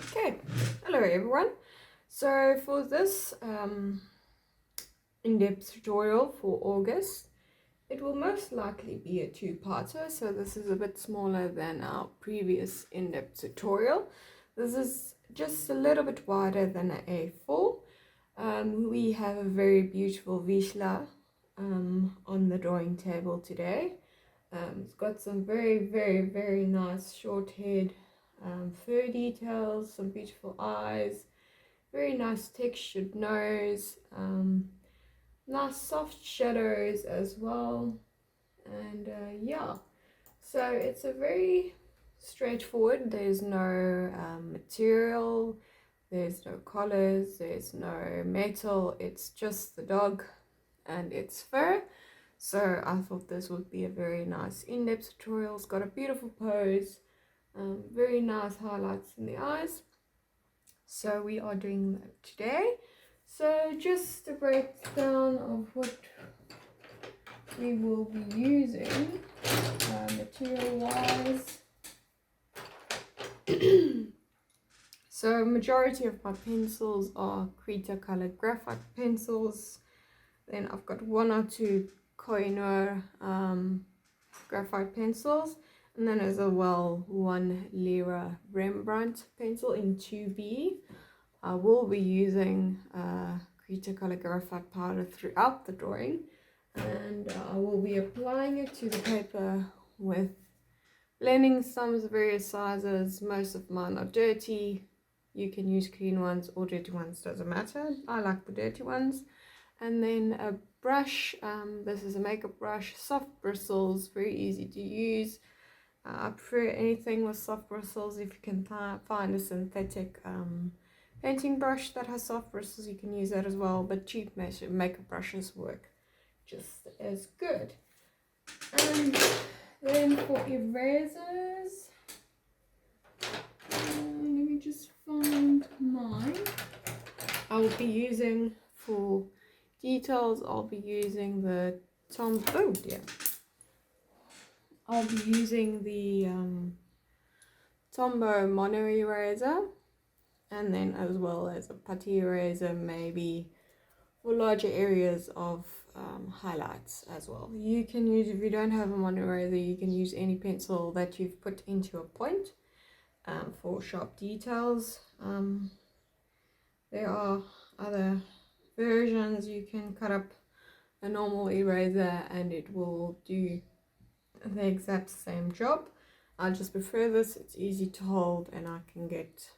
Okay, hello everyone. So for this in-depth tutorial for August, it will most likely be a two-parter. So this is a bit smaller than our previous in-depth tutorial. This is just a little bit wider than an A4. We have a very beautiful Vizsla on the drawing table today. It's got some very nice short-haired fur details, some beautiful eyes, very nice textured nose, nice soft shadows as well, and yeah, so it's a very straightforward. There's no material, there's no collars, there's no metal, it's just the dog and its fur. So I thought this would be a very nice in-depth tutorial. It's got a beautiful pose, very nice highlights in the eyes. So we are doing that today. So just a breakdown of what we will be using material wise. So majority of my pencils are Cretacolor Graphite pencils. Then I've got one or two Koh-I-Noor graphite pencils, and then as well one Lira Rembrandt pencil in 2B. I will be using Cretacolor Graphite powder throughout the drawing, and I will be applying it to the paper with blending stumps of various sizes. Most of mine are dirty. You can use clean ones or dirty ones, doesn't matter. I like the dirty ones. And then a brush, this is a makeup brush, soft bristles, very easy to use. I prefer anything with soft bristles. If you can find a synthetic painting brush that has soft bristles, you can use that as well, but cheap makeup brushes work just as good. And then for erasers, let me just find mine. I will be using, for details, I'll be using the I'll be using the Tombow Mono Eraser, and then as well as a putty eraser, maybe for larger areas of highlights as well. You can use, if you don't have a mono eraser, you can use any pencil that you've put into a point for sharp details. There are other versions. You can cut up a normal eraser and it will do the exact same job. I just prefer this. It's easy to hold and I can get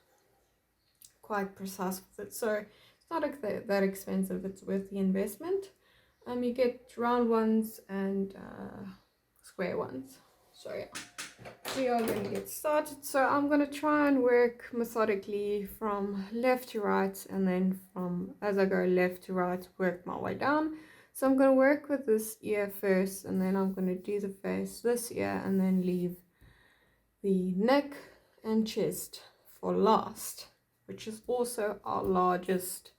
quite precise with it. So it's not that expensive. It's worth the investment. You get round ones and square ones. So yeah, we are going to get started. So I'm going to try and work methodically from left to right, and then from, as I go left to right, work my way down. So I'm going to work with this ear first, and then I'm going to do the face, this ear, and then leave the neck and chest for last, which is also our largest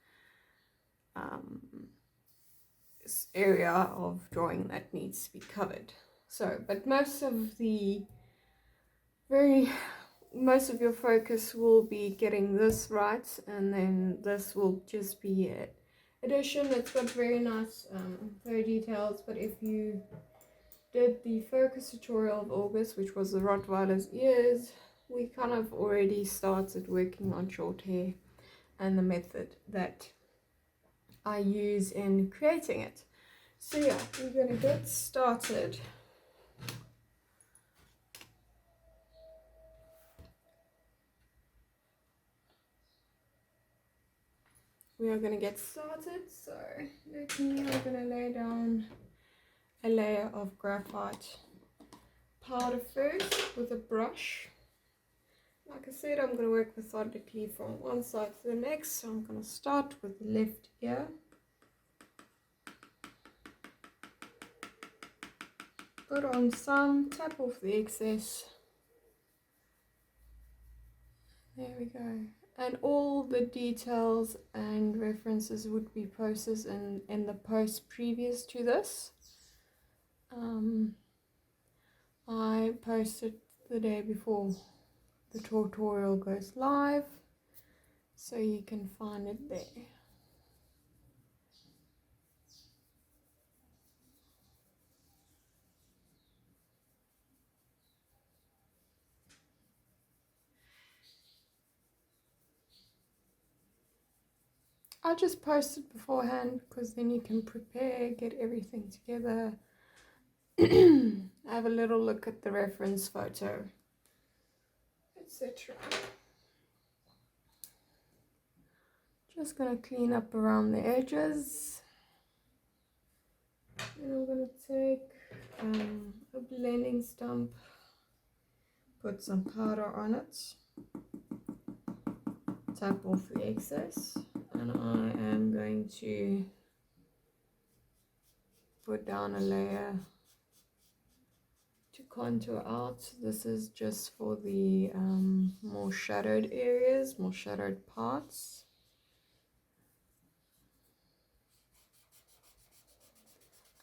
area of drawing that needs to be covered. So, but most of your focus will be getting this right, and then this will just be it. Addition, it's got very nice fur details, but if you did the focus tutorial of August, which was the Rottweiler's ears, we kind of already started working on short hair and the method that I use in creating it. So yeah, we're gonna get started. We are gonna get started. So I'm gonna lay down a layer of graphite powder first with a brush. Like I said, I'm going to work methodically from one side to the next. So I'm going to start with the left ear. Put on some, tap off the excess. There we go. And all the details and references would be posted in the post previous to this. I posted the day before the tutorial goes live. so you can find it there. I'll just post it beforehand because then you can prepare, get everything together. Have a little look at the reference photo, etc. Just gonna clean up around the edges. And I'm gonna take a blending stump, put some powder on it, tap off the excess, and I am going to put down a layer to contour out. This is just for the more shadowed areas, more shadowed parts.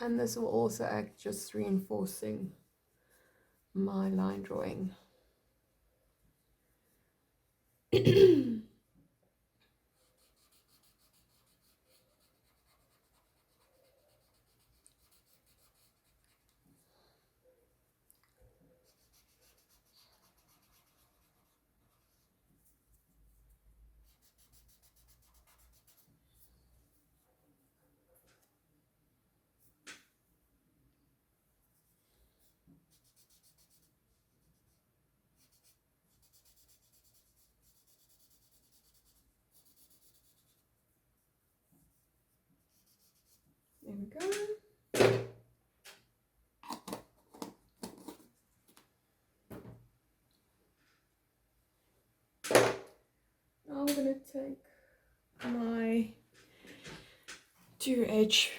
And this will also act just reinforcing my line drawing. There we go. Now I'm going to take my 2H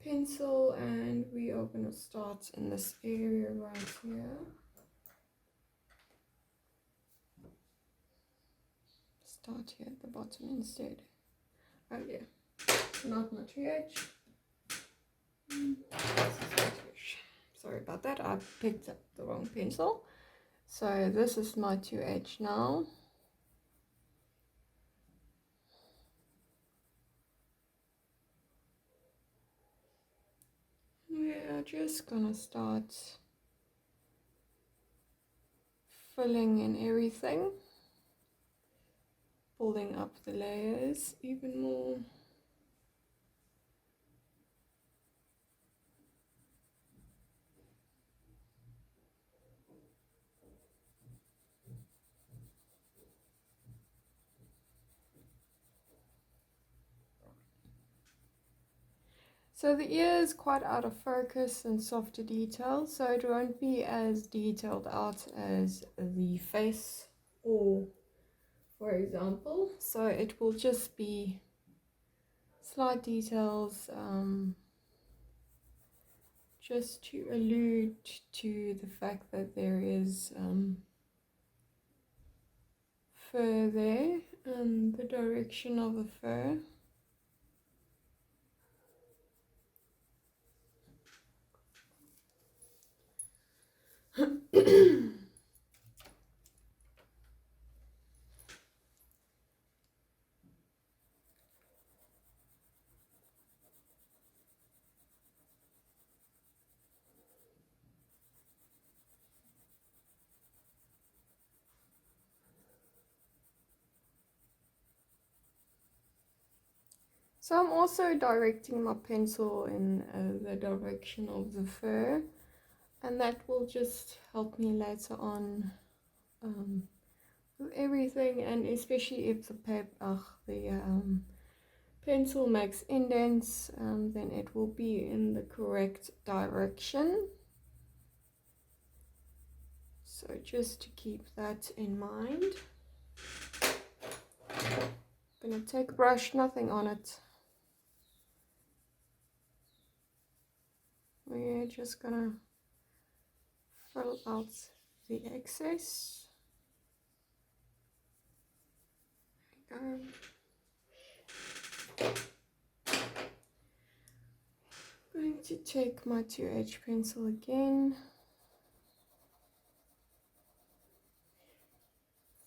pencil and we are going to start in this area right here. Start here at the bottom instead. Oh yeah, not my 2H. Sorry about that, I picked up the wrong pencil. So this is my 2H now. We are just gonna start filling in everything, building up the layers even more. So the ear is quite out of focus and softer detail, so it won't be as detailed out as the face or, for example. So it will just be slight details, just to allude to the fact that there is fur there and the direction of the fur. So I'm also directing my pencil in the direction of the fur, and that will just help me later on with everything, and especially if the pencil makes indents, then it will be in the correct direction. So just to keep that in mind, I'm gonna take a brush, nothing on it. We're just gonna fill out the excess. There we go. I'm going to take my 2H pencil again.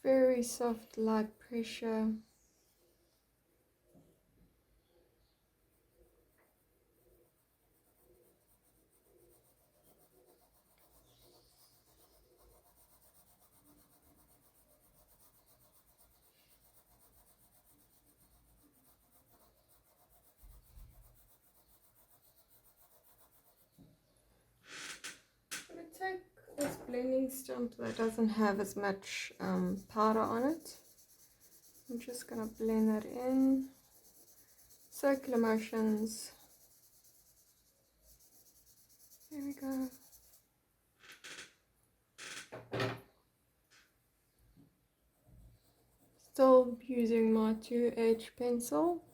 Very soft, light pressure. blending stump that doesn't have as much powder on it. I'm just going to blend that in. Circular motions. There we go. Still using my 2H pencil.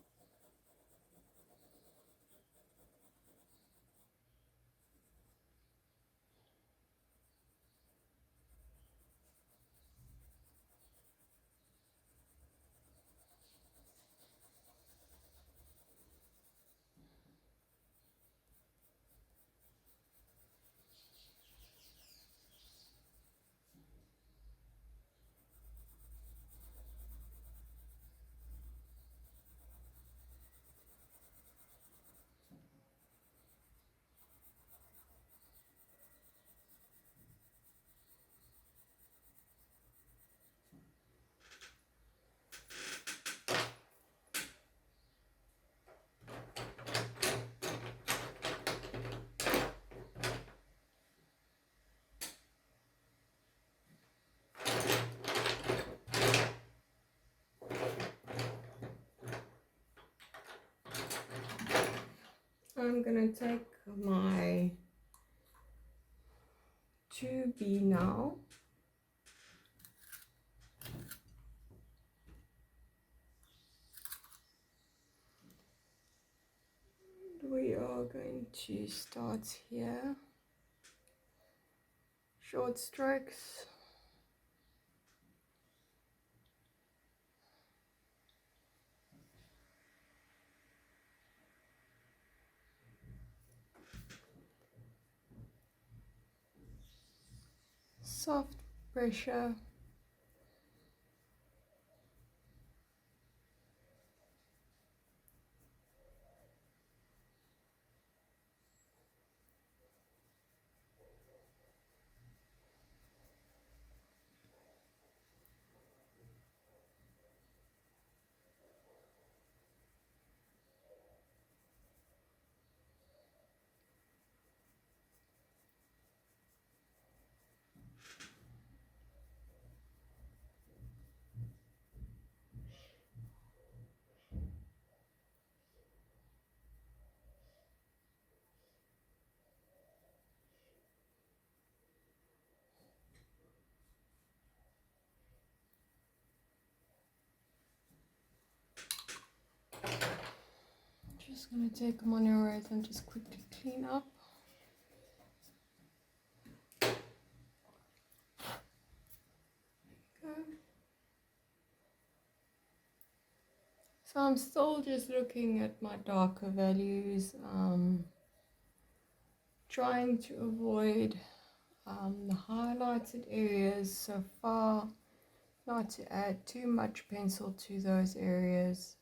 I'm going to take my 2B now. We are going to start here. Short strokes. Soft pressure. Just going to take a mono eraser and just quickly clean up. So I'm still just looking at my darker values, trying to avoid the highlighted areas so far, not to add too much pencil to those areas.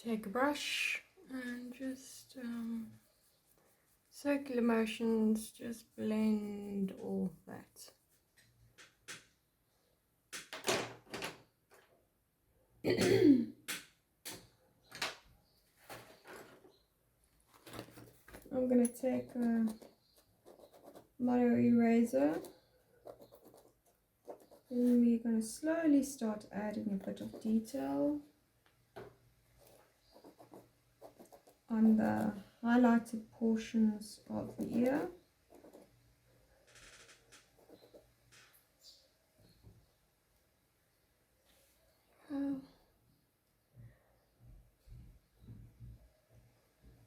Take a brush and just circular motions, just blend all that. I'm going to take a mono eraser and we're going to slowly start adding a bit of detail on the highlighted portions of the ear.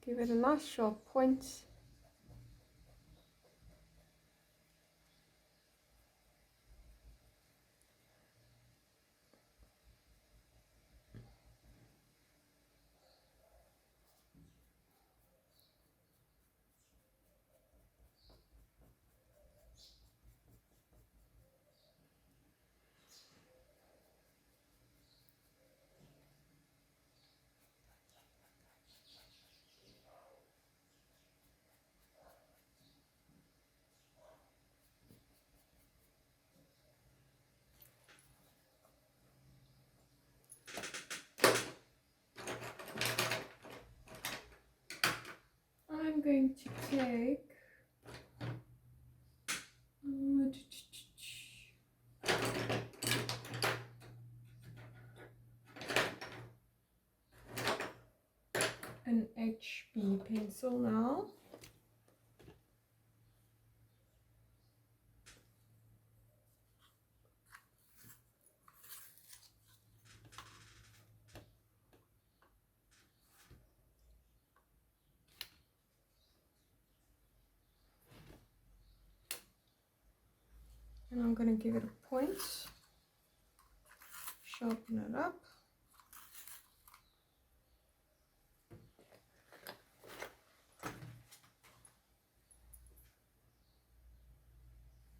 Give it a nice sharp point. I'm going to take an HB pencil now. And I'm going to give it a point, sharpen it up.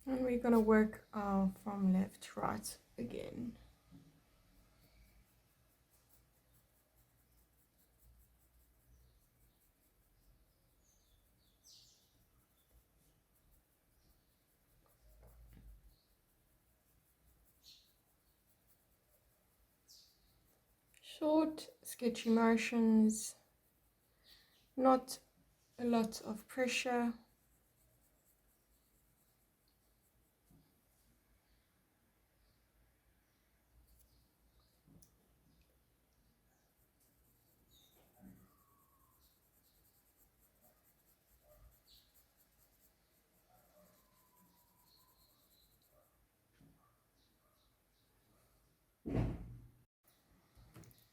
And we're going to work from left to right again. Short, sketchy motions, not a lot of pressure.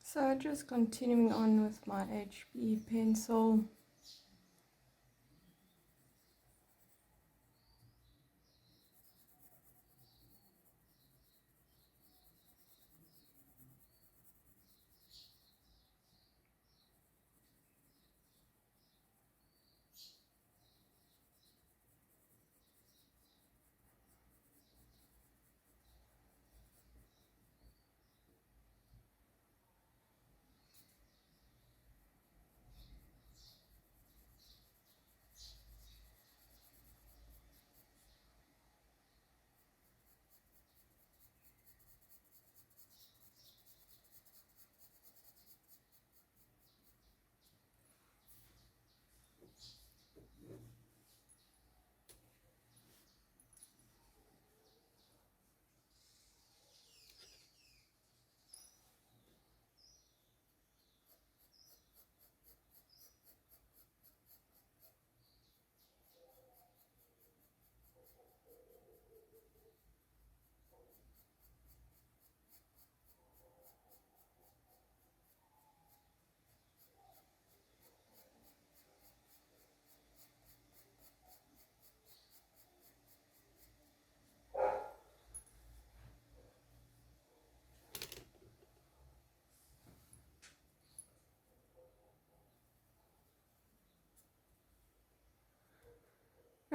So just continuing on with my HB pencil.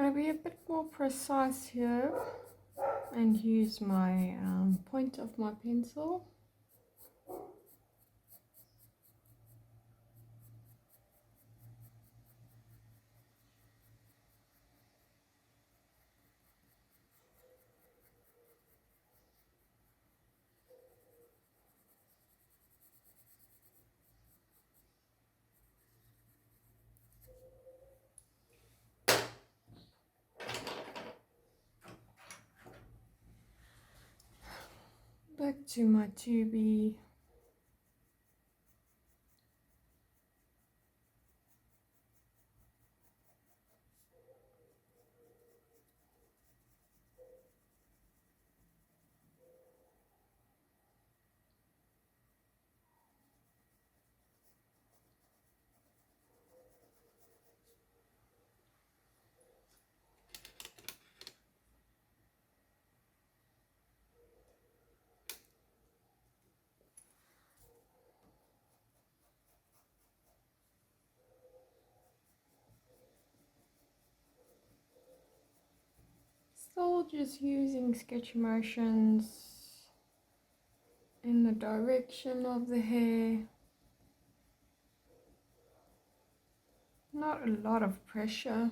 I'm going to be a bit more precise here and use my point of my pencil. Back to my 2B. just using sketchy motions in the direction of the hair. Not a lot of pressure.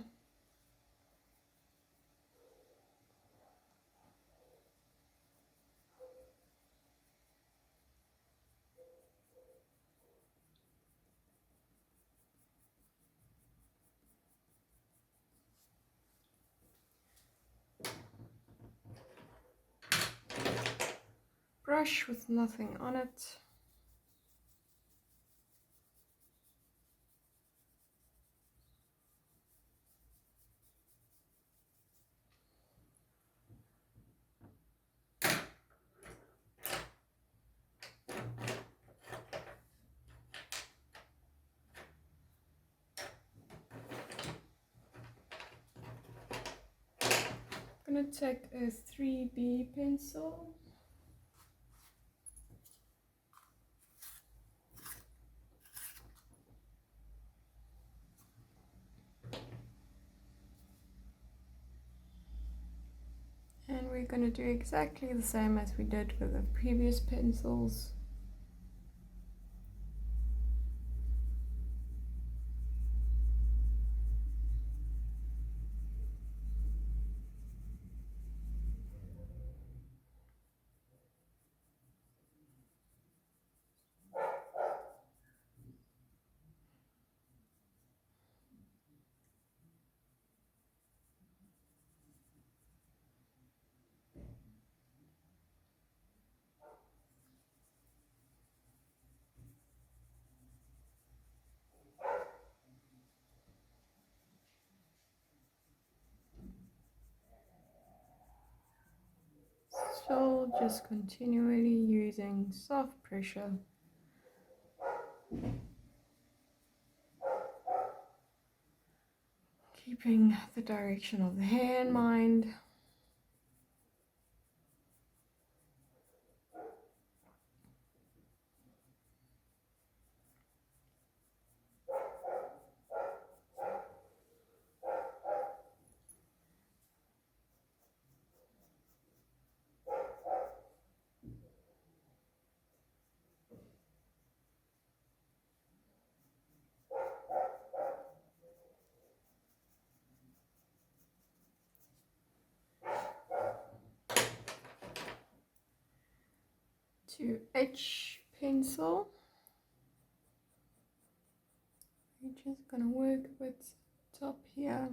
Brush with nothing on it. I'm going to take a 3B pencil. And we're going to do exactly the same as we did with the previous pencils. Still just continually using soft pressure. Keeping the direction of the hair in mind. To H pencil, we're just going to work with top here.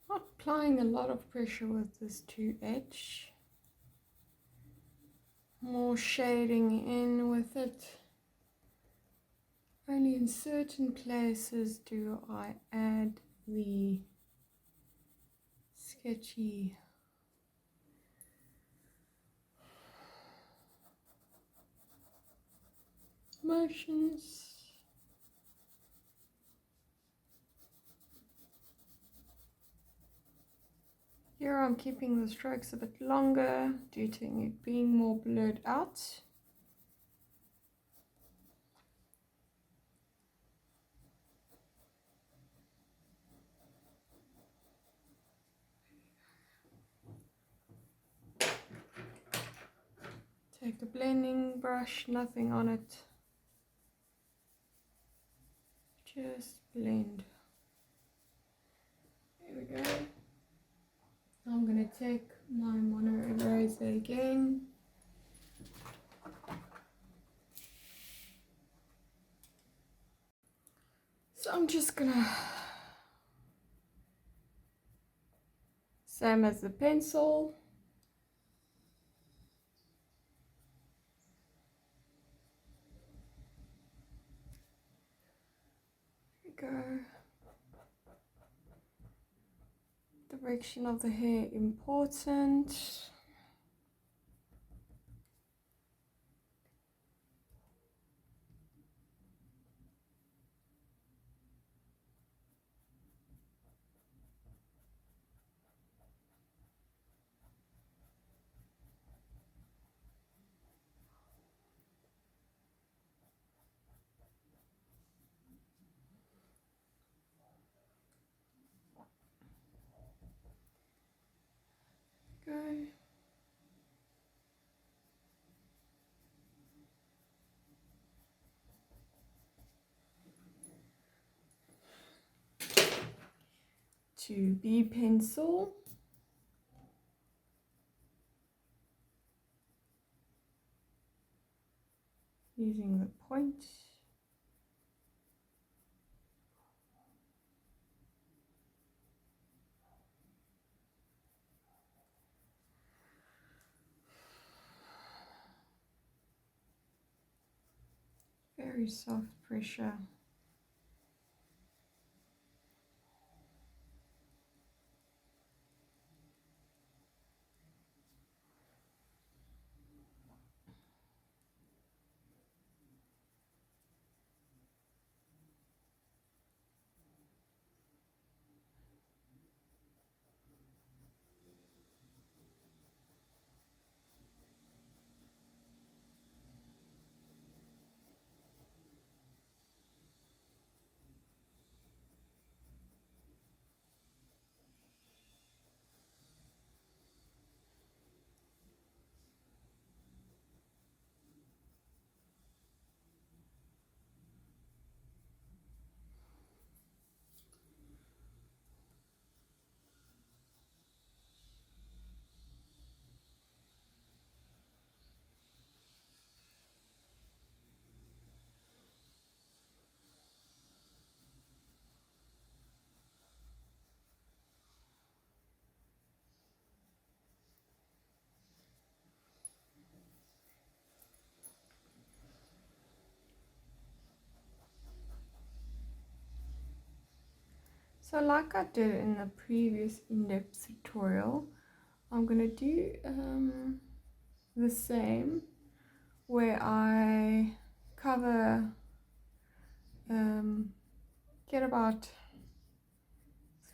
Not applying a lot of pressure with this 2H. More shading in with it. Only in certain places do I add the sketchy motions. Here I'm keeping the strokes a bit longer due to it being more blurred out. Take a blending brush, nothing on it. just blend. There we go. I'm going to take my mono eraser again. So I'm just going to, same as the pencil, there we go. Direction of the hair important. Go. To B pencil. Using the point. Very soft pressure. So like I did in the previous in-depth tutorial, I'm going to do the same, where I cover, get about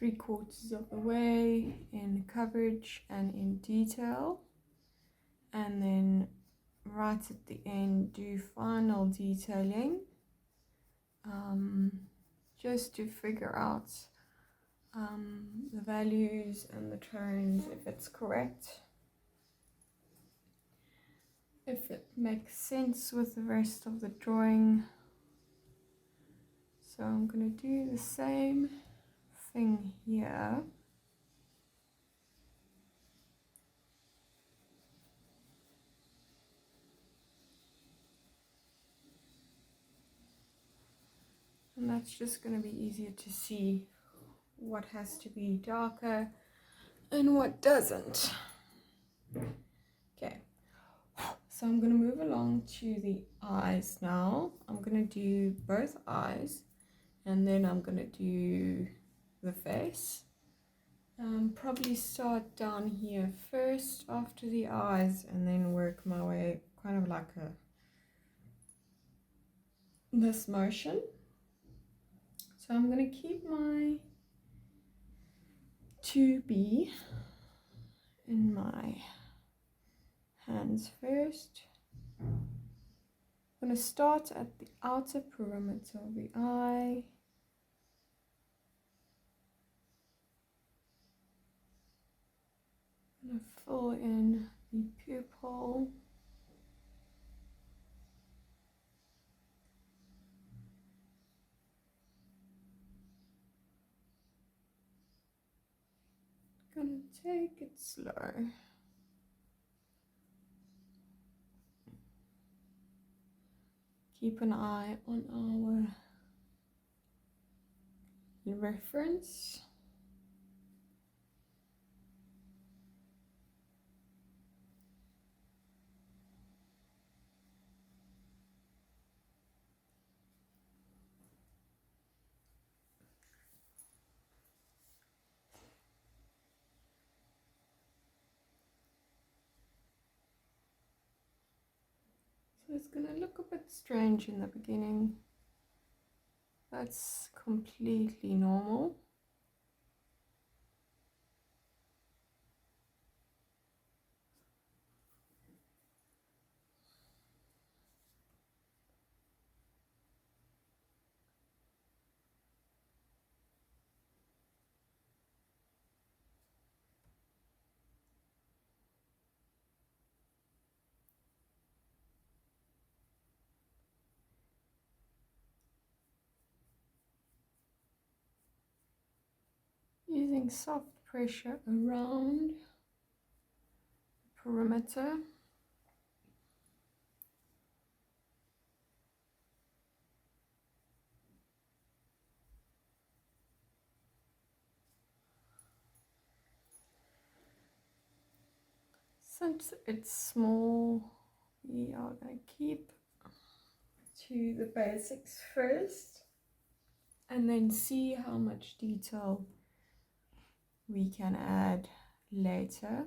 3/4 of the way in coverage and in detail, and then right at the end do final detailing, just to figure out the values and the tones, if it's correct, if it makes sense with the rest of the drawing. So I'm going to do the same thing here. And that's just going to be easier to see what has to be darker and what doesn't. Okay, so I'm going to move along to the eyes now. I'm going to do both eyes, and then I'm going to do the face. Probably start down here first after the eyes, and then work my way kind of like this motion. So I'm going to keep my 2B in my hands first. I'm going to start at the outer perimeter of the eye. I'm going to fill in the pupil. gonna take it slow. Keep an eye on our reference. So it's gonna look a bit strange in the beginning. That's completely normal. Using soft pressure around the perimeter. Since it's small, we are going to keep to the basics first and then see how much detail we can add later.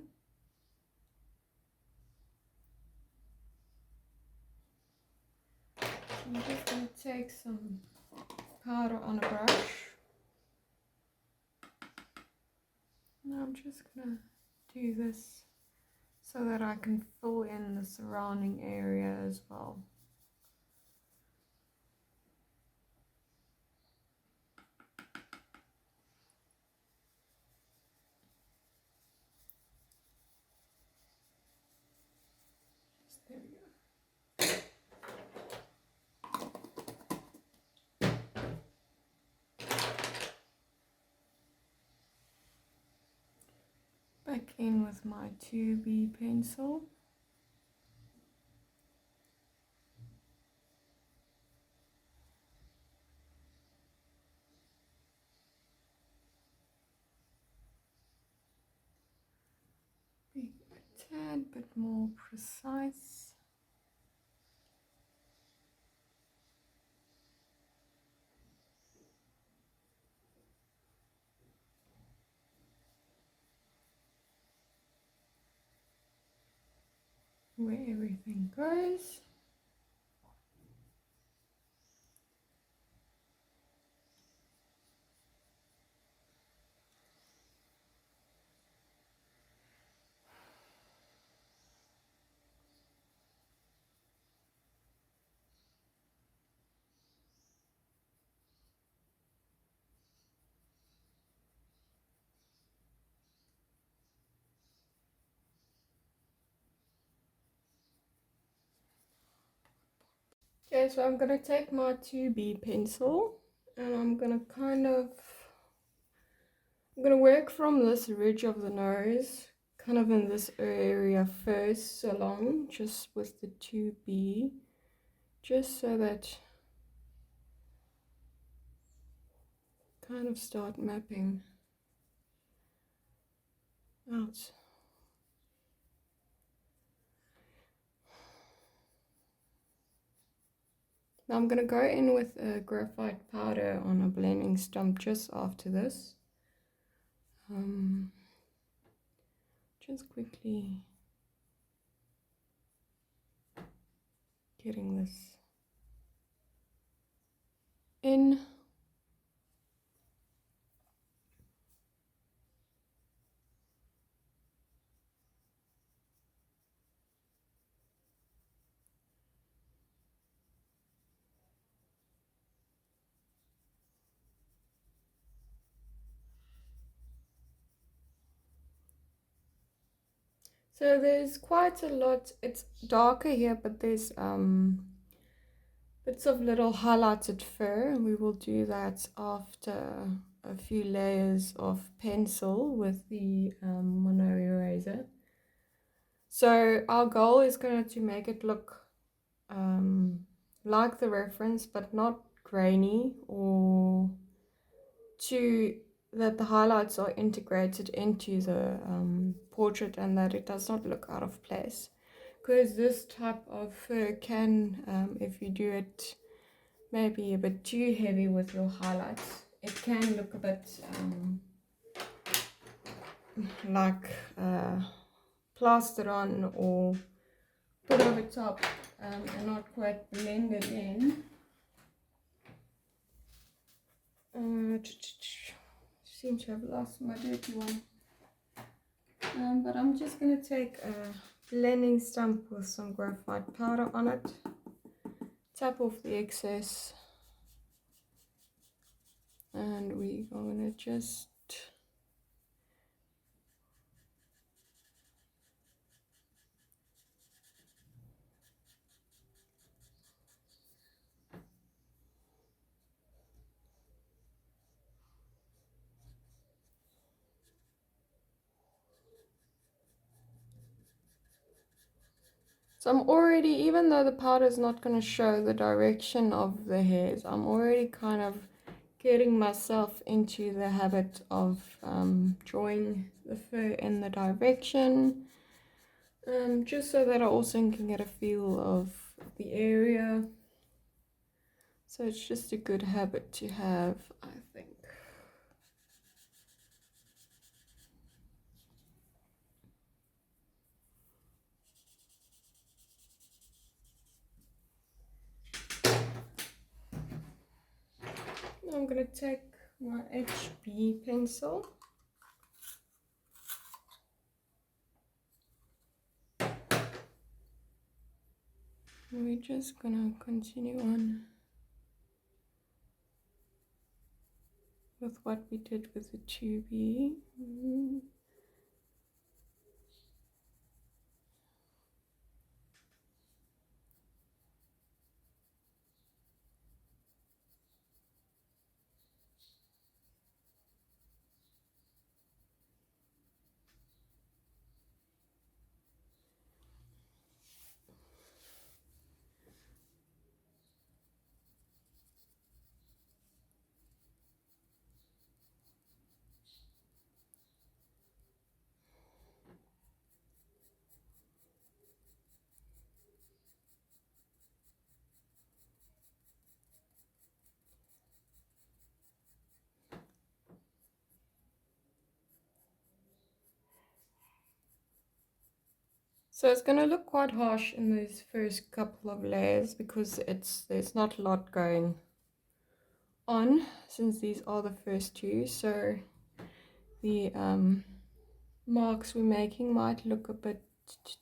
I'm just going to take some powder on a brush. And I'm just going to do this so that I can fill in the surrounding area as well. There we go. Back in with my 2B pencil. Be a tad bit more precise. Where everything goes. Okay, so I'm going to take my 2B pencil and I'm going to work from this ridge of the nose, kind of in this area first, along, just with the 2B, just so that kind of start mapping out. Now I'm going to go in with a graphite powder on a blending stump just after this. Just quickly getting this in. So there's quite a lot, it's darker here, but there's bits of little highlighted fur, and we will do that after a few layers of pencil with the mono eraser. So our goal is going to make it look like the reference, but not grainy, or that the highlights are integrated into the portrait and that it does not look out of place. Because this type of fur can, if you do it maybe a bit too heavy with your highlights, it can look a bit like plastered on or put over top and not quite blended in. Seem to have lost my dirty one. But I'm just going to take a blending stump with some graphite powder on it, tap off the excess, and we're going to just so I'm already, even though the powder is not going to show the direction of the hairs, I'm already kind of getting myself into the habit of drawing the fur in the direction, just so that I also can get a feel of the area. So it's just a good habit to have, I think. I'm going to take my HB pencil. And we're just going to continue on with what we did with the 2B. So it's going to look quite harsh in these first couple of layers because there's not a lot going on, since these are the first two. So the marks we're making might look a bit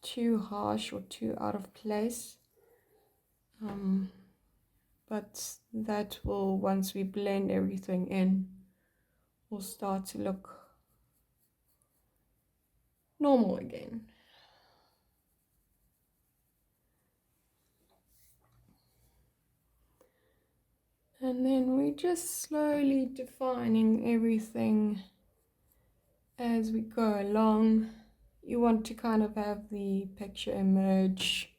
too harsh or too out of place, but that will, once we blend everything in, will start to look normal again. And then we're just slowly defining everything as we go along. You want to kind of have the picture emerge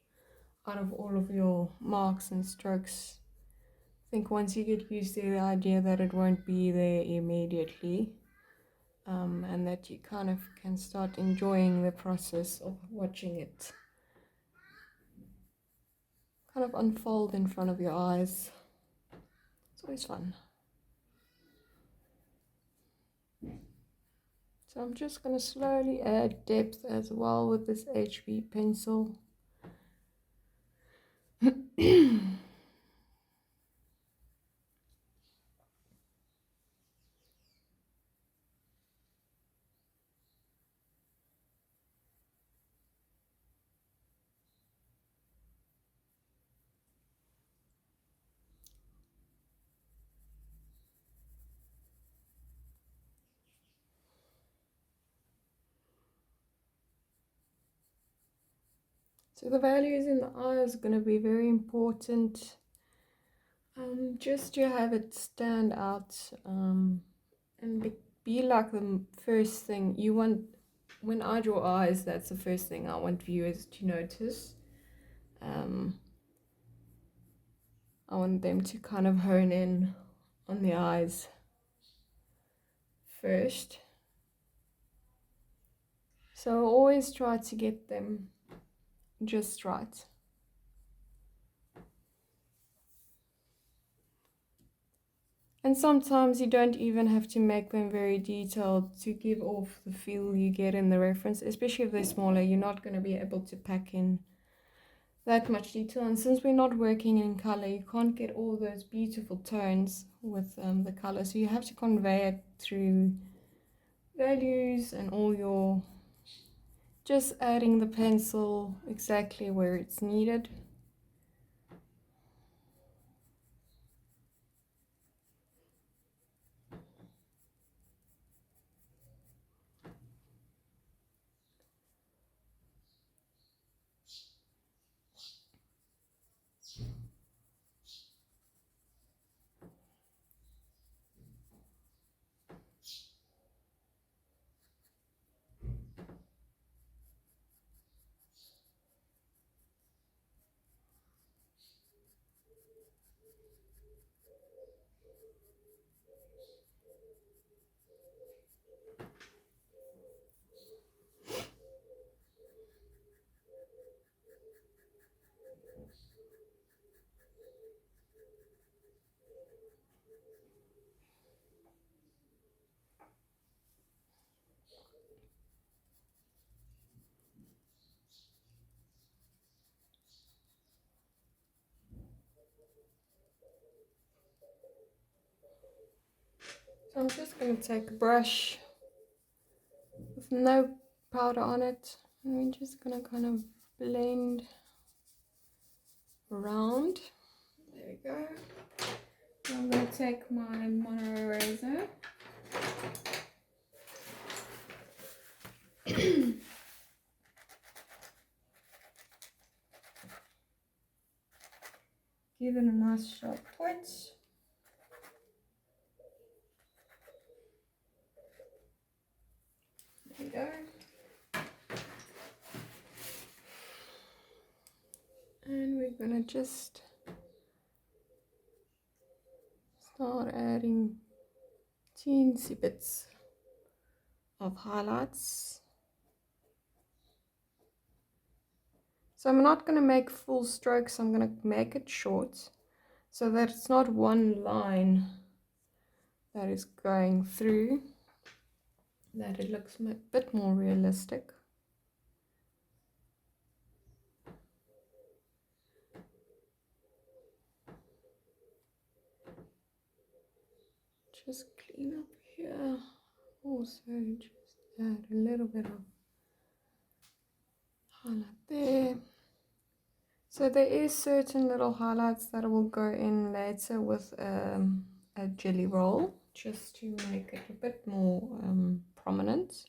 out of all of your marks and strokes. I think once you get used to the idea that it won't be there immediately, and that you kind of can start enjoying the process of watching it kind of unfold in front of your eyes. It's always fun. So I'm just going to slowly add depth as well with this HB pencil. So the values in the eye is going to be very important, just to have it stand out and be like the first thing you want. When I draw eyes, that's the first thing I want viewers to notice. I want them to kind of hone in on the eyes first. So always try to get them just right. And sometimes you don't even have to make them very detailed to give off the feel you get in the reference, especially if they're smaller. You're not going to be able to pack in that much detail, and since we're not working in color, you can't get all those beautiful tones with the color, so you have to convey it through values and all your just adding the pencil exactly where it's needed. So I'm just going to take a brush with no powder on it, and we're just going to kind of blend around. There we go. Now I'm going to take my mono eraser. Give it a nice sharp twitch. There we go. And we're gonna just start adding teensy bits of highlights. So I'm not going to make full strokes, I'm going to make it short so that it's not one line that is going through, that it looks a bit more realistic. Just clean up here, also just add a little bit of highlight there. So there is certain little highlights that will go in later with a jelly roll, just to make it a bit more prominent.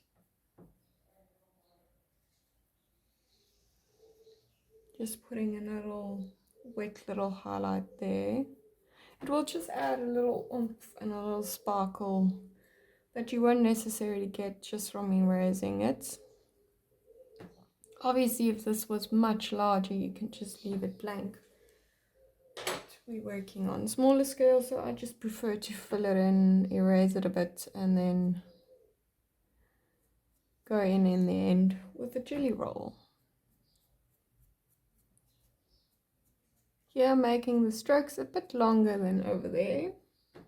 Just putting a little wet little highlight there. It will just add a little oomph and a little sparkle that you won't necessarily get just from erasing it. Obviously, if this was much larger, you can just leave it blank. But we're working on smaller scale, so I just prefer to fill it in, erase it a bit, and then go in the end with a jelly roll. Here, making the strokes a bit longer than over there. It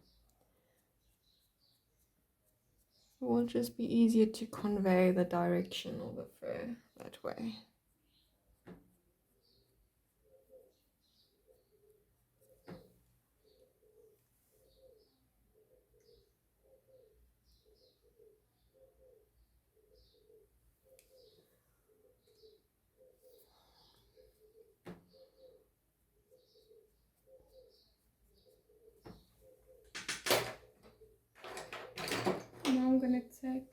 will just be easier to convey the direction of the fur that way. Now I'm going to take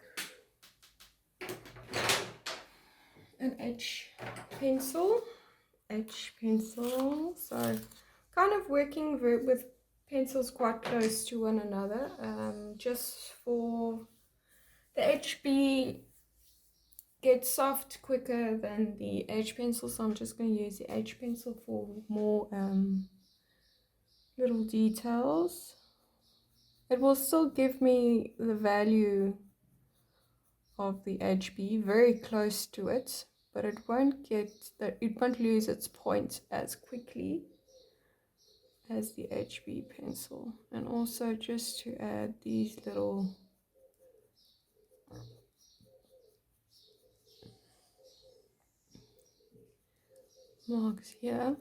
an edge pencil, so kind of working with pencils quite close to one another, just for the HB gets soft quicker than the H pencil, so I'm just going to use the H pencil for more little details. It will still give me the value of the HB very close to it, but it won't lose its point as quickly as the HB pencil. And also just to add these little marks here.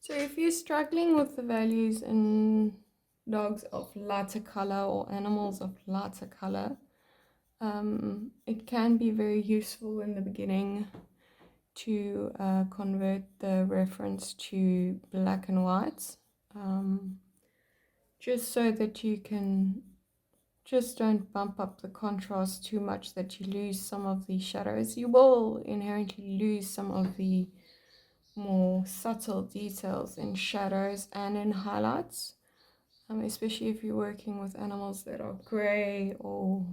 So if you're struggling with the values in dogs of lighter color or animals of lighter color, it can be very useful in the beginning to convert the reference to black and white, just so that you can just don't bump up the contrast too much that you lose some of the shadows. You will inherently lose some of the more subtle details in shadows and in highlights, especially if you're working with animals that are gray or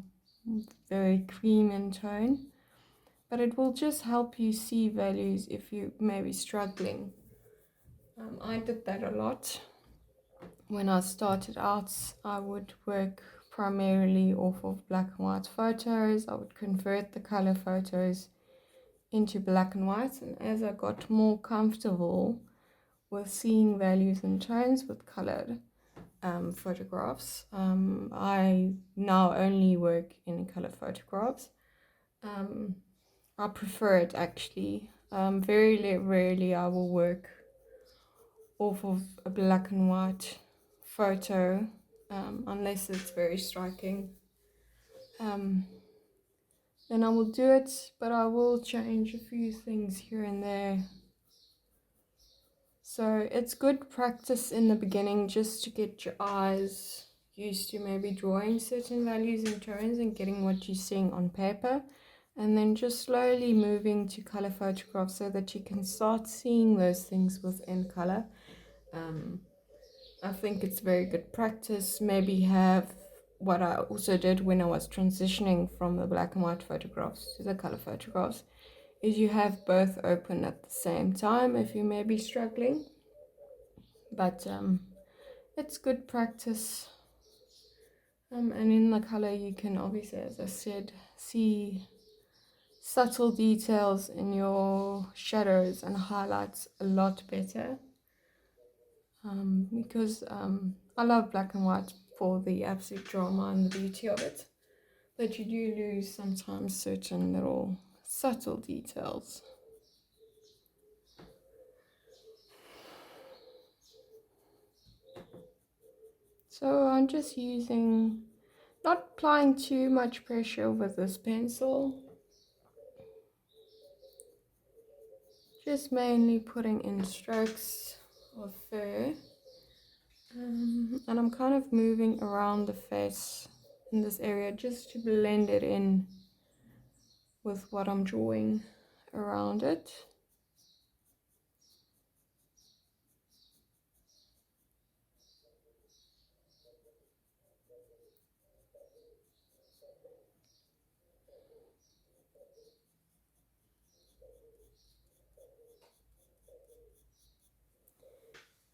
very cream in tone. But it will just help you see values if you may be struggling. I did that a lot. When I started out, I would work primarily off of black and white photos. I would convert the color photos into black and white, and as I got more comfortable with seeing values and tones with colored photographs, I now only work in color photographs. I prefer it actually. Very rarely I will work off of a black and white photo, unless it's very striking. Then I will do it, but I will change a few things here and there. So it's good practice in the beginning just to get your eyes used to maybe drawing certain values and tones and getting what you're seeing on paper, and then just slowly moving to color photographs so that you can start seeing those things within color. I think it's very good practice. Maybe have what I also did when I was transitioning from the black and white photographs to the color photographs, is you have both open at the same time if you may be struggling. But it's good practice. And in the color you can obviously, as I said, see subtle details in your shadows and highlights a lot better. Because I love black and white for the absolute drama and the beauty of it, but you do lose sometimes certain little subtle details. So I'm just not applying too much pressure with this pencil, just mainly putting in strokes of fur. And I'm kind of moving around the face in this area just to blend it in with what I'm drawing around it.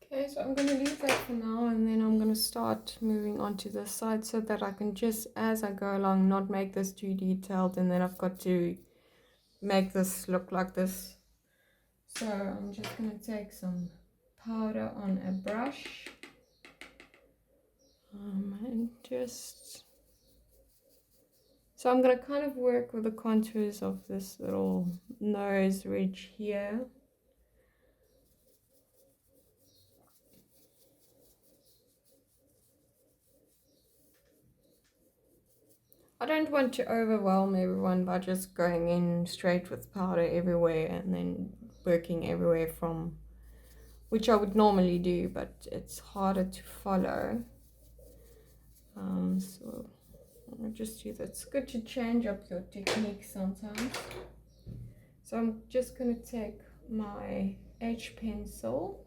Okay, so I'm going to leave that for now, and then I'm going to start moving on to this side so that I can just, as I go along, not make this too detailed, and then I've got to make this look like this. So I'm just going to take some powder on a brush, and just... So I'm going to kind of work with the contours of this little nose ridge here. I don't want to overwhelm everyone by just going in straight with powder everywhere and then working everywhere from, which I would normally do, but it's harder to follow. So I'll just do that. It's good to change up your technique sometimes. So I'm just going to take my H pencil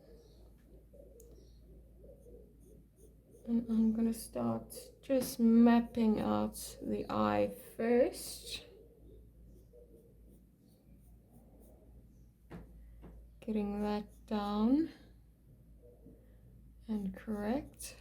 And I'm gonna start just mapping out the eye first. Getting that down and correct.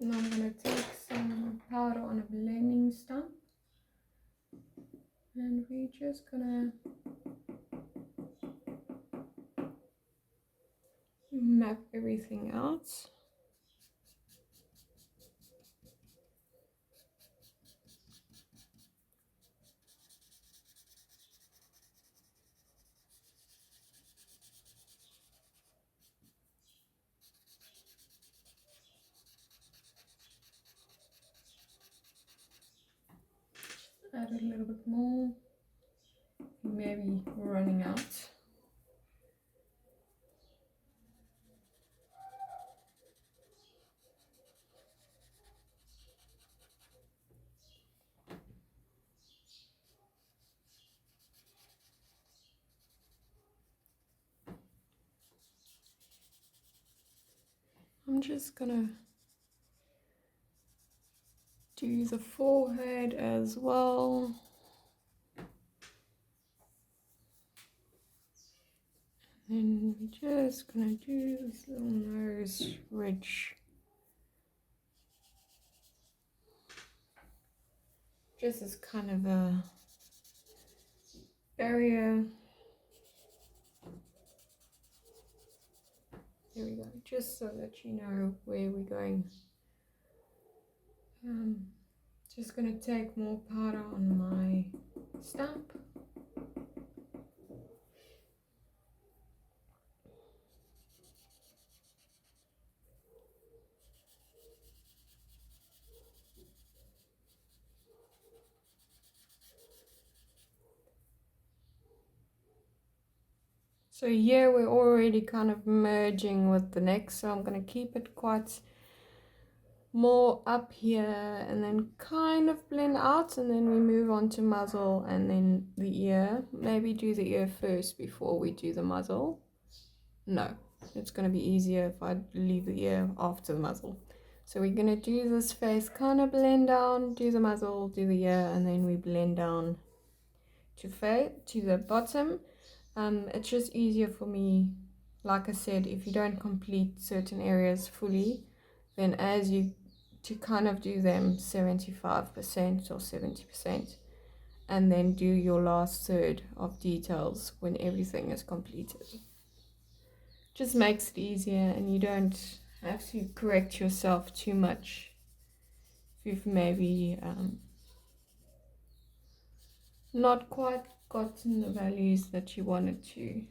Now I'm going to take some powder on a blending stump, and we're just going to map everything out. Add a little bit more, maybe running out. I'm just gonna do the forehead as well. And we're just gonna do this little nose ridge. Just as kind of a barrier. There we go, just so that you know where we're going. Just gonna take more powder on my stump. So here we're already kind of merging with the neck, so I'm going to keep it quite more up here and then kind of blend out, and then we move on to muzzle and then the ear. Maybe do the ear first before we do the muzzle. No, it's going to be easier if I leave the ear after the muzzle. So we're going to do this face, kind of blend down, do the muzzle, do the ear, and then we blend down to the bottom. It's just easier for me, like I said, if you don't complete certain areas fully, then as you to kind of do them 75% or 70%, and then do your last third of details when everything is completed. Just makes it easier, and you don't have to correct yourself too much if you've maybe not quite gotten the values that you wanted to.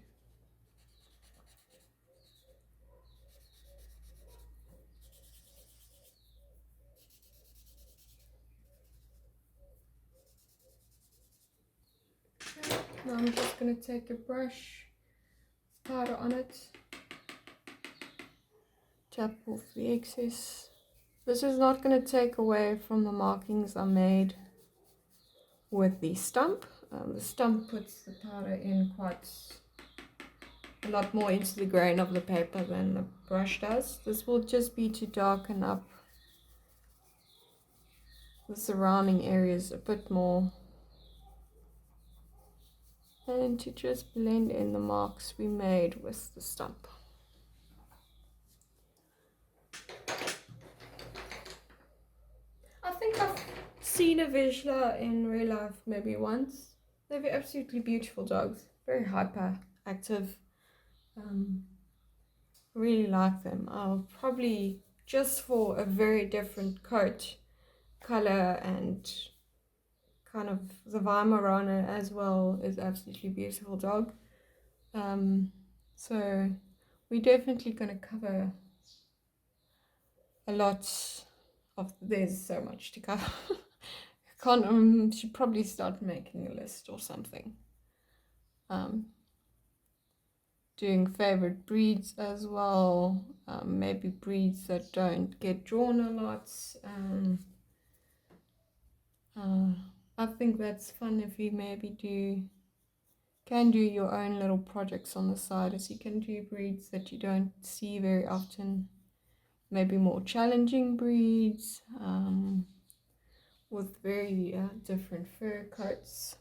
Okay, now I'm just going to take a brush, powder on it, tap off the excess. This is not going to take away from the markings I made with the stump. The stump puts the powder in quite a lot more into the grain of the paper than the brush does. This will just be to darken up the surrounding areas a bit more. and to just blend in the marks we made with the stump. I think I've seen a Vizsla in real life maybe once. They're absolutely beautiful dogs, very hyper active. Really like them. I'll probably, just for a very different coat color, and kind of the Weimaraner as well is absolutely beautiful dog. So we're definitely going to cover a lot of, there's so much to cover. Can't, should probably start making a list or something. Doing favorite breeds as well, maybe breeds that don't get drawn a lot. I think that's fun if you maybe can do your own little projects on the side, as you can do breeds that you don't see very often, maybe more challenging breeds with very different fur coats.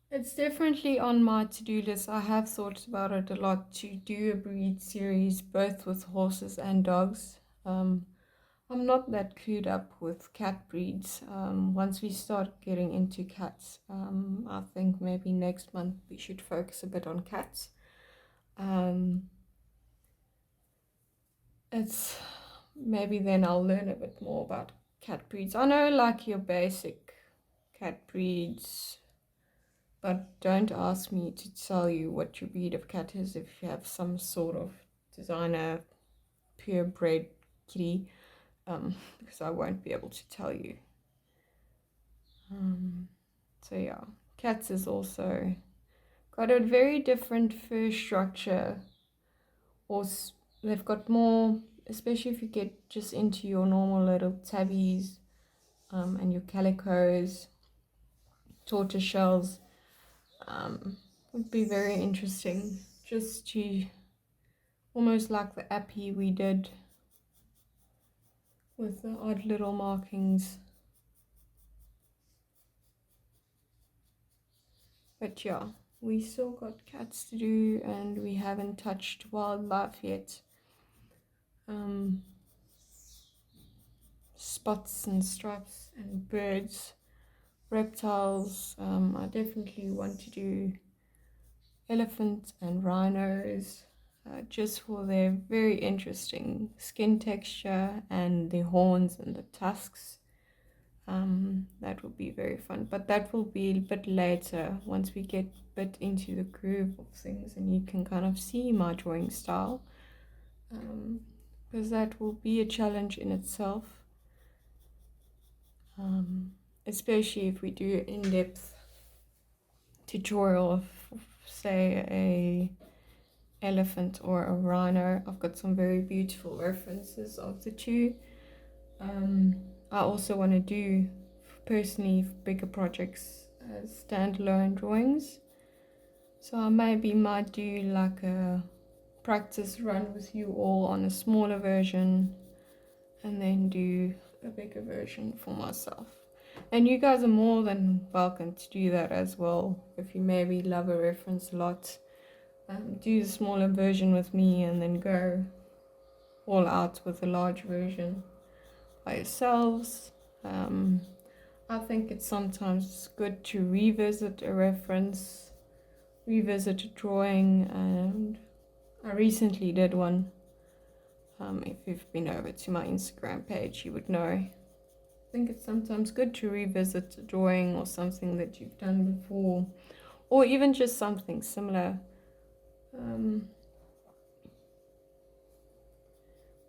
It's definitely on my to-do list. I have thought about it a lot, to do a breed series both with horses and dogs. I'm not that clued up with cat breeds. Once we start getting into cats, I think maybe next month we should focus a bit on cats. It's maybe then I'll learn a bit more about cat breeds. I know like your basic cat breeds, but don't ask me to tell you what your breed of cat is if you have some sort of designer purebred kitty, because I won't be able to tell you. So yeah, cats is also got a very different fur structure, or they've got more, especially if you get just into your normal little tabbies and your calicos, tortoise shells. Would be very interesting just to, almost like the appy we did with the odd little markings. But yeah, we still got cats to do, and we haven't touched wildlife yet. Spots and stripes and birds, reptiles. I definitely want to do elephants and rhinos, just for their very interesting skin texture and the horns and the tusks. That will be very fun, but that will be a bit later, once we get a bit into the groove of things and you can kind of see my drawing style, because that will be a challenge in itself, especially if we do in-depth tutorial of, say, a elephant or a rhino. I've got some very beautiful references of the two. I also want to do personally bigger projects as standalone drawings, so I maybe might do like a practice run with you all on a smaller version, and then do a bigger version for myself. And you guys are more than welcome to do that as well. If you maybe love a reference a lot, do the smaller version with me and then go all out with the large version by yourselves. I think it's sometimes good to revisit a reference, revisit a drawing, and I recently did one. If you've been over to my Instagram page, you would know. I think it's sometimes good to revisit a drawing or something that you've done before, or even just something similar.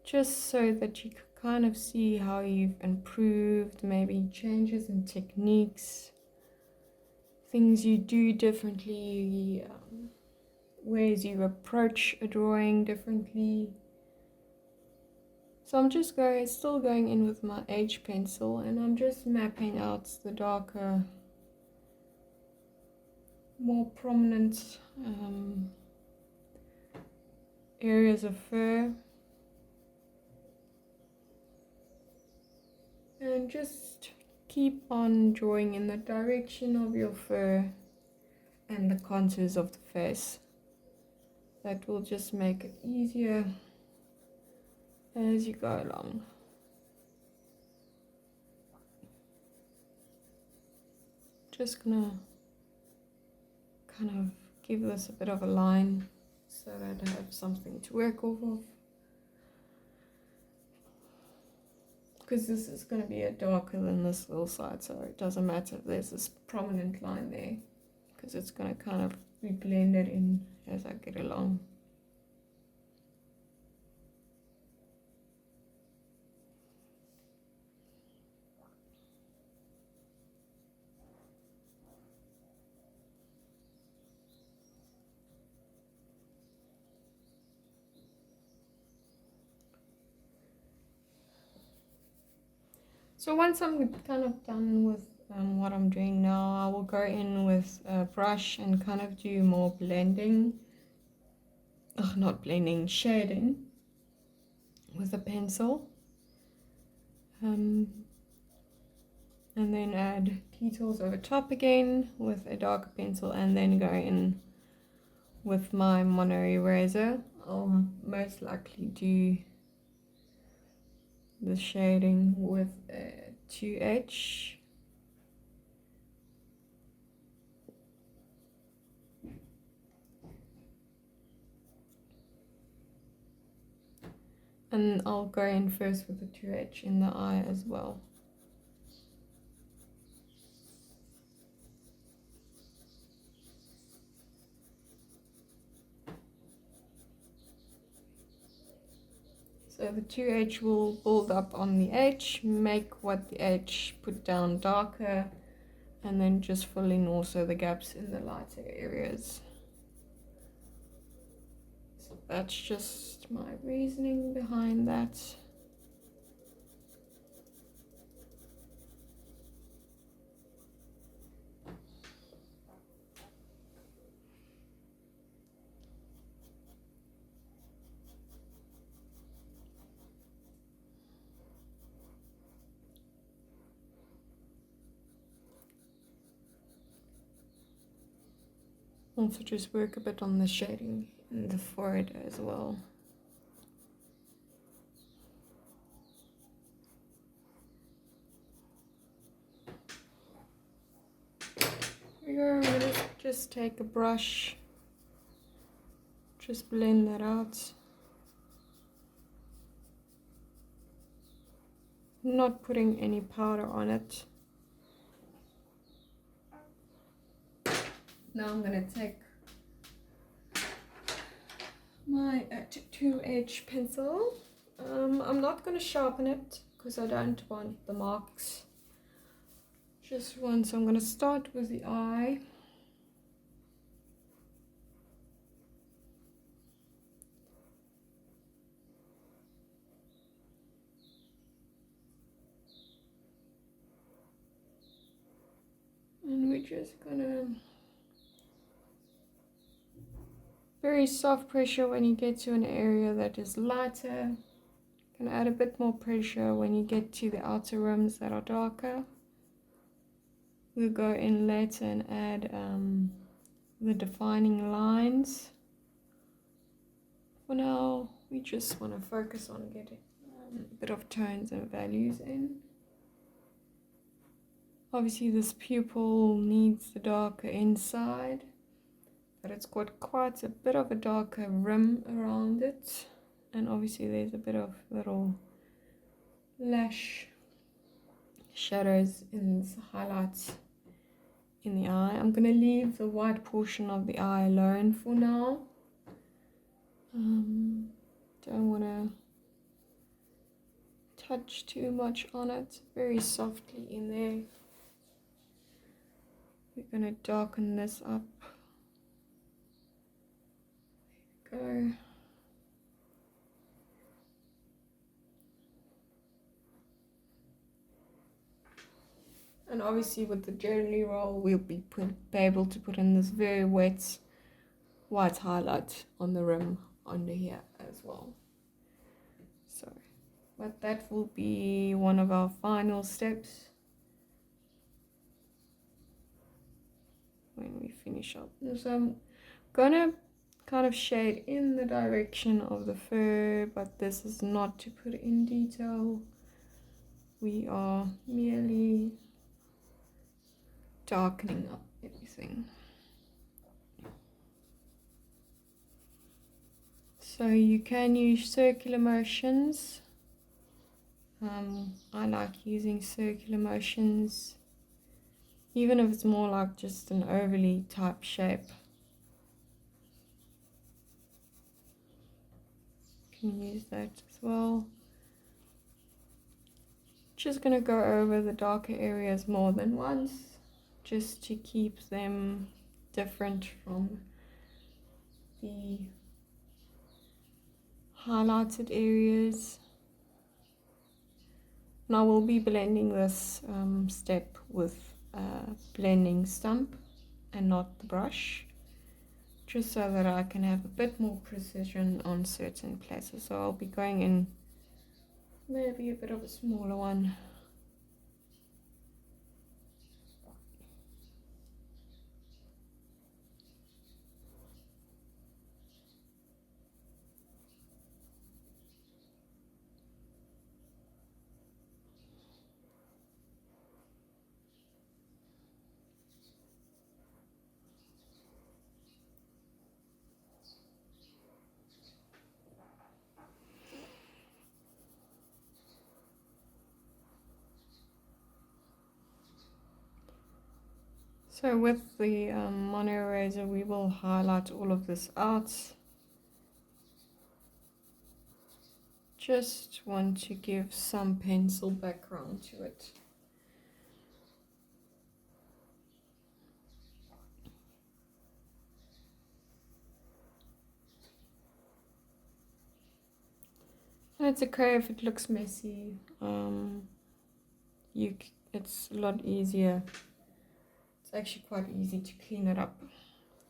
Just so that you can kind of see how you've improved, maybe changes in techniques, things you do differently, ways you approach a drawing differently. So I'm just still going in with my H pencil, and I'm just mapping out the darker, more prominent areas of fur, and just keep on drawing in the direction of your fur and the contours of the face. That will just make it easier as you go along. Just gonna kind of give this a bit of a line so that I have something to work off of. Because this is going to be a darker than this little side, so it doesn't matter if there's this prominent line there, because it's going to kind of be blended in as I get along. So once I'm kind of done with what I'm doing now, I will go in with a brush and kind of do more blending, not blending, shading with a pencil. And then add details over top again with a darker pencil, and then go in with my mono eraser. I'll most likely do the shading with a 2H. And I'll go in first with the 2H in the eye as well. So the 2H will build up on the H, make what the H put down darker, and then just fill in also the gaps in the lighter areas. So that's just my reasoning behind that. Also just work a bit on the shading in the forehead as well. Here I'm going to just take a brush, just blend that out. Not putting any powder on it. Now I'm going to take my 2H pencil. I'm not going to sharpen it because I don't want the marks. Just once, I'm going to start with the eye. And we're just going to very soft pressure when you get to an area that is lighter. You can add a bit more pressure when you get to the outer rims that are darker. We'll go in later and add the defining lines. For now, we just want to focus on getting a bit of tones and values in. Obviously this pupil needs the darker inside, but it's got quite a bit of a darker rim around it, and obviously there's a bit of little lash shadows in the highlights in the eye. I'm going to leave the white portion of the eye alone for now. Don't want to touch too much on it, very softly in there. We're going to darken this up. There we go. And obviously with the jelly roll, we'll be able to put in this very wet white highlight on the rim under here as well. So, but that will be one of our final steps. when we finish up. So I'm gonna kind of shade in the direction of the fur, but this is not to put in detail. We are merely darkening up everything. So you can use circular motions. I like using circular motions, even if it's more like just an overly type shape. You can use that as well. Just going to go over the darker areas more than once, just to keep them different from the highlighted areas. Now we'll be blending this step with a blending stump and not the brush, just so that I can have a bit more precision on certain places. So I'll be going in maybe a bit of a smaller one. So with the mono eraser, we will highlight all of this out. Just want to give some pencil background to it. And it's okay if it looks messy. It's a lot easier. It's actually quite easy to clean it up,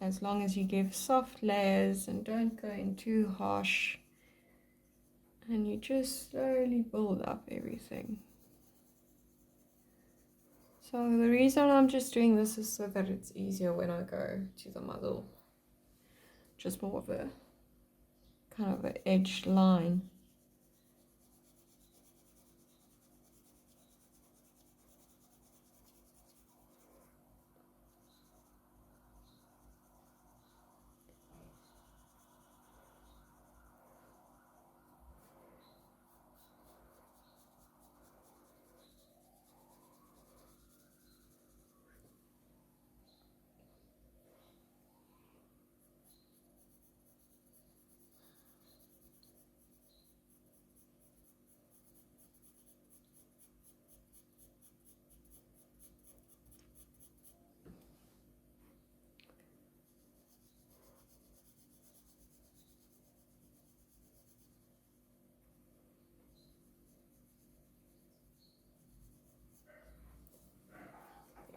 as long as you give soft layers and don't go in too harsh, and you just slowly build up everything. So the reason I'm just doing this is so that it's easier when I go to the muzzle. Just more of a kind of an edged line.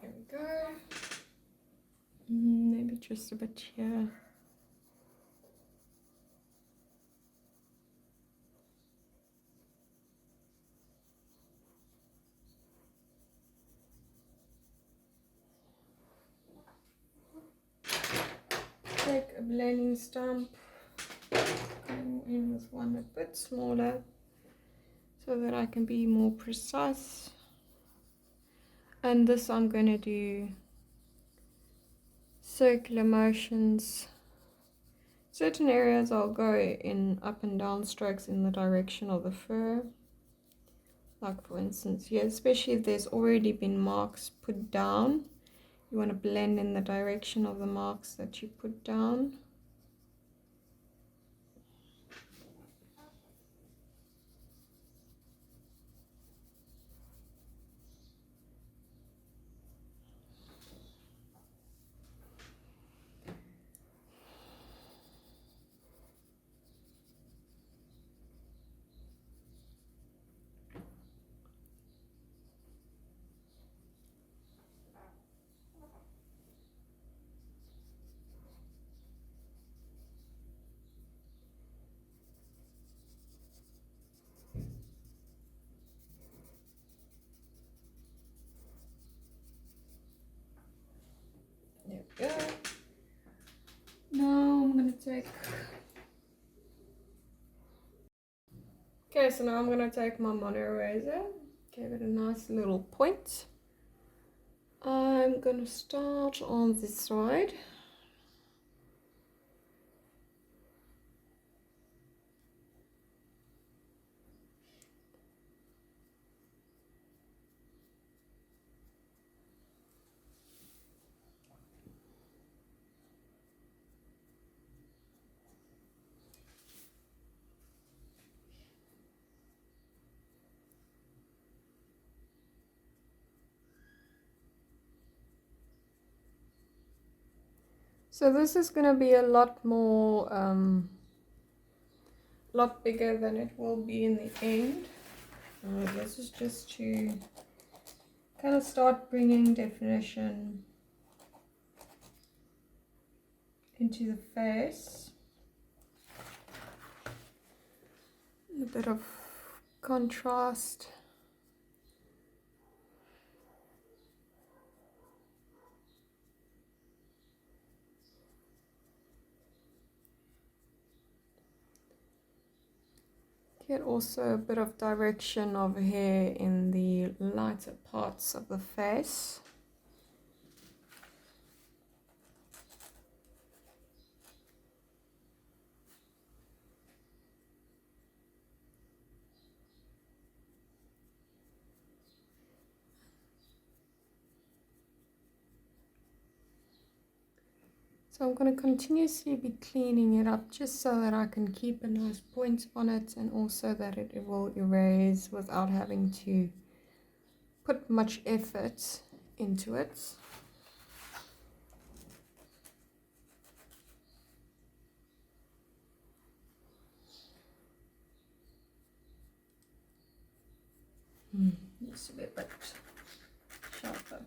There we go. Maybe just a bit here. Take a blending stump, going in with one a bit smaller so that I can be more precise. And this I'm going to do circular motions. Certain areas I'll go in up and down strokes in the direction of the fur. Like for instance here, especially if there's already been marks put down, you want to blend in the direction of the marks that you put down. Okay, so now I'm going to take my mono eraser, give it a nice little point. I'm going to start on this side. So this is going to be a lot more, lot bigger than it will be in the end. This is just to kind of start bringing definition into the face. A bit of contrast. Get also a bit of direction over here in the lighter parts of the face. So I'm going to continuously be cleaning it up just so that I can keep a nice point on it, and also that it will erase without having to put much effort into it. Needs to be a bit sharper.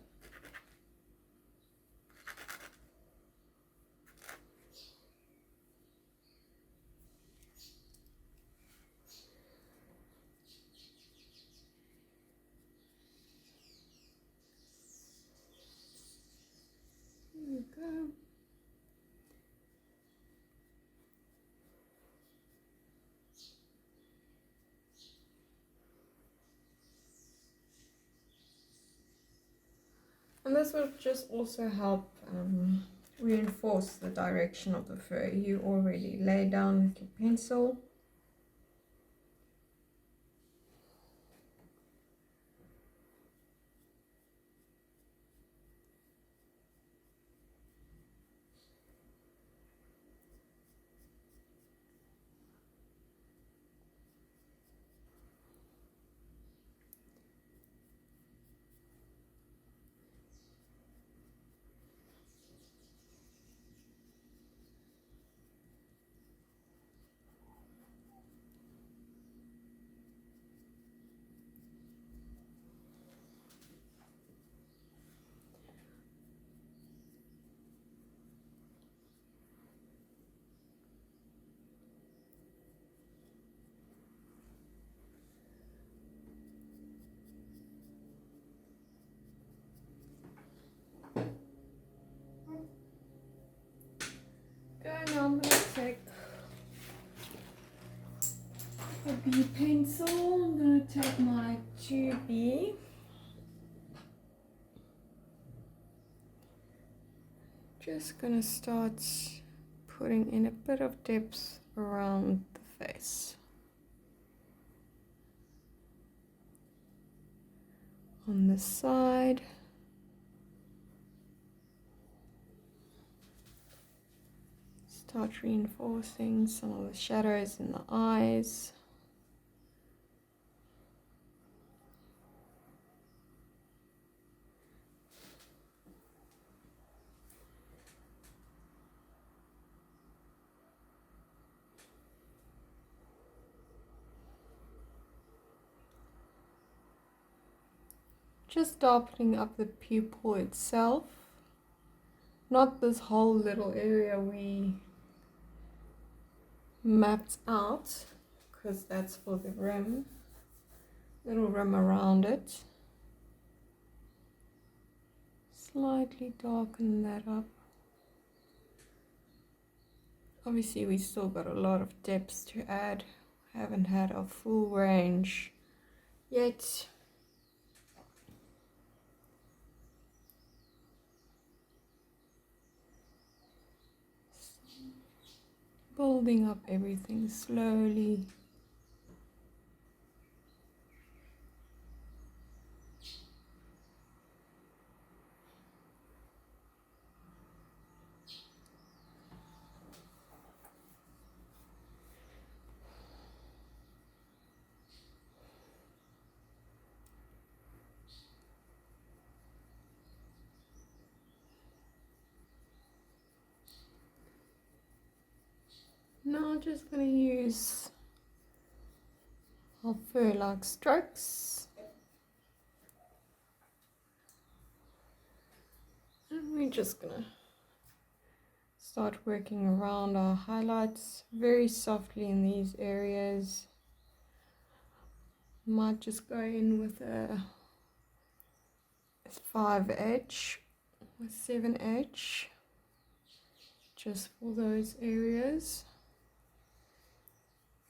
There we go. And this will just also help reinforce the direction of the fur. You already lay down with your pencil. Okay, now I'm going to take a B pencil. I'm going to take my 2B. Just going to start putting in a bit of depth around the face. On the side. Start reinforcing some of the shadows in the eyes. Just darkening up the pupil itself, not this whole little area we mapped out, because that's for the rim, little rim around it. Slightly darken that up. Obviously we still got a lot of depth to add. haven't had a full range yet. Building up everything slowly. Now I'm just going to use our fur-like strokes. And we're just going to start working around our highlights very softly in these areas. Might just go in with a 5H or 7H just for those areas.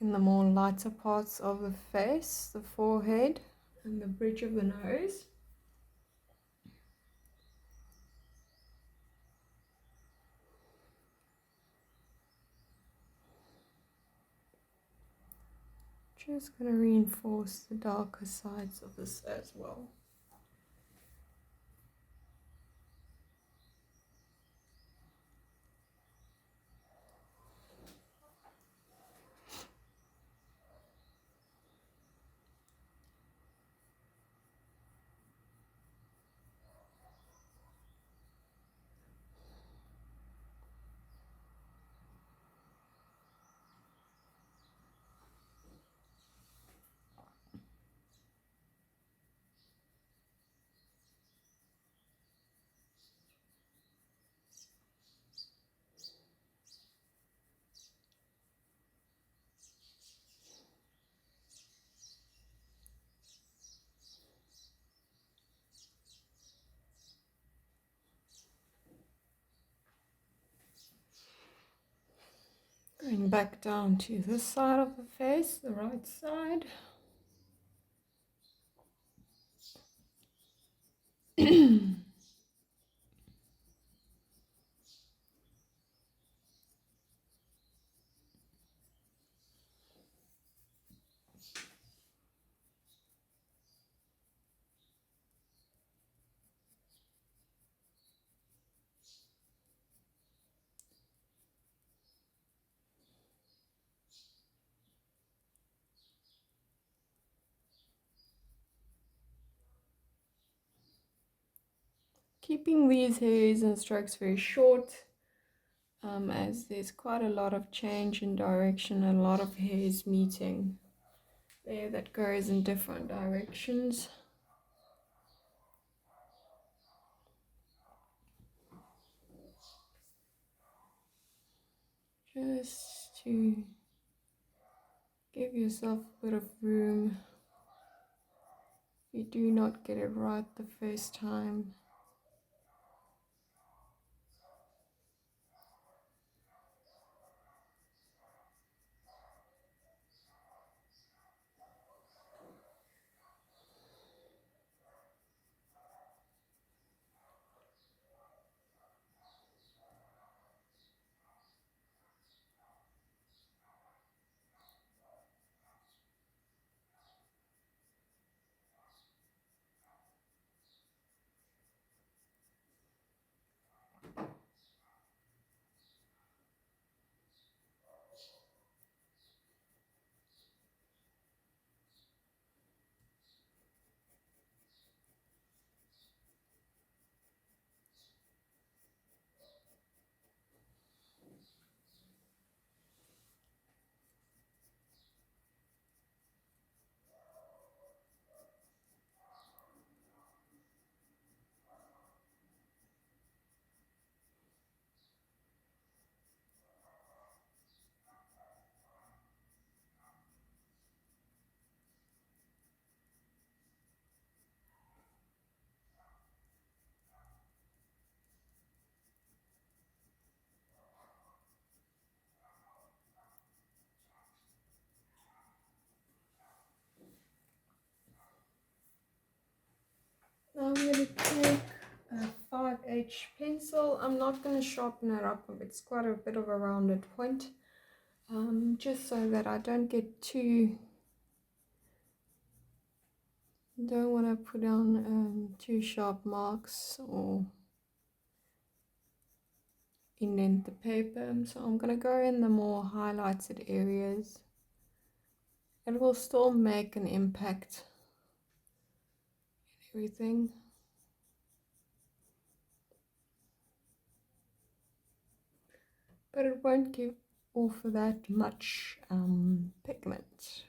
In the more lighter parts of the face, the forehead and the bridge of the nose. Just going to reinforce the darker sides of this as well. Going back down to this side of the face, the right side. Keeping these hairs and strokes very short, as there's quite a lot of change in direction and a lot of hairs meeting there that goes in different directions. Just to give yourself a bit of room if you do not get it right the first time. going to take a 5H pencil. I'm not going to sharpen it up. It's quite a bit of a rounded point. Just so that I don't get too... Don't want to put down too sharp marks or indent the paper. So I'm going to go in the more highlighted areas. It will still make an impact in everything. But it won't give off that much pigment.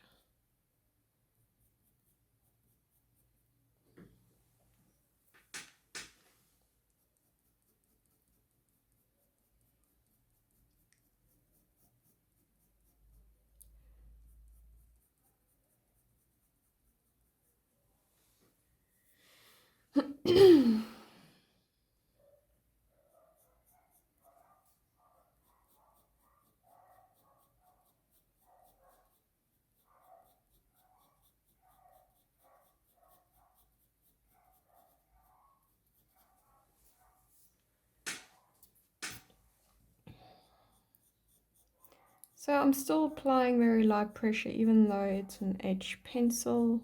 So I'm still applying very light pressure even though it's an H pencil.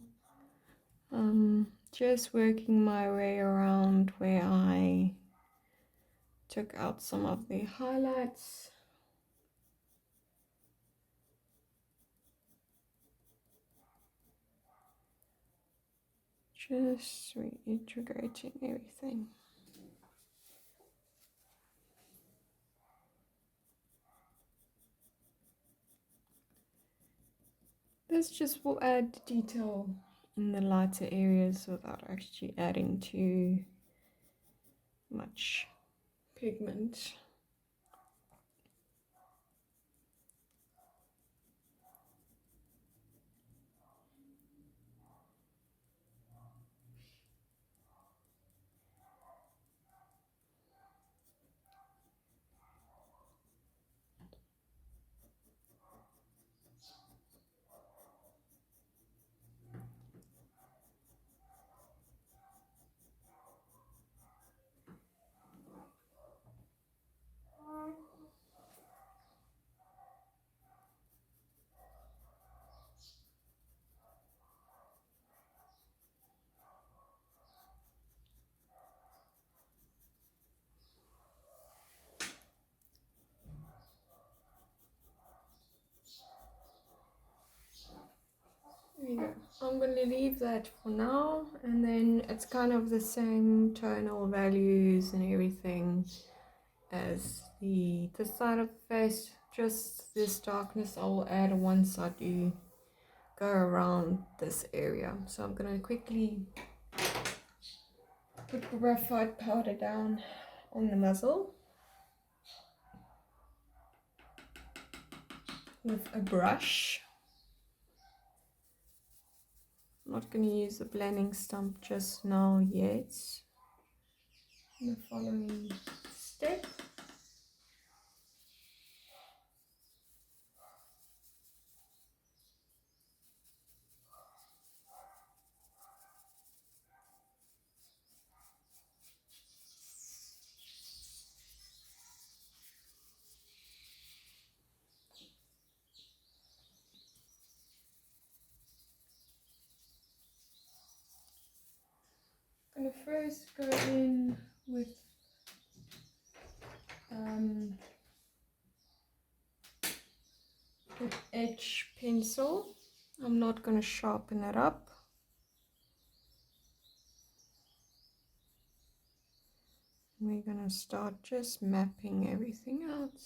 Just working my way around where I took out some of the highlights. Just reintegrating everything. This just will add detail in the lighter areas without actually adding too much pigment. There you go. I'm going to leave that for now, and then it's kind of the same tonal values and everything as this side of the face. Just this darkness I will add once I do go around this area. So I'm going to quickly put graphite powder down on the muzzle with a brush. I'm not going to use the blending stump just now yet. In the following step. I'm going to first go in with the edge pencil. I'm not going to sharpen it up. We're going to start just mapping everything out.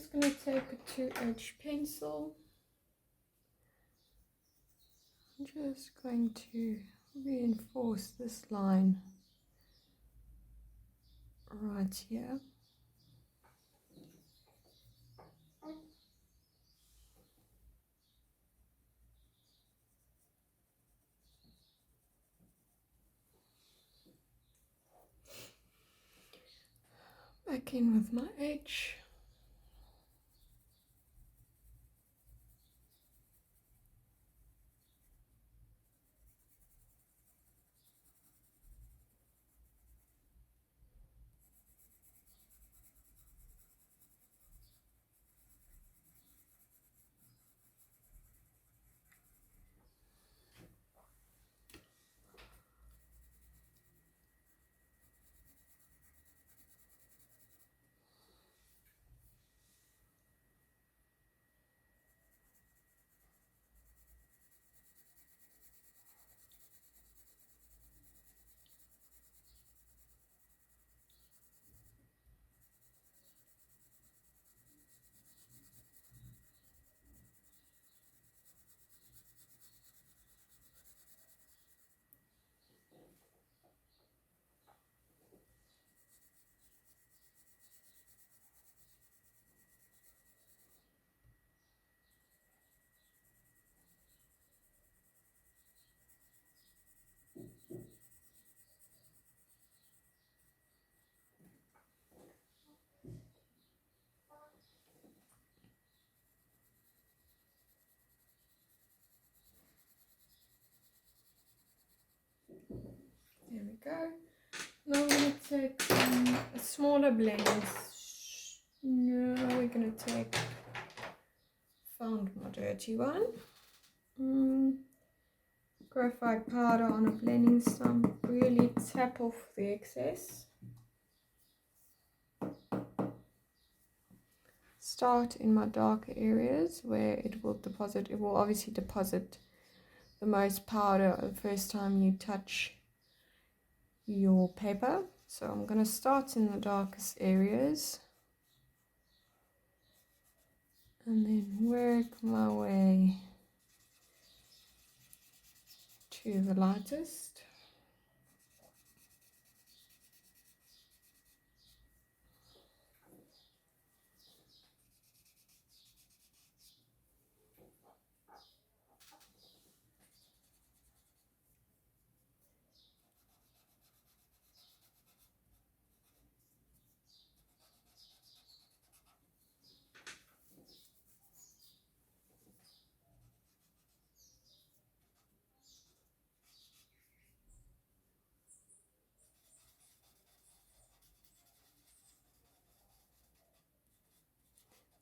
just going to take a 2H pencil. I'm just going to reinforce this line right here. Back in with my H. There we go. Now we're going to take a smaller blend. No, we're going to take, found my dirty one. Graphite powder on a blending stump. Really tap off the excess. Start in my darker areas where it will deposit. It will obviously deposit the most powder the first time you touch your paper. So I'm going to start in the darkest areas and then work my way to the lightest.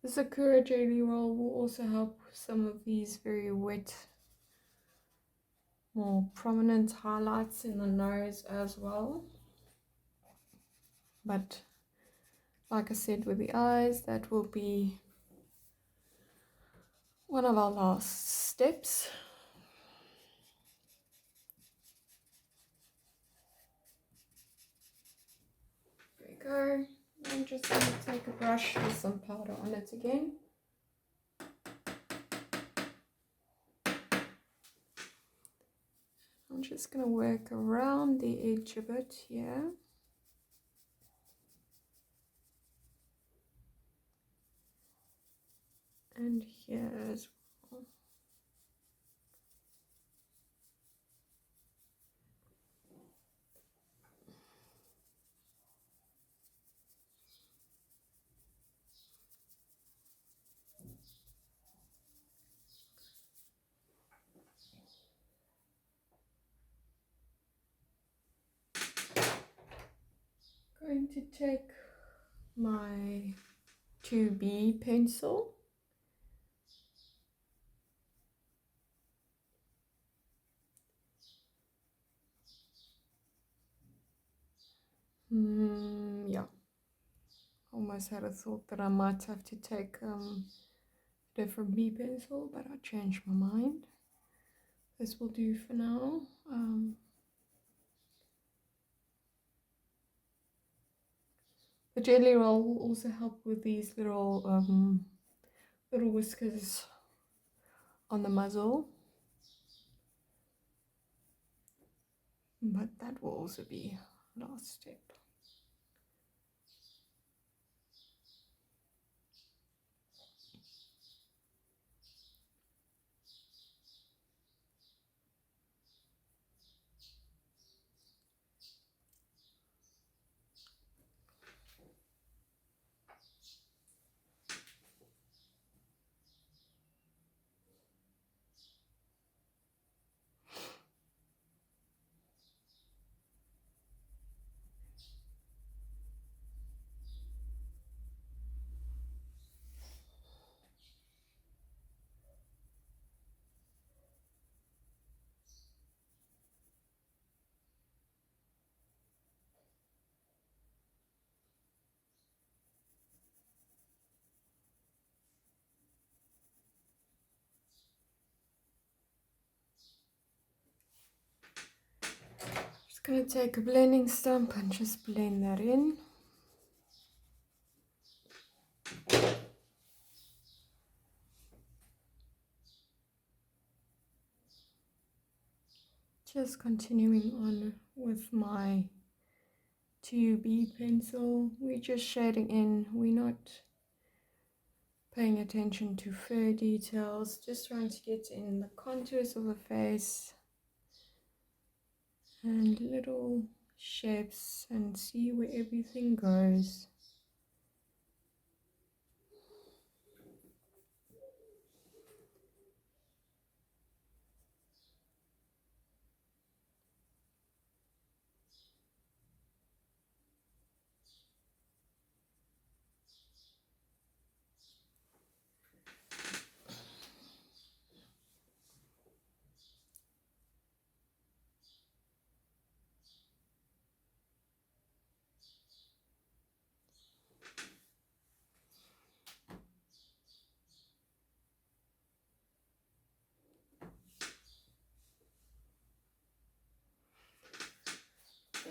The Sakura Jelly Roll will also help some of these very wet, more prominent highlights in the nose as well. But like I said with the eyes, that will be one of our last steps. There we go. I'm just going to take a brush with some powder on it again. I'm just going to work around the edge a bit here. And here as well. Going to take my 2B pencil. Yeah, almost had a thought that I might have to take a different B pencil, but I changed my mind. This will do for now. The jelly roll will also help with these little little whiskers on the muzzle, but that will also be last step. Just going to take a blending stump and just blend that in. Just continuing on with my 2B pencil, we're just shading in, we're not paying attention to fur details, just trying to get in the contours of the face and little shapes and see where everything goes.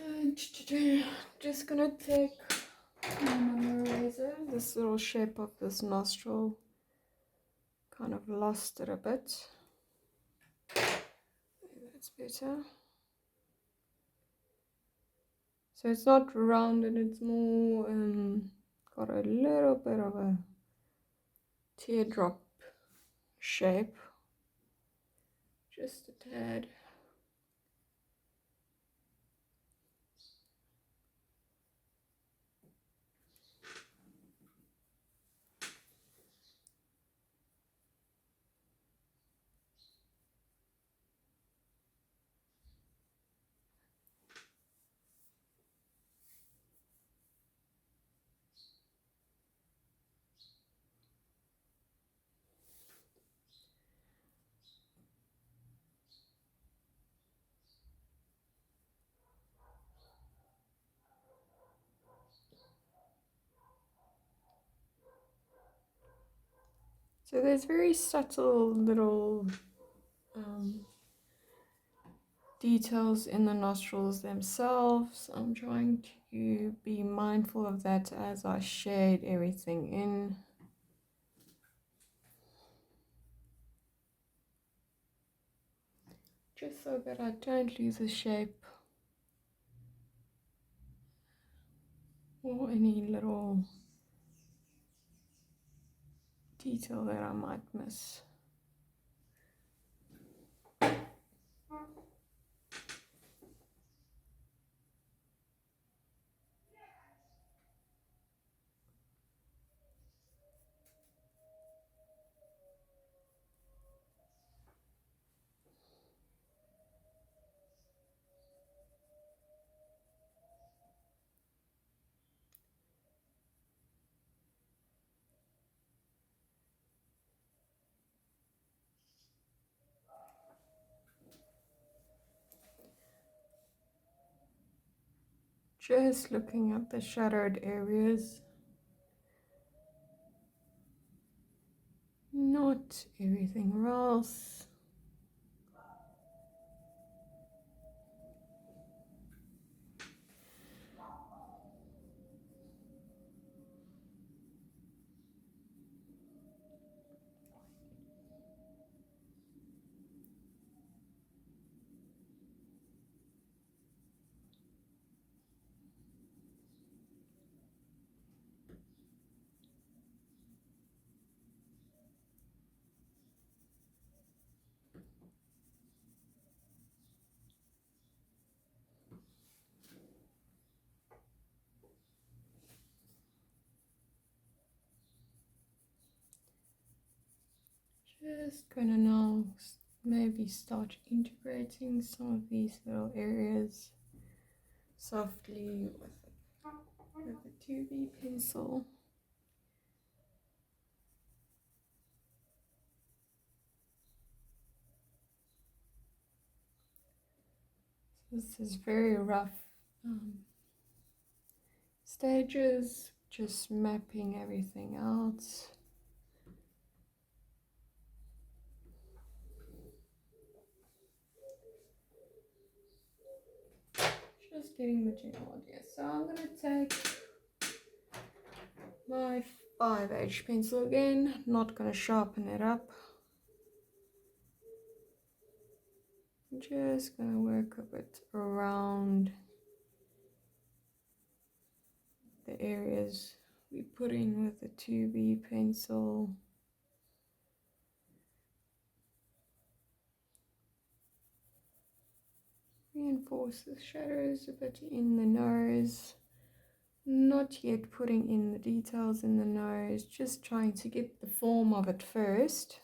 And just gonna take my mono eraser. This little shape of this nostril, kind of lost it a bit. Maybe that's better. So it's not rounded, it's more got a little bit of a teardrop shape, just a tad. So there's very subtle little details in the nostrils themselves. I'm trying to be mindful of that as I shade everything in. Just so that I don't lose the shape or any little detail that I might miss. Just looking at the shadowed areas. Not everything else. Just gonna now maybe start integrating some of these little areas softly with a 2B pencil. This is very rough stages, just mapping everything out. Just getting the general idea. So I'm going to take my 5H pencil again, not going to sharpen it up. Just going to work a bit around the areas we put in with the 2B pencil. Reinforce the shadows a bit in the nose. Not yet putting in the details in the nose, just trying to get the form of it first.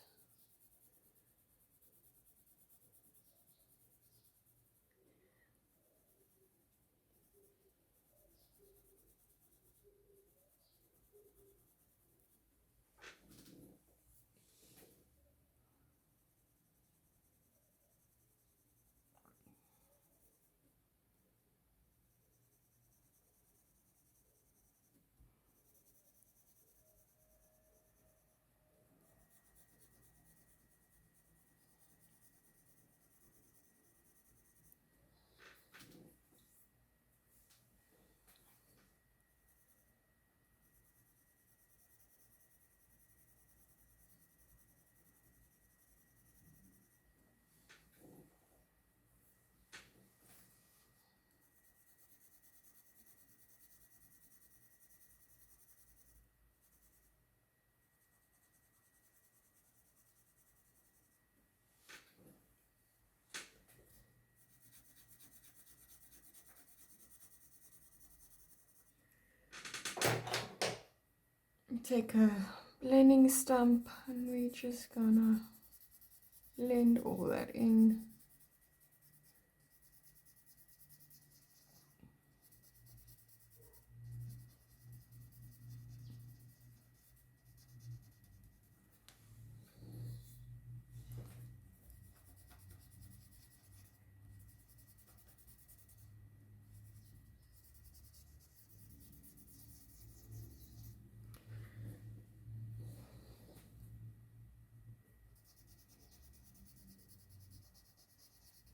Take a blending stump and we're just gonna blend all that in.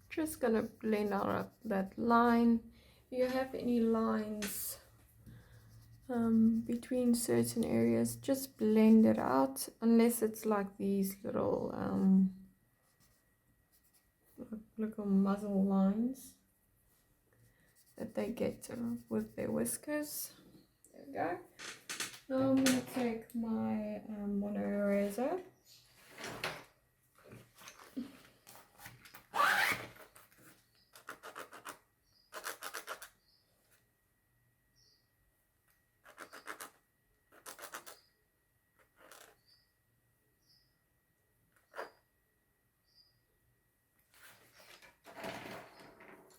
Just gonna blend out that line. If you have any lines between certain areas, just blend it out, unless it's like these little little muzzle lines that they get with their whiskers. There we go. Now I'm going to take my mono eraser.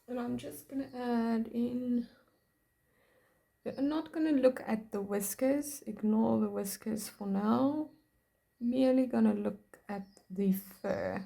And I'm just going to add in, I'm not going to look at the whiskers, ignore the whiskers for now. Merely going to look at the fur.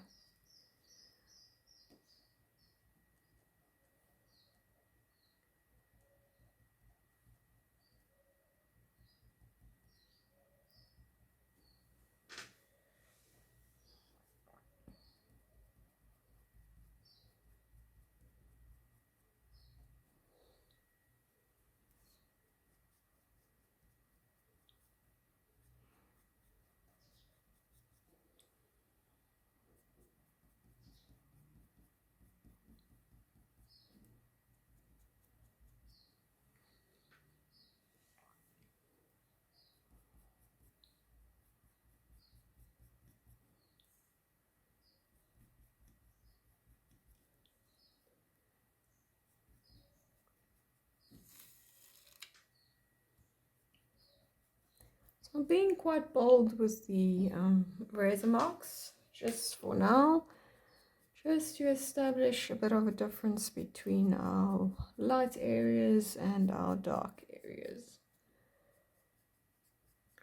I'm being quite bold with the razor marks. just for now, just to establish a bit of a difference between our light areas and our dark areas.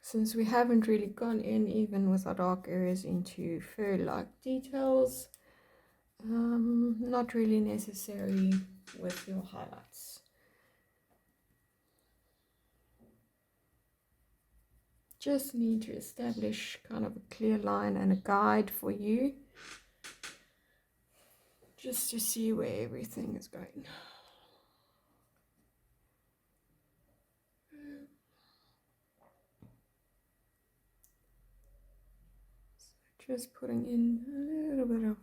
Since we haven't really gone in, even with our dark areas, into fur-like details, not really necessary with your highlights. Just need to establish kind of a clear line and a guide for you, just to see where everything is going. So just putting in a little bit of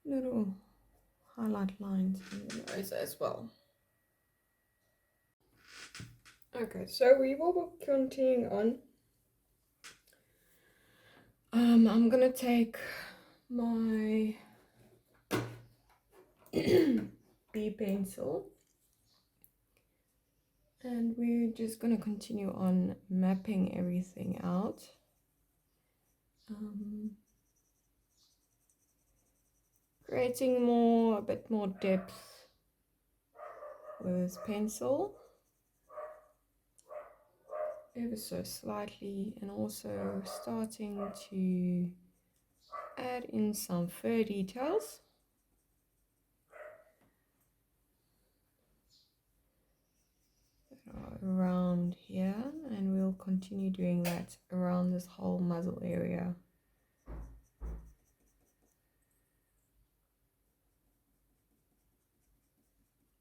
little highlight lines in the nose as well. Okay, so we will be continuing on. I'm gonna take my B pencil and we're just gonna continue on mapping everything out. Creating a bit more depth with this pencil, ever so slightly, and also starting to add in some fur details. Around here, and we'll continue doing that around this whole muzzle area.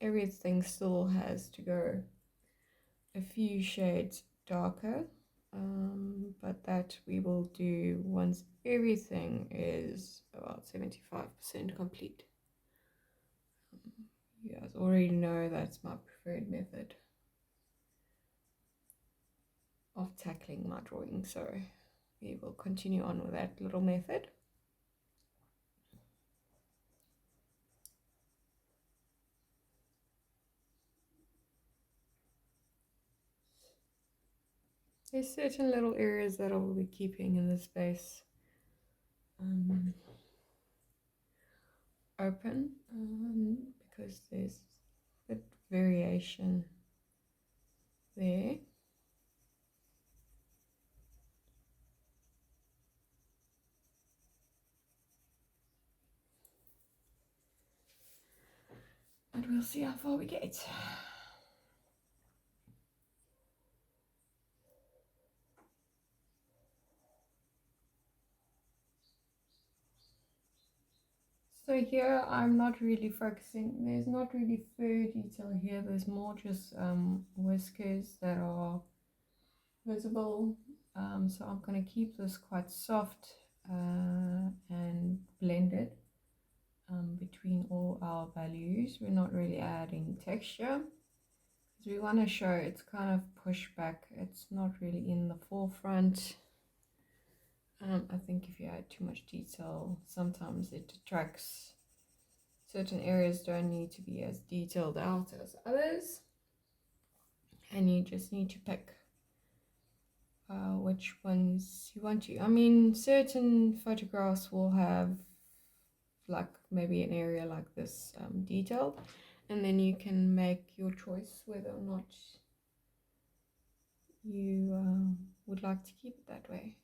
Everything still has to go a few shades darker, but that we will do once everything is about 75% complete. You guys already know that's my preferred method of tackling my drawing, so we will continue on with that little method. There's certain little areas that I will be keeping in the space open, because there's a bit variation there. And we'll see how far we get. So here I'm not really focusing, there's not really fur detail here, there's more just whiskers that are visible. So I'm going to keep this quite soft and blended between all our values. We're not really adding texture, because we want to show it's kind of pushed back, it's not really in the forefront. I think if you add too much detail, sometimes it detracts. Certain areas don't need to be as detailed out as others, and you just need to pick which ones you want to. I mean, certain photographs will have like maybe an area like this detailed, and then you can make your choice whether or not you would like to keep it that way.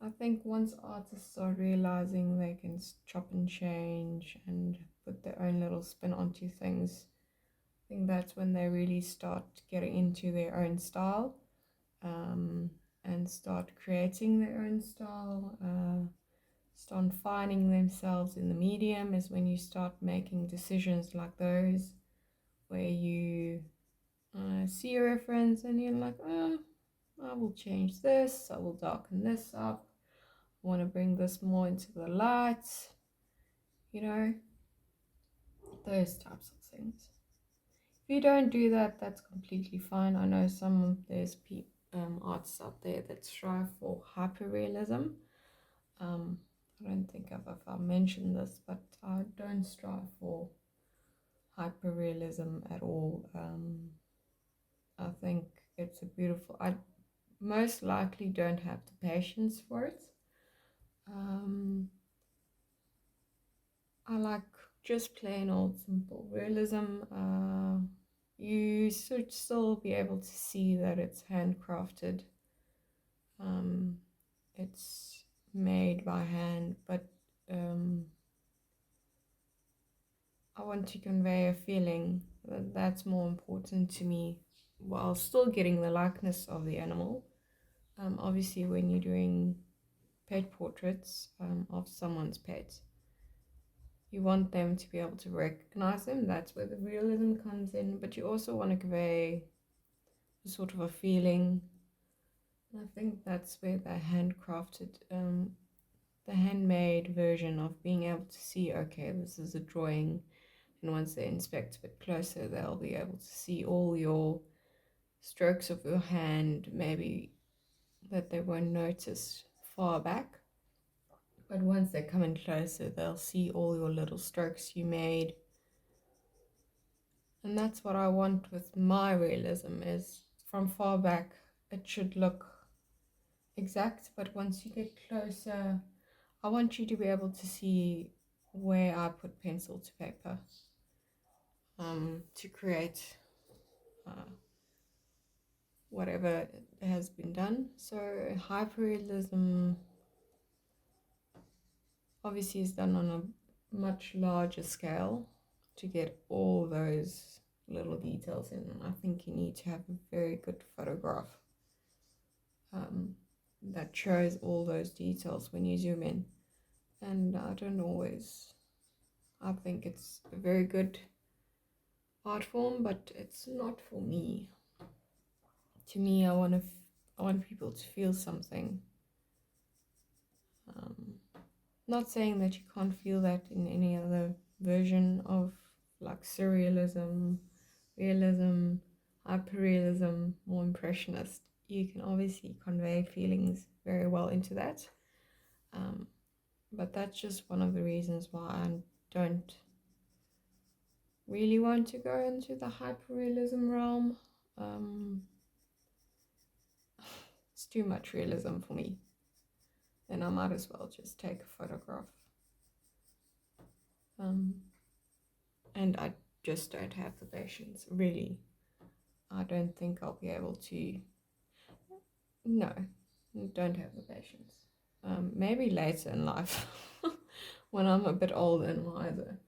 I think once artists start realizing they can chop and change and put their own little spin onto things, I think that's when they really start getting into their own style, and start creating their own style, start finding themselves in the medium, is when you start making decisions like those, where you see a reference and you're like, oh, I will change this, I will darken this up, I want to bring this more into the light, you know, those types of things. If you don't do that, that's completely fine. I know there's artists out there that strive for hyperrealism. I don't think I've mentioned this, but I don't strive for hyperrealism at all. I think it's a beautiful, most likely don't have the patience for it. I like just plain old simple realism. You should still be able to see that it's handcrafted. It's made by hand, but I want to convey a feeling that's more important to me, while still getting the likeness of the animal. Obviously, when you're doing pet portraits of someone's pet, you want them to be able to recognize them. That's where the realism comes in, but you also want to convey a sort of a feeling. I think that's where the handcrafted, the handmade version of being able to see, okay, this is a drawing, and once they inspect a bit closer, they'll be able to see all your strokes of your hand, maybe that they won't notice far back. But once they come in closer, they'll see all your little strokes you made. And that's what I want with my realism, is from far back, it should look exact. But once you get closer, I want you to be able to see where I put pencil to paper to create whatever has been done. So hyperrealism obviously is done on a much larger scale to get all those little details in. And I think you need to have a very good photograph that shows all those details when you zoom in. And I don't always, I think it's a very good art form, but it's not for me. To me, I want people to feel something. Not saying that you can't feel that in any other version of like surrealism, realism, hyperrealism, more impressionist. You can obviously convey feelings very well into that. But that's just one of the reasons why I don't really want to go into the hyperrealism realm. It's too much realism for me. Then I might as well just take a photograph. And I just don't have the patience, really. I don't think I'll be able to. No, don't have the patience. Maybe later in life, when I'm a bit older and wiser,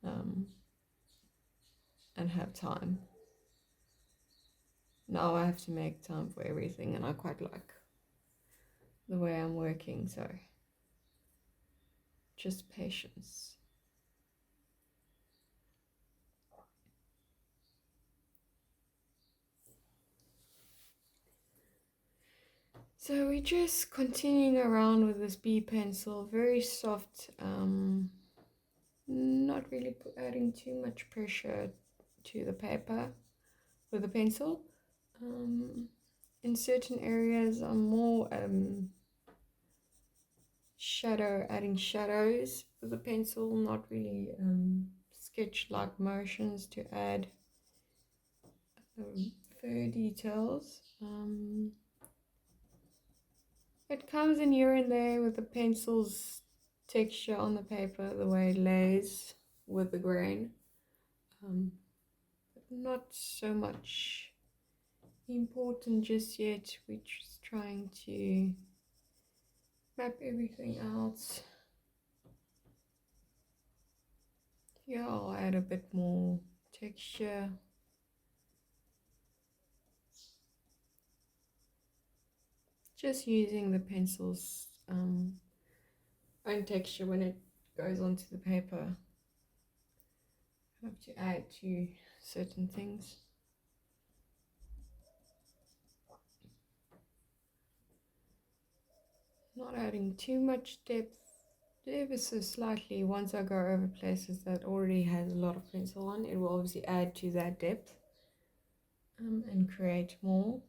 and have time. Now I have to make time for everything, and I quite like the way I'm working, so just patience. So we're just continuing around with this B pencil, very soft, not really adding too much pressure to the paper with the pencil. In certain areas I'm more adding shadows with the pencil, not really sketch-like motions to add fur details. It comes in here and there with the pencil's texture on the paper, the way it lays with the grain. But not so much important just yet. We're just trying to map everything out. Yeah, I'll add a bit more texture. Just using the pencil's own texture when it goes onto the paper. I have to add to certain things. Not adding too much depth, ever so slightly. Once I go over places that already has a lot of pencil on, it will obviously add to that depth and create more.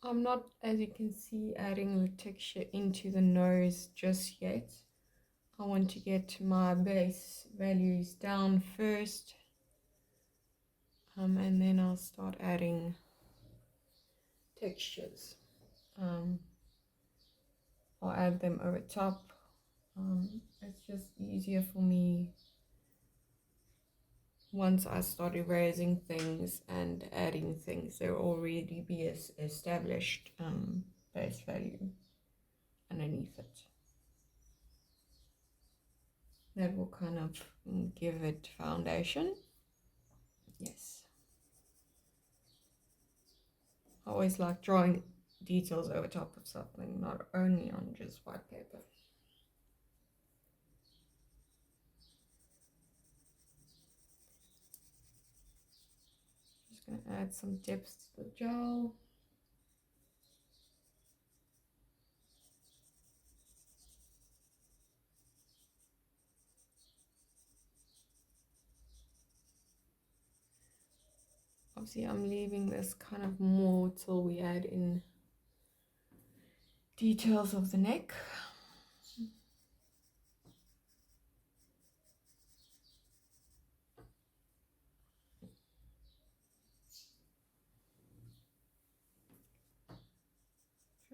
I'm not, as you can see, adding the texture into the nose just yet. I want to get my base values down first and then I'll start adding textures. I'll add them over top. It's just easier for me once I start erasing things and adding things. There will already be an established base value underneath it. That will kind of give it foundation. Yes. I always like drawing details over top of something, not only on just white paper. Just going to add some depth to the gel. Obviously I'm leaving this kind of more till we add in details of the neck.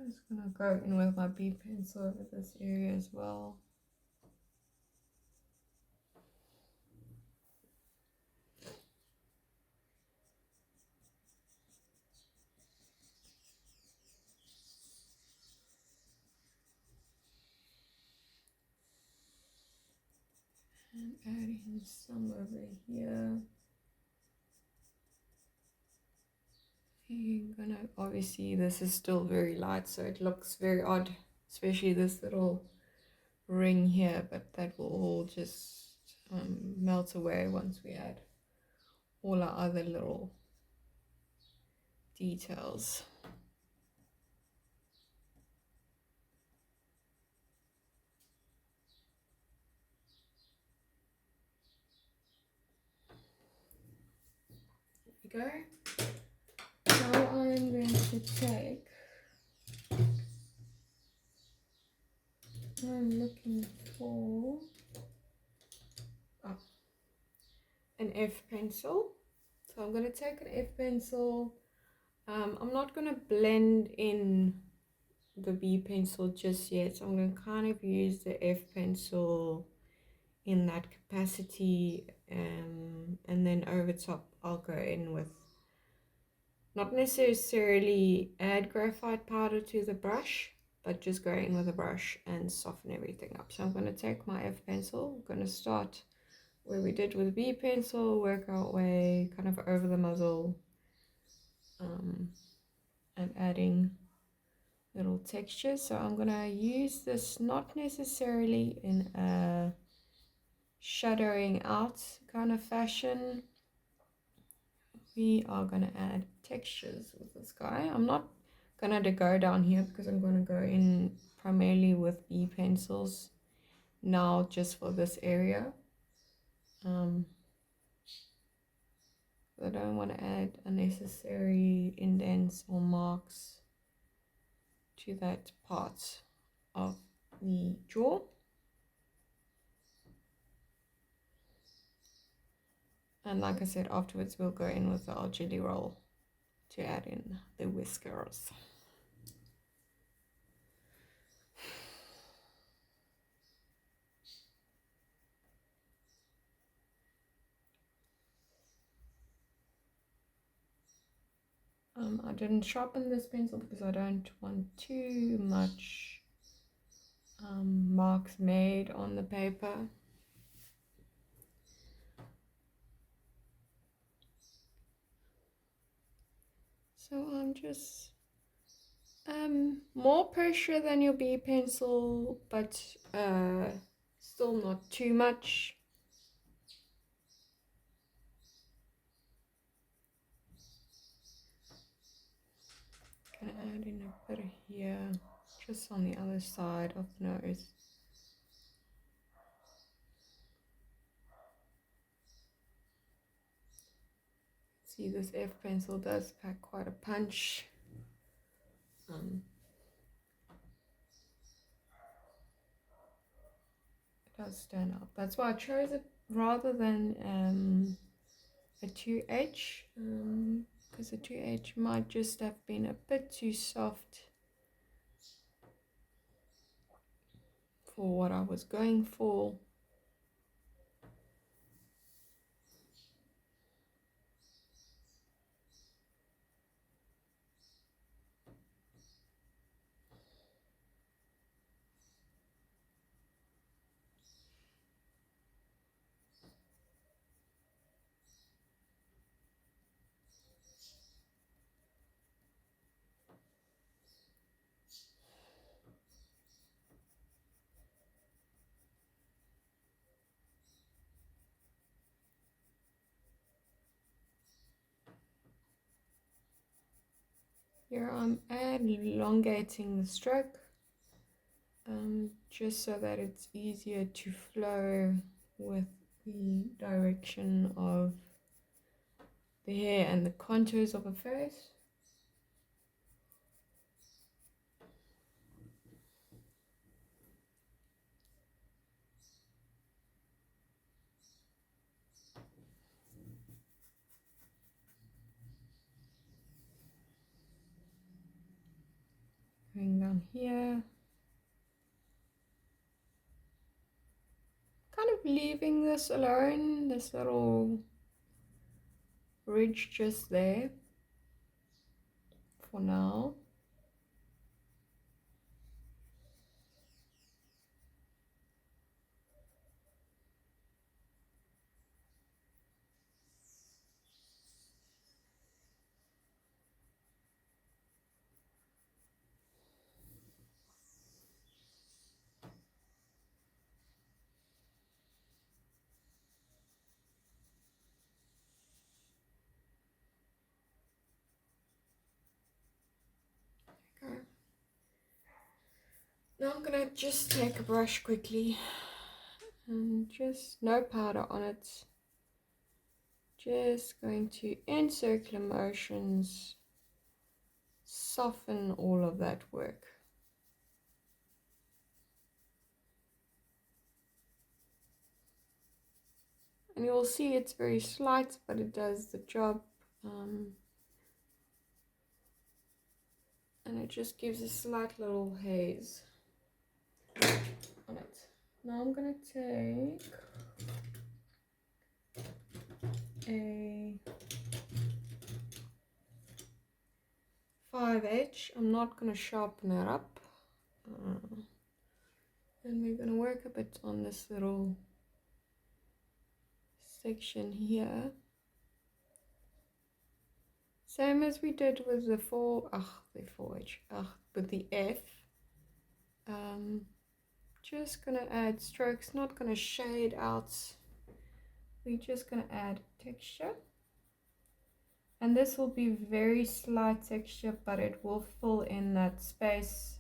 Just gonna go in with my B pencil over this area as well. And adding some over here. You're gonna, obviously this is still very light, so it looks very odd, especially this little ring here, but that will all just melt away once we add all our other little details. There we go. Now I'm going to take, I'm looking for an F pencil. So I'm going to take an F pencil. I'm not going to blend in the B pencil just yet. So I'm going to kind of use the F pencil in that capacity, and then over top I'll go in with, not necessarily add graphite powder to the brush, but just go in with a brush and soften everything up. So I'm going to take my F pencil, I'm going to start where we did with the B pencil, work our way kind of over the muzzle, and adding little textures. So I'm going to use this not necessarily in a shadowing out kind of fashion. We are going to add textures with this guy. I'm not going to go down here because I'm going to go in primarily with B pencils now just for this area. I don't want to add unnecessary indents or marks to that part of the jaw. And like I said, afterwards we'll go in with our jelly roll to add in the whiskers. I didn't sharpen this pencil because I don't want too much marks made on the paper. So I'm just more pressure than your B pencil, but still not too much. Gonna add in a bit here, just on the other side of the nose. See, this F pencil does pack quite a punch. It does stand out. That's why I chose it rather than a 2H because the 2H might just have been a bit too soft for what I was going for. Here I'm elongating the stroke just so that it's easier to flow with the direction of the hair and the contours of a face. Going down here. Kind of leaving this alone, this little ridge just there for now. Okay. Now I'm gonna just take a brush quickly and just no powder on it. Just going to, in circular motions, soften all of that work. And you'll see it's very slight, but it does the job. And it just gives a slight little haze on it. Now I'm going to take a 5H. I'm not going to sharpen it up. And we're going to work a bit on this little section here. Same as we did with the 4H, with the F. Just gonna add strokes, not gonna shade out. We're just gonna add texture. And this will be very slight texture, but it will fill in that space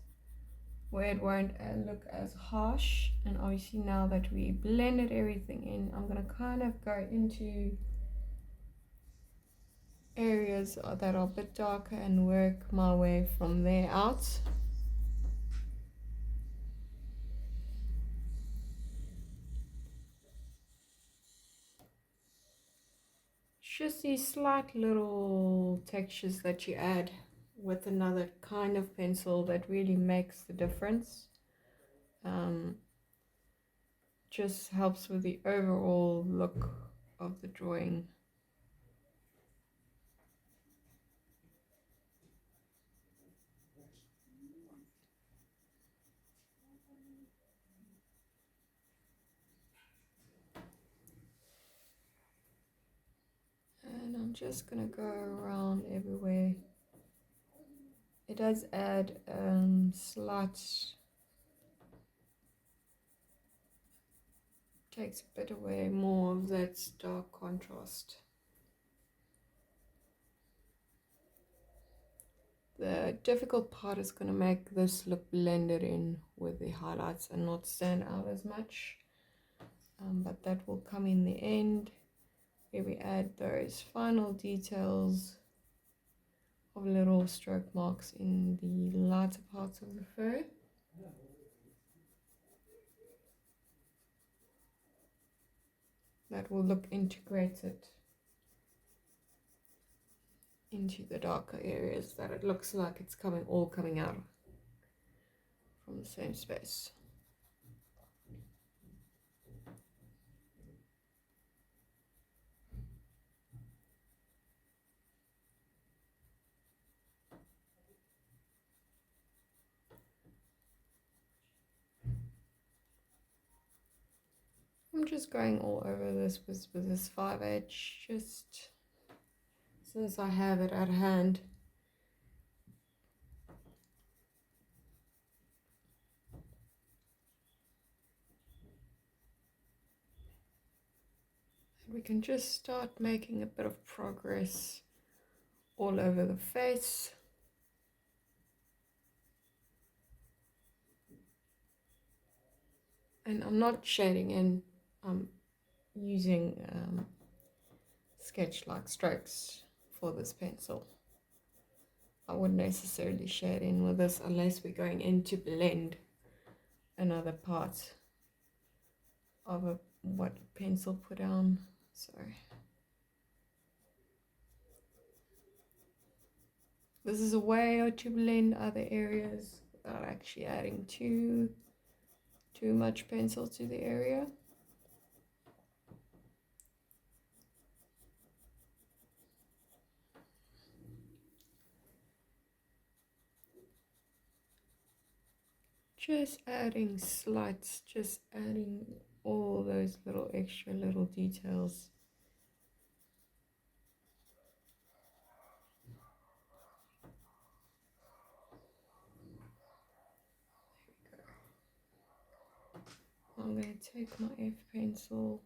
where it won't look as harsh. And obviously now that we blended everything in, I'm gonna kind of go into areas that are a bit darker and work my way from there out. Just these slight little textures that you add with another kind of pencil that really makes the difference. Just helps with the overall look of the drawing. And I'm just gonna go around everywhere. It does add slight, takes a bit away more of that dark contrast. The difficult part is going to make this look blended in with the highlights and not stand out as much, but that will come in the end where we add those final details of little stroke marks in the lighter parts of the fur. That will look integrated into the darker areas that it looks like it's all coming out from the same space. I'm just going all over this with this 5H, just since I have it at hand. We can just start making a bit of progress all over the face. And I'm not shading in, I'm using sketch-like strokes for this pencil. I wouldn't necessarily shade in with this unless we're going in to blend another part of what pencil put down. Sorry. This is a way to blend other areas without actually adding too much pencil to the area. Just adding slights, just adding all those little extra little details. I'm going to take my F pencil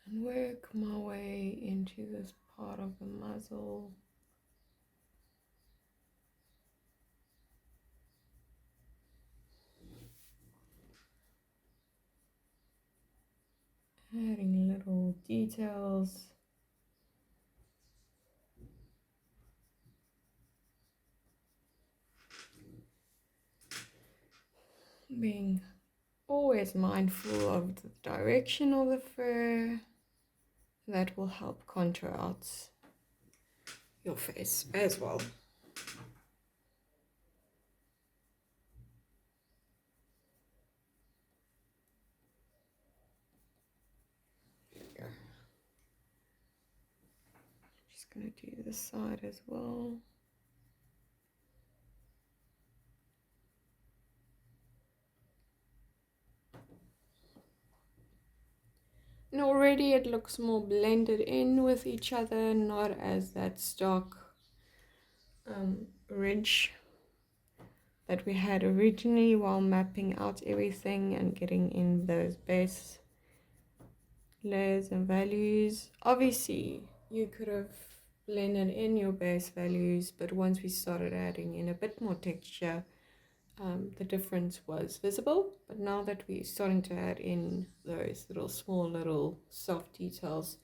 and work my way into this part of the muzzle. Adding little details. Being always mindful of the direction of the fur. That will help contour out your face as well. There. Just going to do this side as well. And already it looks more blended in with each other, not as that stark ridge that we had originally while mapping out everything and getting in those base layers and values. Obviously you could have blended in your base values, but once we started adding in a bit more texture, the difference was visible. But now that we're starting to add in those small little soft details,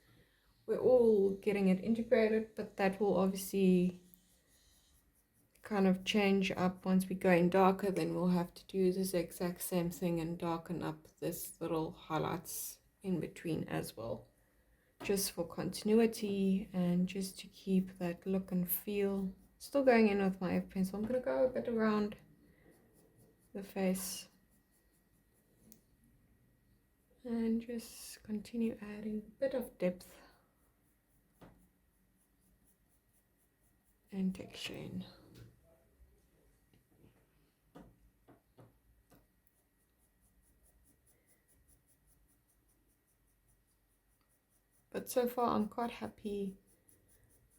we're all getting it integrated, but that will obviously kind of change up once we go in darker. Then we'll have to do this exact same thing and darken up this little highlights in between as well, just for continuity and just to keep that look and feel. Still going in with my F pencil. I'm going to go a bit around the face and just continue adding a bit of depth and texture in. But so far I'm quite happy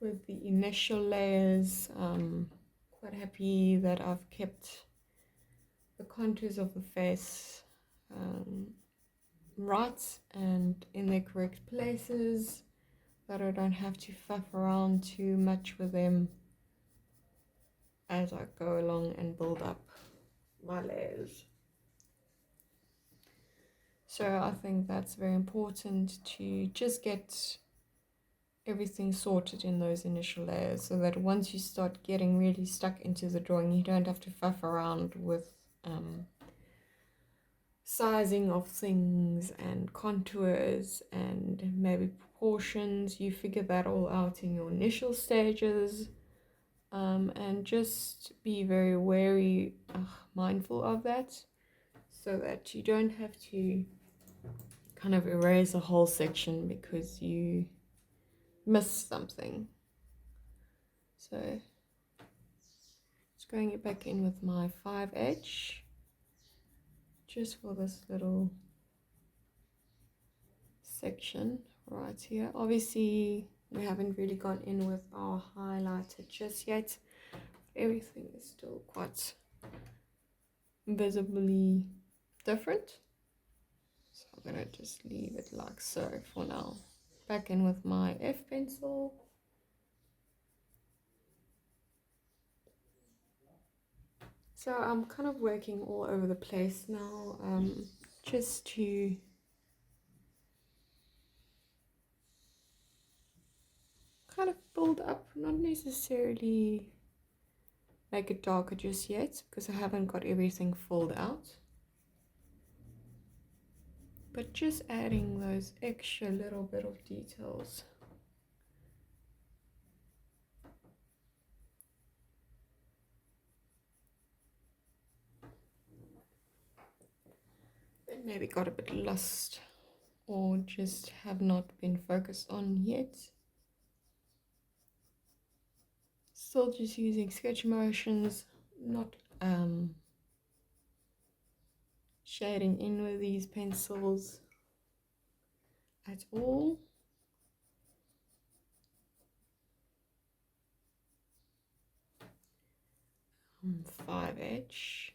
with the initial layers. Quite happy that I've kept the contours of the face right and in their correct places, that I don't have to faff around too much with them as I go along and build up my layers. So I think that's very important, to just get everything sorted in those initial layers, so that once you start getting really stuck into the drawing, you don't have to faff around with sizing of things and contours and maybe proportions. You figure that all out in your initial stages, and just be very wary, mindful of that, so that you don't have to kind of erase a whole section because you missed something. So just going it back in with my 5H just for this little section right here. Obviously we haven't really gone in with our highlighter just yet. Everything is still quite visibly different, so I'm gonna just leave it like so for now. Back in with my F pencil. So I'm kind of working all over the place now, just to kind of build up, not necessarily make it darker just yet because I haven't got everything filled out, but just adding those extra little bit of details. That maybe got a bit lost or just have not been focused on yet. Still just using sketch motions, not shading in with these pencils at all. 5H.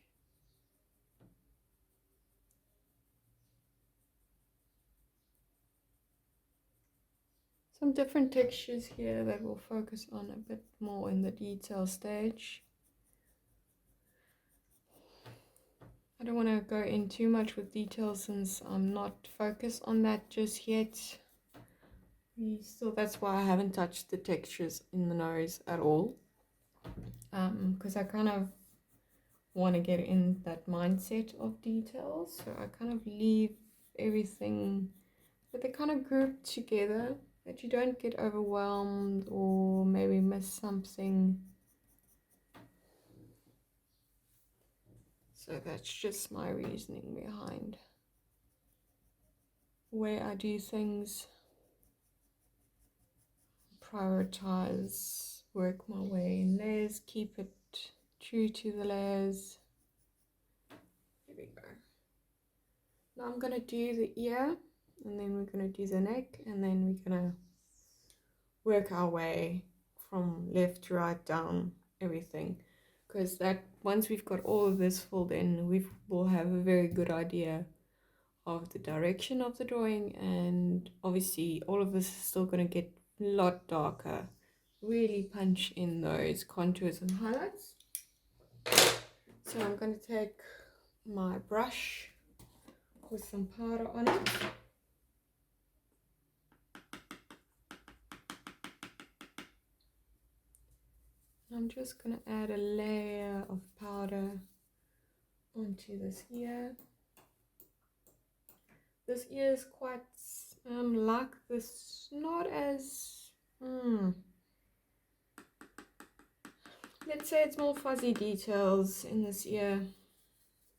Some different textures here that we'll focus on a bit more in the detail stage. I don't want to go in too much with details since I'm not focused on that just yet. That's why I haven't touched the textures in the nose at all, because I kind of want to get in that mindset of details, so I kind of leave everything, but they kind of group together, that you don't get overwhelmed or maybe miss something. So that's just my reasoning behind where I do things. Prioritize, work my way in layers, keep it true to the layers. Here we go. Now I'm gonna do the ear, and then we're gonna do the neck, and then we're gonna work our way from left to right down everything, because that once we've got all of this filled in, we'll have a very good idea of the direction of the drawing, and obviously all of this is still going to get a lot darker. Really punch in those contours and highlights. So I'm going to take my brush with some powder on it. I'm just going to add a layer of powder onto this ear. This ear is quite like this, not as, let's say it's more fuzzy details in this ear.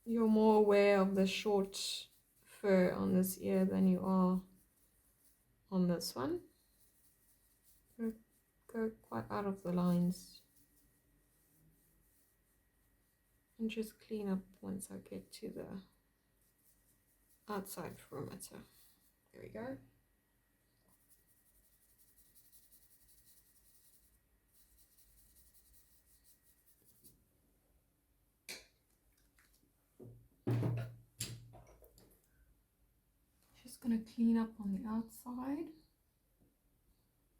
You're more aware of the short fur on this ear than you are on this one. Go quite out of the lines and just clean up once I get to the outside perimeter. There we go. Just gonna clean up on the outside,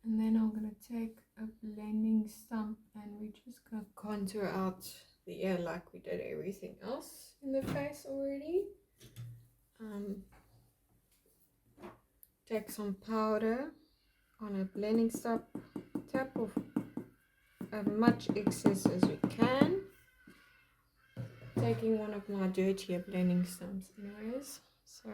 and then I'm gonna take a blending stump and we're just gonna contour out the ear like we did everything else in the face already. Take some powder on a blending stump, tap off as much excess as you can, taking one of my dirtier blending stumps anyways. So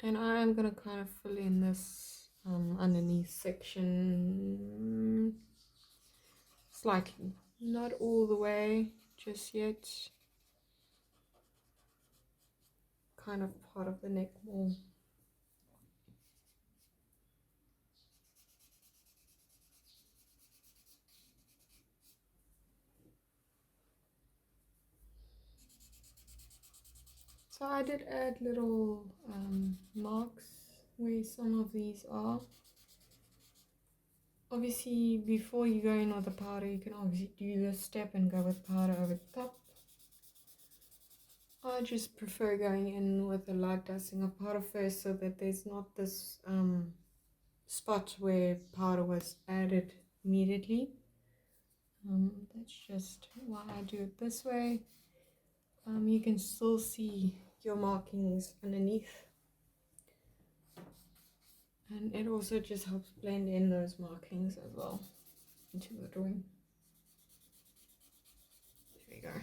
and I'm gonna kind of fill in this underneath section slightly, not all the way just yet, kind of part of the neck more. So I did add little marks where some of these are. Obviously, before you go in with the powder, you can obviously do this step and go with powder over the top. I just prefer going in with a light dusting of powder first so that there's not this spot where powder was added immediately. That's just why I do it this way. You can still see your markings underneath. And it also just helps blend in those markings as well into the drawing. There we go.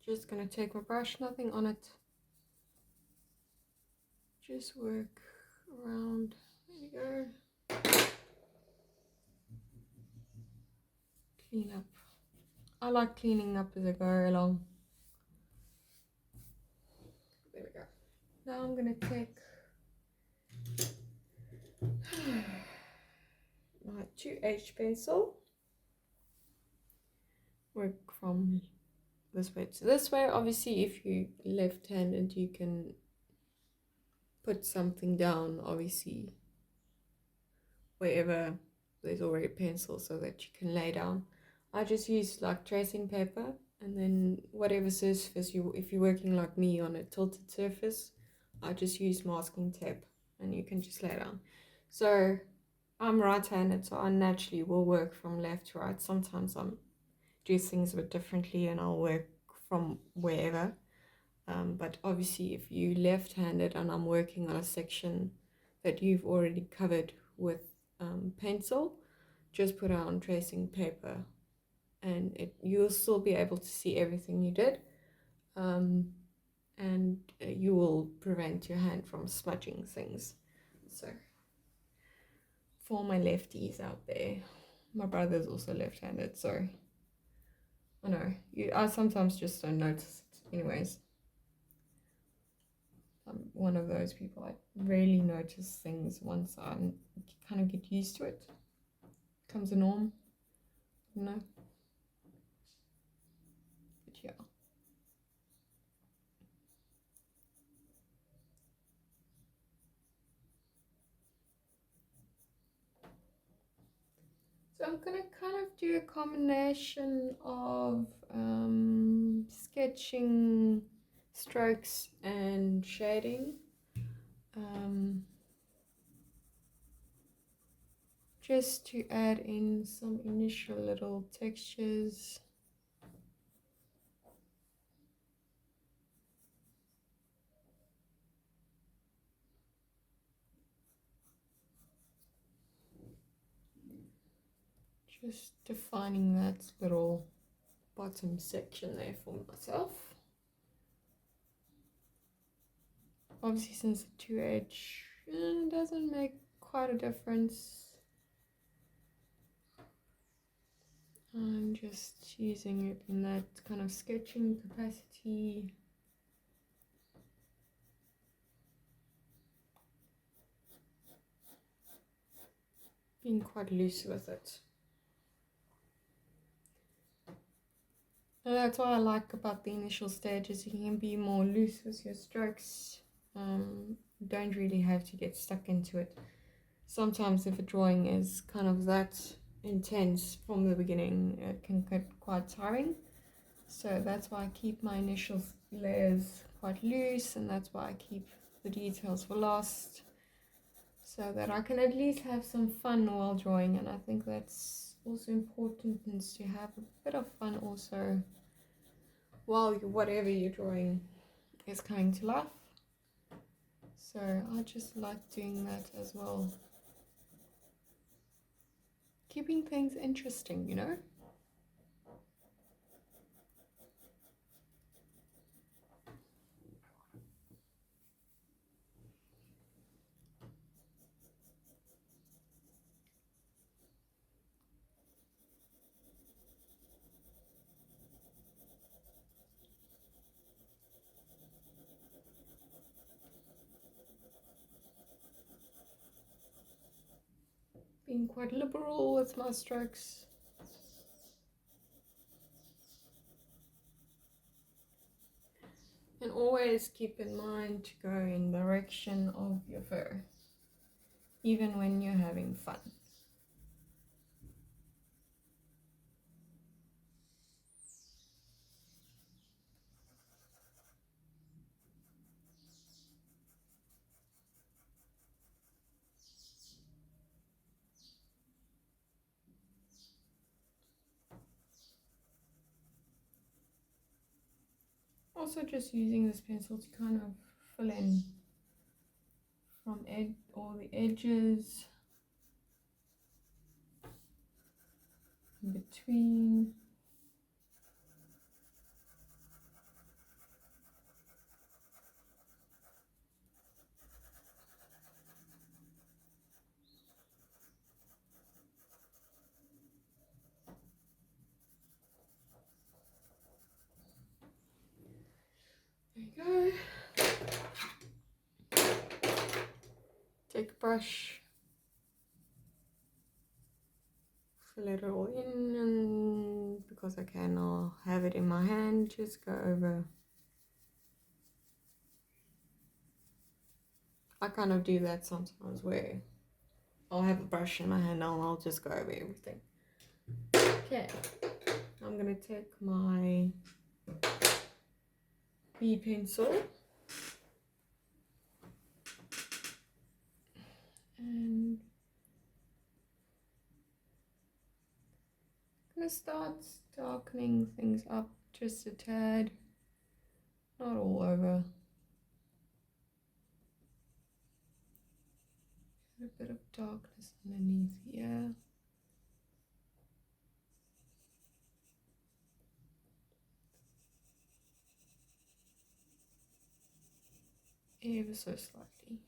Just gonna take my brush, nothing on it. Just work around. There we go. Clean up. I like cleaning up as I go along. There we go. Now I'm gonna take my 2H pencil. Work from this way to this way. Obviously, if you're left-handed, you can put something down, obviously, wherever there's already a pencil so that you can lay down. I just use like tracing paper, and then whatever surface if you're working like me on a tilted surface, I just use masking tape and you can just lay down. So I'm right-handed, so I naturally will work from left to right. Sometimes I'm do things a bit differently and I'll work from wherever. But obviously if you're left-handed and I'm working on a section that you've already covered with pencil, just put it on tracing paper and you'll still be able to see everything you did, and you will prevent your hand from smudging things. So for my lefties out there, my brother's also left-handed, so I know I sometimes just don't notice it anyways. I'm one of those people. I rarely notice things once I kind of get used to it. Becomes a norm, you know. But yeah. So I'm gonna kind of do a combination of sketching, strokes, and shading. Just to add in some initial little textures. Just defining that little bottom section there for myself. Obviously, since the 2H doesn't make quite a difference, I'm just using it in that kind of sketching capacity. Being quite loose with it. And that's what I like about the initial stages. You can be more loose with your strokes. Don't really have to get stuck into it. Sometimes if a drawing is kind of that intense from the beginning, it can get quite tiring. So that's why I keep my initial layers quite loose, and that's why I keep the details for last, so that I can at least have some fun while drawing. And I think that's also important is to have a bit of fun also while whatever you're drawing is coming to life. So I just like doing that as well. Keeping things interesting, you know? Being quite liberal with my strokes. And always keep in mind to go in the direction of your fur, even when you're having fun. Also just using this pencil to kind of fill in from all the edges in between. There you go. Take a brush, fill it all in, and because I can, I'll have it in my hand, just go over. I kind of do that sometimes where I'll have a brush in my hand and I'll just go over everything. Okay, I'm gonna take my B pencil and I'm gonna start darkening things up just a tad, not all over. A bit of darkness underneath here. Ever so slightly.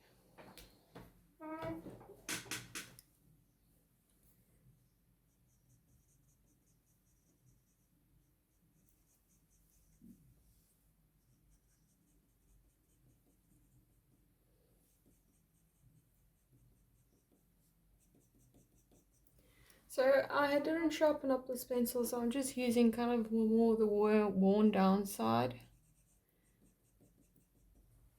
So I didn't sharpen up this pencil, so I'm just using kind of more the worn down side.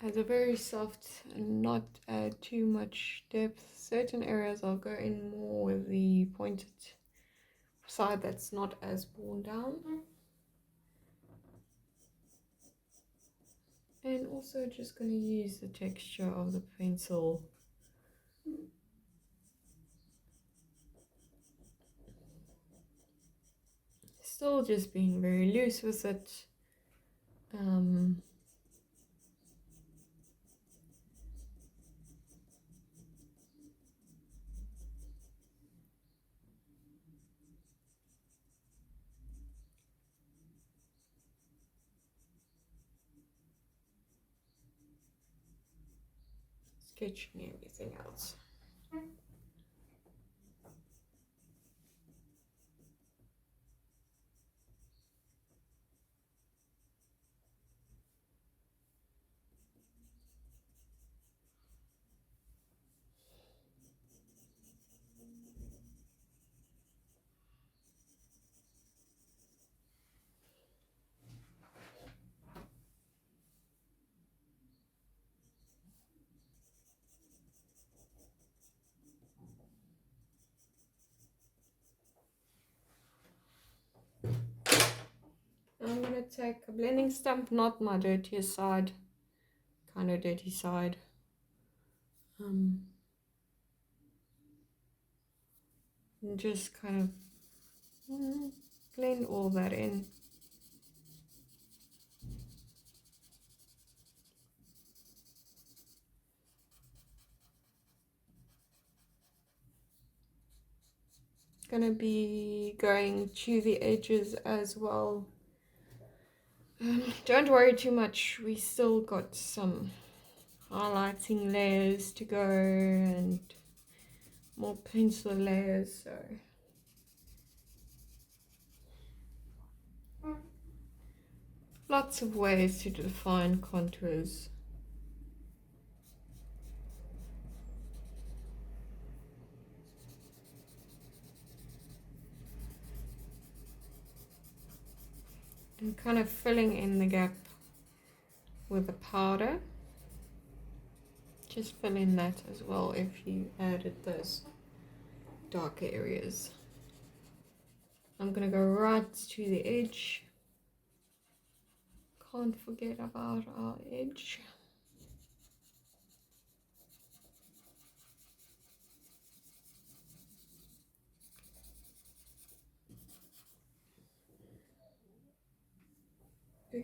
Has a very soft and not add too much depth. Certain areas I'll go in more with the pointed side that's not as worn down. And also just going to use the texture of the pencil. Still just being very loose with it. Sketching everything else. I'm going to take a blending stump, not my dirtiest side, kind of dirty side. And just kind of Blend all that in. Gonna be going to the edges as well. Don't worry too much, we still got some highlighting layers to go and more pencil layers, so lots of ways to define contours. And kind of filling in the gap with the powder. Just fill in that as well if you added those darker areas. I'm gonna go right to the edge. Can't forget about our edge. There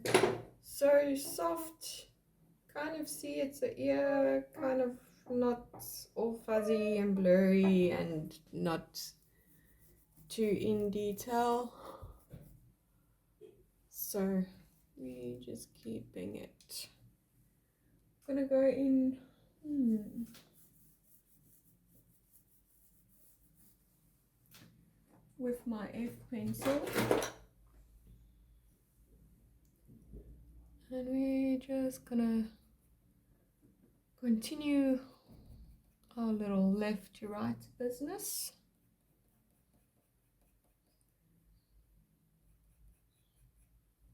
we go. So soft. Kind of see it's an ear, kind of not all fuzzy and blurry and not too in detail. So we just keeping it. I'm gonna go in. With my F pencil. And we're just gonna continue our little left to right business.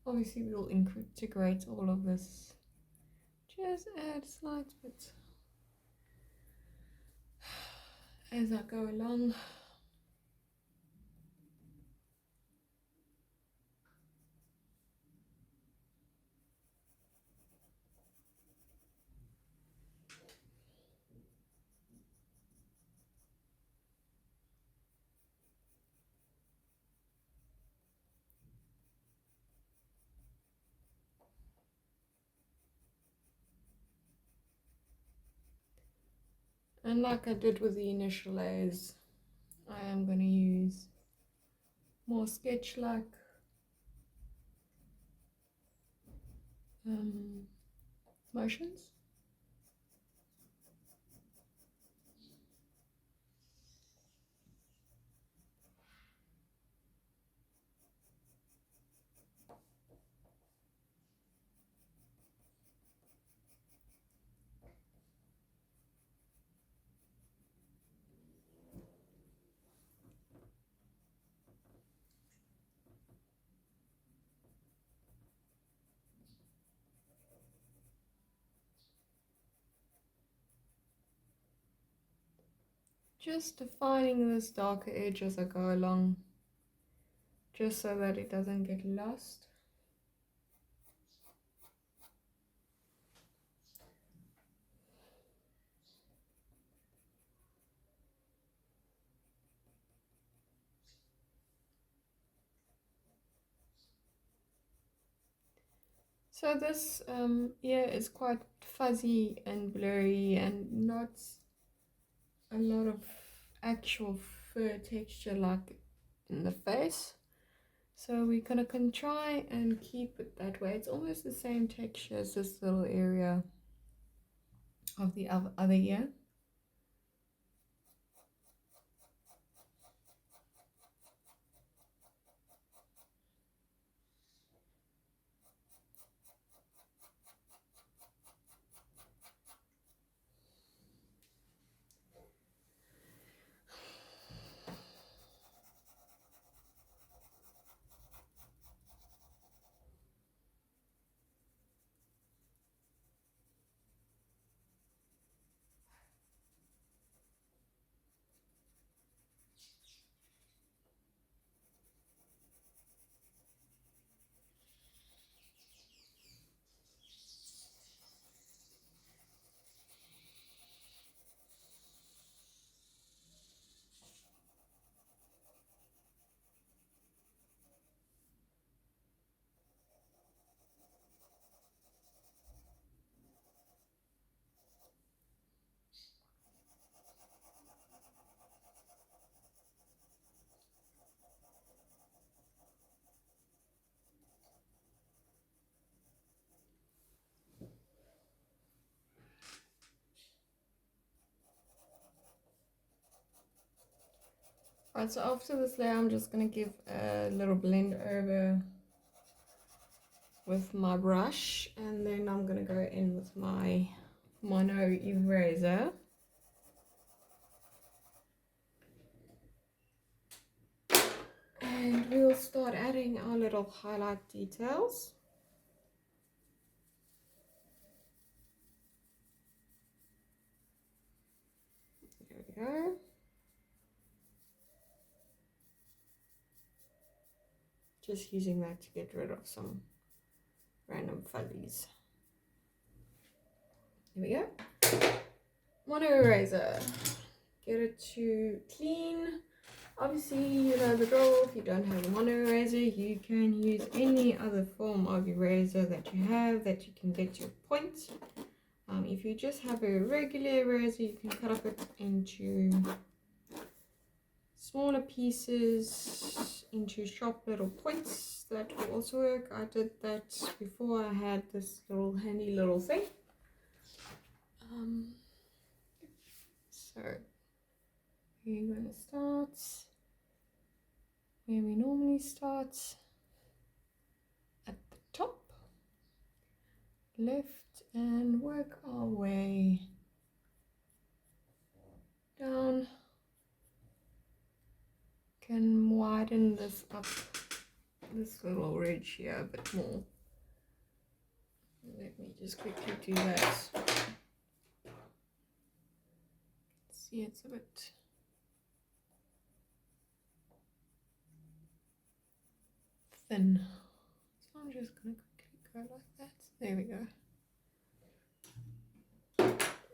Obviously we'll integrate all of this. Just add slight bits as I go along. And like I did with the initial layers, I am going to use more sketch-like motions. Just defining this darker edge as I go along, just so that it doesn't get lost. So this ear is quite fuzzy and blurry and not a lot of actual fur texture like in the face. So we're gonna try and keep it that way. It's almost the same texture as this little area of the other ear. Alright, so after this layer, I'm just going to give a little blend over with my brush, and then I'm going to go in with my Mono Eraser. And we'll start adding our little highlight details. There we go. Just using that to get rid of some random fuzzies. Here we go. Mono Eraser. Get it to clean. Obviously, you know the drill. If you don't have a mono eraser, you can use any other form of eraser that you have that you can get your point. If you just have a regular eraser, you can cut up it into smaller pieces, into sharp little points. That will also work. I did that before I had this little handy little thing. So we're going to start where we normally start, at the top, left, and work our way down. Can widen this up, this little ridge here a bit more. Let me just quickly do that. See, it's a bit thin, so I'm just going to quickly go like that. There we go.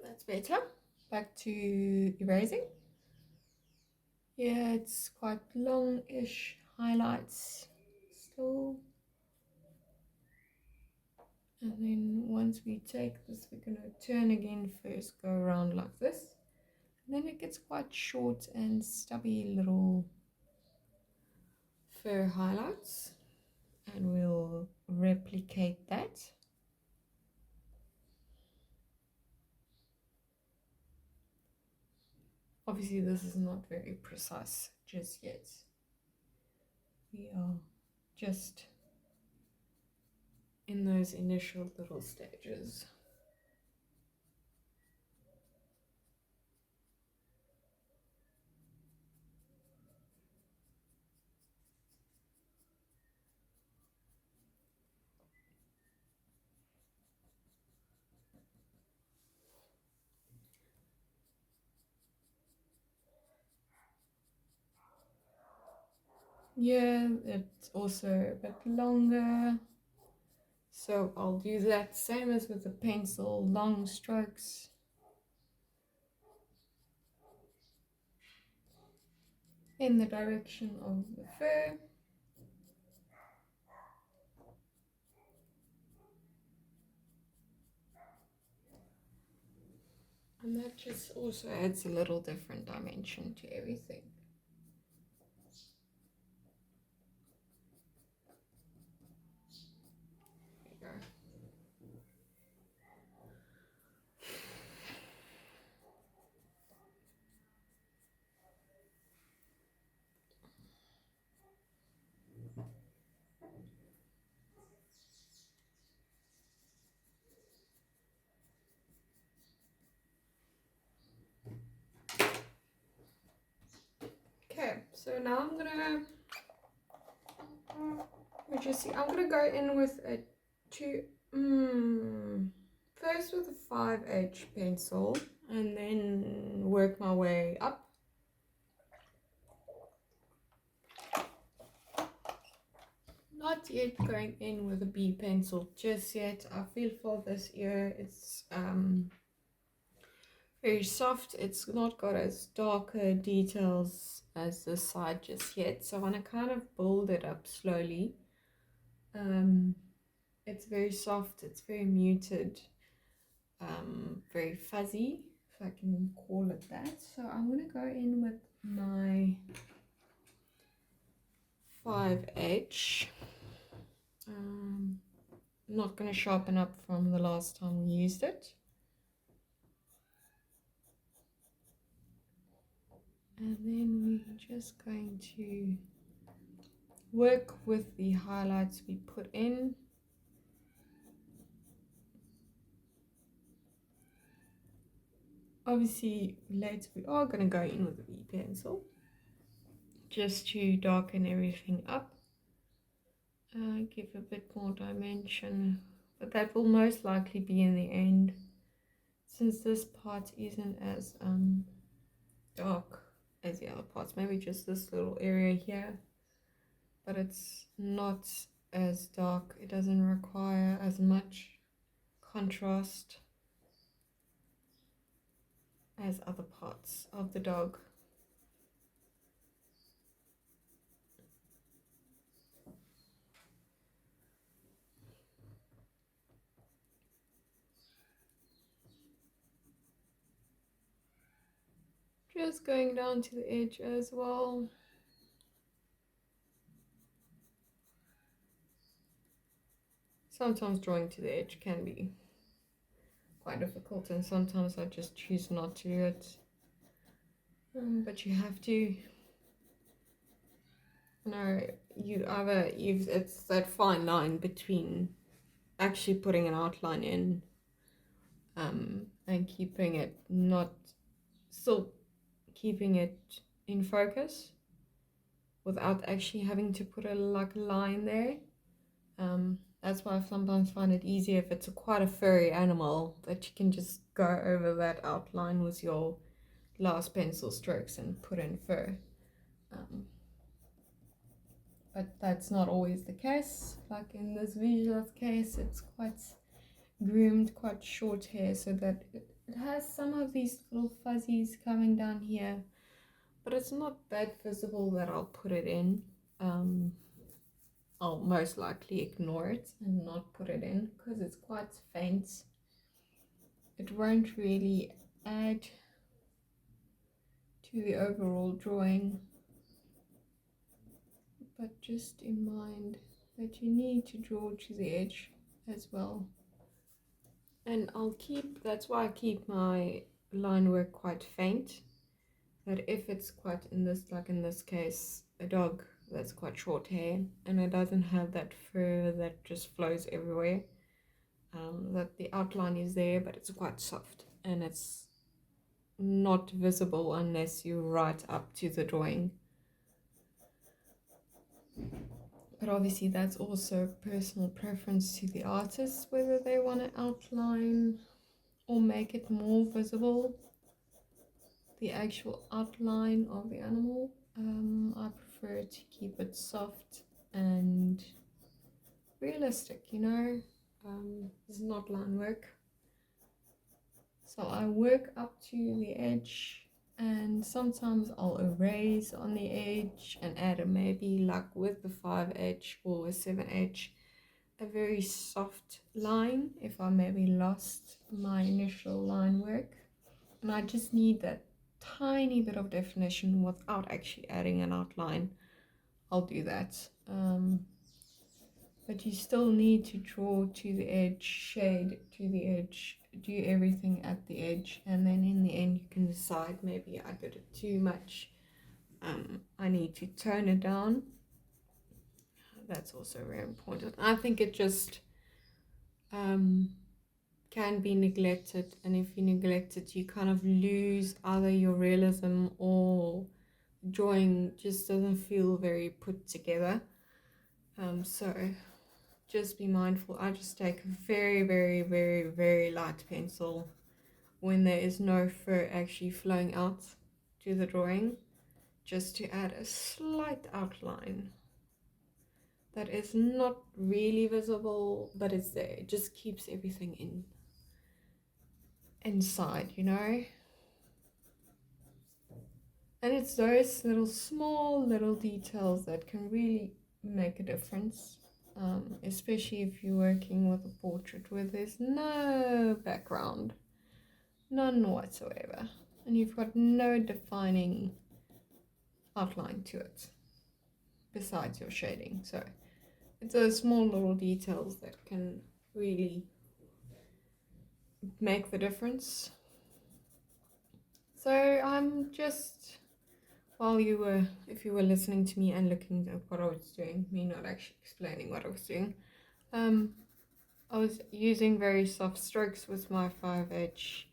That's better. Back to erasing. Yeah, it's quite long-ish highlights still. And then once we take this, we're going to turn again first, go around like this. And then it gets quite short and stubby little fur highlights. And we'll replicate that. Obviously, this is not very precise just yet. We are just in those initial little stages. Yeah, it's also a bit longer. So I'll do that same as with the pencil, long strokes. In the direction of the fur. And that just also adds a little different dimension to everything. There we go. Okay, so now I'm gonna go in with a first with a 5H pencil and then work my way up. Not yet going in with a B pencil just yet. I feel for this ear it's very soft. It's not got as darker details as this side just yet, so I want to kind of build it up slowly. It's very soft, it's very muted, very fuzzy, if I can call it that. So I'm going to go in with my 5H. I'm not going to sharpen up from the last time we used it. And then we're just going to work with the highlights we put in. Obviously later we are going to go in with a V pencil just to darken everything up, give a bit more dimension, but that will most likely be in the end, since this part isn't as dark as the other parts. Maybe just this little area here, but it's not as dark. It doesn't require as much contrast as other parts of the dog. Just going down to the edge as well. Sometimes drawing to the edge can be quite difficult, and sometimes I just choose not to do it. But you have to. No, it's that fine line between actually putting an outline in, and keeping it still keeping it in focus without actually having to put a line there. That's why I sometimes find it easier if it's quite a furry animal, that you can just go over that outline with your last pencil strokes and put in fur. But that's not always the case. Like in this Vizsla's case, it's quite groomed, quite short hair, so that it has some of these little fuzzies coming down here, but it's not that visible that I'll put it in. I'll most likely ignore it and not put it in because it's quite faint. It won't really add to the overall drawing, but just in mind that you need to draw to the edge as well. And that's why I keep my line work quite faint, that if it's quite in this case, a dog that's quite short hair and it doesn't have that fur that just flows everywhere, that the outline is there but it's quite soft and it's not visible unless you write up to the drawing. But obviously that's also personal preference to the artist, whether they want to outline or make it more visible, the actual outline of the animal. I prefer to keep it soft and realistic, it's not line work. So I work up to the edge, and sometimes I'll erase on the edge and add maybe like with the 5H or a 7H, a very soft line if I maybe lost my initial line work, and I just need that tiny bit of definition without actually adding an outline. I'll do that, but you still need to draw to the edge, shade to the edge, do everything at the edge, and then in the end you can decide, maybe I did it too much, I need to tone it down. That's also very important. I think it just can be neglected, and if you neglect it you kind of lose either your realism, or drawing just doesn't feel very put together. So just be mindful. I just take a very, very, very, very light pencil when there is no fur actually flowing out to the drawing, just to add a slight outline that is not really visible, but it's there. It just keeps everything inside, And it's those small little details that can really make a difference, especially if you're working with a portrait where there's no background, none whatsoever, and you've got no defining outline to it besides your shading. So it's those small little details that can really make the difference. So I'm just while you were, if you were listening to me and looking at what I was doing, me not actually explaining what I was doing, I was using very soft strokes with my 5H,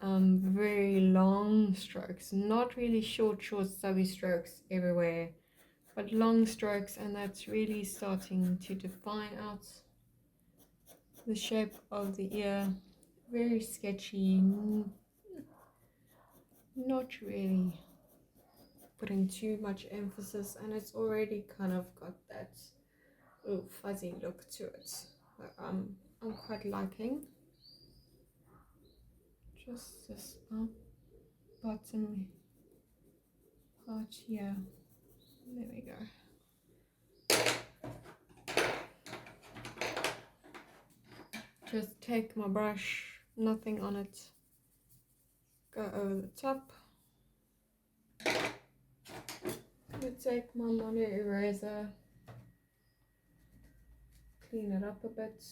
very long strokes, not really short stubby strokes everywhere, but long strokes, and that's really starting to define out the shape of the ear. Very sketchy, not really putting too much emphasis, and it's already kind of got that little fuzzy look to it that I'm quite liking. Just this bottom part here. There we go. Just take my brush, nothing on it, go over the top. I'm gonna take my mono eraser, clean it up a bit.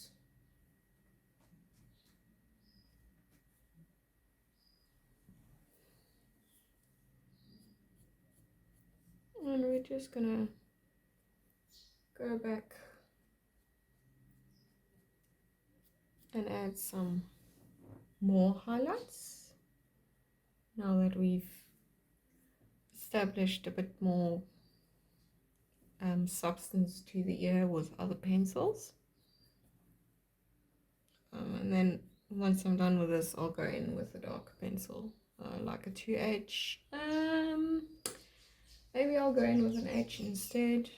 And we're just gonna go back and add some more highlights now that we've established a bit more substance to the ear with other pencils. And then once I'm done with this, I'll go in with a darker pencil, like a 2H. Maybe I'll go in with an H instead,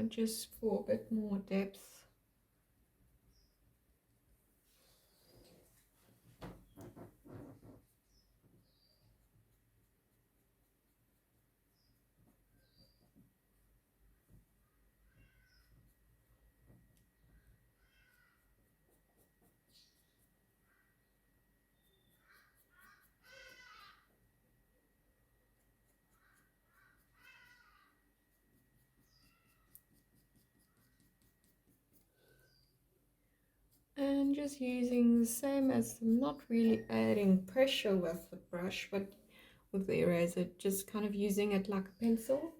just for a bit more depth. And just using the same as, not really adding pressure with the brush, but with the eraser, just kind of using it like a pencil,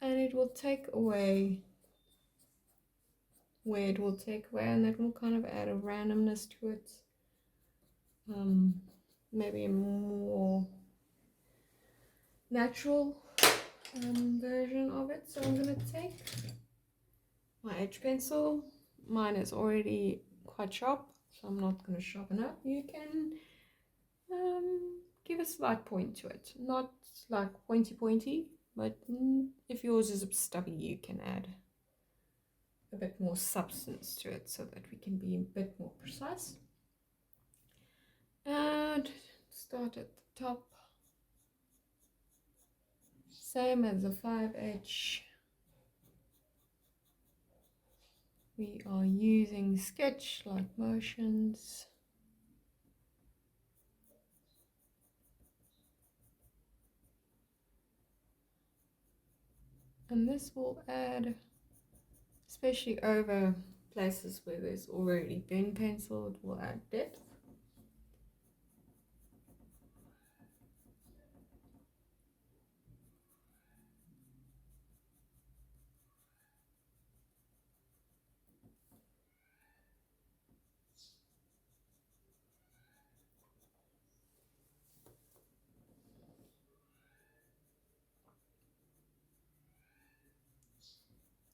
and it will take away where it will take away, and that will kind of add a randomness to it. Maybe a more natural version of it. So I'm going to take my H pencil. Mine is already quite sharp, so I'm not going to sharpen up. You can give a slight point to it, not like pointy, but if yours is stubby, you can add a bit more substance to it so that we can be a bit more precise. And start at the top, same as the 5H. We are using sketch-like motions. And this will add, especially over places where there's already been pencil, it will add depth.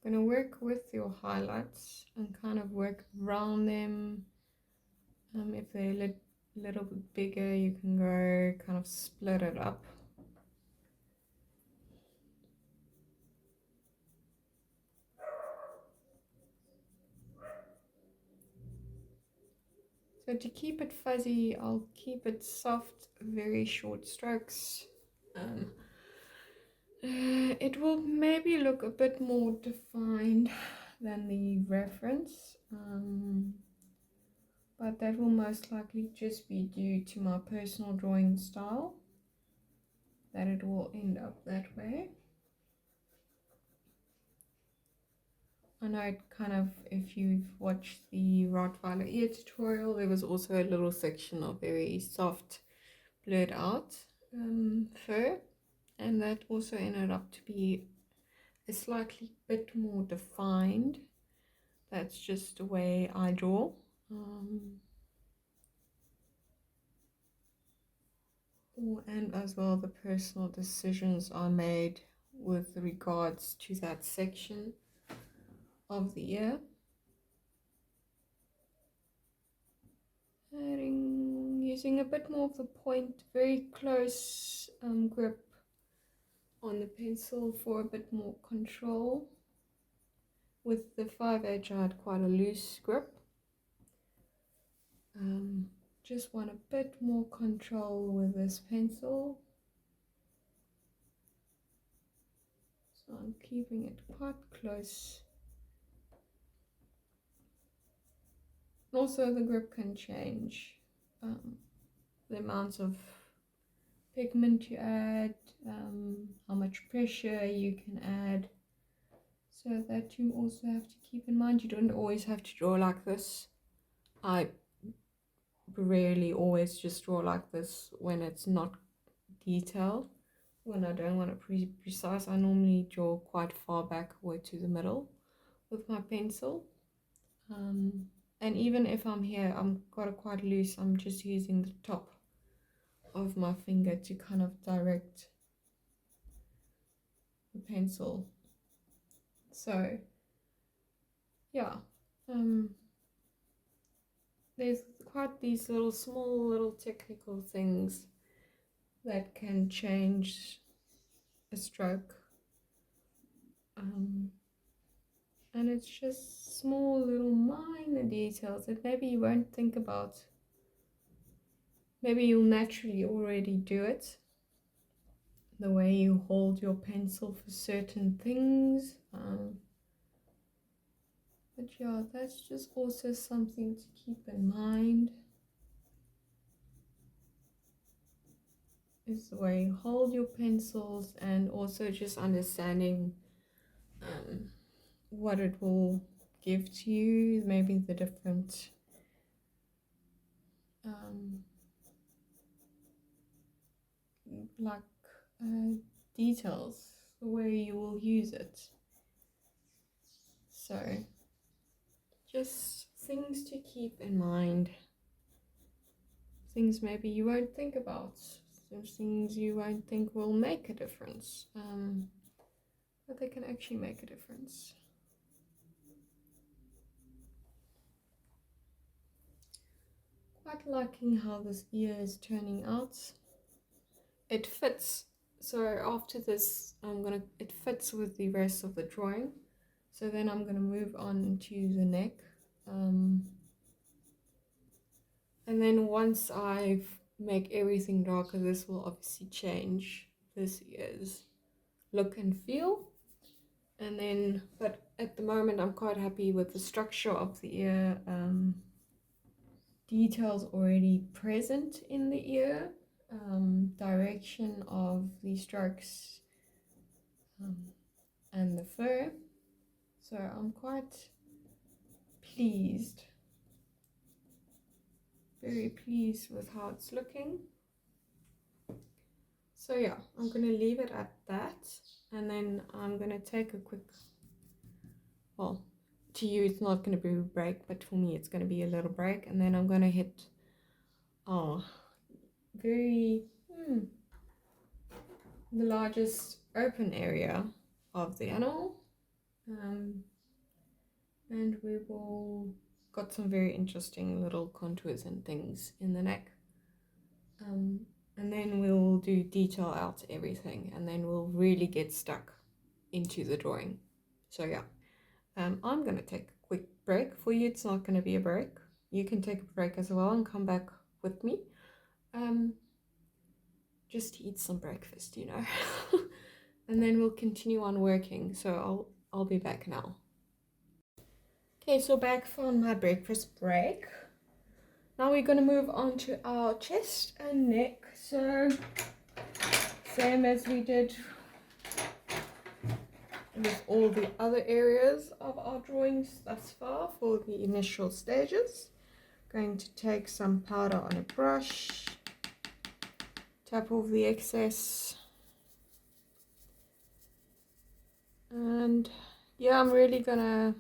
I'm going to work with your highlights and kind of work around them. If they're a little bit bigger, you can go kind of split it up. So to keep it fuzzy, I'll keep it soft, very short strokes. It will maybe look a bit more defined than the reference, but that will most likely just be due to my personal drawing style, that it will end up that way. I know it kind of, if you've watched the Rottweiler ear tutorial, there was also a little section of very soft blurred out fur, and that also ended up to be a slightly bit more defined. That's just the way I draw. And as well, the personal decisions are made with regards to that section of the ear. Using a bit more of the point, very close grip on the pencil for a bit more control. With the 5H I had quite a loose grip. Just want a bit more control with this pencil. So I'm keeping it quite close. Also the grip can change. The amounts of pigment you add, how much pressure you can add. So that you also have to keep in mind. You don't always have to draw like this. I rarely always just draw like this when it's not detailed. When I don't want it precise, I normally draw quite far back or to the middle with my pencil. And even if I'm here, I'm got it quite loose, I'm just using the top of my finger to kind of direct the pencil. So yeah, there's quite these small little technical things that can change a stroke, and it's just small little minor details that maybe you won't think about. Maybe you'll naturally already do it, the way you hold your pencil for certain things, but yeah, that's just also something to keep in mind, is the way you hold your pencils, and also just understanding what it will give to you, maybe the different like details, the way you will use it. So just things to keep in mind, things maybe you won't think about, some things you won't think will make a difference, but they can actually make a difference. Quite liking how this ear is turning out. It fits. So after this, it fits with the rest of the drawing. So then I'm gonna move on to the neck. And then once I make everything darker, this will obviously change this ear's look and feel. And then, but at the moment, I'm quite happy with the structure of the ear. Details already present in the ear, direction of the strokes, and the fur. So I'm quite pleased, very pleased with how it's looking. So yeah, I'm going to leave it at that, and then I'm going to take a quick, well, to you it's not going to be a break, but for me it's going to be a little break, and then I'm going to hit the largest open area of the animal, and we will got some very interesting little contours and things in the neck, and then we'll do detail out everything, and then we'll really get stuck into the drawing. So yeah, I'm gonna take a quick break. For you it's not going to be a break, you can take a break as well and come back with me, just to eat some breakfast, you know. And then we'll continue on working. So I'll be back now. Okay, so back from my breakfast break. Now we're going to move on to our chest and neck. So same as we did with all the other areas of our drawings thus far for the initial stages. Going to take some powder on a brush, tap off the excess, And yeah, I'm really gonna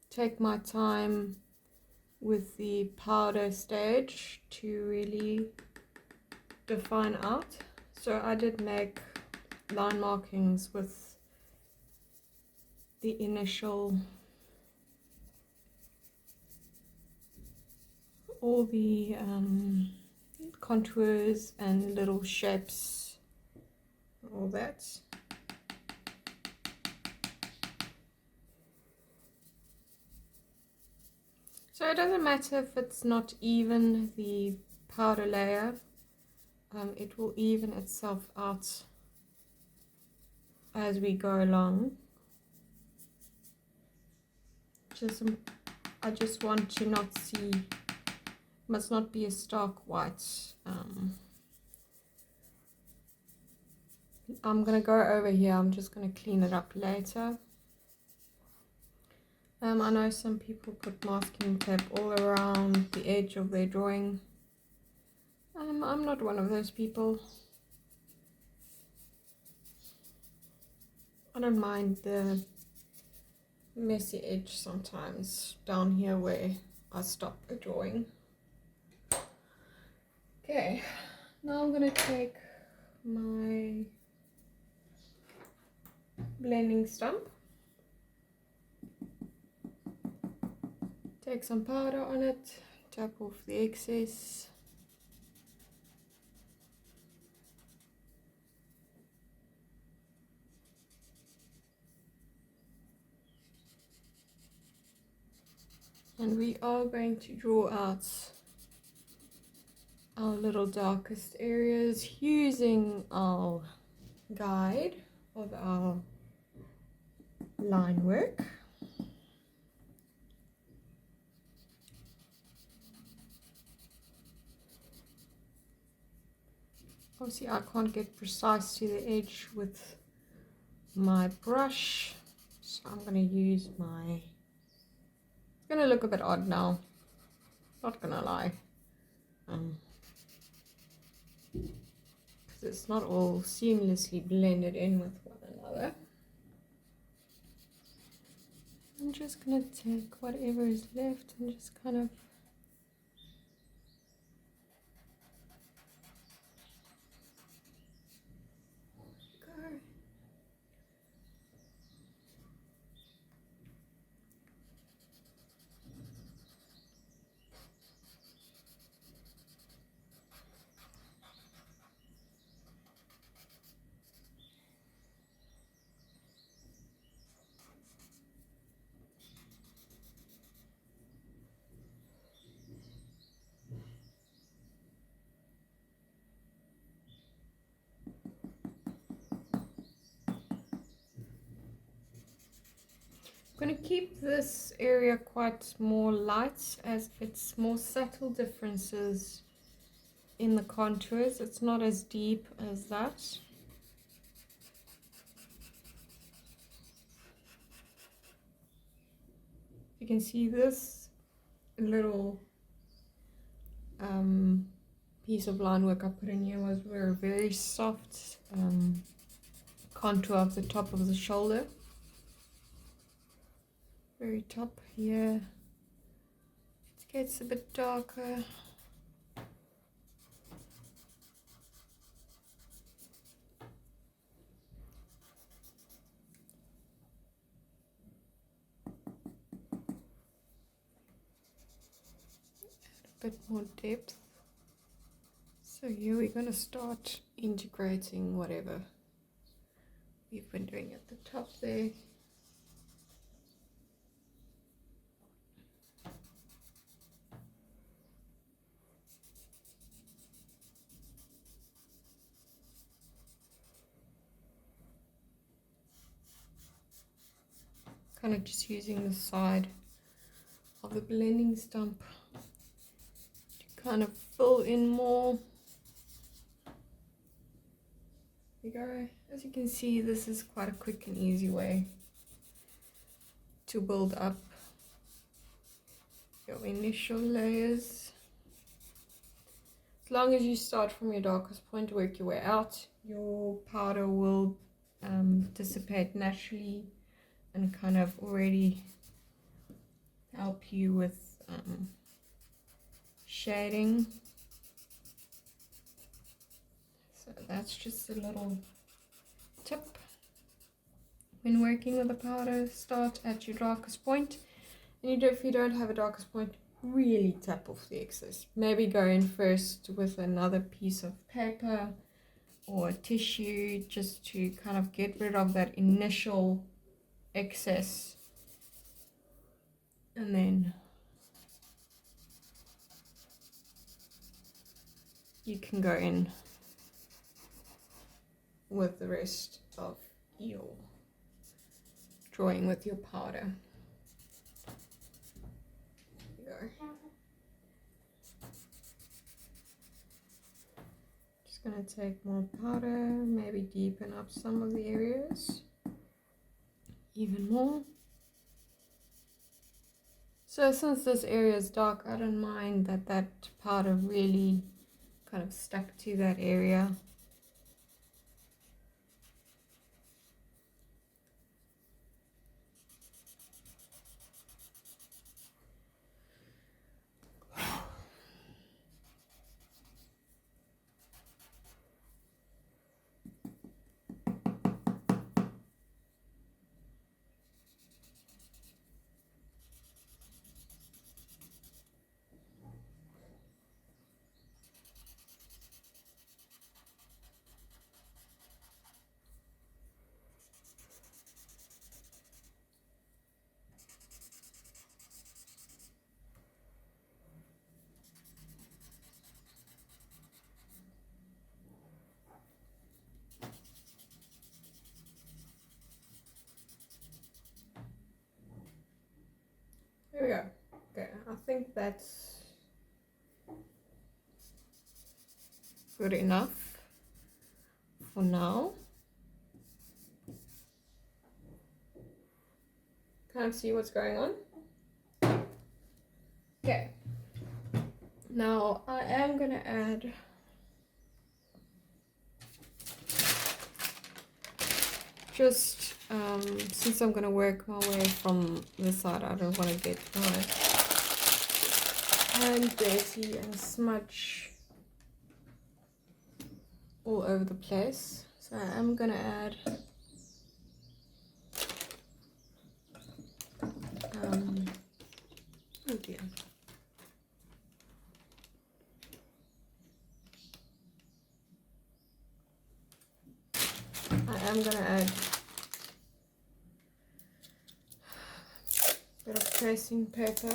take my time with the powder stage to really define out. So I did make line markings with the initial, all the contours and little shapes, all that. So it doesn't matter if it's not even the powder layer, it will even itself out as we go along. I just want to not see, must not be a stark white. I'm gonna go over here, I'm just gonna clean it up later. I know some people put masking tape all around the edge of their drawing. I'm not one of those people. I don't mind the messy edge sometimes down here where I stop the drawing. Okay, now I'm gonna take my blending stump, take some powder on it, tap off the excess. And we are going to draw out our little darkest areas using our guide of our line work. Obviously I can't get precise to the edge with my brush, so I'm going to use my, it's going to look a bit odd now, not gonna lie, because it's not all seamlessly blended in with one another. I'm just going to take whatever is left and just kind of go. I'm going to keep this area quite more light as it's more subtle differences in the contours. It's not as deep as that. You can see this little piece of line work I put in here was a very soft contour of the top of the shoulder. Very top here. It gets a bit darker. Add a bit more depth. So here we're going to start integrating whatever we've been doing at the top there. Kind of just using the side of the blending stump to kind of fill in more. There you go. As you can see, this is quite a quick and easy way to build up your initial layers. As long as you start from your darkest point, work your way out, your powder will dissipate naturally and kind of already help you with shading. So that's just a little tip. When working with a powder, start at your darkest point, and if you don't have a darkest point, really tap off the excess. Maybe go in first with another piece of paper or tissue just to kind of get rid of that initial excess, and then you can go in with the rest of your drawing with your powder. There you go. Just gonna take more powder, maybe deepen up some of the areas even more. So since this area is dark, I don't mind that powder really kind of stuck to that area. There we go. Okay, I think that's good enough for now. Kind of see what's going on. Okay. Now I am gonna add just since I'm gonna work my way from this side, I don't want to get my hand dirty and smudge all over the place. So I am gonna add oh dear. I am gonna add a bit of tracing paper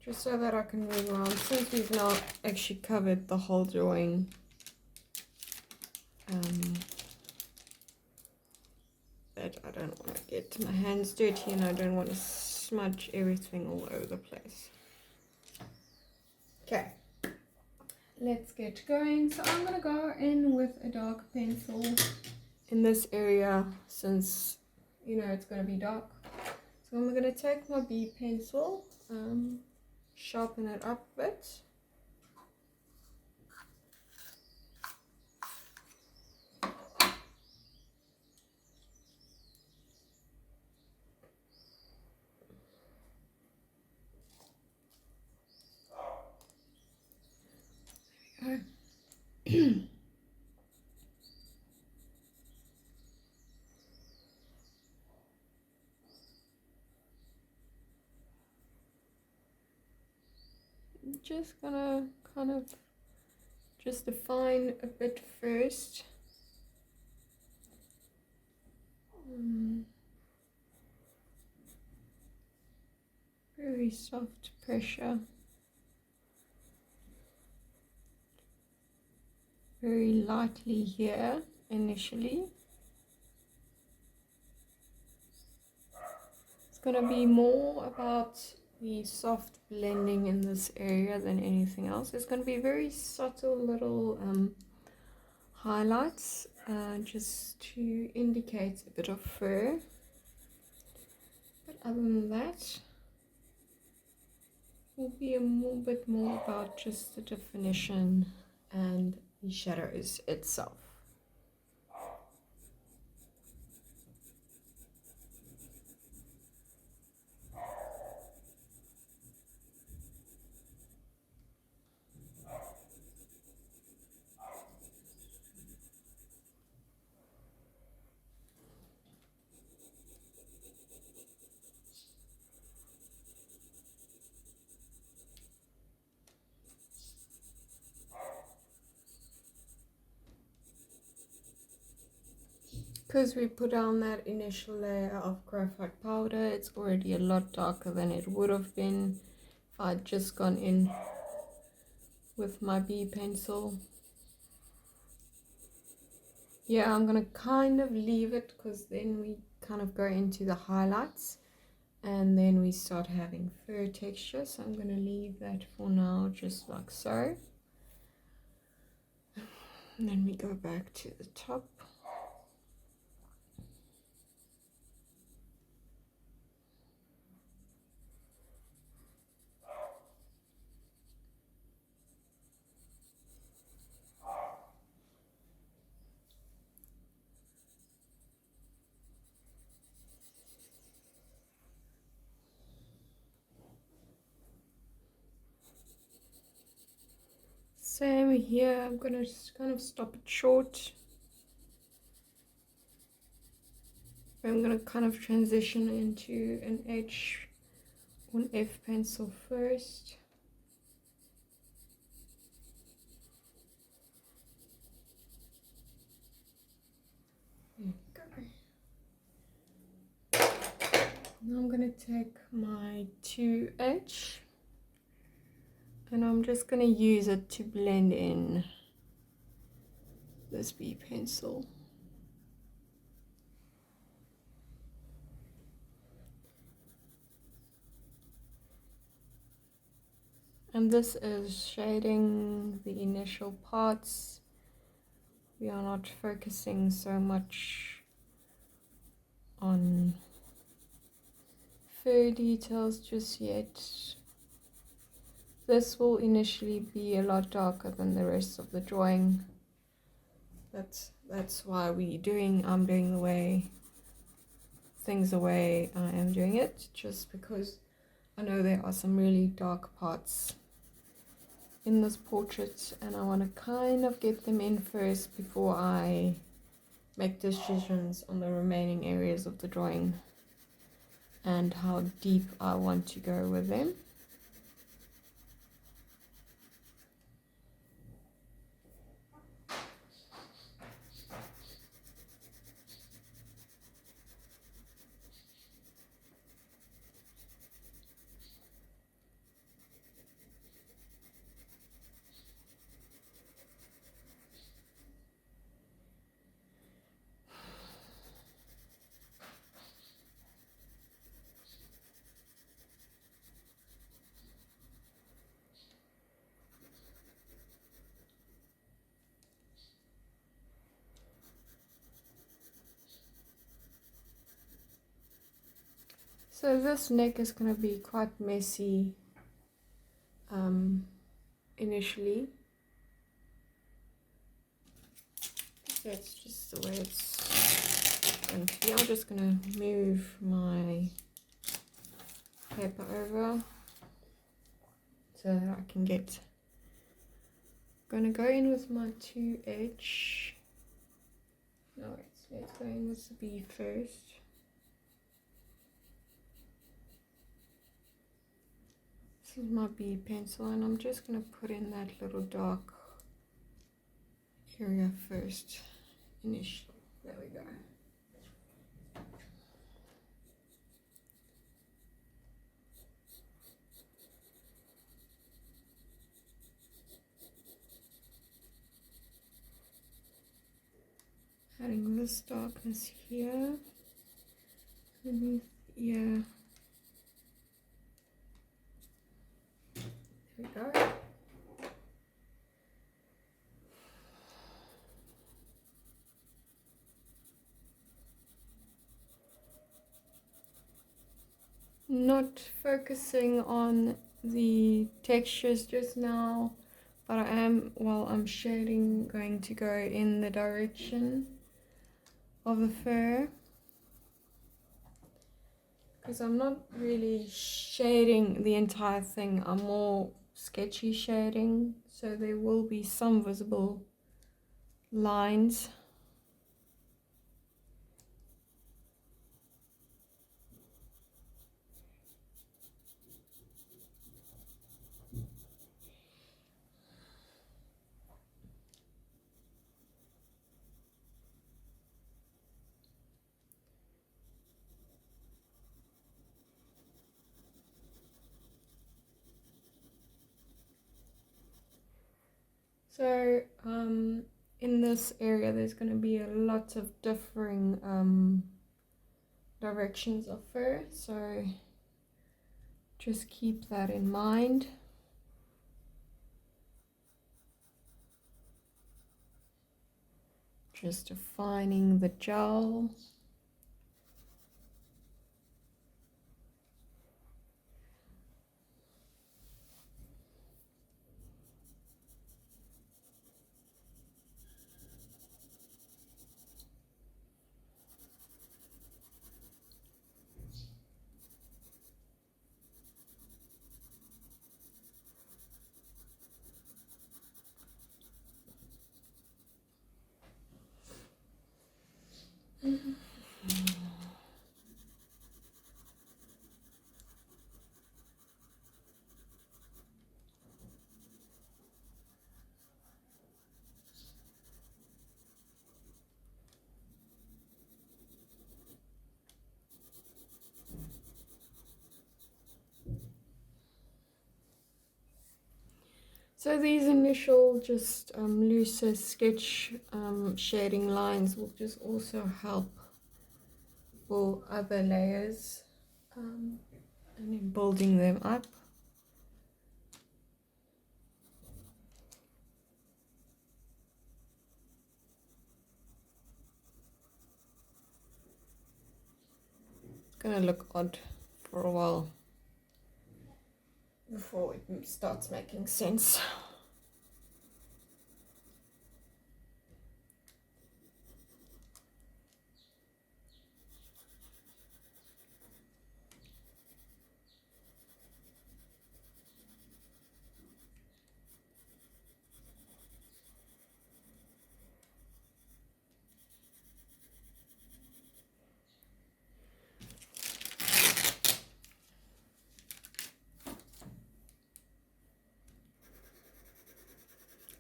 just so that I can move around, since we've now actually covered the whole drawing. That I don't want to get my hands dirty and I don't want to smudge everything all over the place. Okay, let's get going. So I'm going to go in with a dark pencil in this area, since you know it's going to be dark. So I'm going to take my B pencil, sharpen it up a bit. There we go. I'm just gonna kind of just define a bit first. Very soft pressure. Very lightly here initially. It's gonna be more about the soft blending in this area than anything else. It's gonna be very subtle little highlights just to indicate a bit of fur. But other than that, will be a bit more about just the definition and the shadows itself. because we put down that initial layer of graphite powder, it's already a lot darker than it would have been if I'd just gone in with my B pencil. Yeah, I'm gonna kind of leave it because then we kind of go into the highlights and then we start having fur texture. So I'm gonna leave that for now, just like so. And then we go back to the top. Same here, I'm gonna just kind of stop it short. I'm gonna kind of transition into an H or an F pencil first. There we go. Now I'm gonna take my 2H and I'm just gonna use it to blend in this B pencil. And this is shading the initial parts. We are not focusing so much on fur details just yet. This will initially be a lot darker than the rest of the drawing. That's why I'm doing the way things the way I am doing it, just because I know there are some really dark parts in this portrait and I want to kind of get them in first before I make decisions on the remaining areas of the drawing and how deep I want to go with them. So this neck is going to be quite messy initially. That's just the way it's going to be. I'm just going to move my paper over so that I can get. I'm going to go in with my 2H. No, let's go in with the B first. This is my B pencil and I'm just going to put in that little dark area first initially. There we go. Adding this darkness here underneath the ear. There we go. Not focusing on the textures just now, but I am, while I'm shading, going to go in the direction of the fur, because I'm not really shading the entire thing, I'm more sketchy shading, so there will be some visible lines. So in this area there's going to be a lot of differing directions of fur, so just keep that in mind. Just defining the gel. So these initial just looser sketch shading lines will just also help for other layers and in building them up. It's gonna look odd for a while before it starts making sense.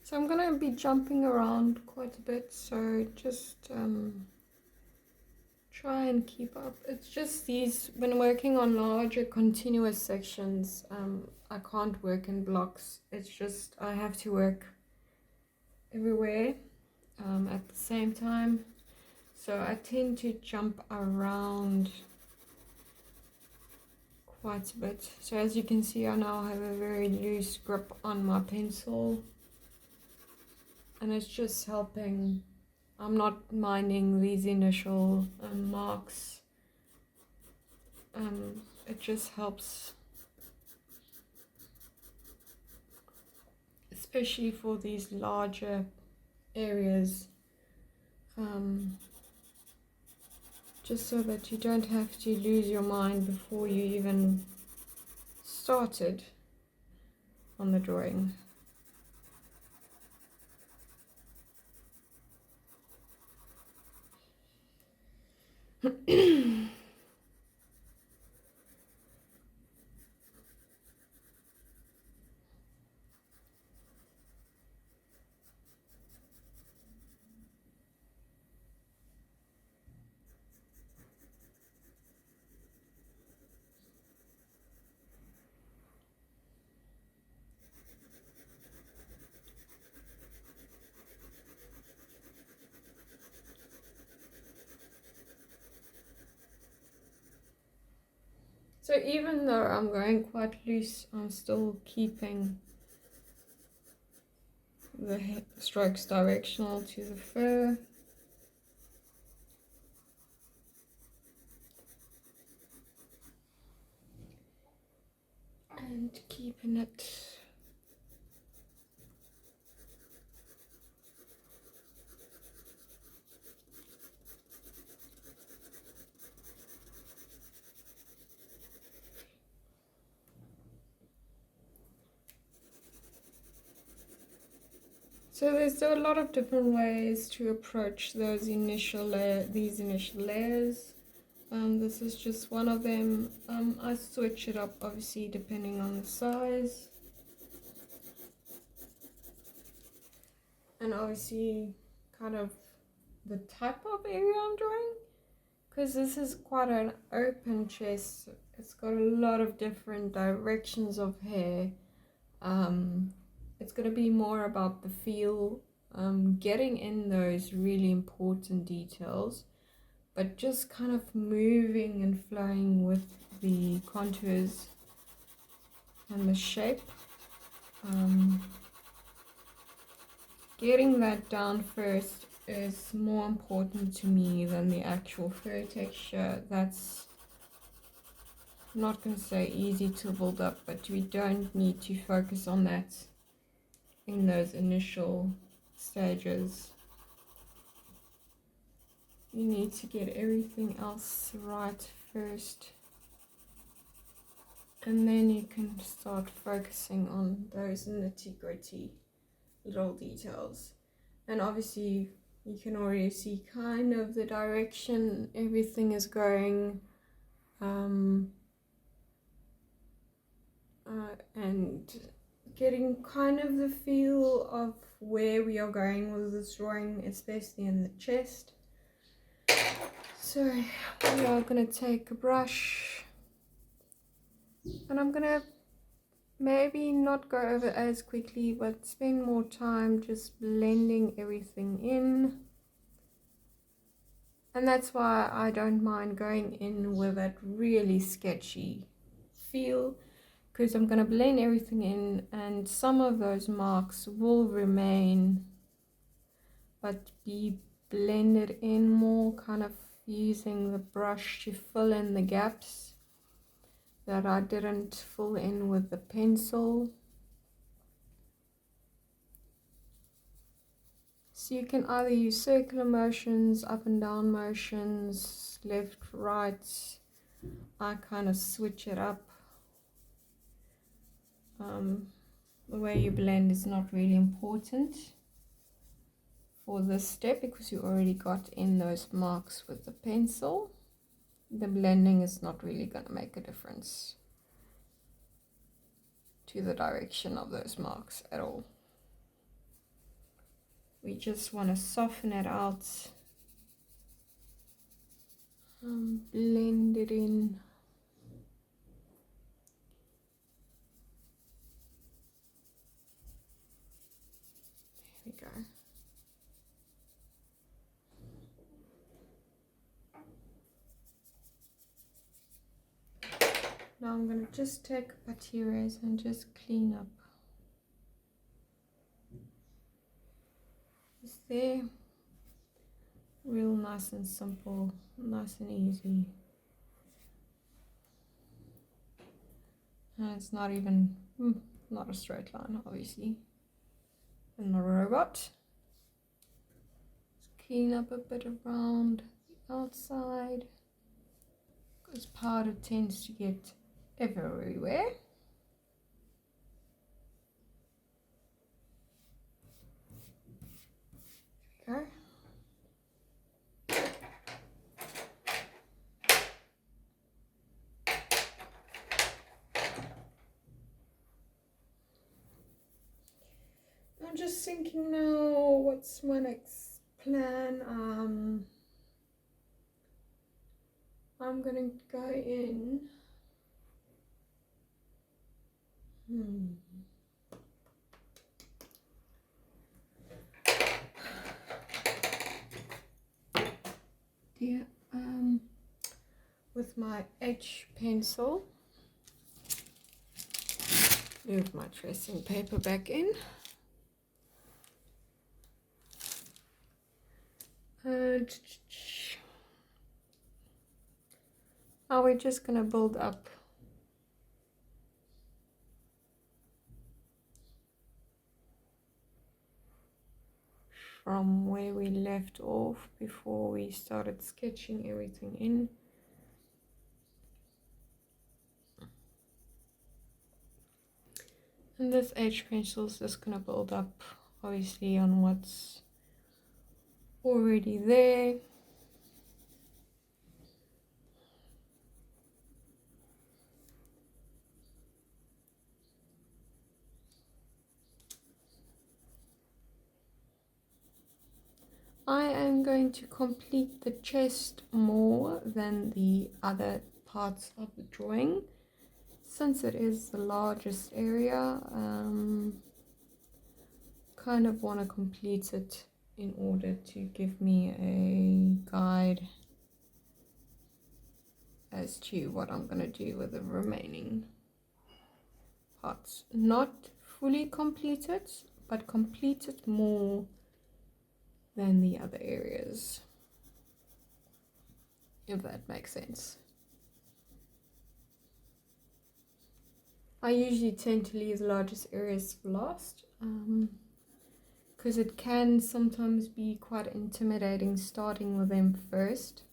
So I'm gonna be jumping around quite a bit, so just try and keep up. It's just these, when working on larger continuous sections, I can't work in blocks. It's just I have to work everywhere at the same time. So I tend to jump around quite a bit. So as you can see, I now have a very loose grip on my pencil. And it's just helping. I'm not minding these initial marks. It just helps, especially for these larger areas, just so that you don't have to lose your mind before you even started on the drawing. So even though I'm going quite loose, I'm still keeping the strokes directional to the fur. And keeping it so there's a lot of different ways to approach those these initial layers. This is just one of them. I switch it up obviously depending on the size. And obviously kind of the type of area I'm drawing. Because this is quite an open chest. It's got a lot of different directions of hair. it's going to be more about the feel, getting in those really important details, but just kind of moving and flowing with the contours and the shape. Getting that down first is more important to me than the actual fur texture. That's not going to say easy to build up, but we don't need to focus on that in those initial stages. You need to get everything else right first, and then you can start focusing on those nitty-gritty little details. And obviously you can already see kind of the direction everything is going, and getting kind of the feel of where we are going with this drawing, especially in the chest. So we are going to take a brush, and I'm going to maybe not go over as quickly, but spend more time just blending everything in. And that's why I don't mind going in with that really sketchy feel, because I'm going to blend everything in, and some of those marks will remain but be blended in more, kind of using the brush to fill in the gaps that I didn't fill in with the pencil. So you can either use circular motions, up and down motions, left, right. I kind of switch it up. The way you blend is not really important for this step, because you already got in those marks with the pencil. The blending is not really going to make a difference to the direction of those marks at all. We just want to soften it out, blend it in. There we go. Now I'm going to just take a putty eraser and just clean up this there. Real nice and simple, nice and easy. And it's not even, not a straight line, obviously. I'm not a robot. Just clean up a bit around the outside, because powder tends to get everywhere. Okay. I'm just thinking now, what's my next plan? I'm gonna go in. Yeah, with my H pencil, move my tracing paper back in. And now we're just gonna build up from where we left off before we started sketching everything in. And this H pencil is just gonna build up obviously on what's already there. I am going to complete the chest more than the other parts of the drawing, since it is the largest area. kind of want to complete it in order to give me a guide as to what I'm going to do with the remaining parts. Not fully completed, but completed more than the other areas, if that makes sense. I usually tend to leave the largest areas for last, because it can sometimes be quite intimidating starting with them first.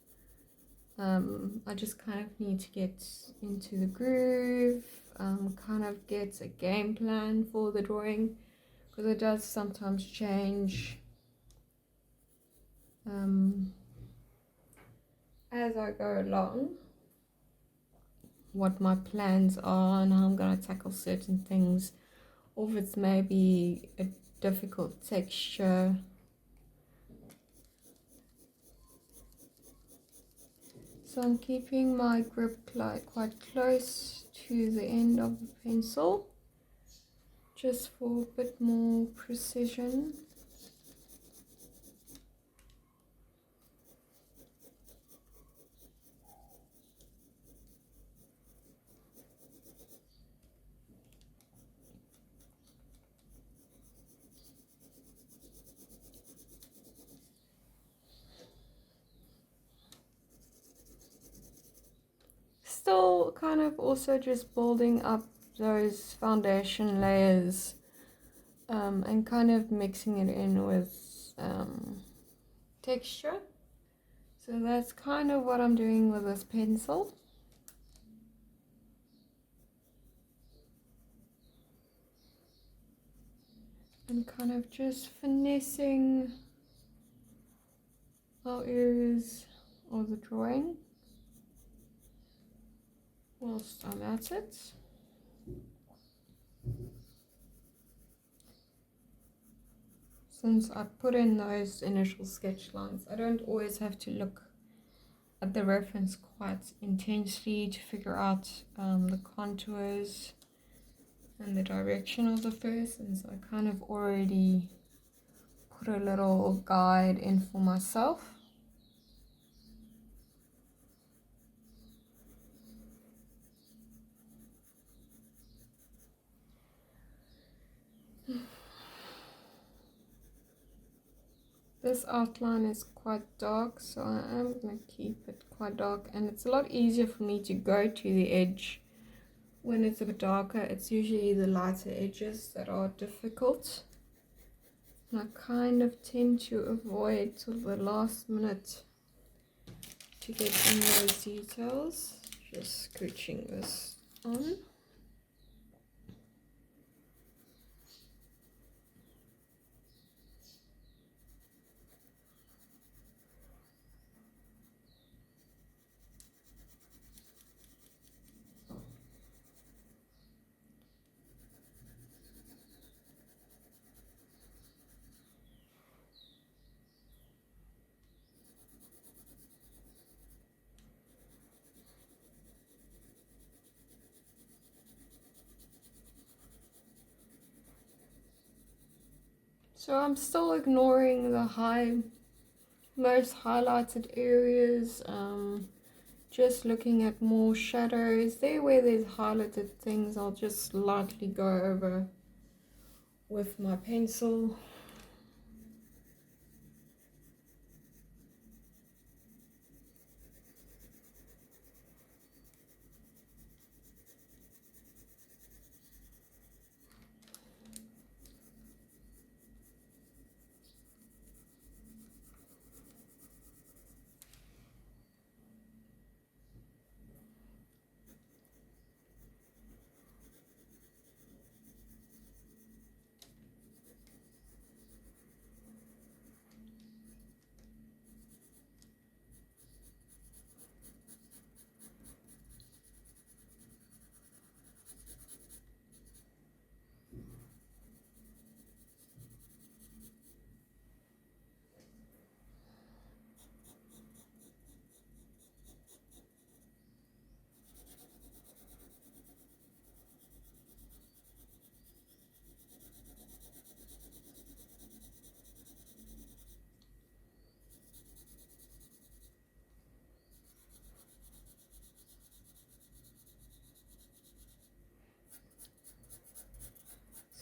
I just kind of need to get into the groove, kind of get a game plan for the drawing, because it does sometimes change as I go along, what my plans are and how I'm going to tackle certain things, or if it's maybe a difficult texture. So I'm keeping my grip quite close to the end of the pencil, just for a bit more precision. Still kind of also just building up those foundation layers, and kind of mixing it in with texture. So that's kind of what I'm doing with this pencil. And kind of just finessing our areas of the drawing whilst I'm at it. Since I put in those initial sketch lines, I don't always have to look at the reference quite intensely to figure out the contours and the direction of the person. So I kind of already put a little guide in for myself. This outline is quite dark, so I am going to keep it quite dark, and it's a lot easier for me to go to the edge when it's a bit darker. It's usually the lighter edges that are difficult, and I kind of tend to avoid till the last minute to get in those details. Just scooching this on. So I'm still ignoring the most highlighted areas, just looking at more shadows. There where there's highlighted things, I'll just lightly go over with my pencil.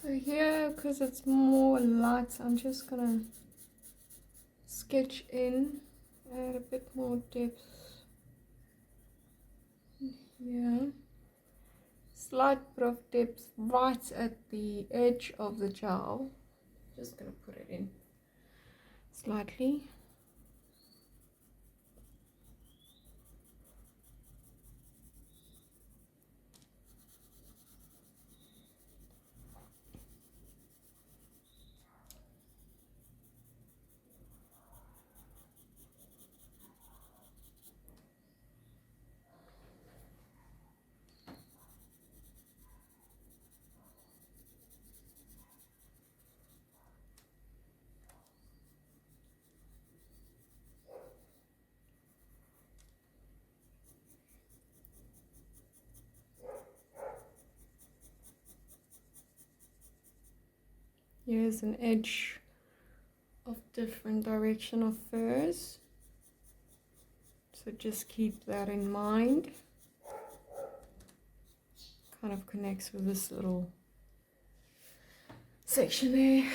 So here, because it's more light, I'm just gonna sketch in, add a bit more depth here. Slight bit of depth right at the edge of the gel. Just gonna put it in slightly. Here's an edge of different direction of furs, so just keep that in mind. Kind of connects with this little section there.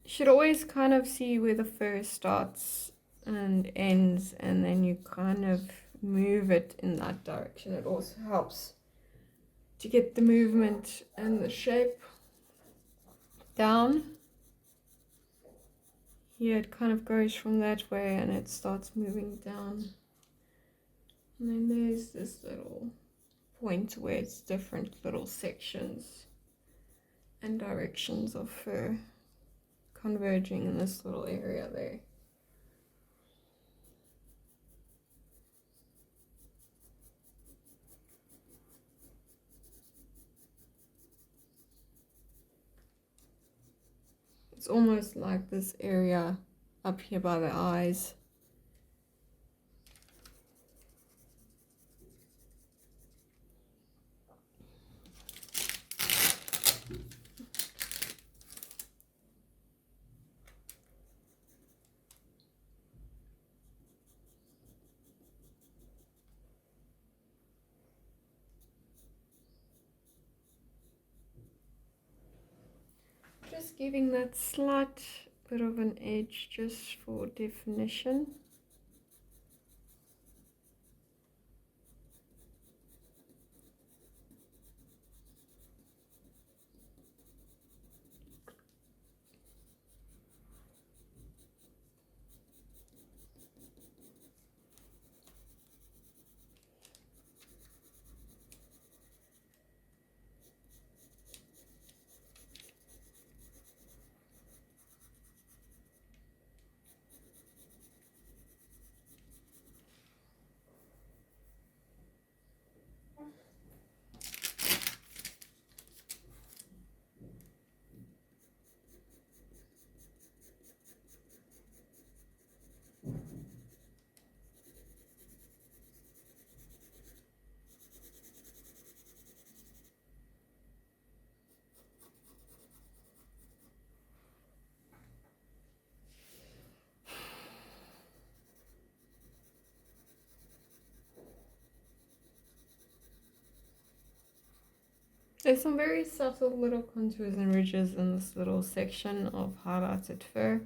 You should always kind of see where the fur starts and ends, and then you kind of move it in that direction. It also helps to get the movement and the shape down. Here it kind of goes from that way and it starts moving down, and then there's this little point where it's different little sections and directions of fur converging in this little area there. It's almost like this area up here by the eyes. Just giving that slight bit of an edge just for definition. There's some very subtle little contours and ridges in this little section of highlighted fur.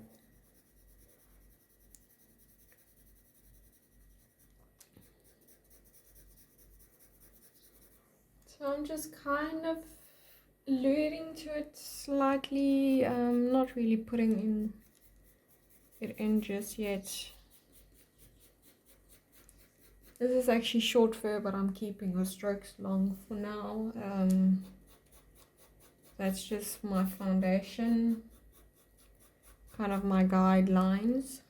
So I'm just kind of alluding to it slightly, not really putting it in just yet. This is actually short fur, but I'm keeping the strokes long for now. That's just my foundation, kind of my guidelines.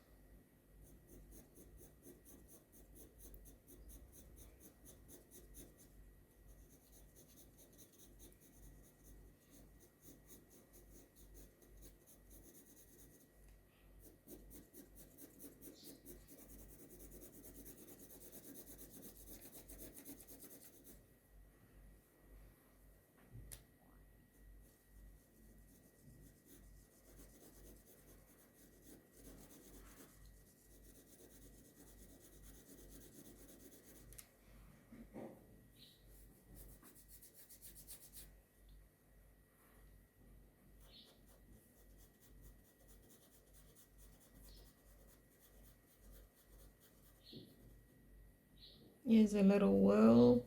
Here's a little whirl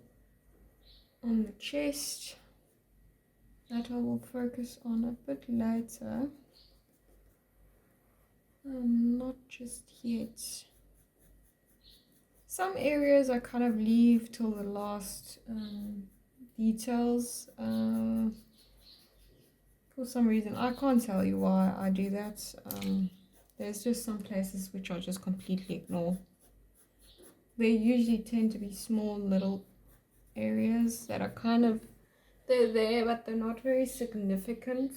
on the chest that I will focus on a bit later. Not just yet. Some areas I kind of leave till the last details. For some reason, I can't tell you why I do that. There's just some places which I just completely ignore. They usually tend to be small little areas that are kind of, they're there but they're not very significant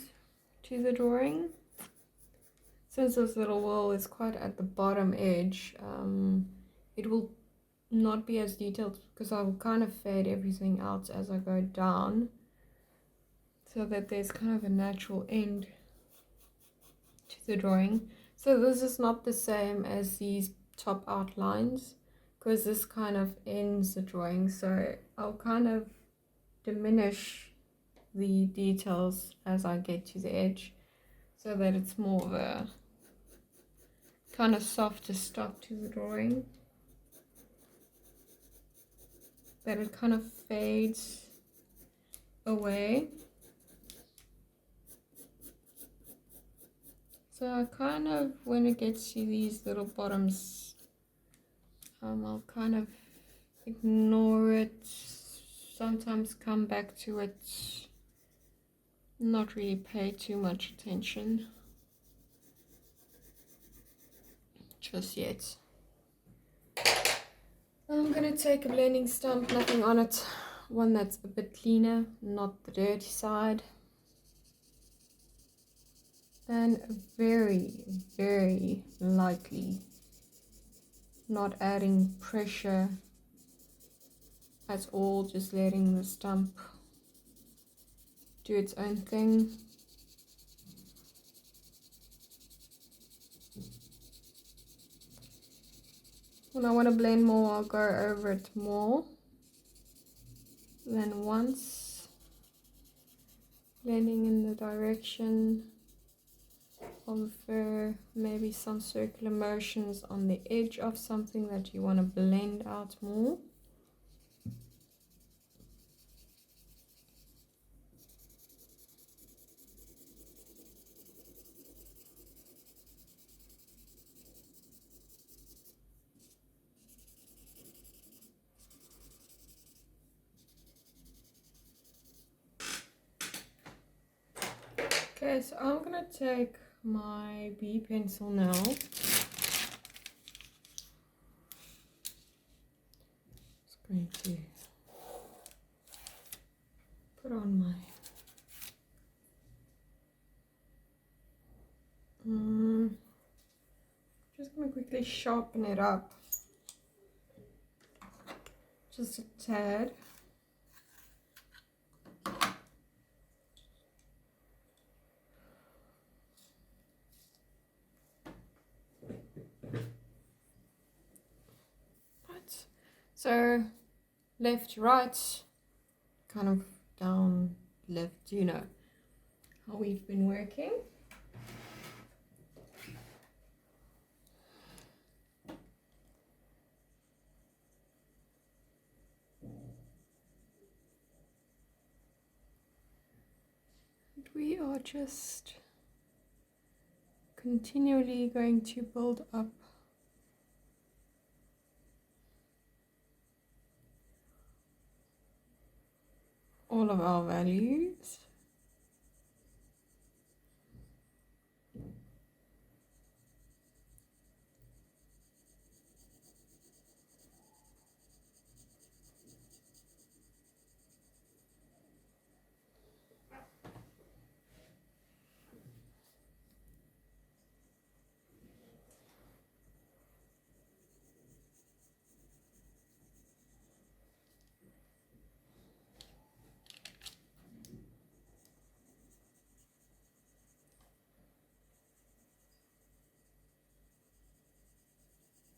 to the drawing. Since this little whirl is quite at the bottom edge, it will not be as detailed because I will kind of fade everything out as I go down, so that there's kind of a natural end to the drawing. So this is not the same as these top outlines, because this kind of ends the drawing, so I'll kind of diminish the details as I get to the edge, so that it's more of a kind of softer stop to the drawing, that it kind of fades away. So I kind of, when it gets to these little bottoms, I'll kind of ignore it, sometimes come back to it, not really pay too much attention just yet. I'm gonna take a blending stump, nothing on it, one that's a bit cleaner, not the dirty side, and very, very lightly, not adding pressure at all, just letting the stump do its own thing. When I want to blend more, I'll go over it more than once, blending in the direction of maybe some circular motions on the edge of something that you want to blend out more. Okay, so I'm gonna take my B pencil now. Just going to put on my just gonna quickly sharpen it up just a tad. So left, right, kind of down, left, you know how we've been working. And we are just continually going to build up all of our values.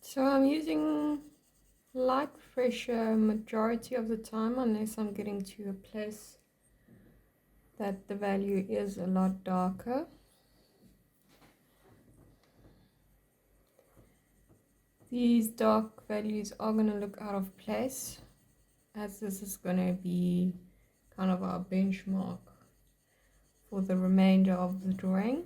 So I'm using light pressure majority of the time, unless I'm getting to a place that the value is a lot darker. These dark values are going to look out of place, as this is going to be kind of our benchmark for the remainder of the drawing.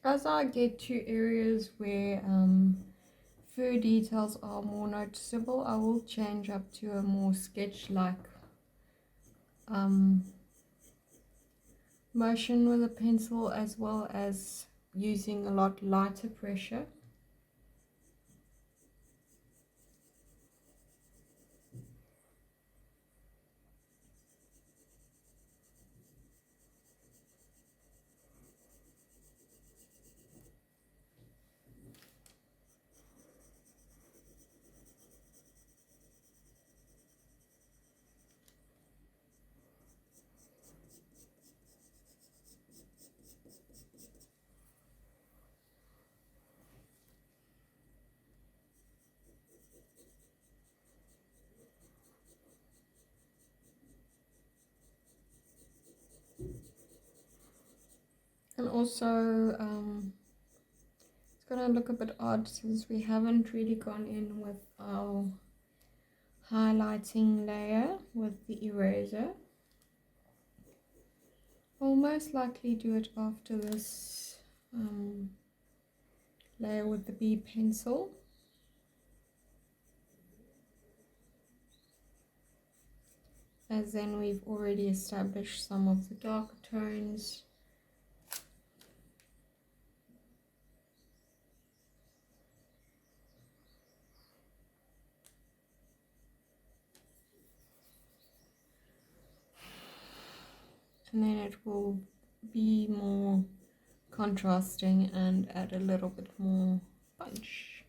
As I get to areas where fur details are more noticeable, I will change up to a more sketch-like motion with a pencil, as well as using a lot lighter pressure. And also it's gonna look a bit odd since we haven't really gone in with our highlighting layer with the eraser. I'll most likely do it after this layer with the B pencil. As then we've already established some of the darker tones. And then it will be more contrasting and add a little bit more punch.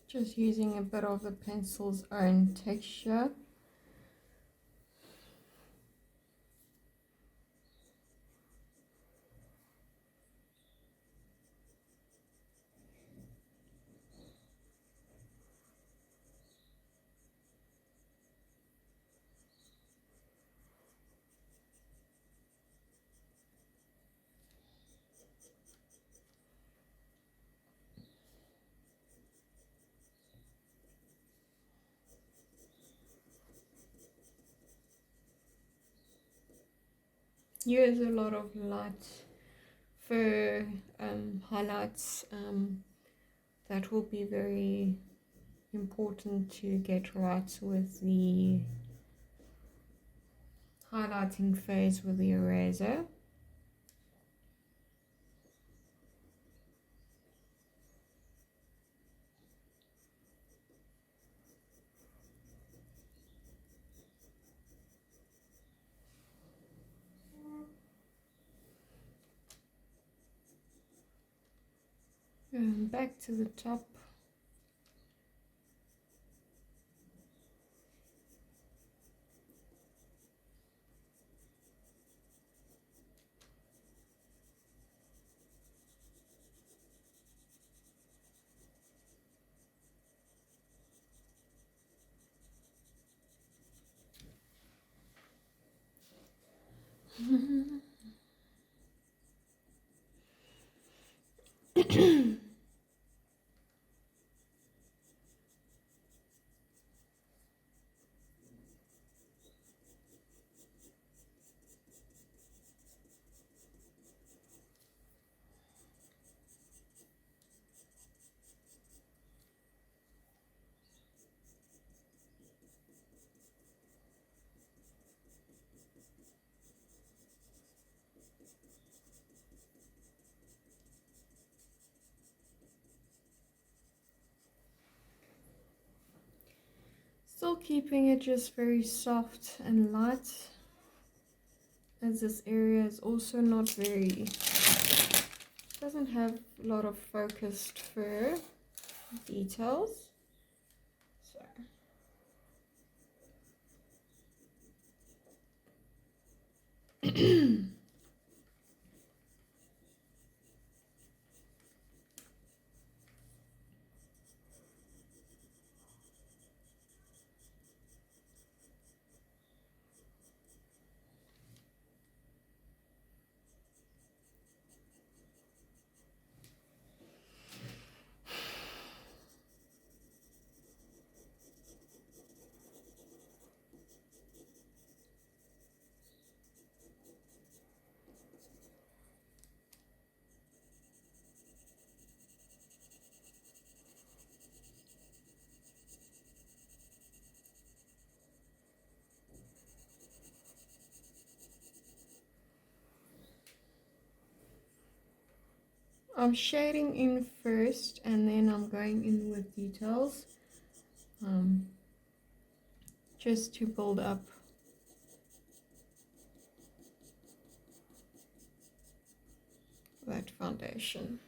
Just using a bit of the pencil's own texture. Use a lot of light fur highlights. That will be very important to get right with the highlighting phase with the eraser. And back to the top. still keeping it just very soft and light, as this area is also not very, doesn't have a lot of focused fur details. So I'm shading in first and then I'm going in with details, just to build up that foundation.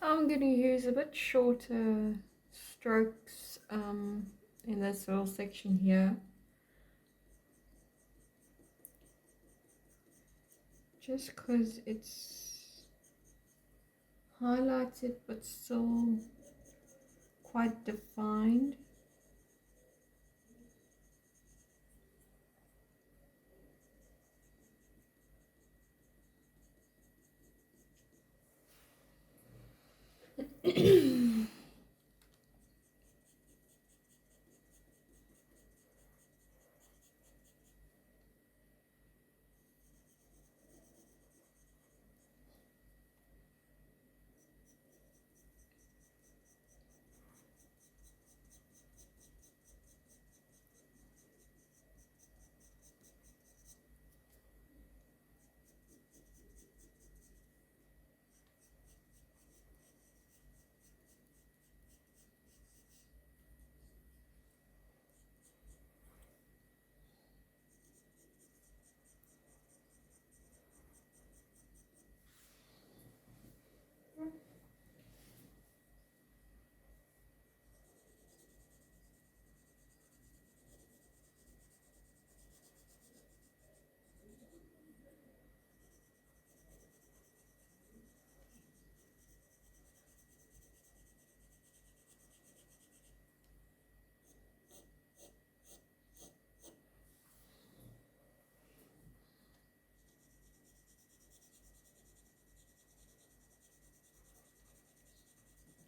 I'm going to use a bit shorter strokes in this little section here, just because it's highlighted but still quite defined.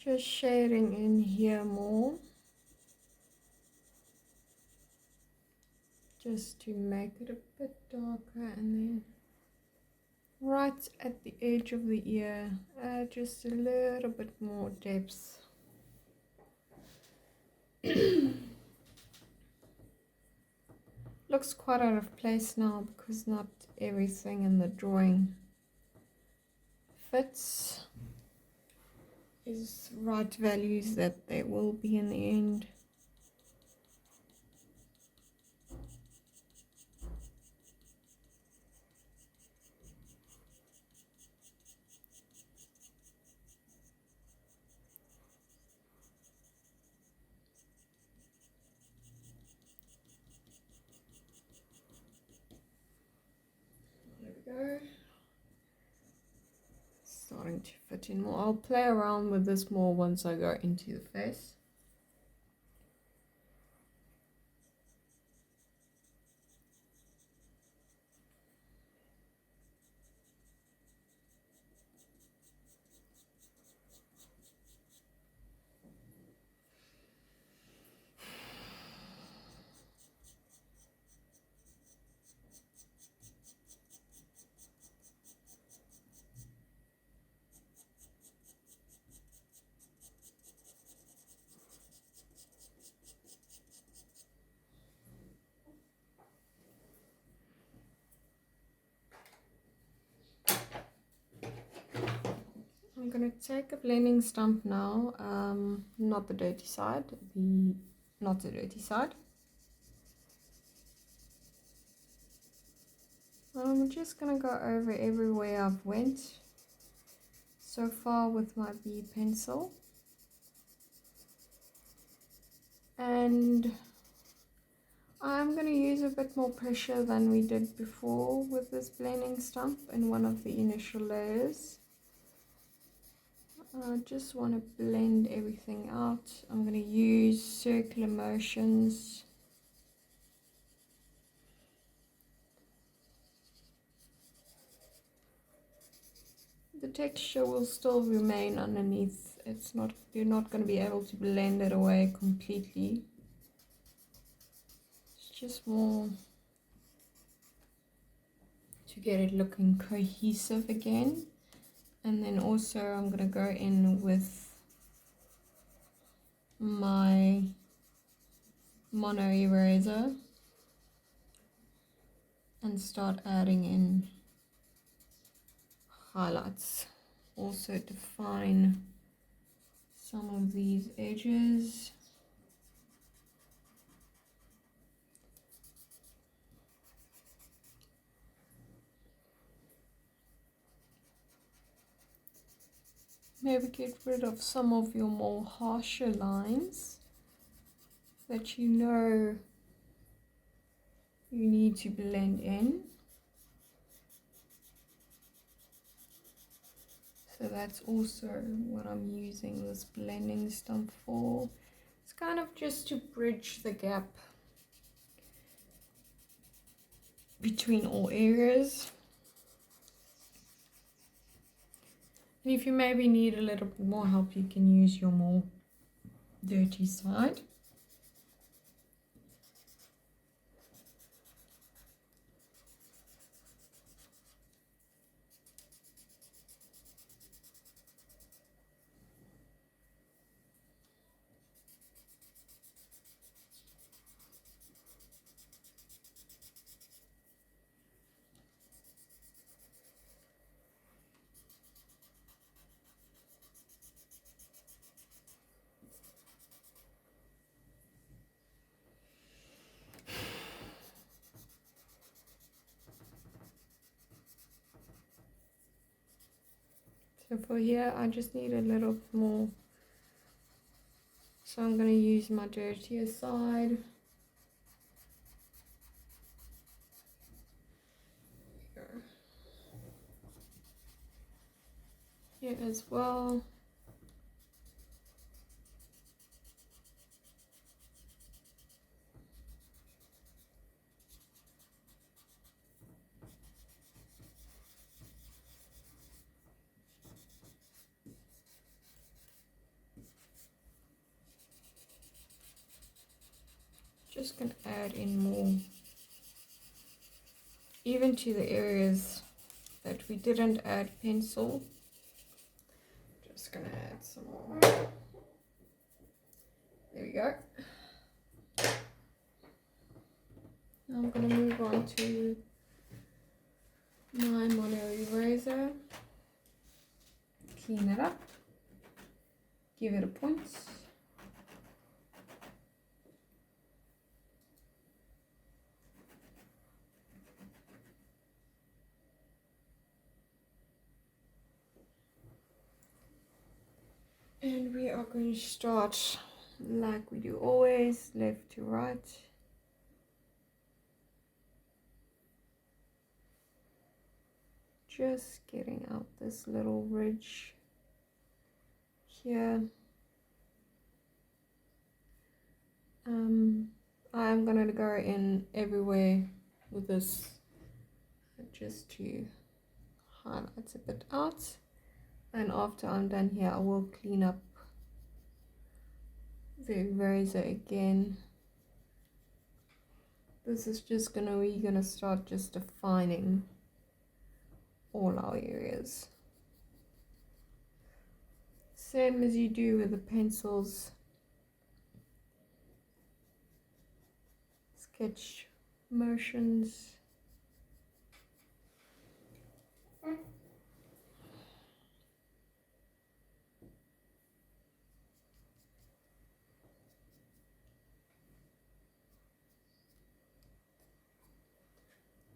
Just shading in here more, just to make it a bit darker, and then right at the edge of the ear, add just a little bit more depth. looks quite out of place now because not everything in the drawing fits. Is right values that they will be in the end. There we go. Starting to fit in more. I'll play around with this more once I go into the face. I'm going to take a blending stump now, not the dirty side, not the dirty side. I'm just going to go over everywhere I've went so far with my B pencil. And I'm going to use a bit more pressure than we did before with this blending stump in one of the initial layers. I just want to blend everything out. I'm going to use circular motions. The texture will still remain underneath. You're not going to be able to blend it away completely. It's just more to get it looking cohesive again. And then also I'm going to go in with my mono eraser and start adding in highlights. Also define some of these edges. Maybe get rid of some of your more harsher lines that you know you need to blend in. So that's also what I'm using this blending stump for. It's kind of just to bridge the gap between all areas. And if you maybe need a little bit more help, you can use your more dirty side. So for here, I just need a little more. So I'm going to use my dirtier side. Here as well. Just going to add in more, even to the areas that we didn't add pencil. Just going to add some more. There we go. Now I'm going to move on to my mono eraser, clean it up, give it a point. And we are going to start like we do always, left to right. Just getting out this little ridge here. I'm gonna go in everywhere with this just to highlight a bit out, and after I'm done here I will clean up the eraser again. This is just we're gonna start just defining all our areas, same as you do with the pencils. Sketch motions.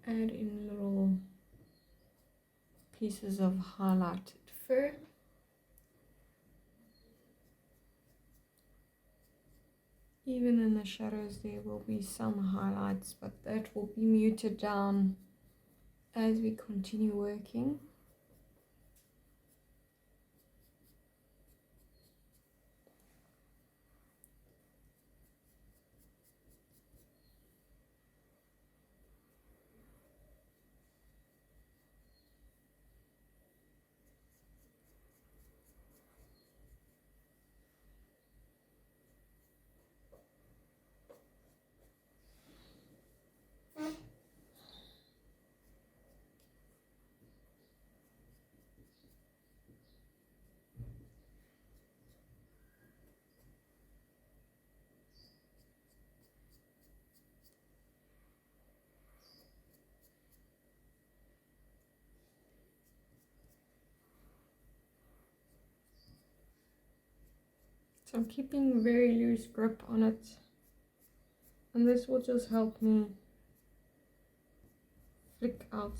Add in little pieces of highlighted fur. Even in the shadows there will be some highlights, but that will be muted down as we continue working. So I'm keeping very loose grip on it, and this will just help me flick out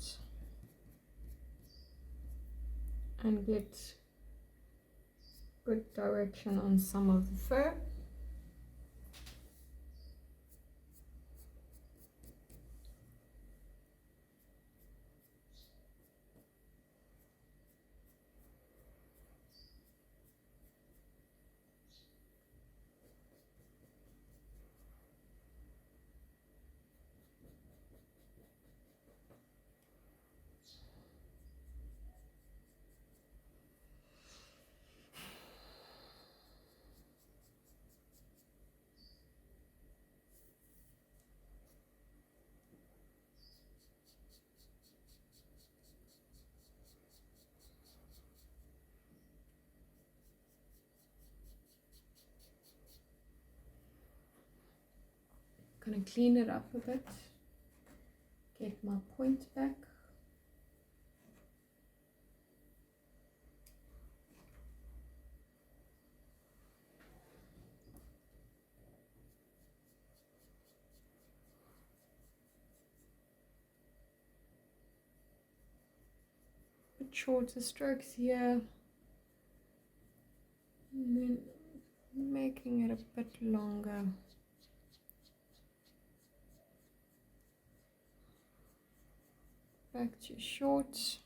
and get good direction on some of the fur. Gonna clean it up a bit, get my point back. Bit shorter strokes here, and then making it a bit longer. Back to short.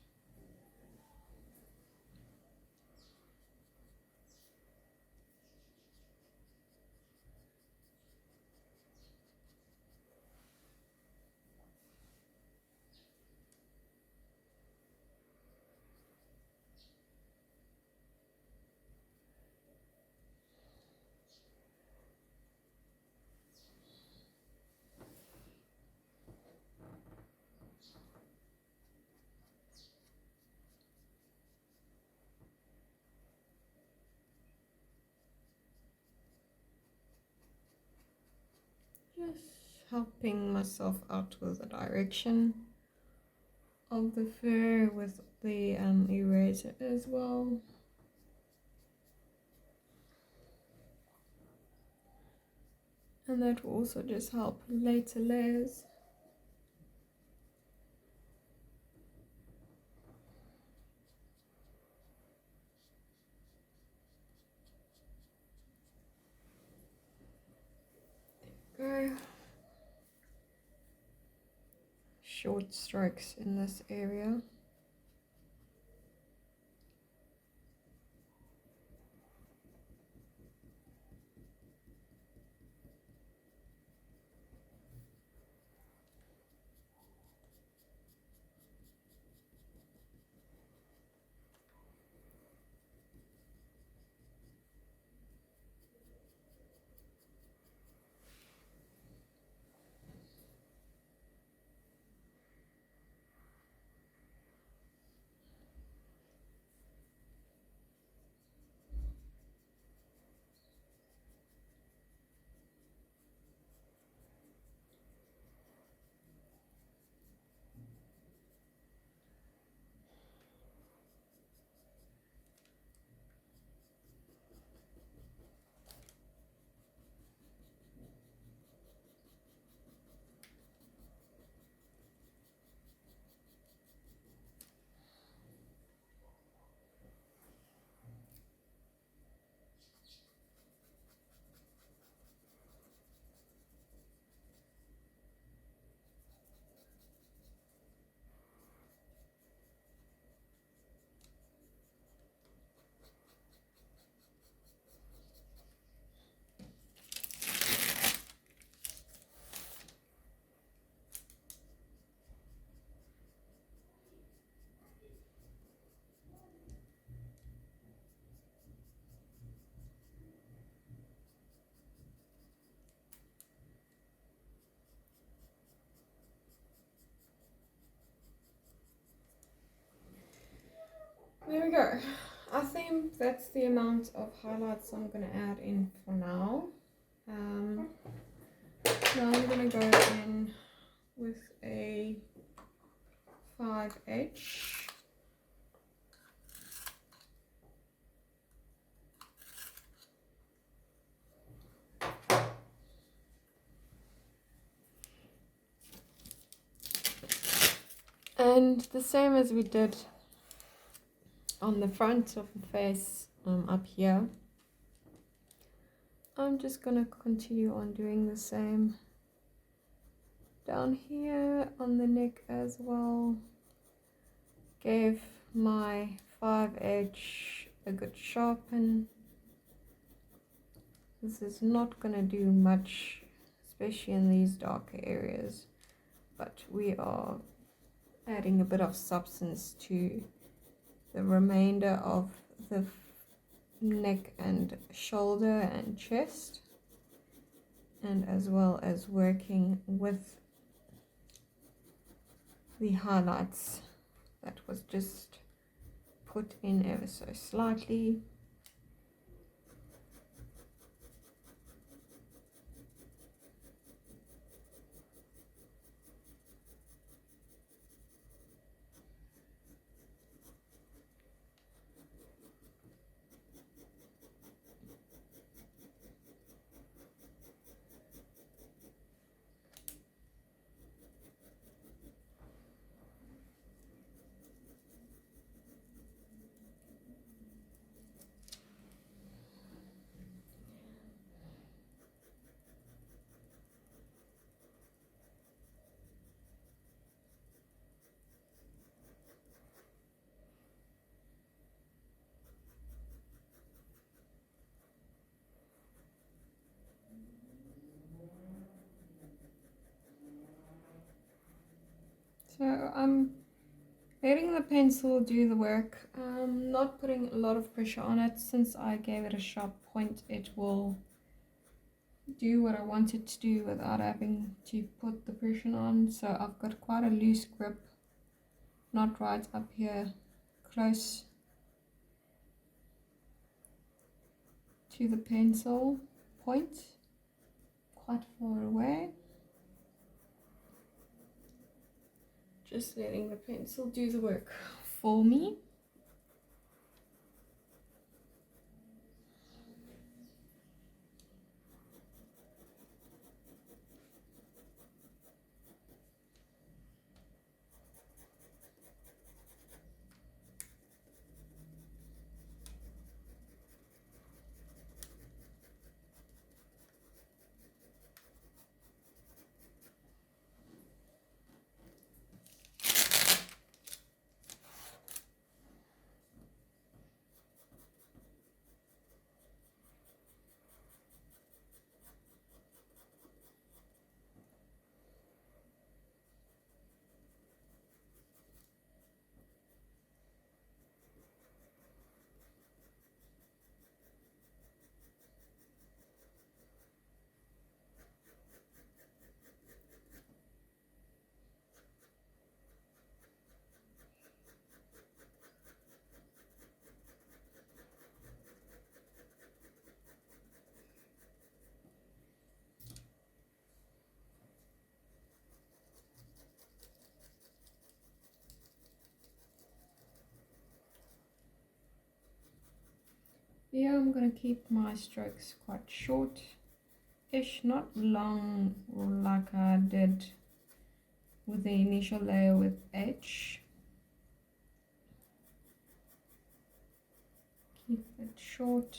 helping myself out with the direction of the fur with the eraser as well. And that will also just help later layers. There we go. Short strokes in this area. There we go. I think that's the amount of highlights I'm going to add in for now. Now I'm going to go in with a 5H. And the same as we did on the front of the face up here, I'm just going to continue on doing the same down here on the neck as well. Gave my 5H a good sharpen. This is not going to do much, especially in these darker areas, but we are adding a bit of substance to the remainder of the neck and shoulder and chest, and as well as working with the highlights that was just put in ever so slightly. So I'm letting the pencil do the work. I'm not putting a lot of pressure on it. Since I gave it a sharp point, it will do what I want it to do without having to put the pressure on. So I've got quite a loose grip, not right up here close to the pencil point, quite far away. Just letting the pencil do the work for me. Yeah, I'm gonna keep my strokes quite short-ish, not long like I did with the initial layer with H. Keep it short.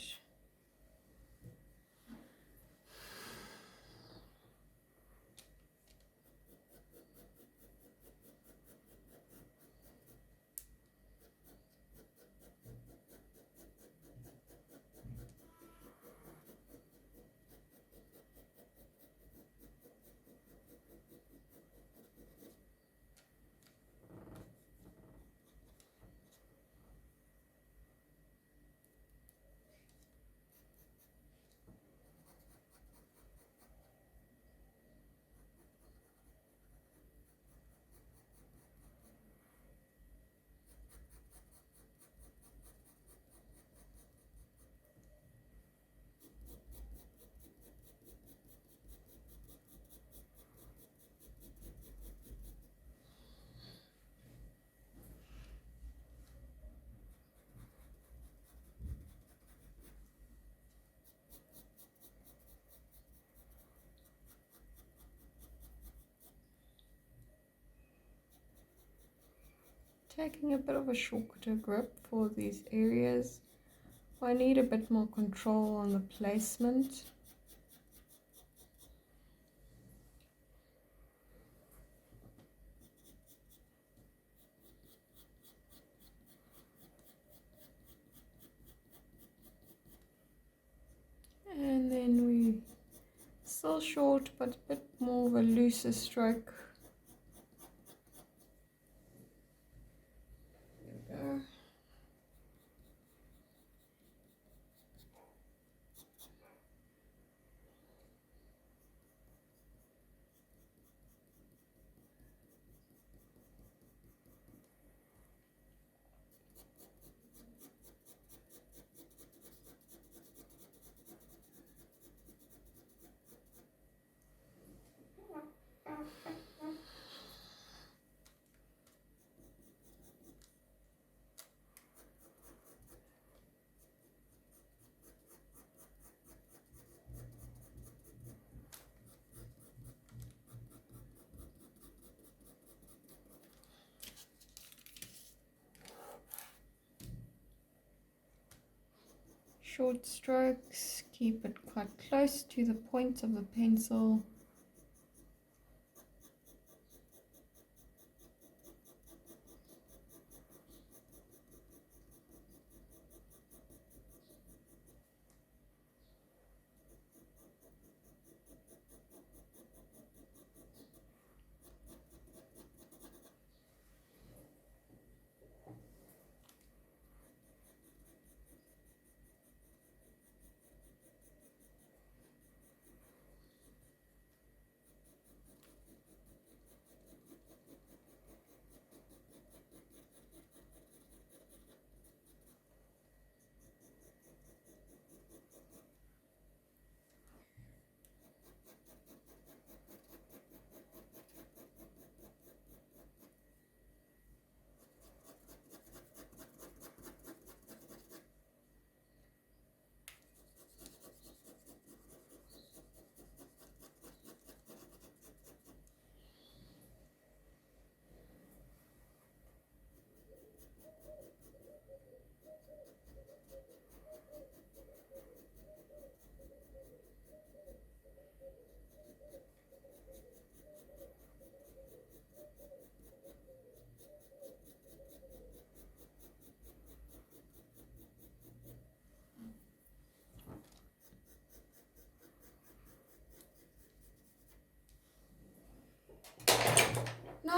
Taking a bit of a shorter grip for these areas. I need a bit more control on the placement. And then we still short but a bit more of a looser stroke. There we go. Short strokes, keep it quite close to the point of the pencil.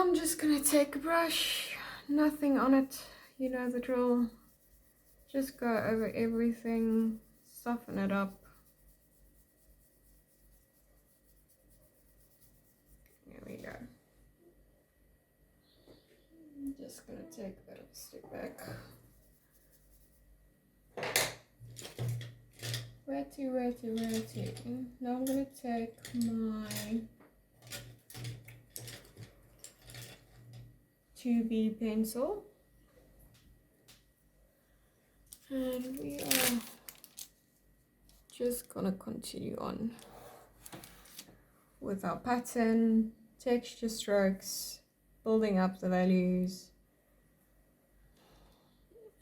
I'm just gonna take a brush, nothing on it, you know the drill. Just go over everything, soften it up. There we go. I'm just gonna take a bit of a step back. Where to? Now I'm gonna take my 2B pencil. And we are just gonna continue on with our pattern, texture strokes, building up the values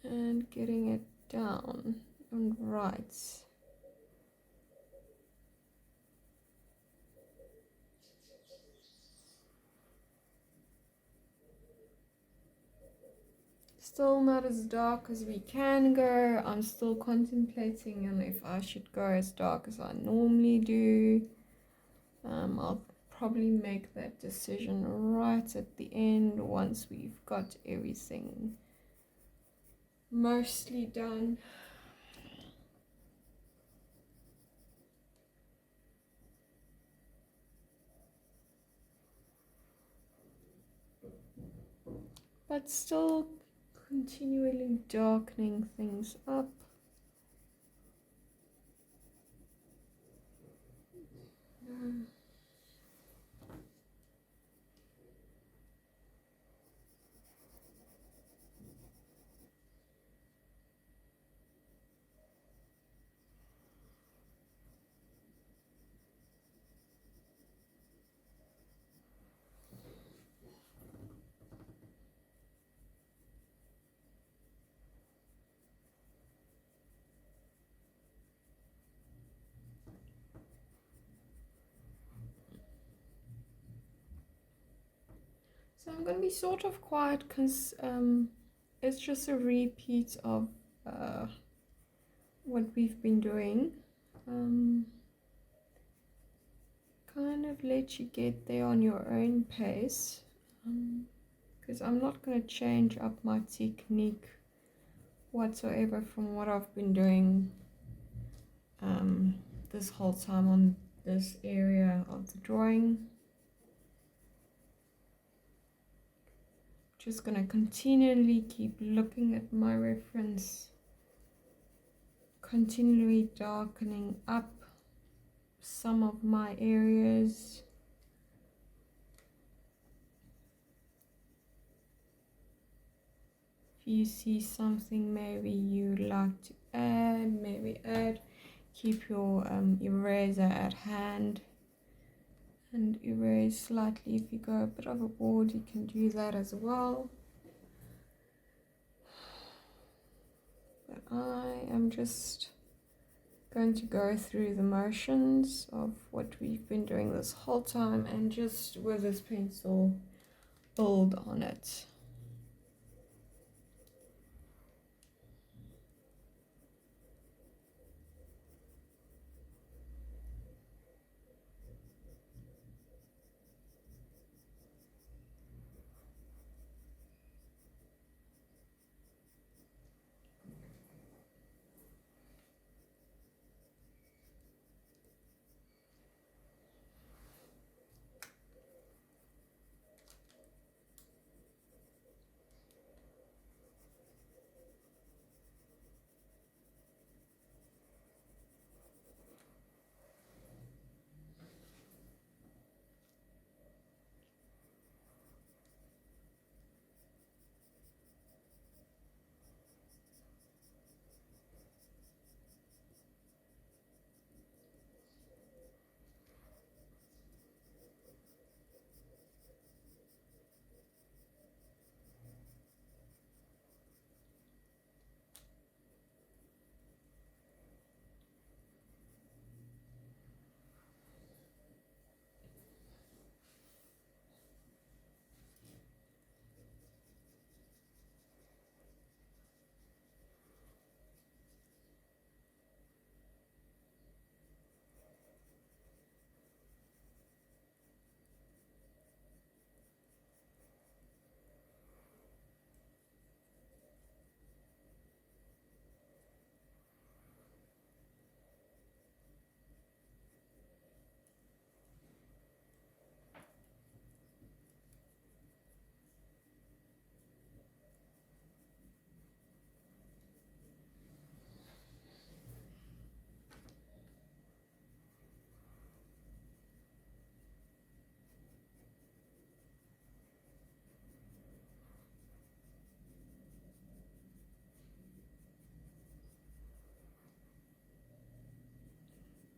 and getting it down and right. Still not as dark as we can go. I'm still contemplating on if I should go as dark as I normally do. I'll probably make that decision right at the end once we've got everything mostly done. But still continually darkening things up. So I'm going to be sort of quiet because it's just a repeat of what we've been doing. Kind of let you get there on your own pace, because I'm not going to change up my technique whatsoever from what I've been doing this whole time on this area of the drawing. Just going to continually keep looking at my reference, continually darkening up some of my areas. If you see something maybe you'd like to add, maybe add. Keep your eraser at hand and erase slightly. If you go a bit overboard, you can do that as well. But I am just going to go through the motions of what we've been doing this whole time and just with this pencil build on it.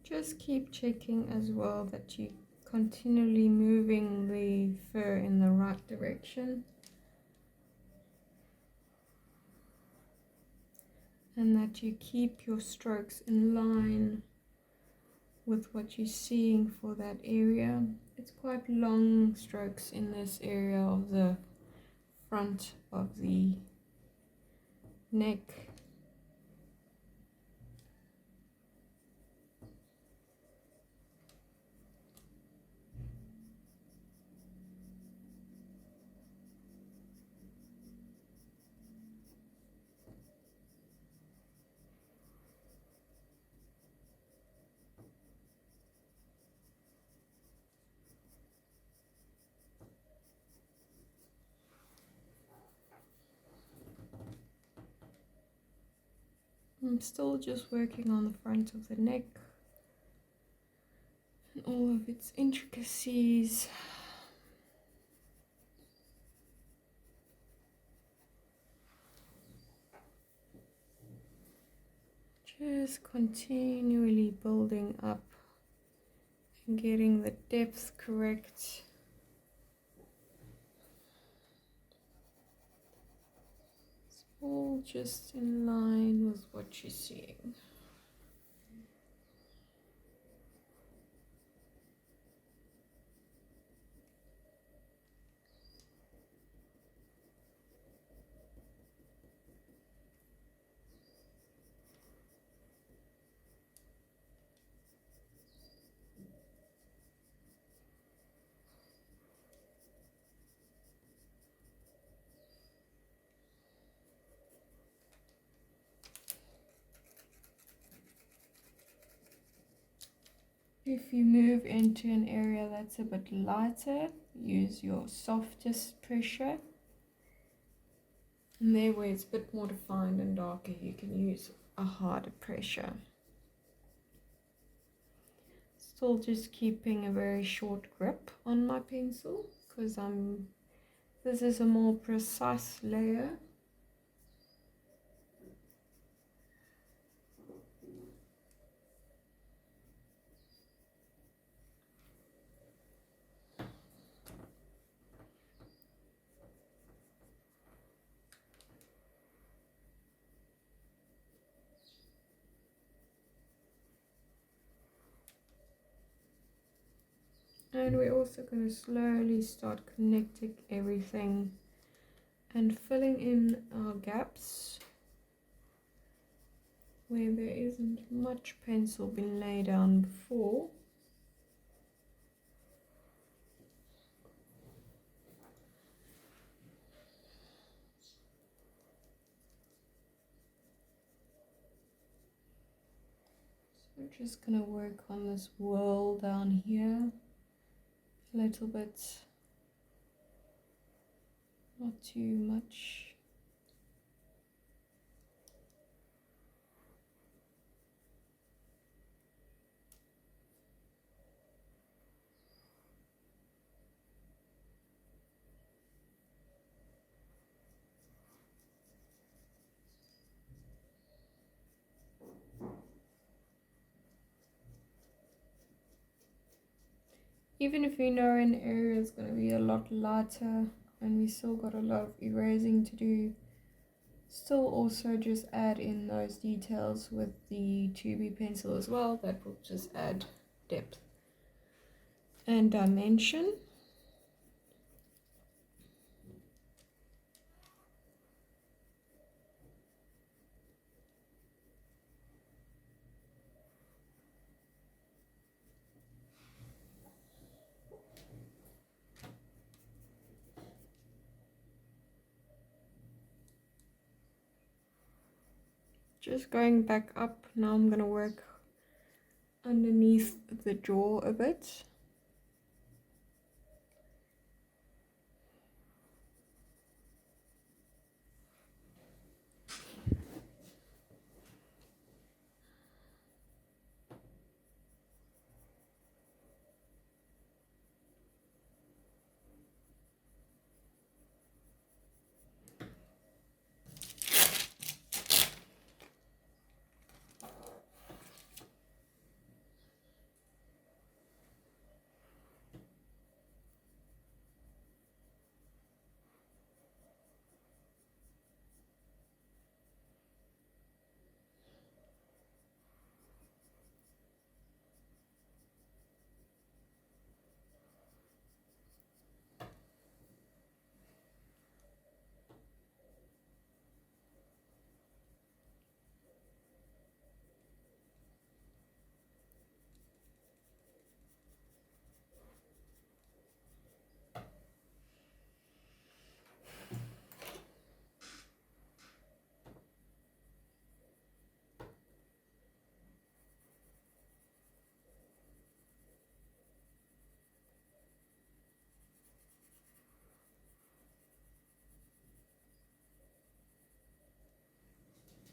Just keep checking as well that you continually moving the fur in the right direction, and that you keep your strokes in line with what you're seeing for that area. It's quite long strokes in this area of the front of the neck. I'm still just working on the front of the neck and all of its intricacies. Just continually building up and getting the depth correct. It's all just in line with what you're seeing. If you move into an area that's a bit lighter, use your softest pressure. And there where it's a bit more defined and darker, you can use a harder pressure. Still just keeping a very short grip on my pencil because this is a more precise layer. And we're also going to slowly start connecting everything and filling in our gaps where there isn't much pencil been laid down before. So we're just going to work on this whorl down here a little bit, not too much. Even if you know an area is going to be a lot lighter and we still got a lot of erasing to do, still also just add in those details with the 2B pencil as well. That will just add depth and dimension. Just going back up, now I'm going to work underneath the jaw a bit.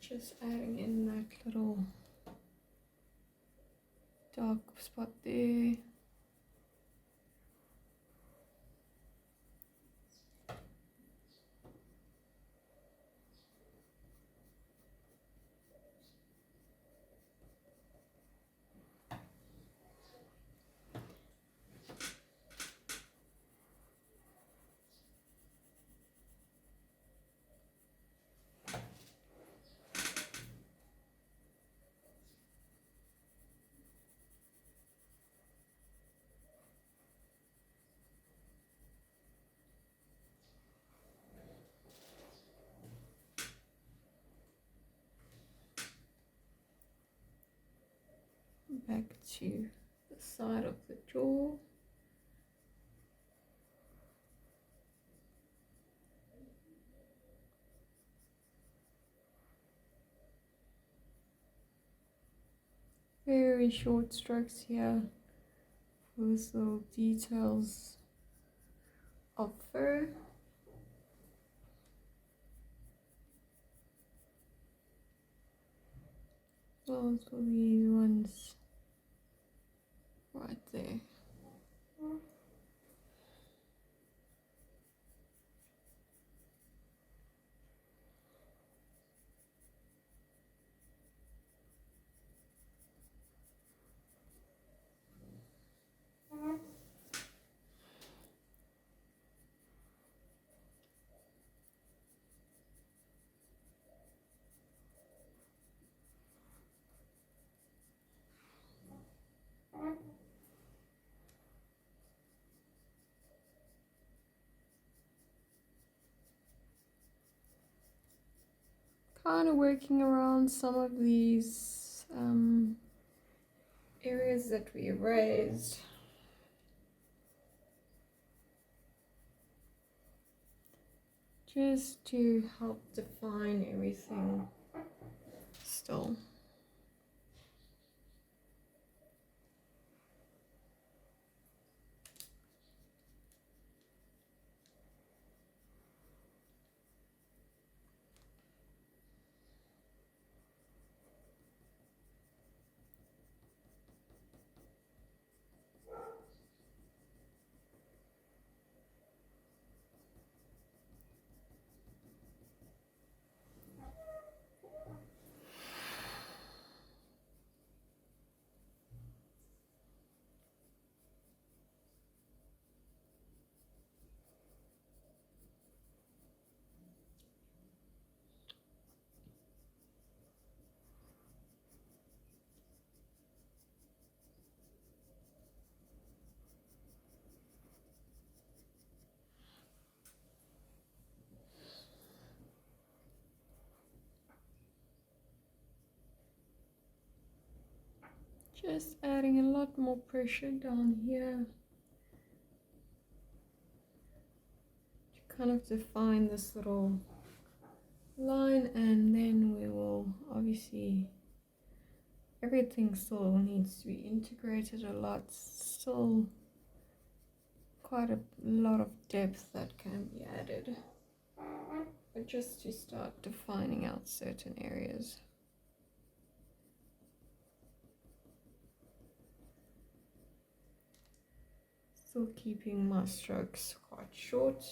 Just adding in that little dark spot there. Back to the side of the jaw. Very short strokes here for those little details of fur. Those will be the ones right there. Kind of working around some of these areas that we erased. Just to help define everything still. Just adding a lot more pressure down here to kind of define this little line, and then we will obviously, everything still needs to be integrated a lot, still quite a lot of depth that can be added, but just to start defining out certain areas. Still keeping my strokes quite short.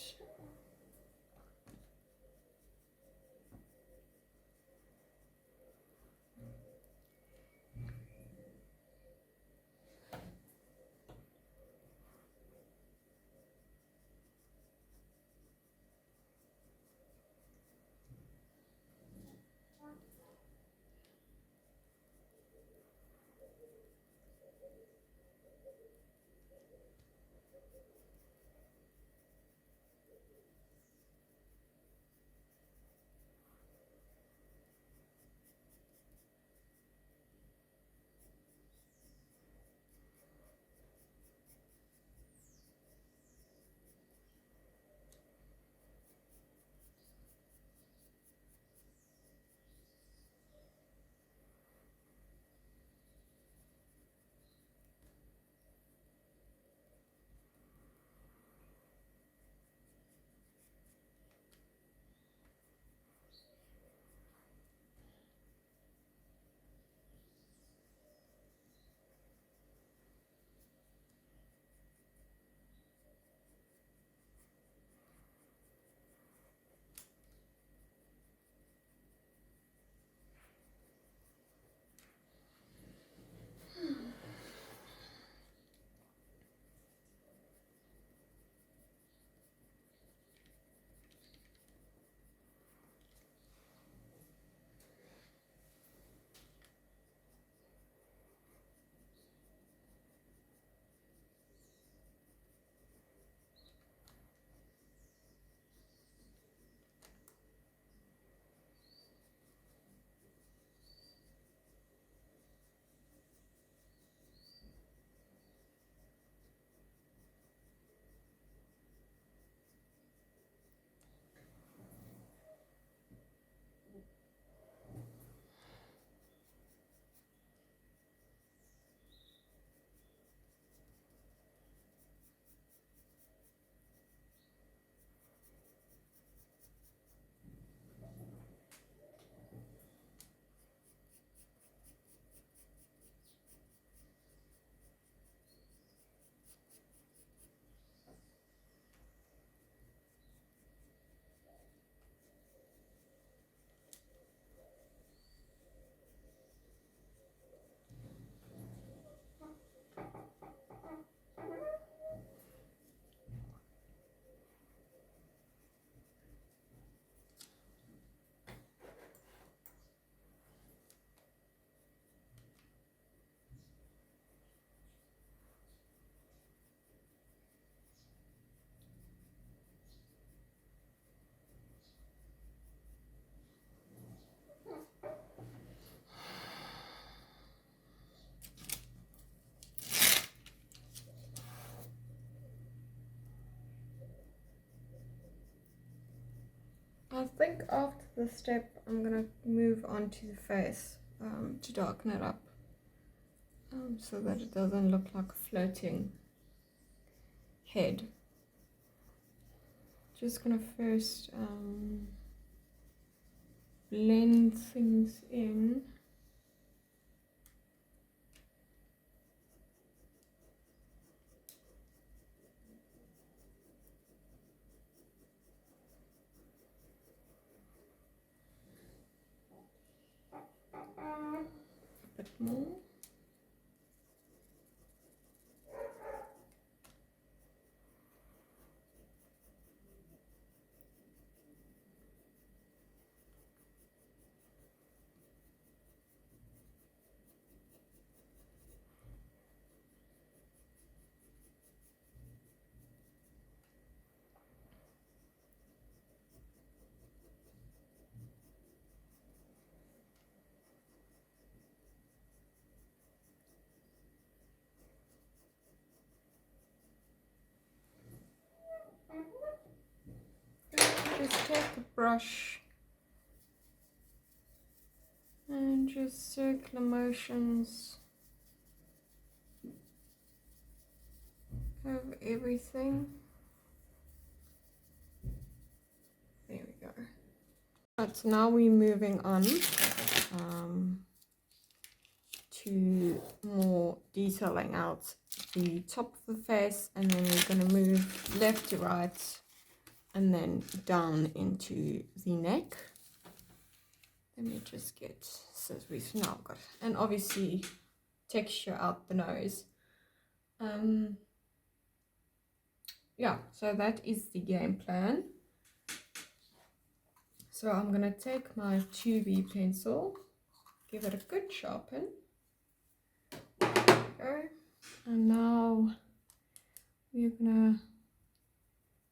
I think after this step I'm gonna move on to the face to darken it up so that it doesn't look like a floating head. Just gonna first blend things in. A bit more. Just take a brush and just circular motions over everything. There we go. Right, so now we're moving on to more detailing out the top of the face, and then we're going to move left to right and then down into the neck. Let me just get, so we've now got, and obviously texture out the nose. Yeah, so that is the game plan. So I'm gonna take my 2B pencil, give it a good sharpen. There we go. And now we're gonna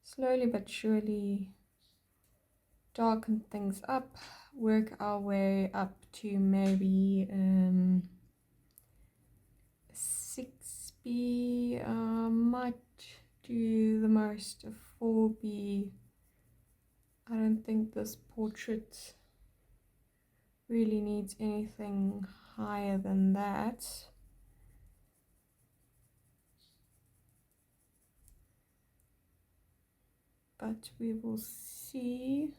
slowly but surely darken things up, work our way up to maybe 6B, might do the most of 4B. I don't think this portrait really needs anything higher than that. But we will see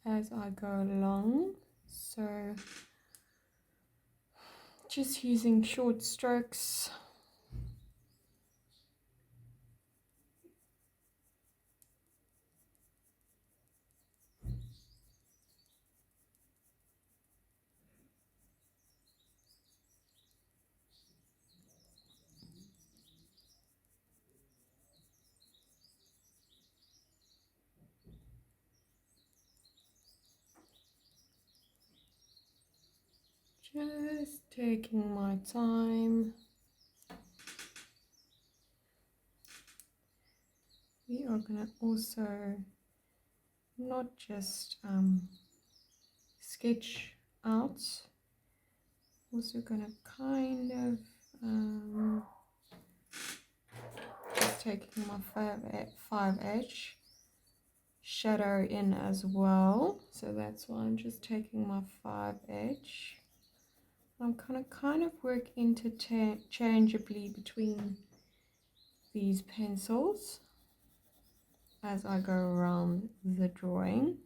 as I go along. So just using short strokes. Just taking my time. We are going to also not just sketch out, also going to kind of just taking my 5H shadow in as well. So that's why I'm just taking my 5H. I'm going to kind of work interchangeably between these pencils as I go around the drawing.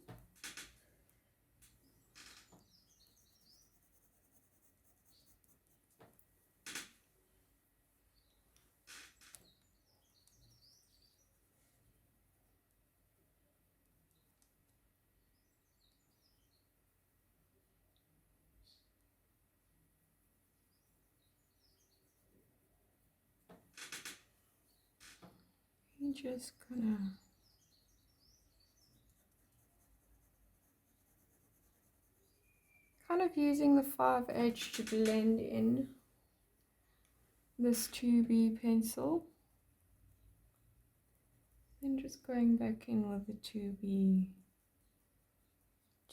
I'm just gonna kind of using the 5H to blend in this 2B pencil, and just going back in with the 2B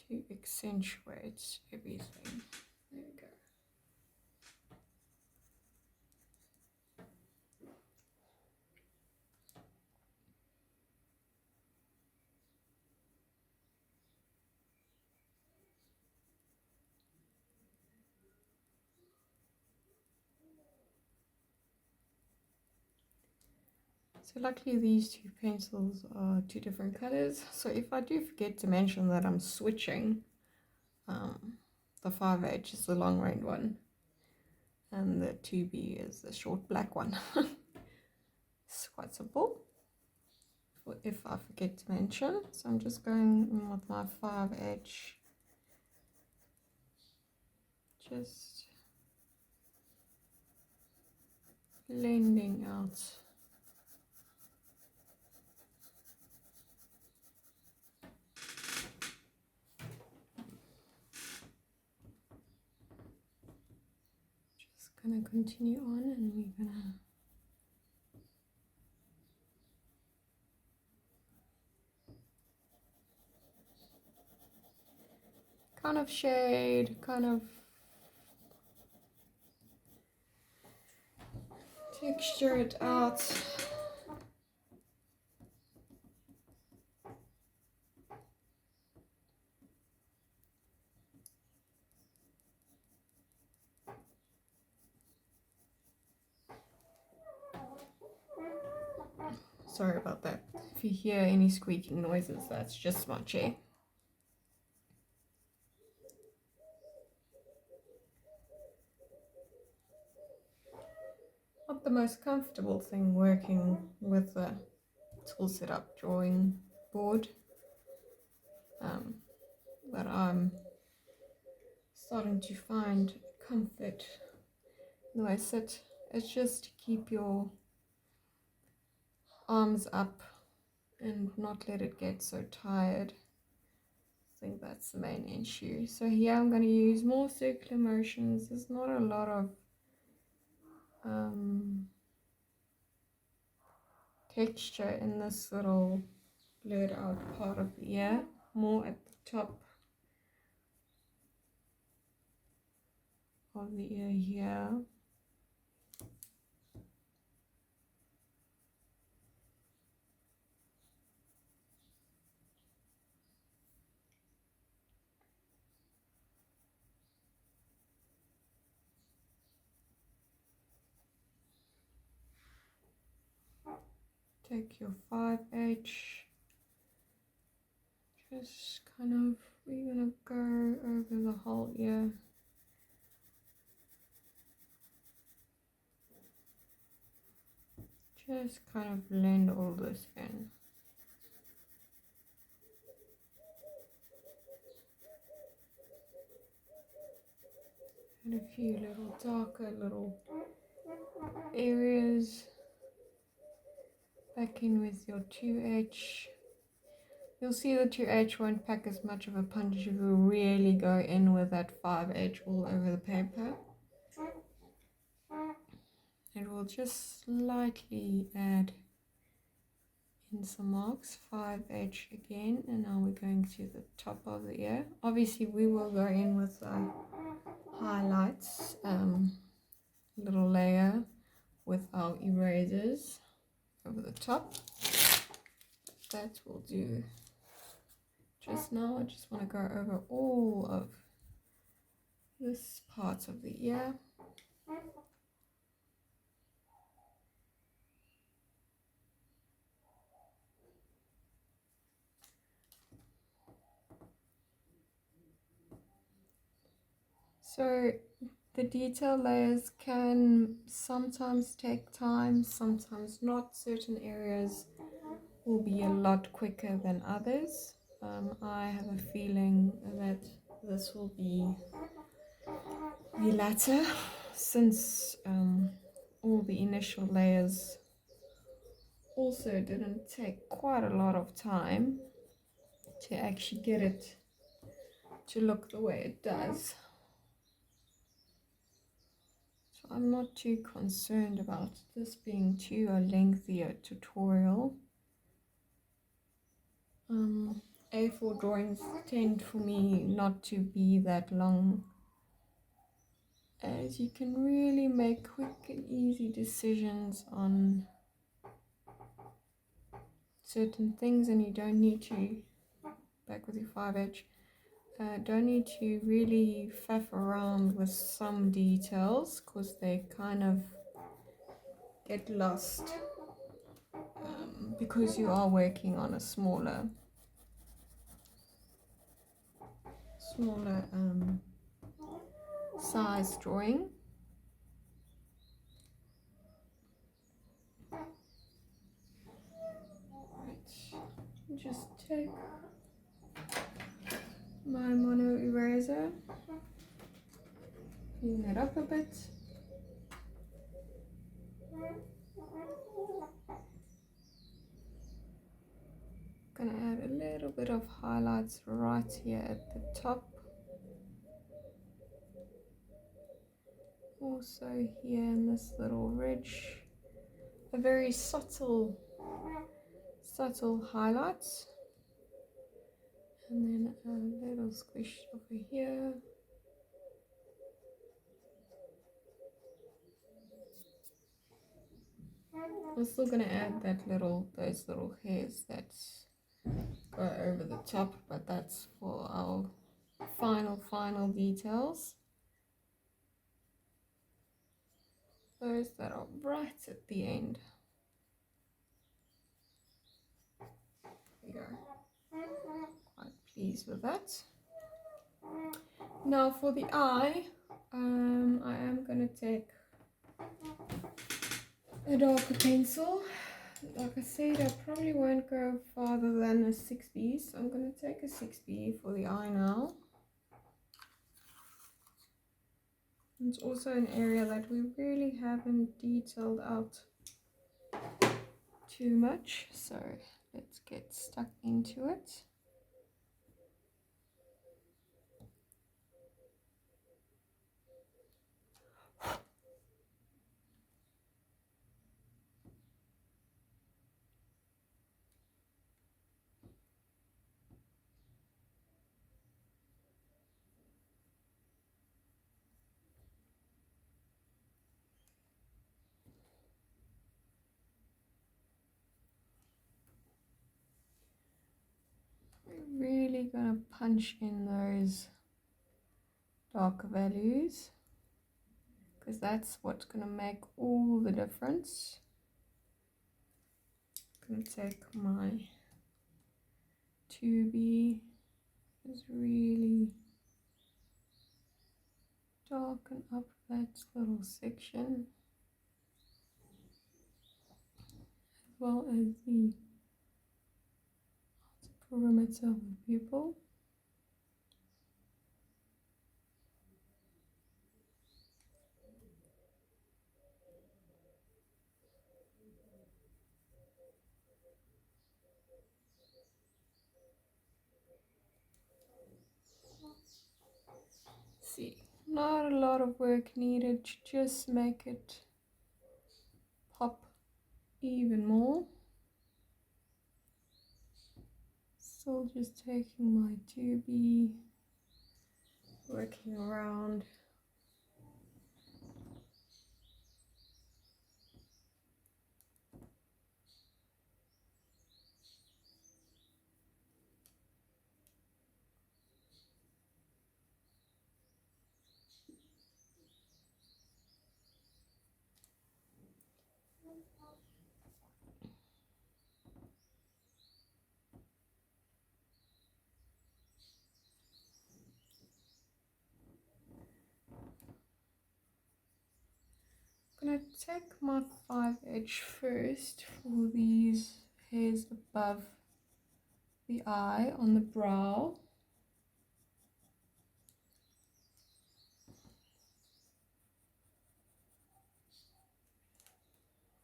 to accentuate everything. There we go. So luckily these two pencils are two different colors. So if I do forget to mention that I'm switching, the 5H is the long range one and the 2B is the short black one. It's quite simple if I forget to mention. So I'm just going in with my 5H, just blending out gonna continue on, and we're gonna kind of shade, kind of texture it out. Sorry about that. If you hear any squeaking noises, that's just my chair. Not the most comfortable thing working with a tool setup drawing board, but I'm starting to find comfort the way I sit. It's just to keep your arms up and not let it get so tired. I think that's the main issue. So here I'm going to use more circular motions. There's not a lot of texture in this little blurred out part of the ear, more at the top of the ear here. Take your 5H, just kind of, we're gonna go over the whole ear. Just kind of blend all this in. And a few little darker little areas. Back in with your 2H. You'll see the 2H won't pack as much of a punch if you really go in with that 5H all over the paper. It will just slightly add in some marks. 5H again, and now we're going to the top of the ear. Obviously we will go in with highlights, little layer with our erasers over the top. That will do. Just now I just want to go over all of this part of the ear. So the detail layers can sometimes take time, sometimes not. Certain areas will be a lot quicker than others. I have a feeling that this will be the latter, since all the initial layers also didn't take quite a lot of time to actually get it to look the way it does. So I'm not too concerned about this being too a lengthier tutorial. A4 drawings tend for me not to be that long, as you can really make quick and easy decisions on certain things, and you don't need to, back with your 5H, don't need to really faff around with some details because they kind of get lost because you are working on a smaller size drawing. Right. Just take my mono eraser, clean it up a bit. Gonna add a little bit of highlights right here at the top. Also here in this little ridge, a very subtle highlights. And then a little squish over here. I'm still gonna add those little hairs that go over the top, but that's for our final details. Those that are right at the end. There we go. Quite pleased with that. Now for the eye, I am gonna take a darker pencil. Like I said, I probably won't go farther than a 6B, so I'm going to take a 6B for the eye now. It's also an area that we really haven't detailed out too much, so let's get stuck into it. We're really going to punch in those darker values, because that's what's going to make all the difference. I'm going to take my 2B, just really darken up that little section, as well as the perimeter of the pupil. See, not a lot of work needed to just make it pop even more. Still just taking my 2B, working around. I'm going to take my 5H first for these hairs above the eye on the brow.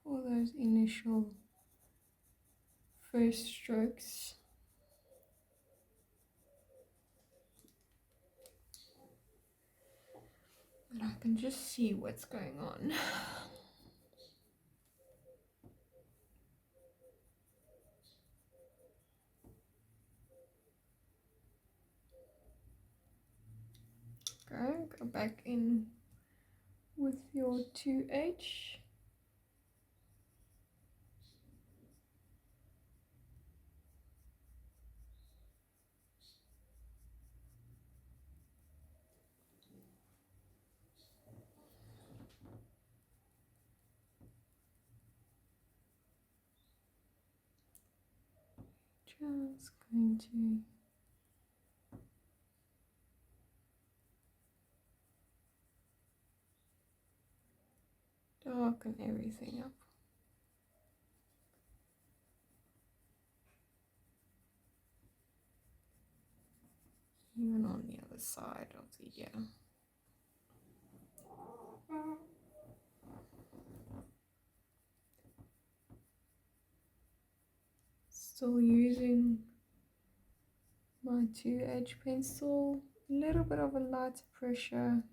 For those initial first strokes. And I can just see what's going on. Okay, go back in with your 2H. Just going to darken everything up. Even on the other side of the ear. Still using my 2H pencil, a little bit of a lighter pressure.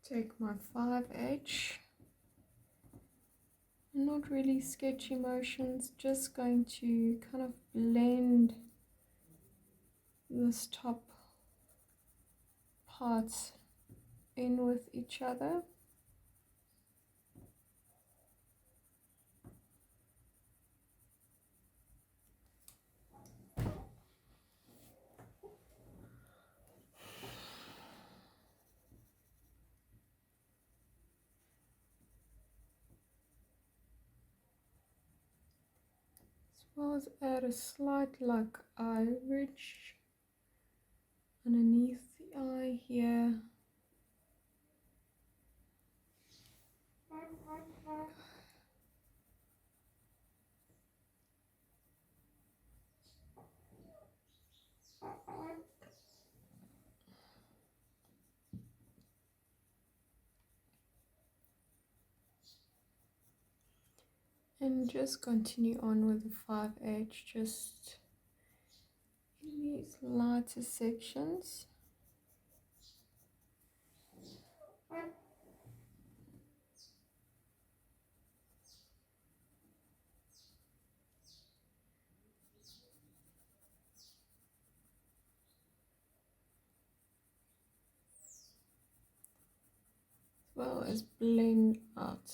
Take my 5H, not really sketchy motions, just going to kind of blend this top parts in with each other. As well as add a slight like eye ridge underneath the eye here. And just continue on with the 5H, just in these lighter sections. As well as blend out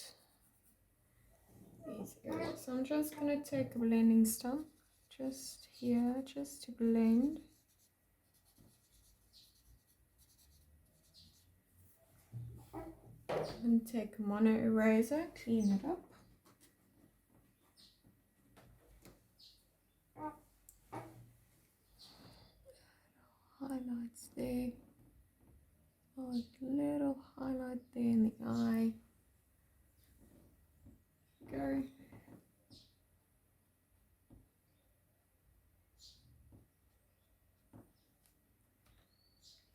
these areas. So I'm just going to take a blending stump just here, just to blend. And take a mono eraser, clean it up. Highlights there. Oh, a little highlight there in the eye. Go.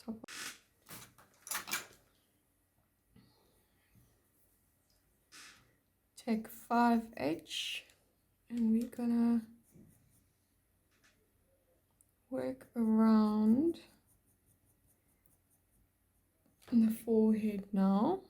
Top. Take 5H and we're gonna work around the forehead now.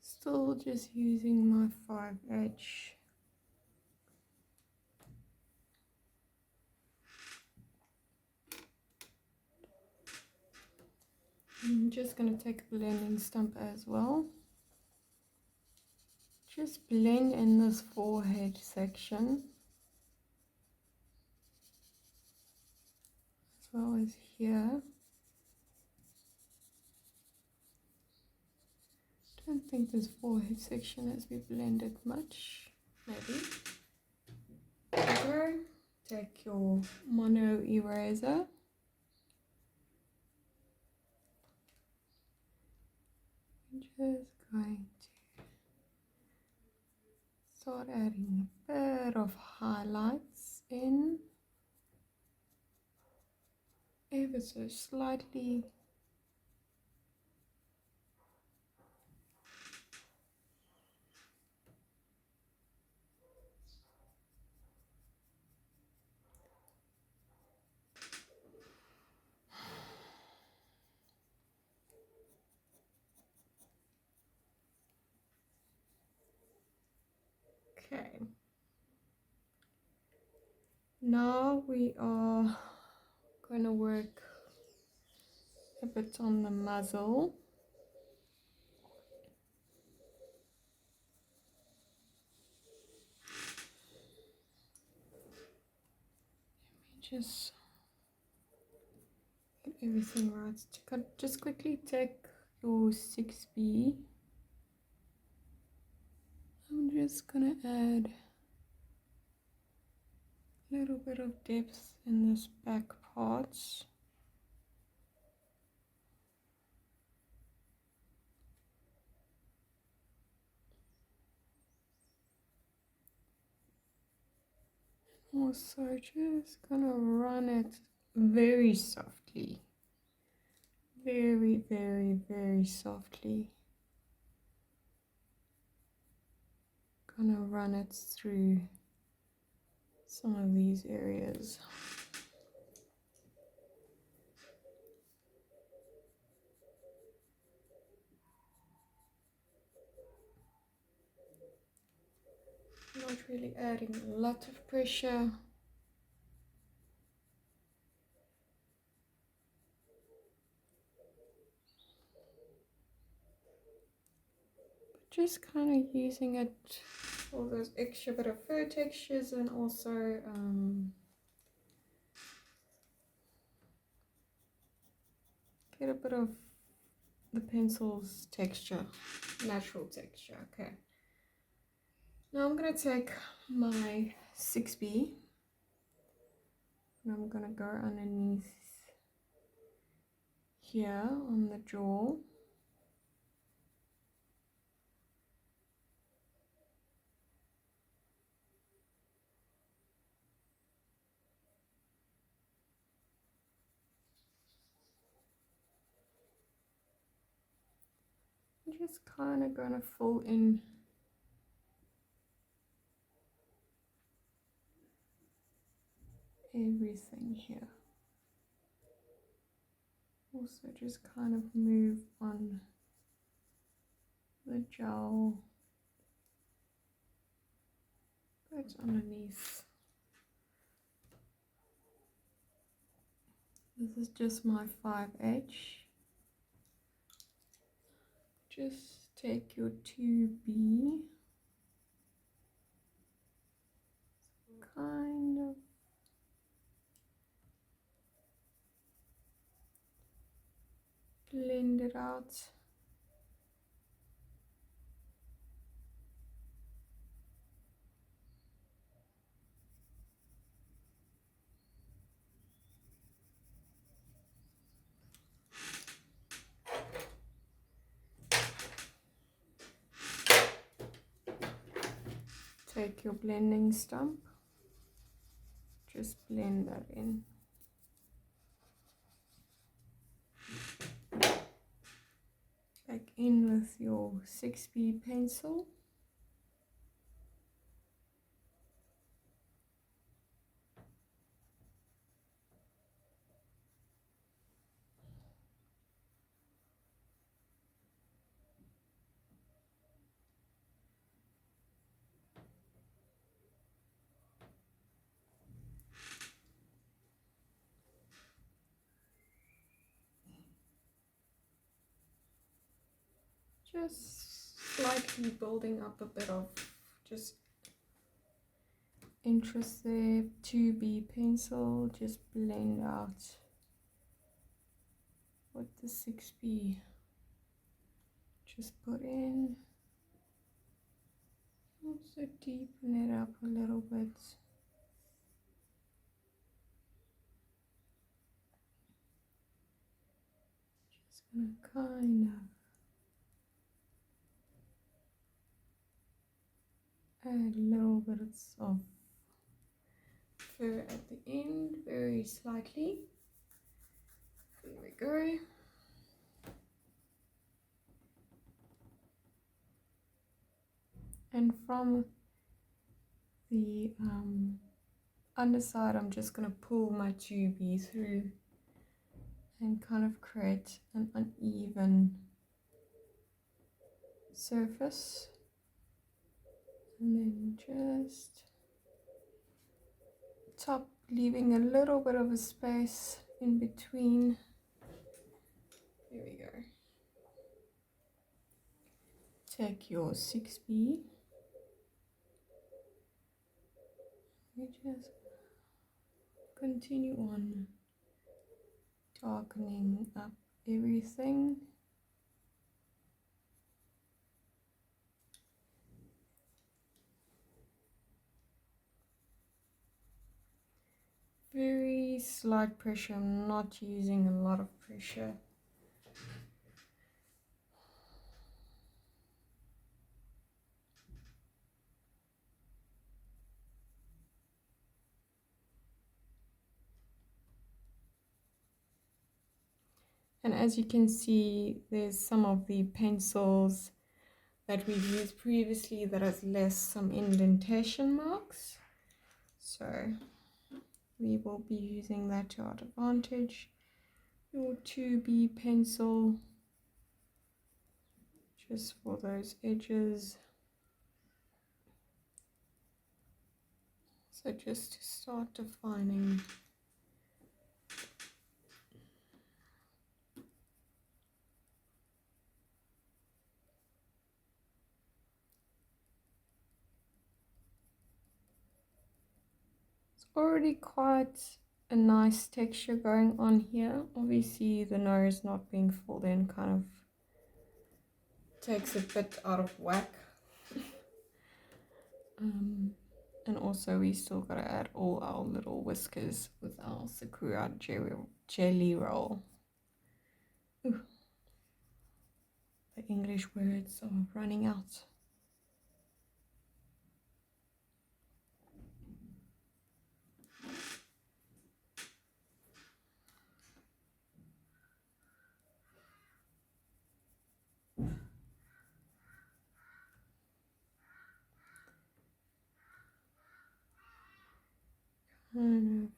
Still just using my 5H. I'm just going to take a blending stump as well. Just blend in this forehead section. well as here. Don't think this forehead section has been blended much. Maybe. Okay. Take your mono eraser. I'm just going to start adding a bit of highlights in, ever so slightly. Okay. Now we are going to work a bit on the muzzle. Let me just get everything right. Just quickly take your 6B. I'm just going to add a little bit of depth in this back parts. Also just gonna run it very softly. Very, very, very softly. Gonna run it through some of these areas. Not really adding a lot of pressure. Just kind of using it for those extra bit of fur textures, and also get a bit of the pencil's texture, natural texture. Okay. Now I'm going to take my 6B and I'm going to go underneath here on the jaw. I'm just kind of going to fill in everything here. Also just kind of move on the gel bit underneath. This is just my 5H. Just take your 2B, kind of blend it out. Take your blending stump, just blend that in. Back in with your 6B pencil. Just slightly building up a bit of just interest there. 2B pencil, just blend out with the 6B. Just put in, also deepen it up a little bit. Just gonna kind of add a little bit of fur at the end, very slightly. There we go. And from the underside, I'm just going to pull my 2B through and kind of create an uneven surface. And then just top, leaving a little bit of a space in between. There we go. Take your 6B. You just continue on darkening up everything. Very slight pressure, I'm not using a lot of pressure. And as you can see, there's some of the pencils that we've used previously that has left some indentation marks. So we will be using that to our advantage. Your 2B pencil, just for those edges. So just to start defining. Already quite a nice texture going on here. Obviously the nose not being filled in kind of takes a bit out of whack. And also we still gotta add all our little whiskers with our Sakura jelly roll. Ooh. The English words are running out. Kind of.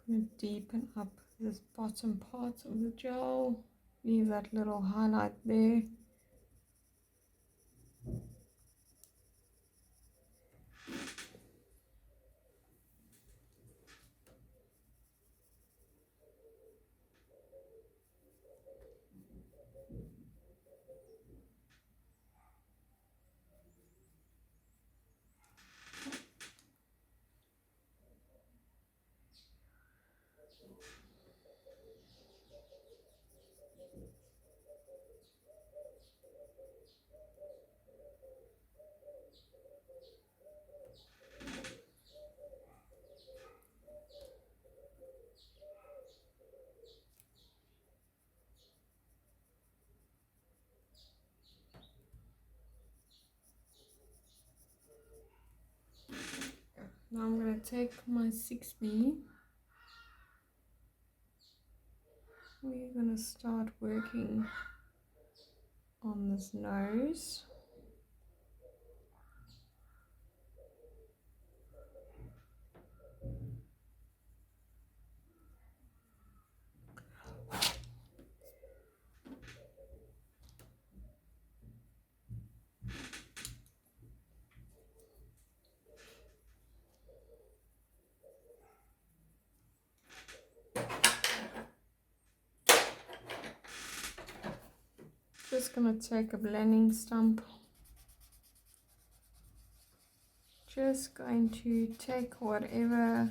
Gonna deepen up this bottom part of the gel. Leave that little highlight there. Now I'm going to take my 6B. We're going to start working on this nose. just gonna take a blending stump. Just going to take whatever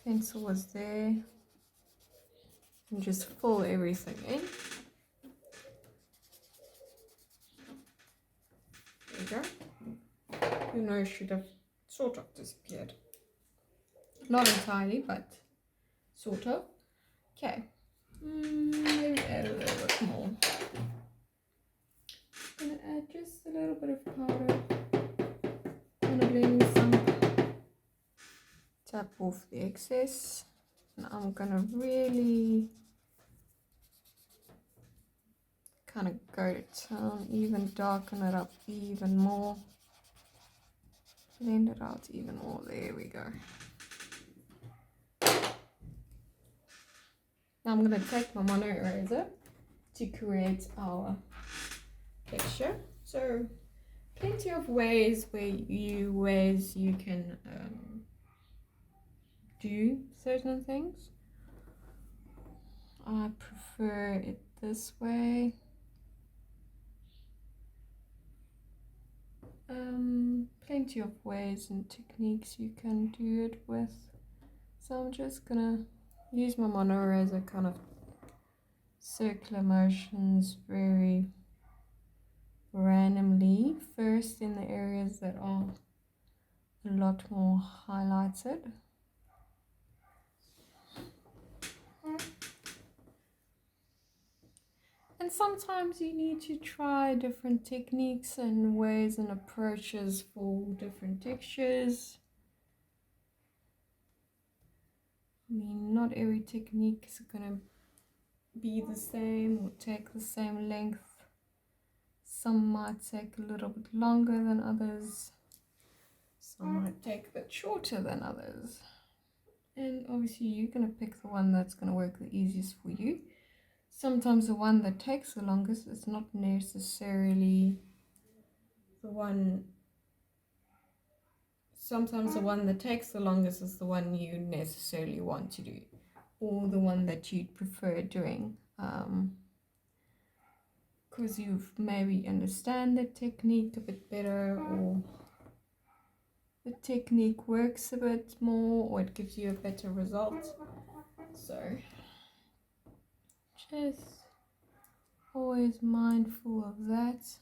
pencil was there and just fill everything in. There you go. Your nose should have sort of disappeared. Not entirely, but sort of. Okay. Maybe add a little bit more. I'm gonna add just a little bit of powder on a blending stump. Tap off the excess, and I'm gonna really kind of go to town, even darken it up even more, blend it out even more. There we go. Now I'm going to take my mono eraser to create our texture. So plenty of ways you can do certain things. I prefer it this way. Plenty of ways and techniques you can do it with. So I'm just gonna use my mono eraser, kind of circular motions very randomly, first in the areas that are a lot more highlighted. And sometimes you need to try different techniques and ways and approaches for different textures. I mean, not every technique is going to be the same or take the same length. Some might take a little bit longer than others. Some might take a bit shorter than others. And obviously you're going to pick the one that's going to work the easiest for you. Sometimes the one that takes the longest is not necessarily the one. Sometimes the one that takes the longest is the one you necessarily want to do, or the one that you'd prefer doing, because you maybe understand the technique a bit better, or the technique works a bit more, or it gives you a better result. So just always mindful of that.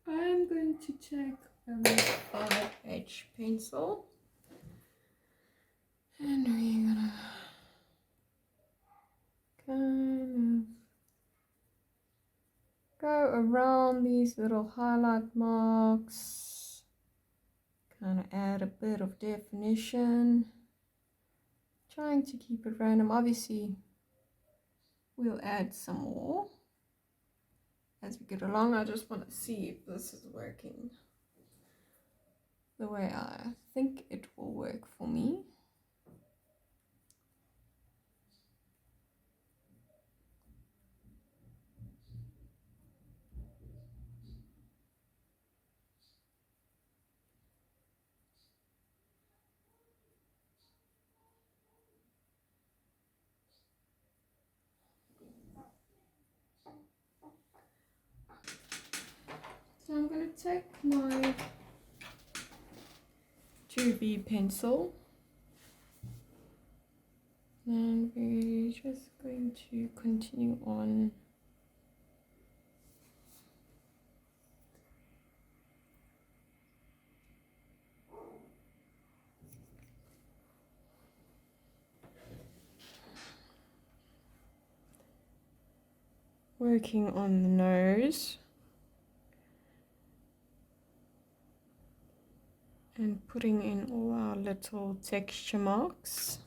I'm going to take a 5H pencil, and we're gonna kind of go around these little highlight marks, kind of add a bit of definition, trying to keep it random. Obviously we'll add some more as we get along. I just want to see if this is working the way I think it will work for me. So I'm going to take my 2B pencil, and we're just going to continue on working on the nose and putting in all our little texture marks.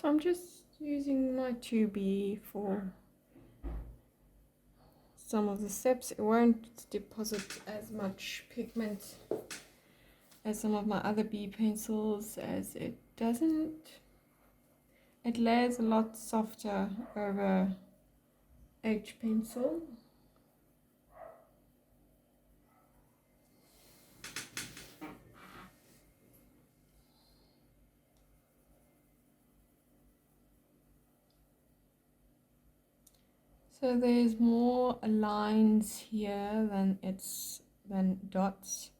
So I'm just using my 2B for some of the steps. It won't deposit as much pigment as some of my other B pencils, as it doesn't. It layers a lot softer over H pencil. So there's more lines here than dots.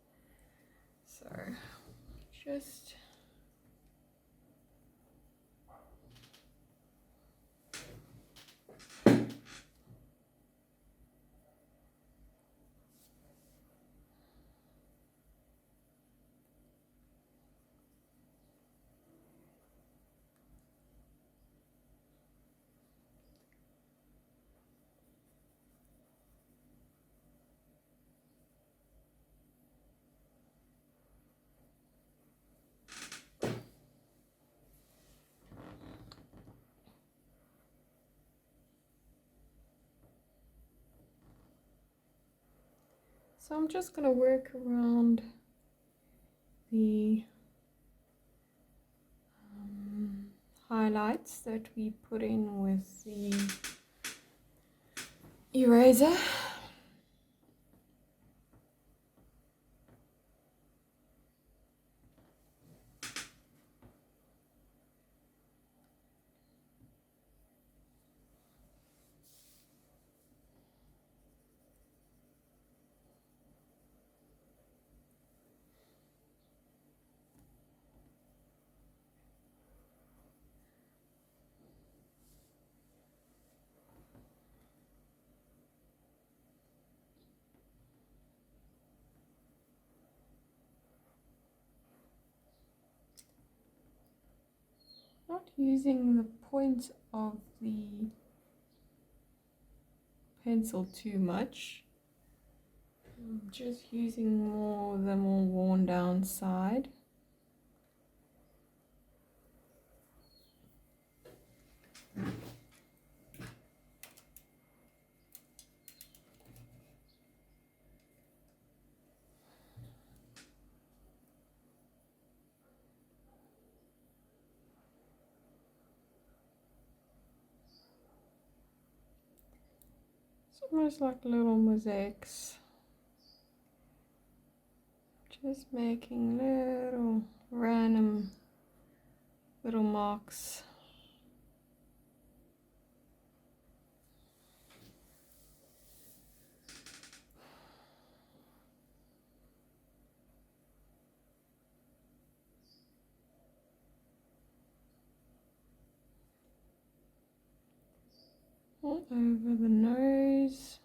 So just so I'm just going to work around the highlights that we put in with the eraser. Not using the point of the pencil too much. I'm just using the more worn down side. It's almost like little mosaics. Just making little random little marks. All over the nose.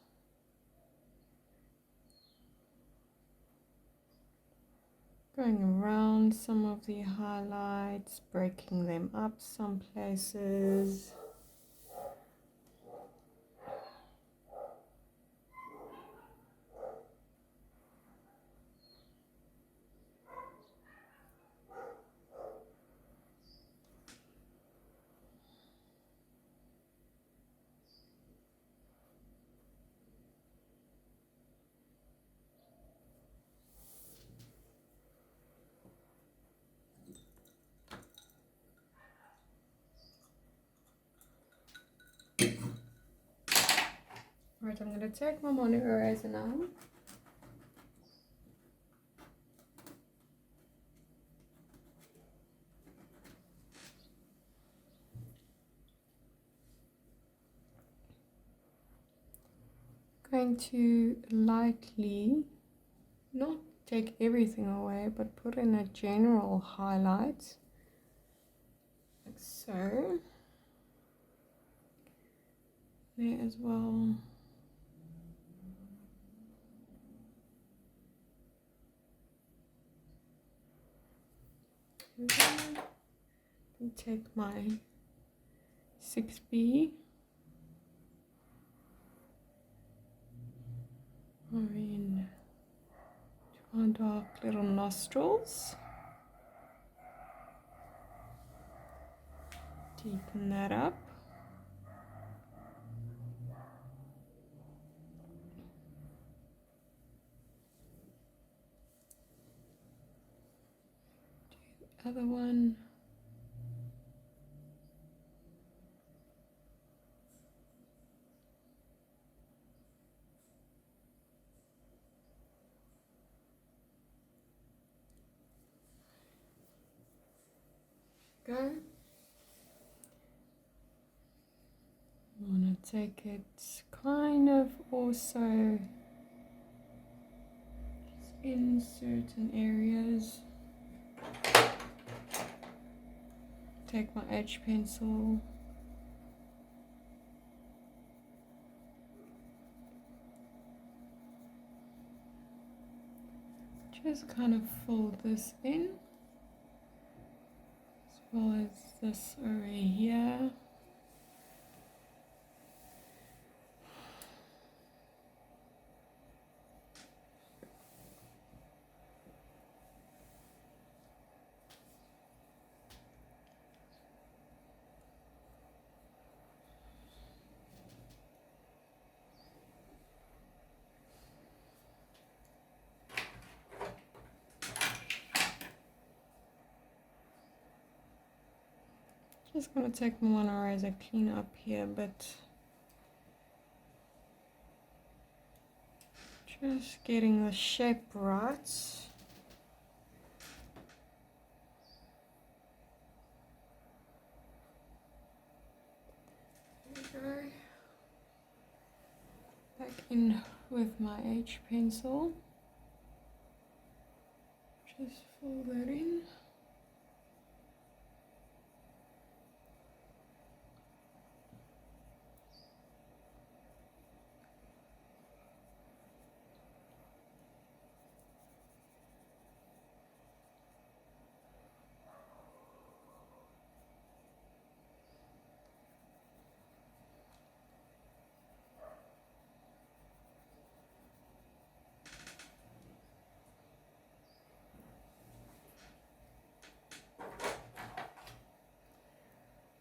Going around some of the highlights, breaking them up some places. Right, I'm going to take my mono eraser now. Going to lightly, not take everything away, but put in a general highlight, like so. There as well. And take my 6B. In to our dark little nostrils. Neaten that up. Do the other one. Go. I want to take it kind of also in certain areas. Take my edge pencil. Just kind of fold this in, as well as this over here. Just gonna take my mono eraser, clean up here a bit. Just getting the shape right. There we go. Back in with my H pencil. Just fill that in.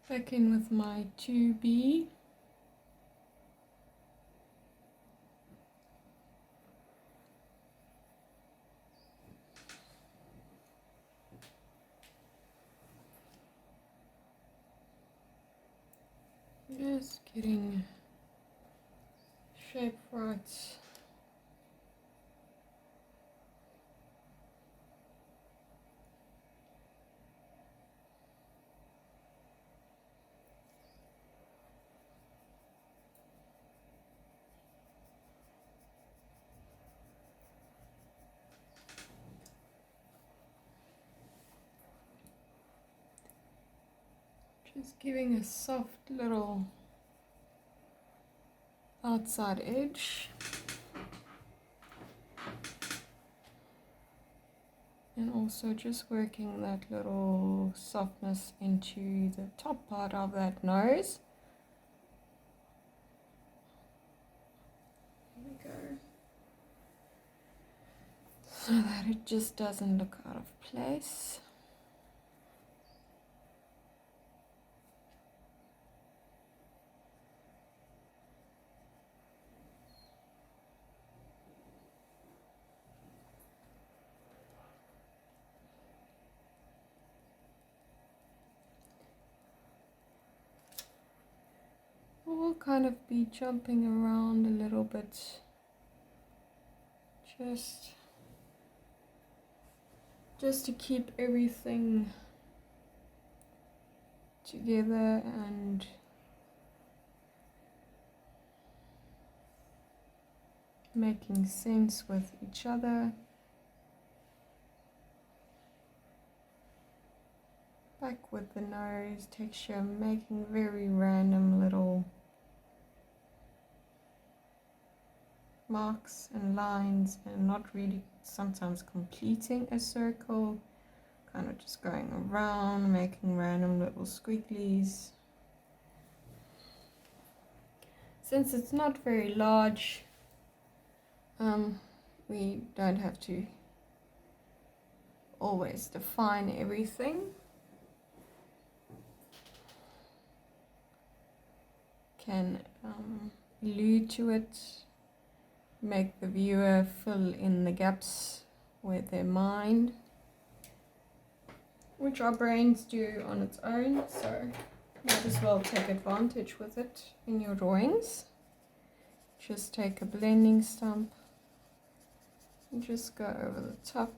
Back in with my 2B. Just getting shape right. Just giving a soft little outside edge. And also just working that little softness into the top part of that nose. There we go. So that it just doesn't look out of place. We'll kind of be jumping around a little bit, just to keep everything together and making sense with each other. Back with the nose texture, making very random little marks and lines, and not really sometimes completing a circle, kind of just going around, making random little squigglies. Since it's not very large, we don't have to always define everything. can allude to it, make the viewer fill in the gaps with their mind, which our brains do on its own, so might as well take advantage with it in your drawings. Just take a blending stump and just go over the top.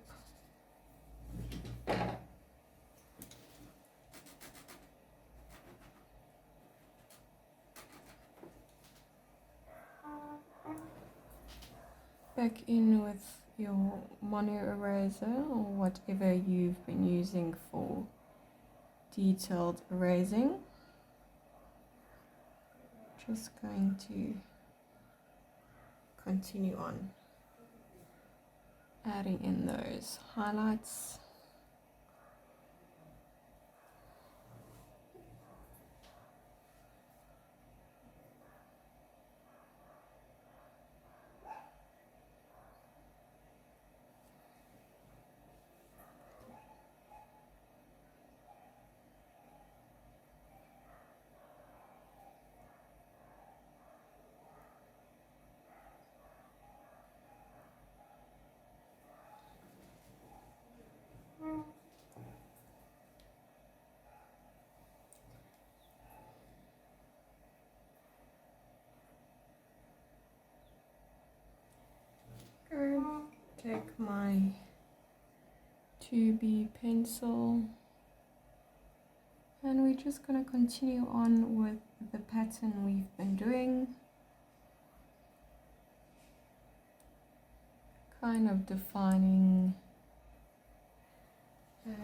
Back in with your mono eraser or whatever you've been using for detailed erasing. Just going to continue on adding in those highlights. Take my 2B pencil and we're just going to continue on with the pattern we've been doing, kind of defining,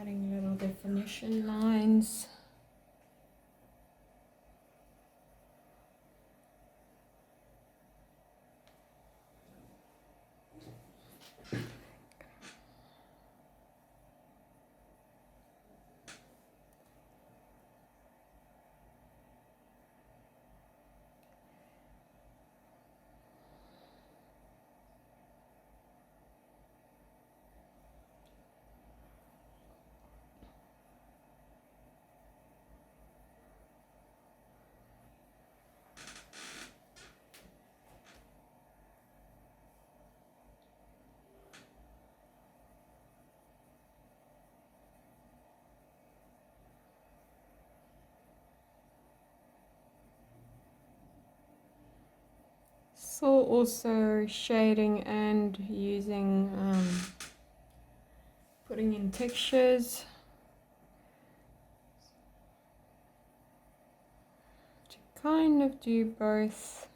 adding little definition lines. So also shading and using putting in textures to kind of do both.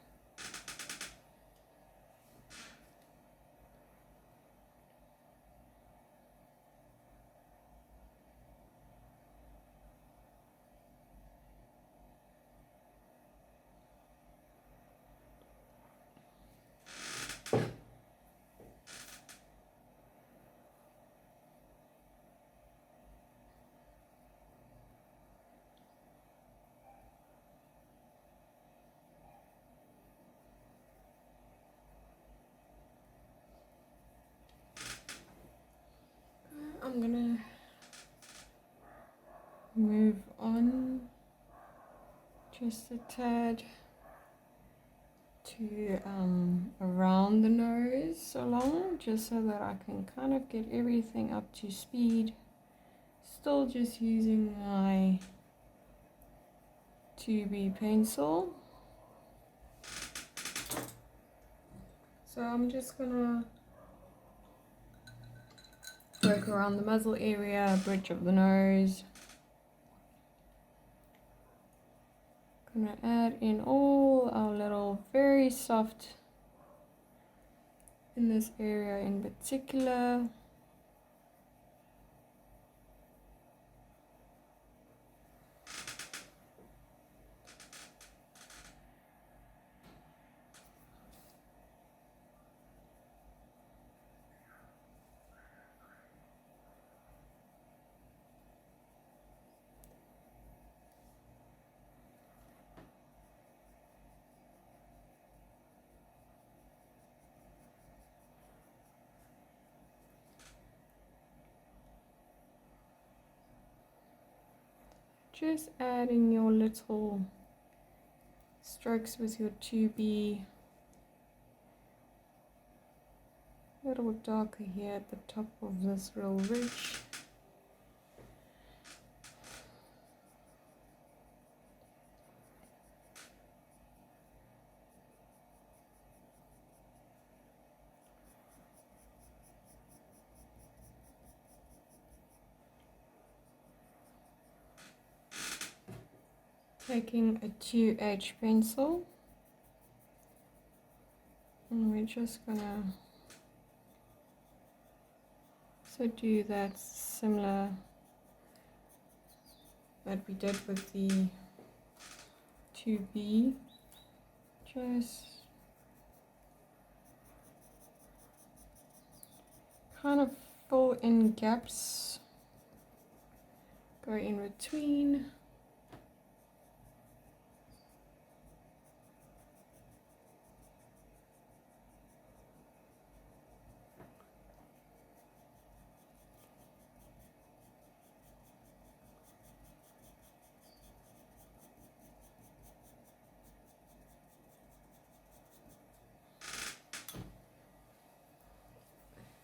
I'm gonna move on just a tad to around the nose along, just so that I can kind of get everything up to speed. Still just using my 2B pencil. So I'm just gonna work around the muzzle area, bridge of the nose. Gonna add in all our little very soft in this area in particular. Just adding your little strokes with your 2B. A little bit darker here at the top of this real ridge. Taking a 2H pencil, and we're just gonna do that similar that we did with the 2B. Just kind of fill in gaps, go in between.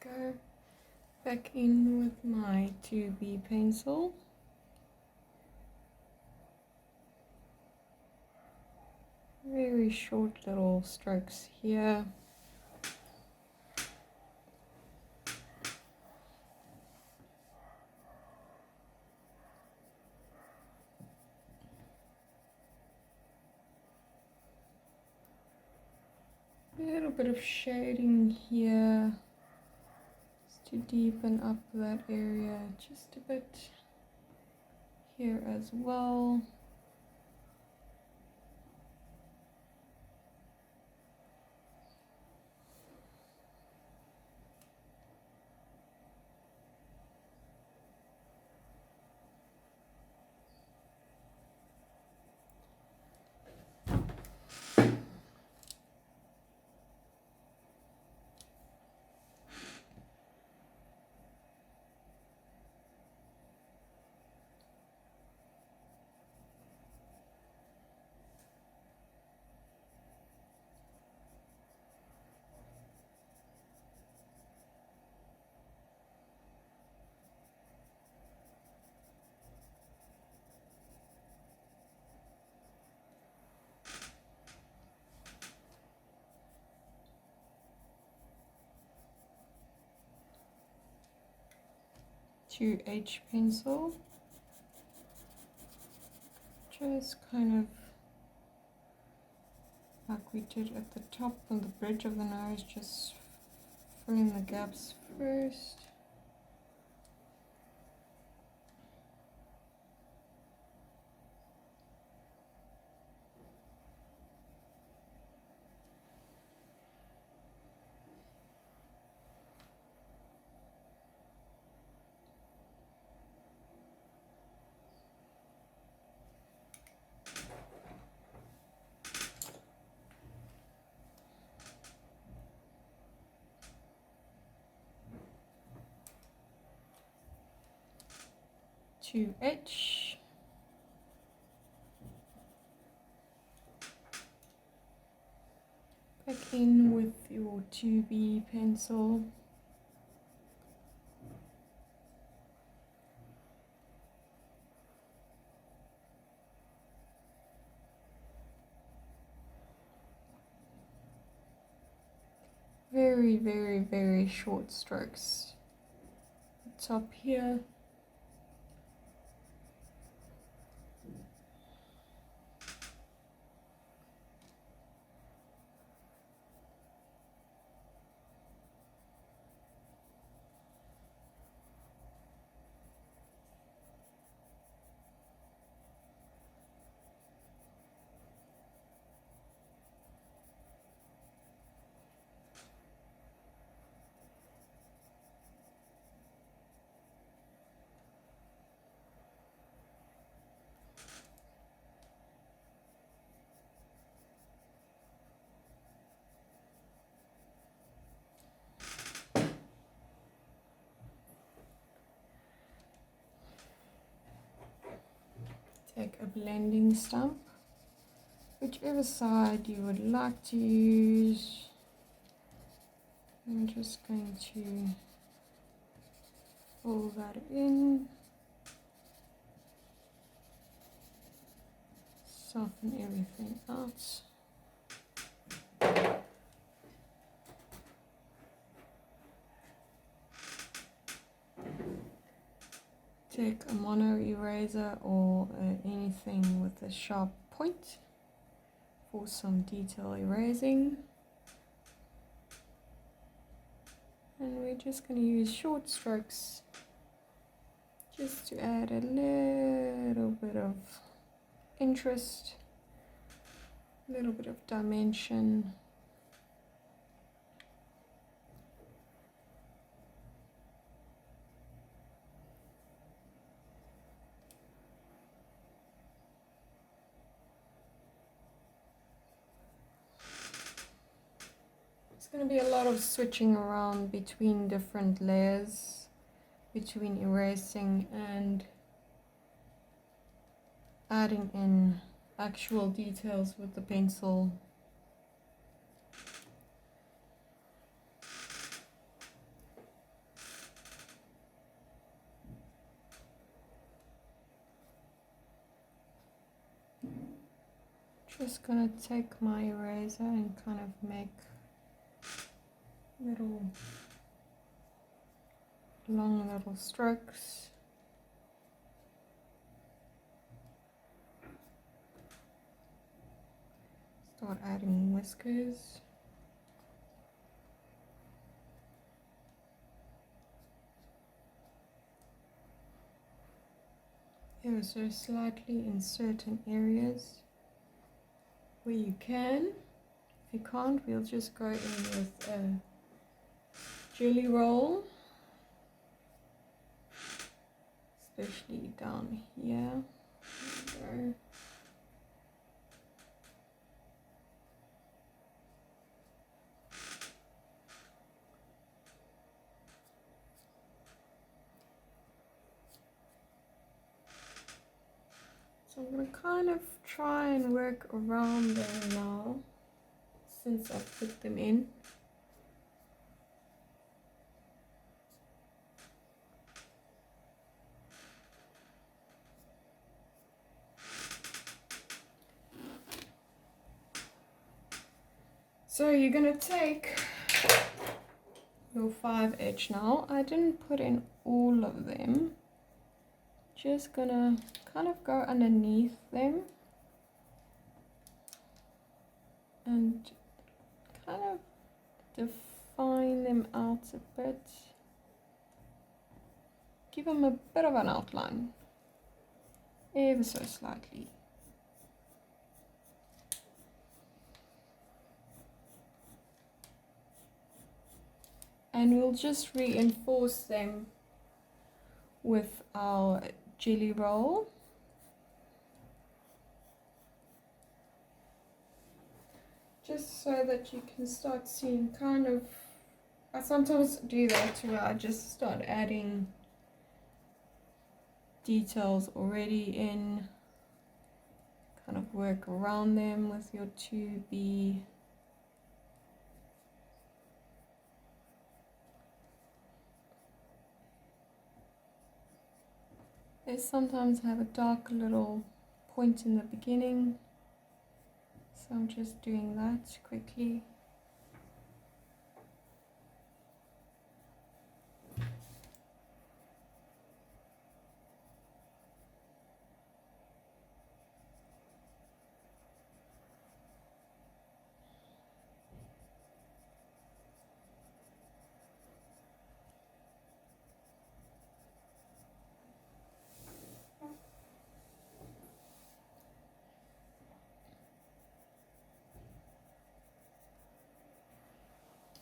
Go back in with my 2B pencil. Very short little strokes here. A little bit of shading here just to deepen up that area just a bit here as well. To H pencil, just kind of like we did at the top on the bridge of the nose, just fill in the gaps first. To H, back in with your 2B pencil. Very, very, very short strokes. Top here. Take a blending stump. whichever side you would like to use. I'm just going to pull that in, soften everything out. Take a mono eraser or anything with a sharp point for some detail erasing. And we're just going to use short strokes just to add a little bit of interest, a little bit of dimension. It's going to be a lot of switching around between different layers, between erasing and adding in actual details with the pencil. Just gonna take my eraser and kind of make long little strokes. Start adding whiskers. Ever so slightly in certain areas where you can. If you can't, we'll just go in with a jelly roll, especially down here. There we go. So I'm going to kind of try and work around them now, since I've put them in. So you're going to take your 5H now. I didn't put in all of them. Just gonna kind of go underneath them and kind of define them out a bit. Give them a bit of an outline, ever so slightly. And we'll just reinforce them with our jelly roll. Just so that you can start seeing kind of, I sometimes do that where I just start adding details already in, kind of work around them with your 2B. They sometimes have a dark little point in the beginning, so I'm just doing that quickly.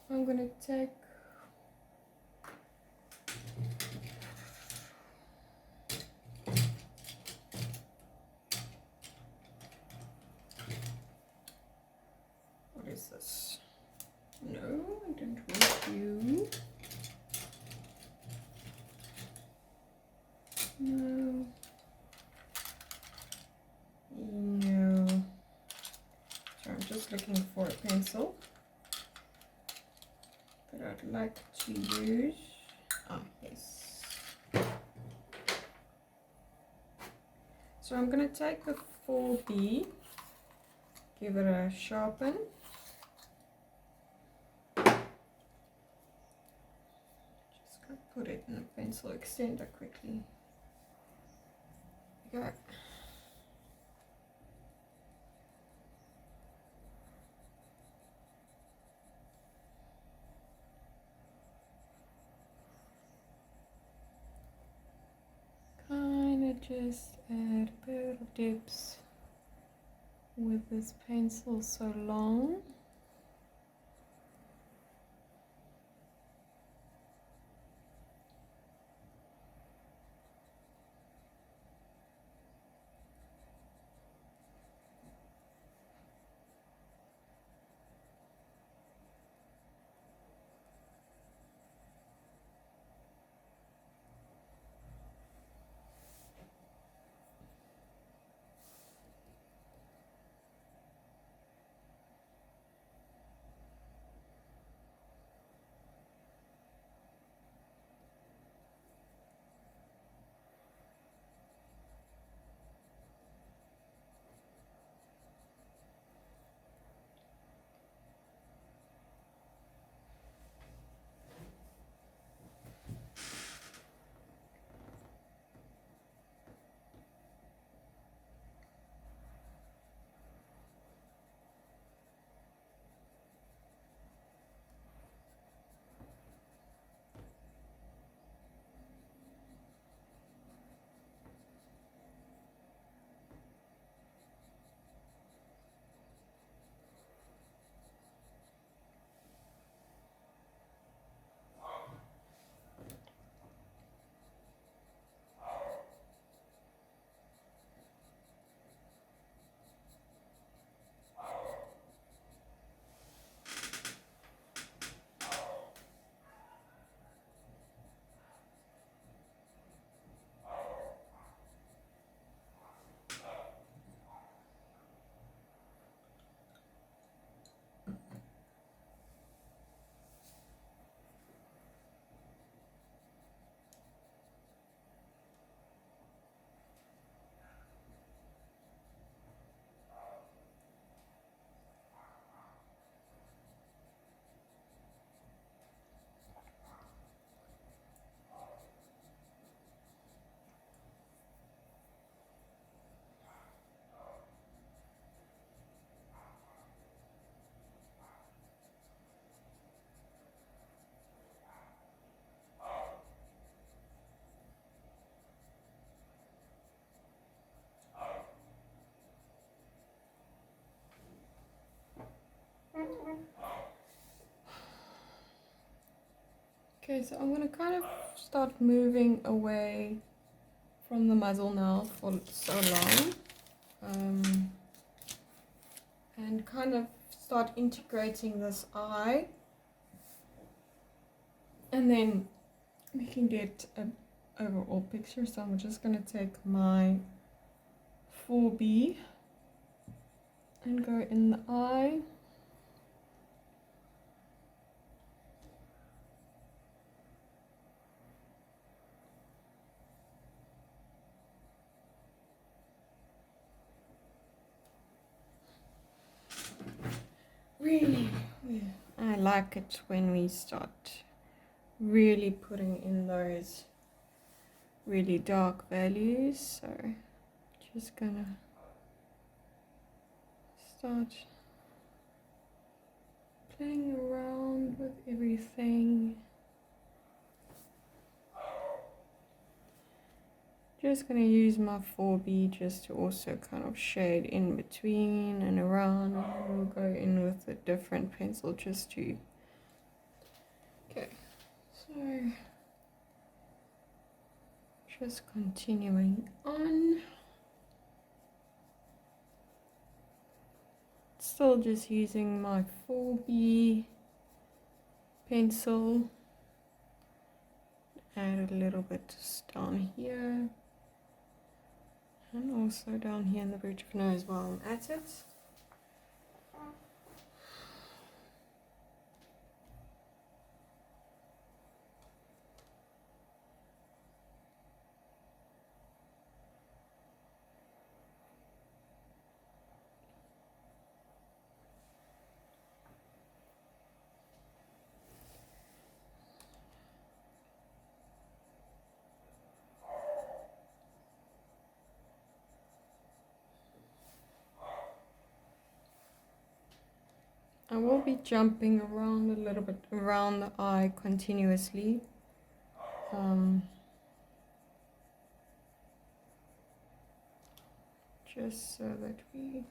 I'm going to take what is this? No, I don't want you. No. No. just looking for a pencil that I'd like to use. Ah, yes. So I'm going to take the 4B, give it a sharpen. Just going to put it in a pencil extender quickly. Okay. Kind of just add a bit of dips with this pencil so long. Okay, so I'm going to kind of start moving away from the muzzle now for so long. And kind of start integrating this eye. And then we can get an overall picture. So I'm just going to take my 4B and go in the eye. Really, I like it when we start really putting in those really dark values. So just gonna start playing around with everything. Just going to use my 4B just to also kind of shade in between and around, and then we'll go in with a different pencil just to... Okay, so just continuing on. Still just using my 4B pencil. Add a little bit just down here. And also down here in the bridge of nose while I'm at it. I will be jumping around a little bit around the eye continuously. Just so that we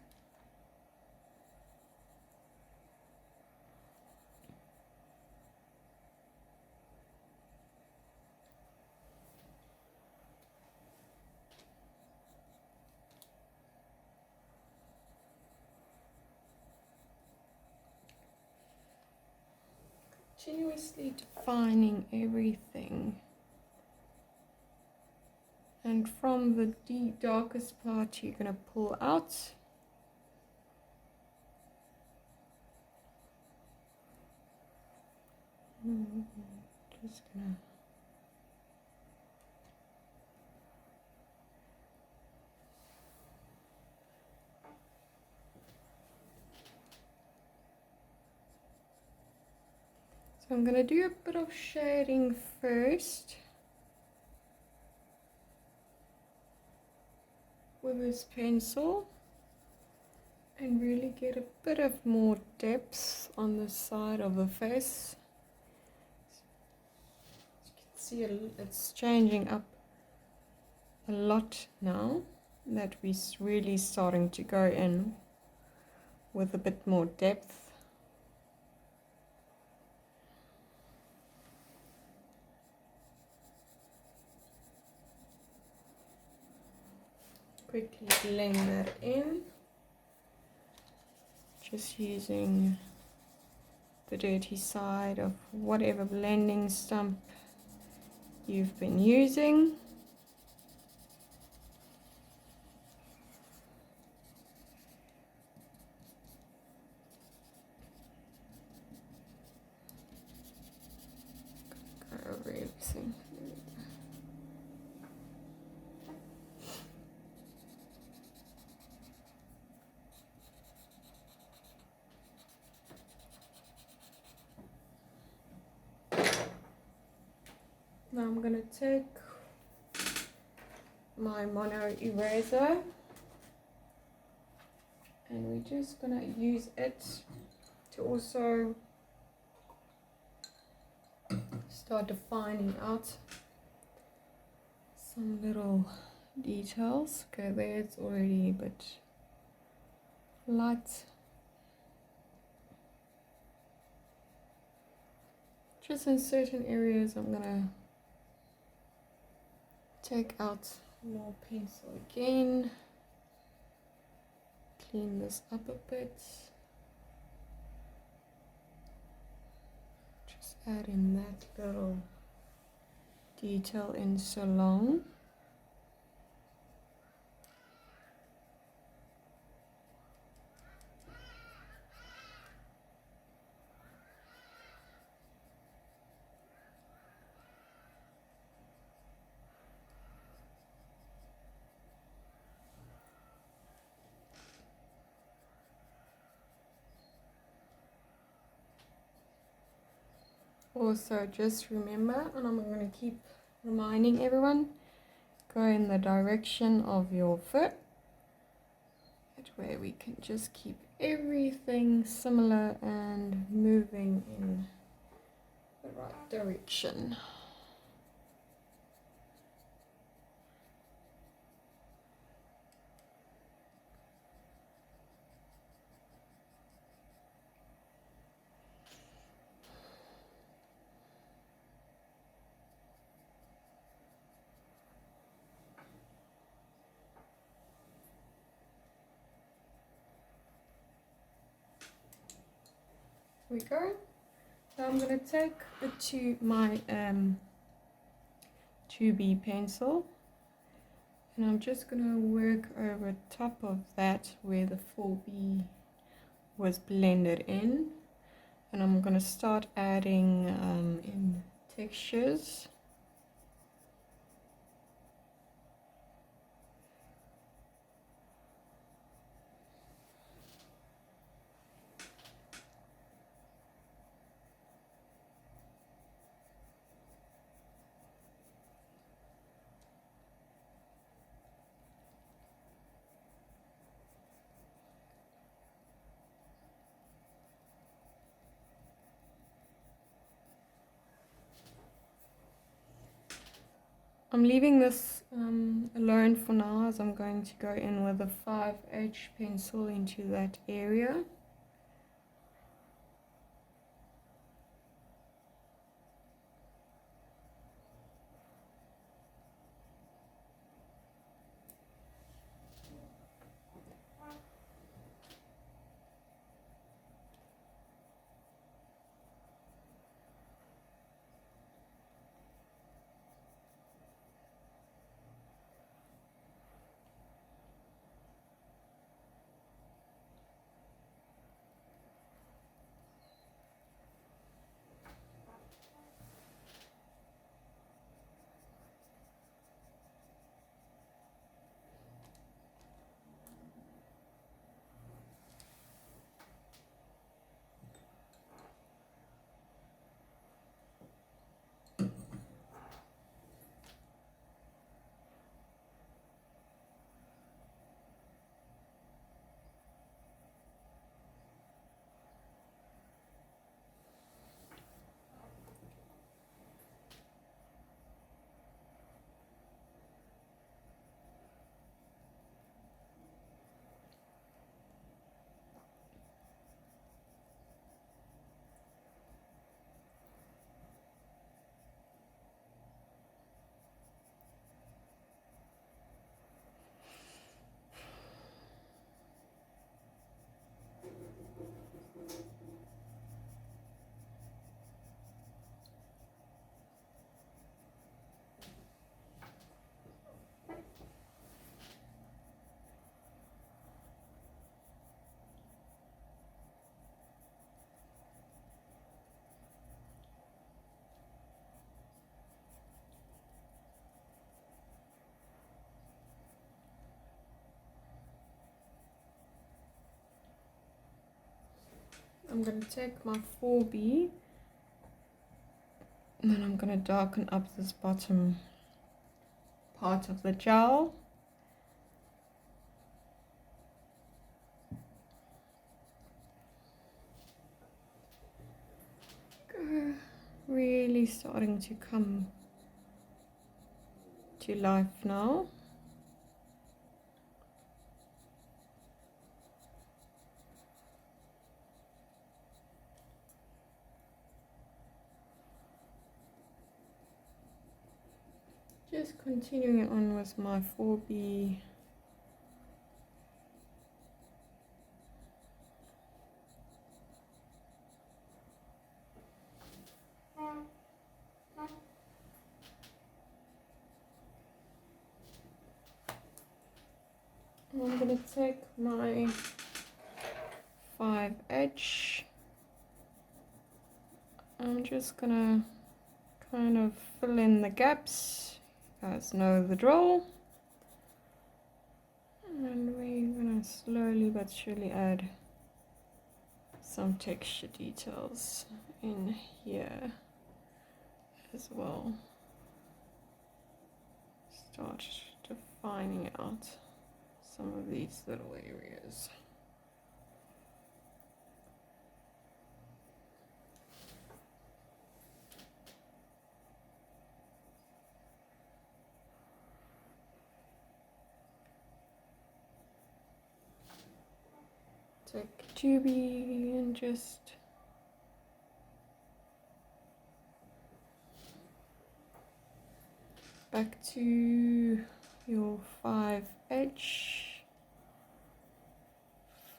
continuously defining everything. And from the darkest part, you're going to pull out. Just going to. So I'm going to do a bit of shading first with this pencil and really get a bit of more depth on the side of the face. As you can see, it's changing up a lot now that we're really starting to go in with a bit more depth. Quickly blend that in, just using the dirty side of whatever blending stump you've been using. Go over everything. Now I'm going to take my mono eraser and we're just going to use it to also start defining out some little details. Okay, there it's already a bit light. Just in certain areas I'm going to take out more pencil again, clean this up a bit, just add in that little detail in so long. Also, just remember, and I'm going to keep reminding everyone, go in the direction of your foot. That way we can just keep everything similar and moving in the right direction. We go. So I'm going to take my 2B pencil and I'm just going to work over top of that where the 4B was blended in, and I'm going to start adding in textures. I'm leaving this alone for now, as I'm going to go in with a 5H pencil into that area. I'm going to take my 4B and then I'm going to darken up this bottom part of the jowl. Really starting to come to life now. Just continuing on with my 4B. I'm going to take my 5H. I'm just going to kind of fill in the gaps. You guys know the drill. And we're going to slowly but surely add some texture details in here as well. Start defining out some of these little areas. Take 2B and just back to your 5H.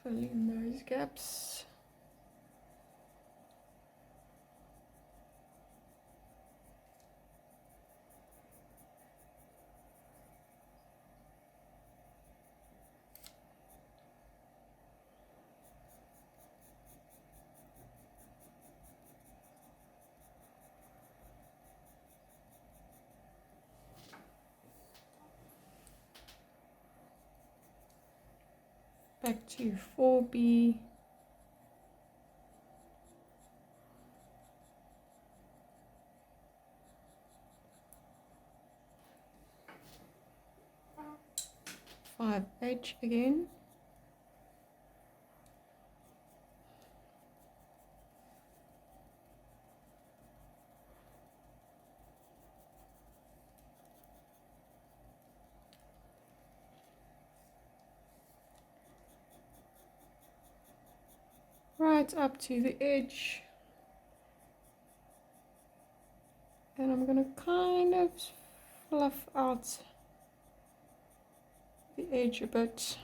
Fill in those gaps. Back to 4B. Five H again. right up to the edge, and I'm going to kind of fluff out the edge a bit,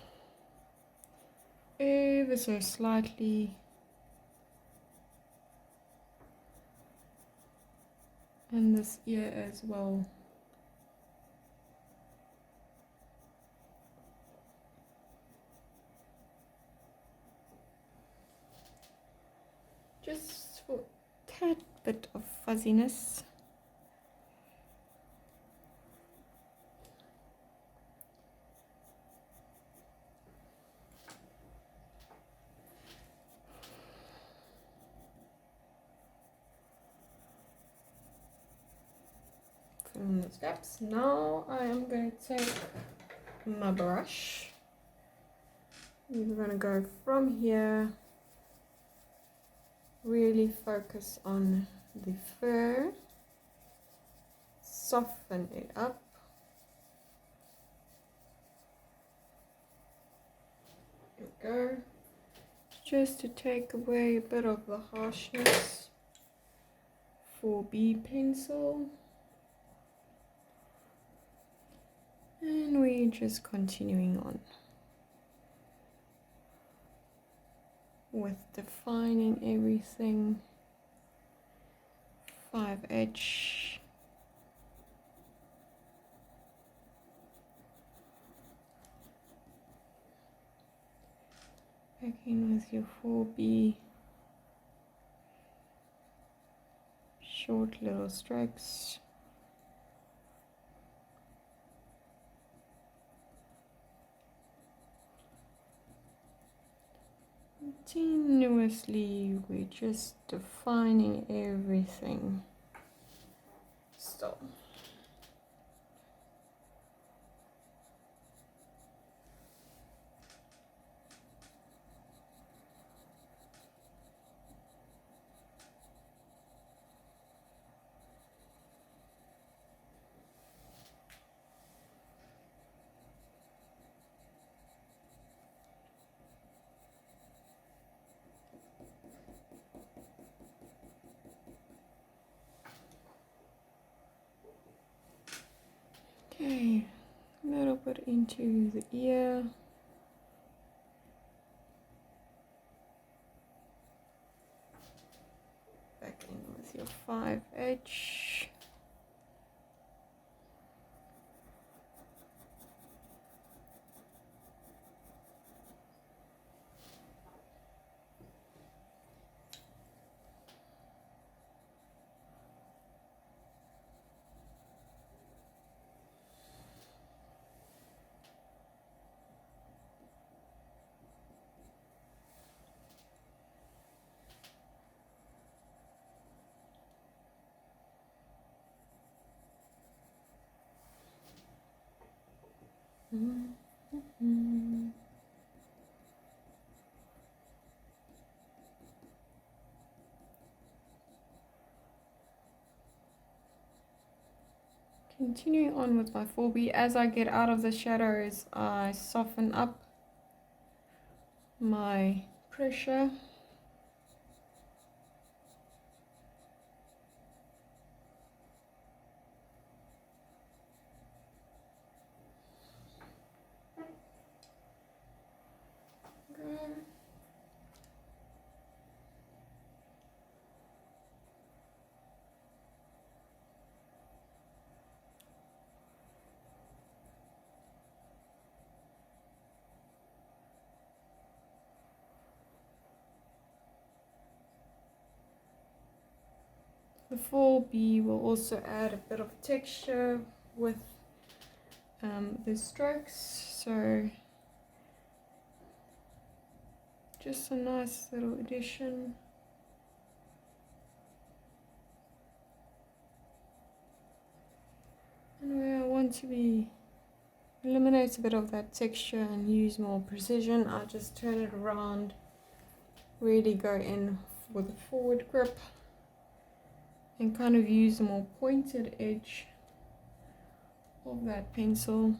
ever so slightly, and this ear as well. Just for a tad bit of fuzziness. From the steps. Now I am going to take my brush. We're going to go from here, really focus on the fur, soften it up. There we go. Just to take away a bit of the harshness. 4B pencil. And we're just continuing on with defining everything. 5H. Back in with your 4B. Short little strokes. Continuously, we're just defining everything still. Okay, a little bit into the ear. Back in with your 5H. Continuing on with my 4B, as I get out of the shadows, I soften up my pressure. The 4B will also add a bit of texture with the strokes, so just a nice little addition. And where I want to eliminate a bit of that texture and use more precision, I just turn it around, really go in with a forward grip and kind of use a more pointed edge of that pencil.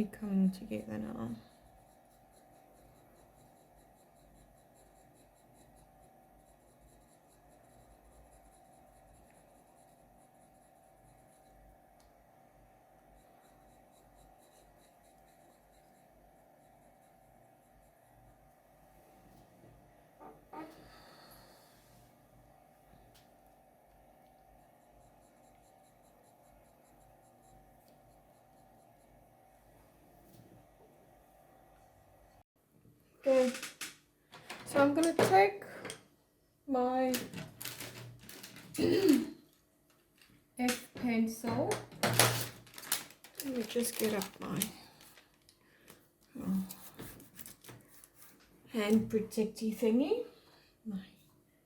really coming together now. Okay, so I'm gonna take my F pencil. Let me just get up my hand protecty thingy, my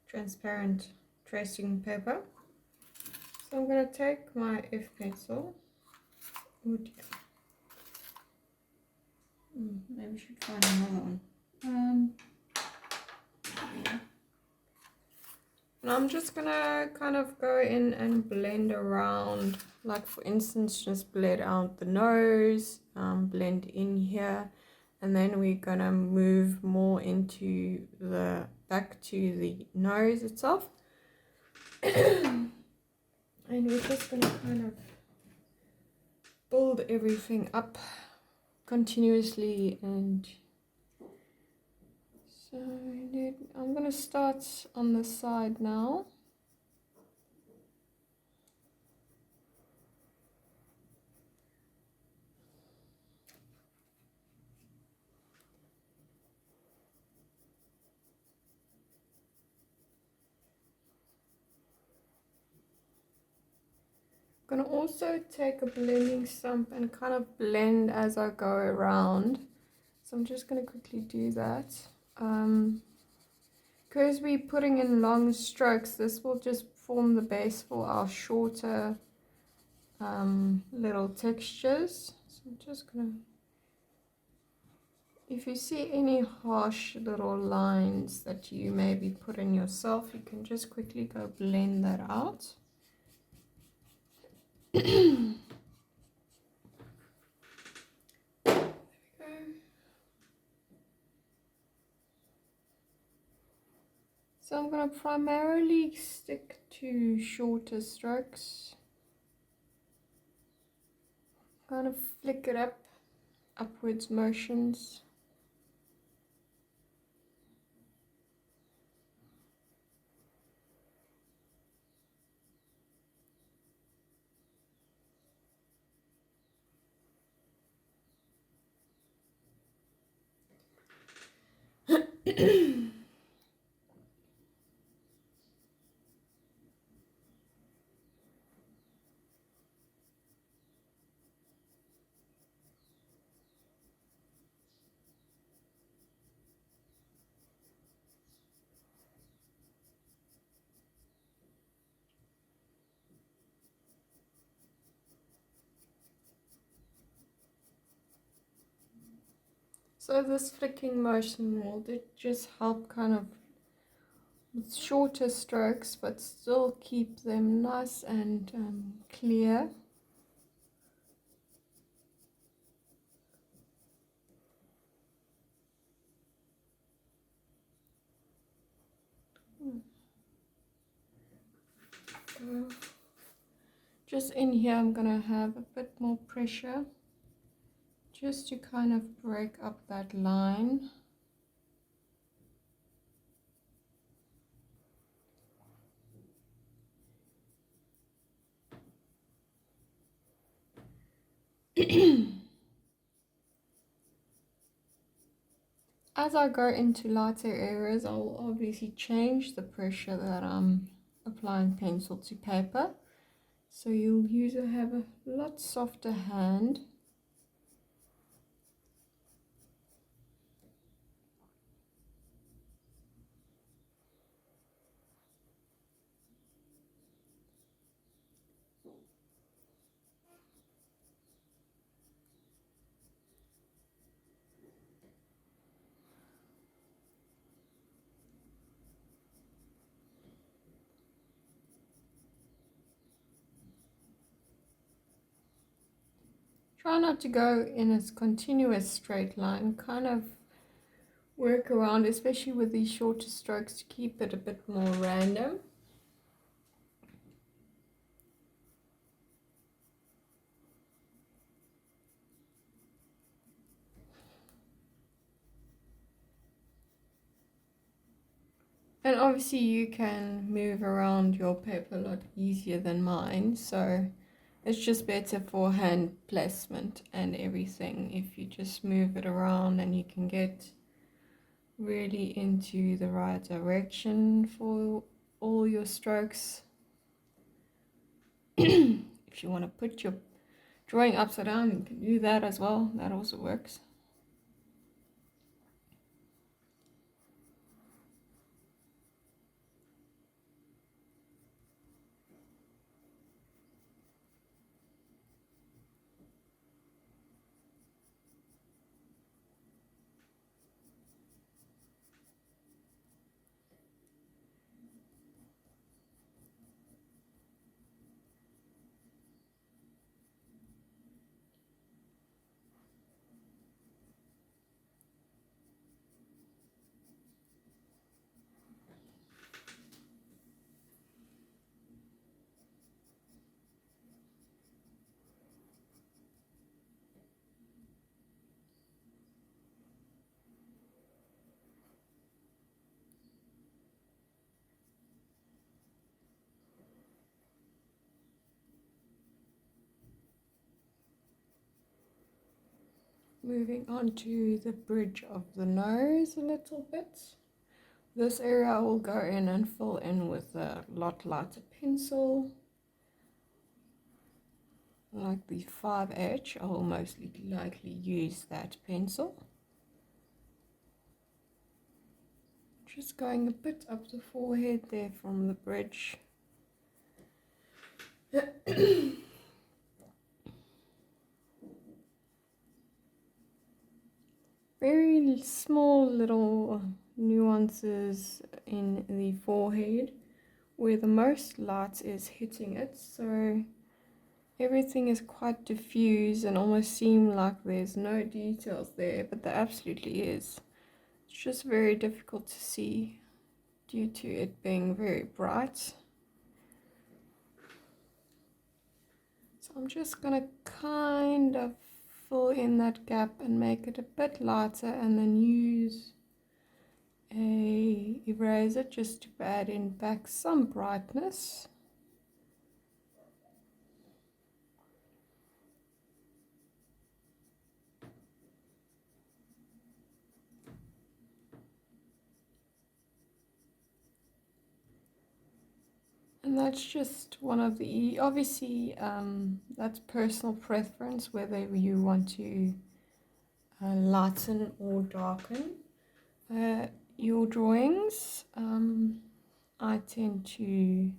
transparent tracing paper. So I'm gonna take my F pencil. Oh dear. Maybe we should find another one. Yeah. And I'm just gonna kind of go in and blend around, like for instance, just blend out the nose, blend in here, and then we're gonna move more into the back to the nose itself. And we're just gonna kind of build everything up continuously. And so I'm gonna start on the side now. I'm gonna also take a blending stump and kind of blend as I go around. So I'm just gonna quickly do that. Because we're putting in long strokes, this will just form the base for our shorter little textures. So I'm just gonna, if you see any harsh little lines that you maybe put in yourself, you can just quickly go blend that out. There we go. So I'm going to primarily stick to shorter strokes. Kind of flick it up, upwards motions. So this flicking motion will just help kind of with shorter strokes, but still keep them nice and clear. Just in here I'm gonna have a bit more pressure just to kind of break up that line. As I go into lighter areas, I'll obviously change the pressure that I'm applying pencil to paper. So you'll have a lot softer hand. try not to go in a continuous straight line, kind of work around, especially with these shorter strokes, to keep it a bit more random. And obviously you can move around your paper a lot easier than mine, so it's just better for hand placement and everything if you just move it around, and you can get really into the right direction for all your strokes. If you want to put your drawing upside down, you can do that as well. That also works. Moving on to the bridge of the nose a little bit. This area I will go in and fill in with a lot lighter pencil. Like the 5H, I will mostly likely use that pencil. Just going a bit up the forehead there from the bridge. Very small little nuances in the forehead where the most light is hitting it, so everything is quite diffuse and almost seem like there's no details there, but there absolutely is. It's just very difficult to see due to it being very bright. So I'm just gonna kind of fill in that gap and make it a bit lighter, and then use a eraser just to add in back some brightness. And that's just one of the, obviously that's personal preference whether you want to lighten or darken your drawings. I tend to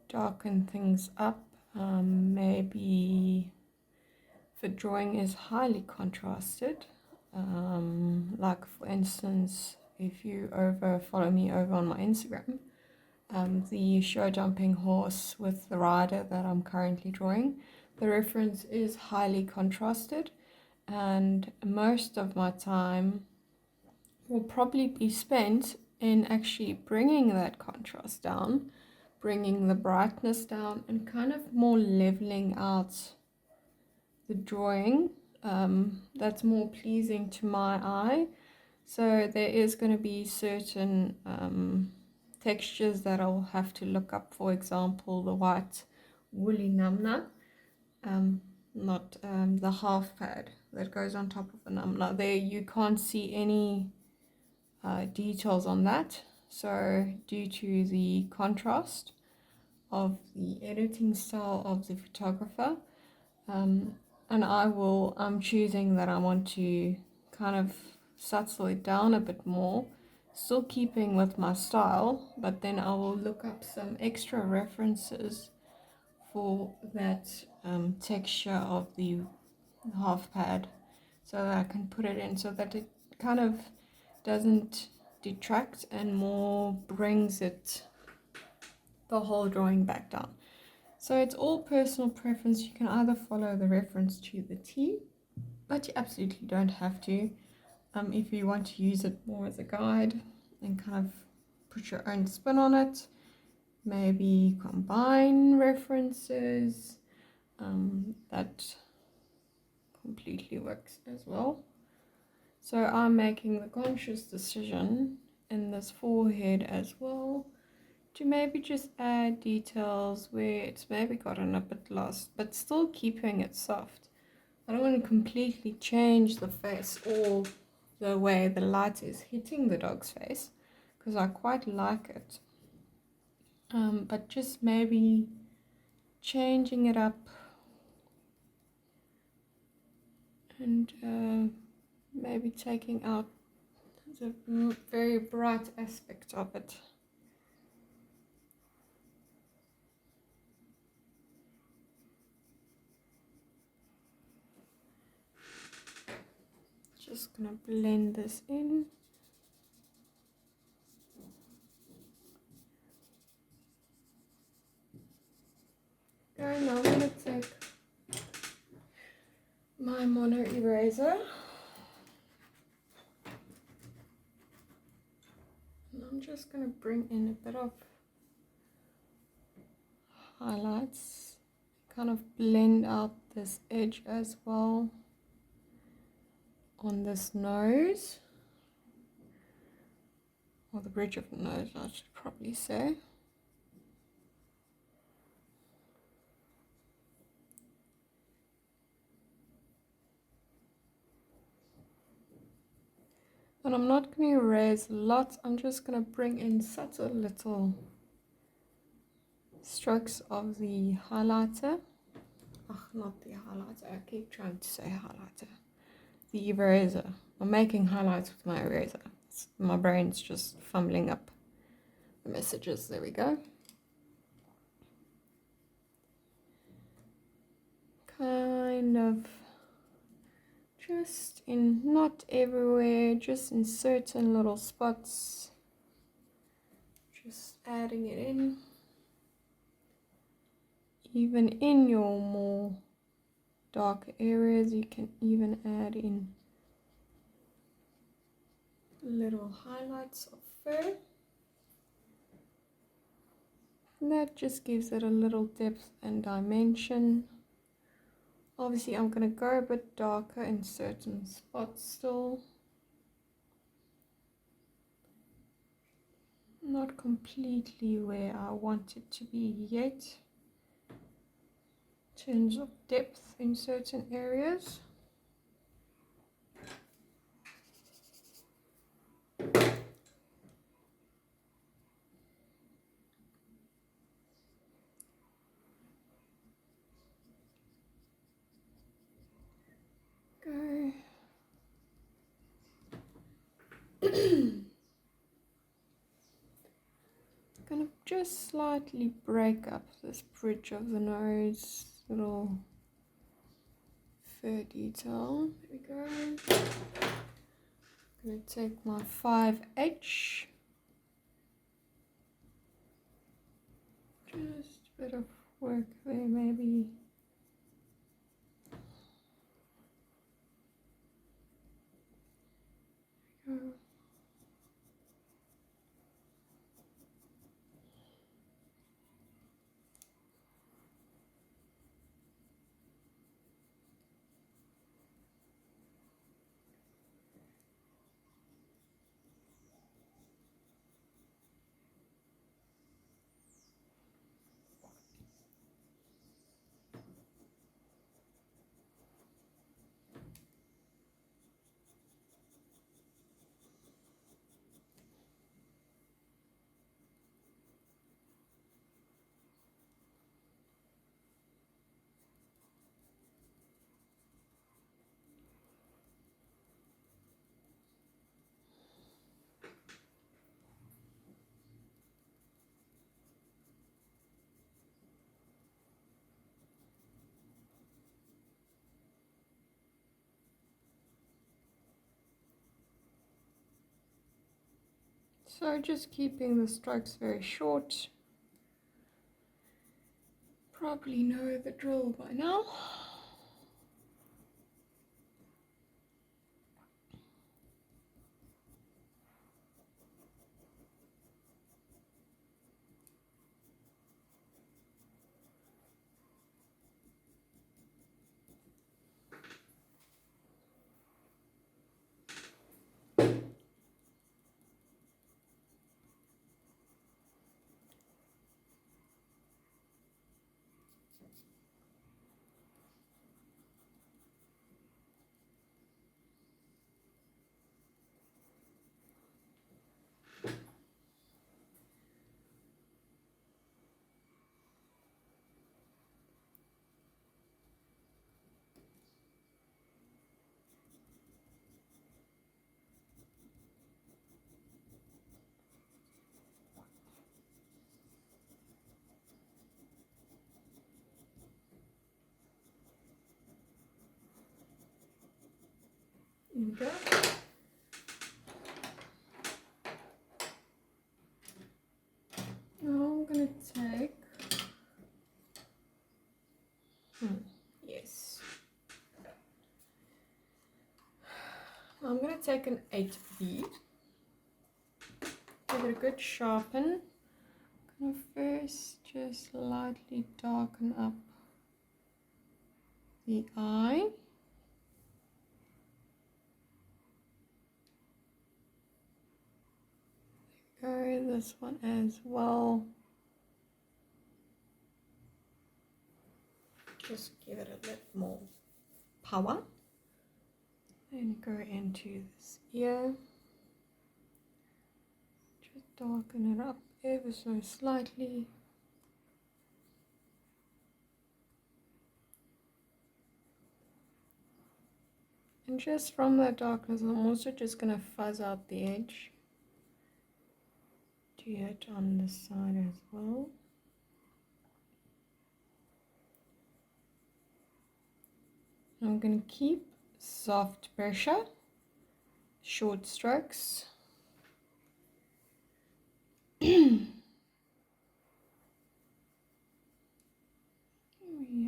darken things up. Maybe if a drawing is highly contrasted, like for instance, if you follow me over on my Instagram, the show jumping horse with the rider that I'm currently drawing, the reference is highly contrasted, and most of my time will probably be spent in actually bringing that contrast down, bringing the brightness down, and kind of more leveling out the drawing. That's more pleasing to my eye. So there is going to be certain textures that I'll have to look up. For example, the white woolly namna, not the half pad that goes on top of the namna. There you can't see any details on that, so due to the contrast of the editing style of the photographer, and I'm choosing that I want to kind of subtle it down a bit more, still keeping with my style, but then I will look up some extra references for that texture of the half pad, so that I can put it in, so that it kind of doesn't detract and more brings it, the whole drawing, back down. So it's all personal preference. You can either follow the reference to the T, but you absolutely don't have to. If you want to use it more as a guide and kind of put your own spin on it, maybe combine references, that completely works as well. So I'm making the conscious decision in this forehead as well to maybe just add details where it's maybe gotten a bit lost, but still keeping it soft. I don't want to completely change the face or the way the light is hitting the dog's face, because I quite like it. But just maybe changing it up and maybe taking out the very bright aspect of it. Just gonna blend this in. Okay, now I'm gonna take my mono eraser. And I'm just gonna bring in a bit of highlights, kind of blend out this edge as well on this nose, or the bridge of the nose, I should probably say. And I'm not going to erase a lot, I'm just going to bring in subtle little strokes of the highlighter. Not the highlighter, I keep trying to say highlighter. The eraser. I'm making highlights with my eraser. My brain's just fumbling up the messages. There we go. Kind of just in, not everywhere, just in certain little spots. Just adding it in. Even in your more darker areas, you can even add in little highlights of fur. And that just gives it a little depth and dimension. Obviously, I'm going to go a bit darker in certain spots still. Not completely where I want it to be yet, in terms of depth in certain areas. Go. Gonna just slightly break up this bridge of the nose, little fur detail. There we go. Gonna take my 5H. Just a bit of work there, maybe. There we go. So just keeping the strokes very short, probably know the drill by now. Okay. Now I'm gonna take yes. I'm gonna take an 8B. Give it a good sharpen. I'm gonna first just lightly darken up the eye. Go this one as well. Just give it a little more power. Then go into this ear. Just darken it up ever so slightly. And just from that darkness, I'm also just going to fuzz out the edge. Do it on the side as well. I'm going to keep soft pressure, short strokes. We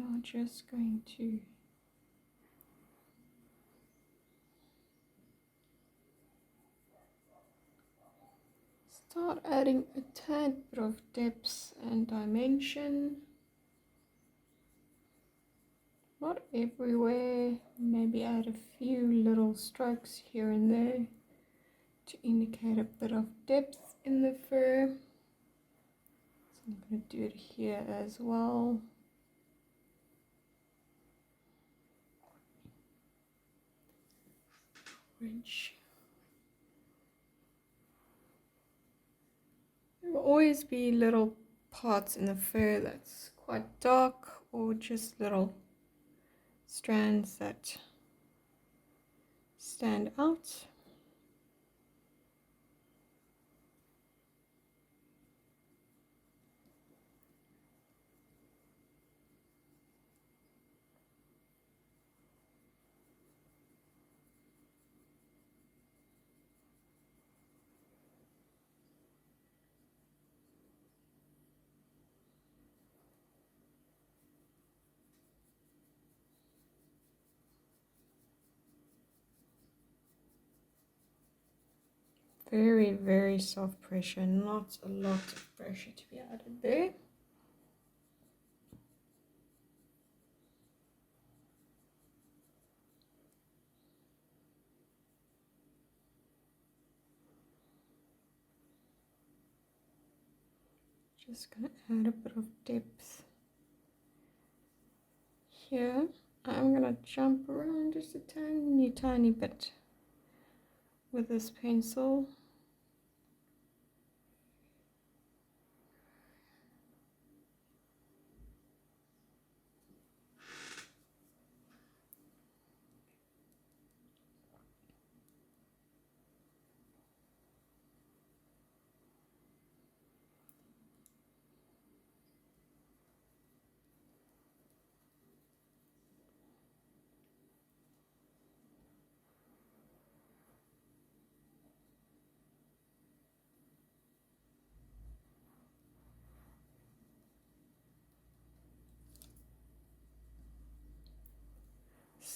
are just going to start adding a tad bit of depth and dimension. Not everywhere, maybe add a few little strokes here and there to indicate a bit of depth in the fur. So I'm going to do it here as well. Ridge. There will always be little parts in the fur that's quite dark, or just little strands that stand out. Very, very soft pressure, not a lot of pressure to be added there. Just gonna add a bit of depth here. I'm gonna jump around just a tiny bit with this pencil.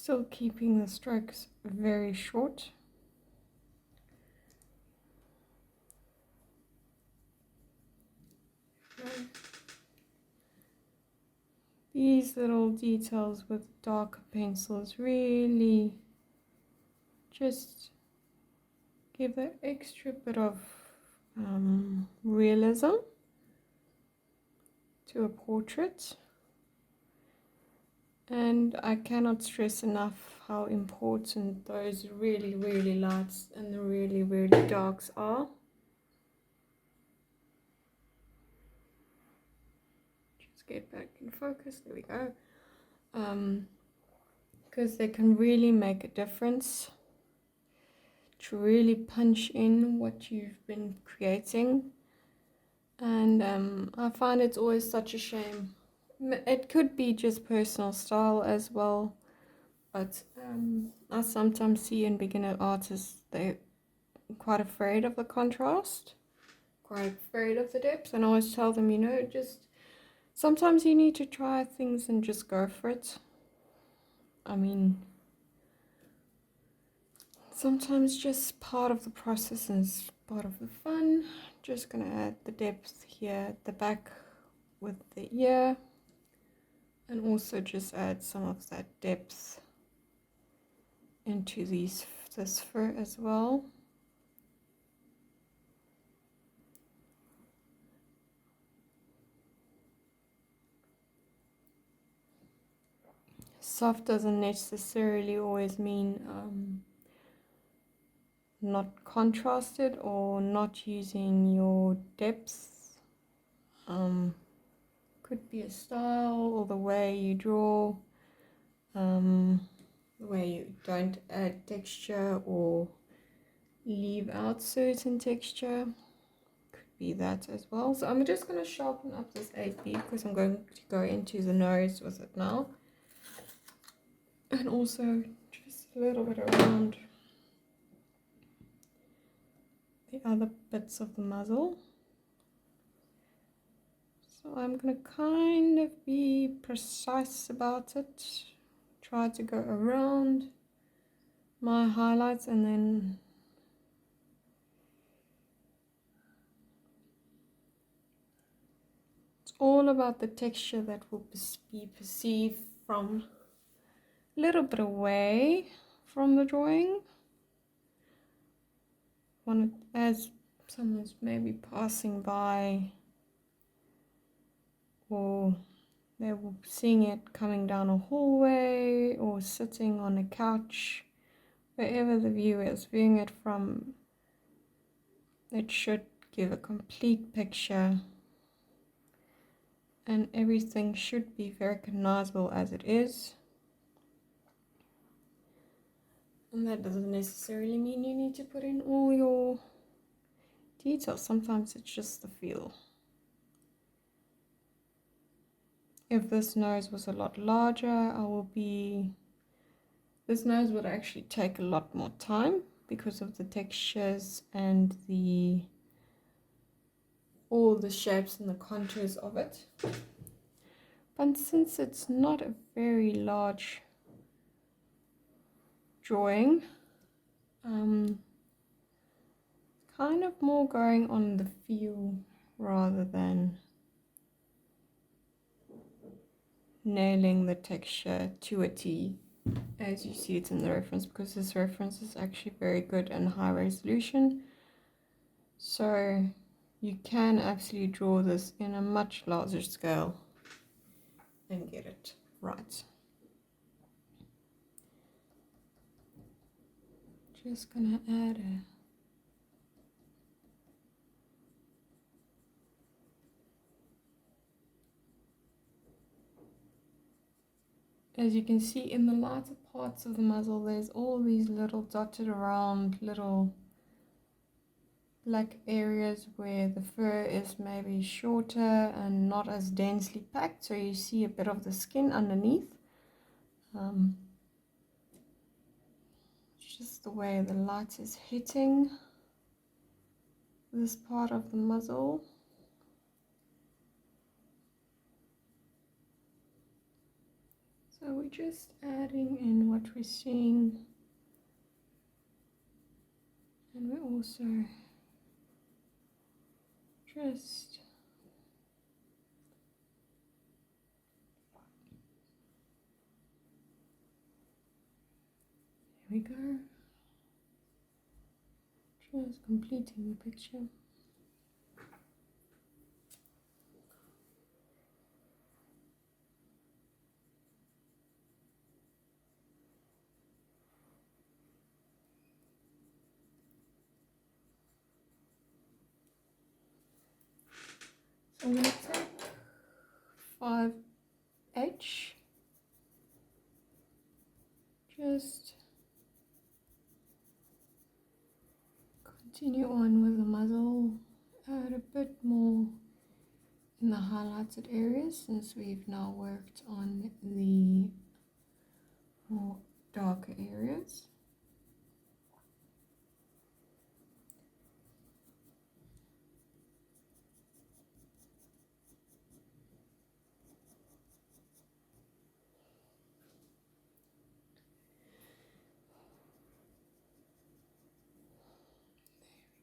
Still keeping the strokes very short. These little details with darker pencils really just give that extra bit of realism to a portrait. And I cannot stress enough how important those really, really lights and the really, really darks are. Just get back in focus, there we go. Because they can really make a difference to really punch in what you've been creating. And I find it's always such a shame. It could be just personal style as well, but I sometimes see in beginner artists they're quite afraid of the contrast, quite afraid of the depth, and I always tell them, you know, just sometimes you need to try things and just go for it. I mean, sometimes just part of the process and part of the fun. Just gonna add the depth here at the back with the ear, and also just add some of that depth into this fur as well. Soft doesn't necessarily always mean not contrasted or not using your depths. Could be a style or the way you draw, the way you don't add texture or leave out certain texture. Could be that as well. So I'm just going to sharpen up this 8B because I'm going to go into the nose with it now. And also just a little bit around the other bits of the muzzle. So I'm going to kind of be precise about it. Try to go around my highlights, and then it's all about the texture that will be perceived from a little bit away from the drawing. As someone's maybe passing by, or they were seeing it coming down a hallway or sitting on a couch, wherever the viewer is viewing it from, it should give a complete picture and everything should be recognizable as it is. And that doesn't necessarily mean you need to put in all your details. Sometimes it's just the feel. If this nose was a lot larger, this nose would actually take a lot more time because of the textures and all the shapes and the contours of it. But since it's not a very large drawing, kind of more going on the feel rather than nailing the texture to a T as you see it in the reference, because this reference is actually very good and high resolution, so you can actually draw this in a much larger scale and get it right. Just gonna add as you can see in the lighter parts of the muzzle, there's all these little dotted around little black areas where the fur is maybe shorter and not as densely packed, so you see a bit of the skin underneath. Just the way the light is hitting this part of the muzzle. So we're just adding in what we're seeing, and we're also just there we go, just completing the picture. So I'm going to take 5H, just continue on with the muzzle, add a bit more in the highlighted areas since we've now worked on the more darker areas.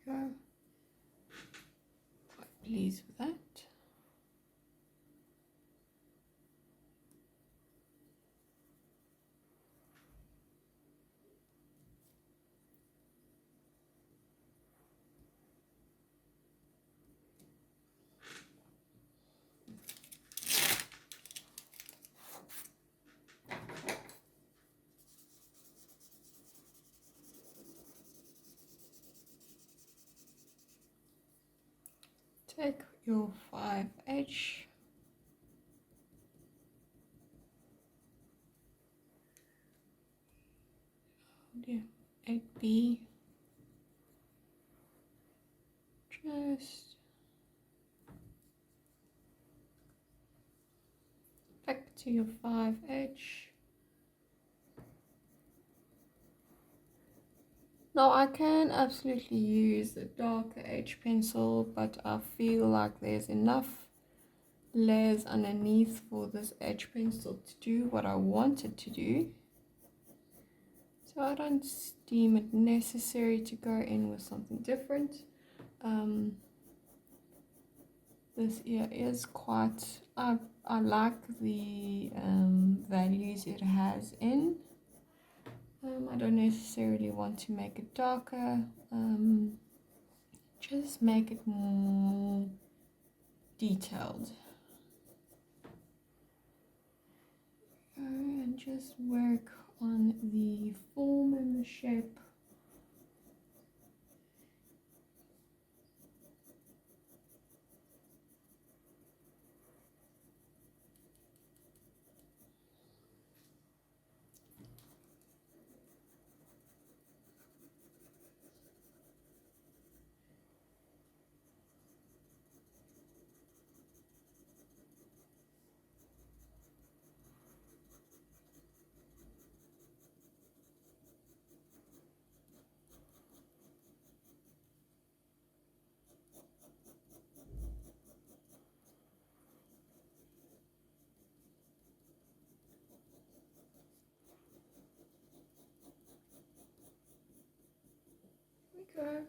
There we go. Quite pleased with that. Take your 5H, yeah, 8B, just back to your 5H. Now I can absolutely use a darker H pencil, but I feel like there's enough layers underneath for this H pencil to do what I want it to do. So I don't deem it necessary to go in with something different. This ear is quite, I like the values it has in. I don't necessarily want to make it darker, just make it more detailed. And just work on the form and the shape. Go.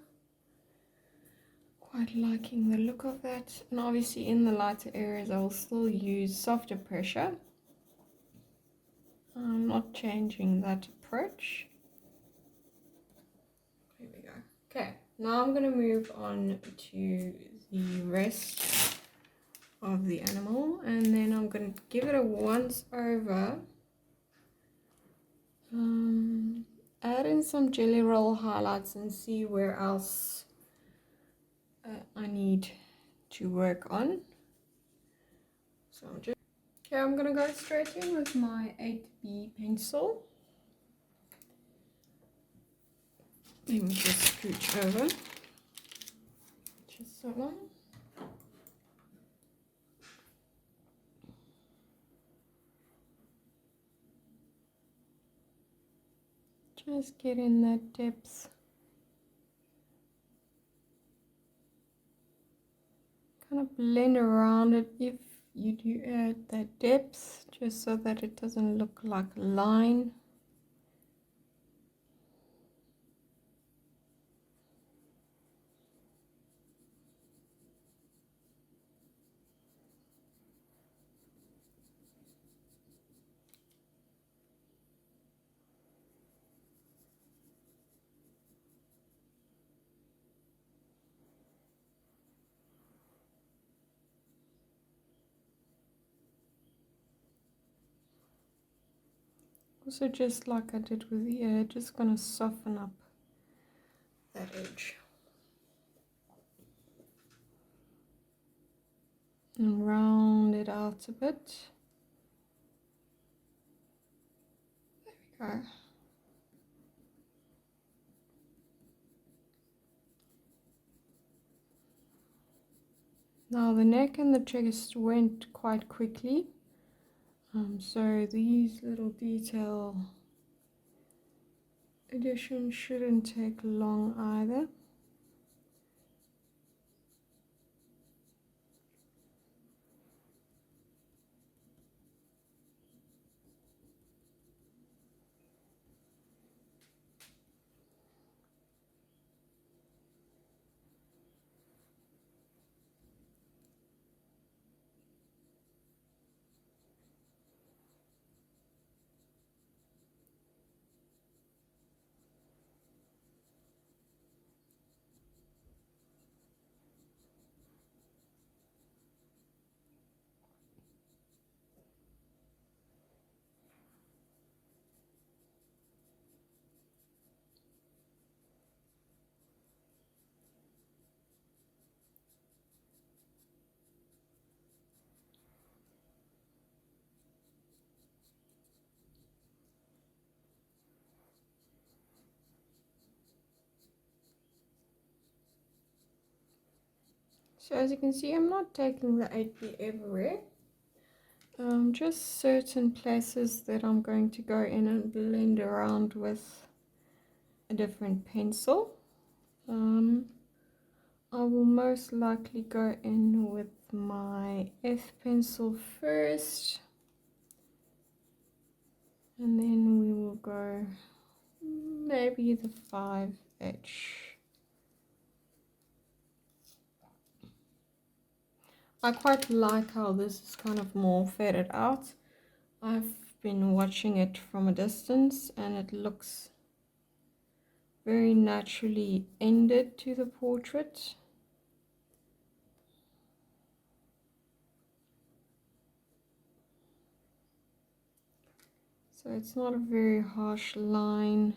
Quite liking the look of that, and obviously in the lighter areas I will still use softer pressure. I'm not changing that approach. There we go. Okay, now I'm going to move on to the rest of the animal, and then I'm going to give it a once over. Add in some jelly roll highlights and see where else I need to work on. So I'm gonna go straight in with my 8B pencil. Let me just scooch over just so long. Just get in that depth. Kind of blend around it. If you do add that depth just so that it doesn't look like a line. Also, just like I did with the ear, just gonna soften up that edge and round it out a bit. There we go. Now the neck and the chest went quite quickly, so these little detail additions shouldn't take long either. So as you can see, I'm not taking the 8B everywhere. Just certain places that I'm going to go in and blend around with a different pencil. I will most likely go in with my F pencil first, and then we will go maybe the 5H. I quite like how this is kind of more faded out. I've been watching it from a distance and it looks very naturally ended to the portrait. So it's not a very harsh line.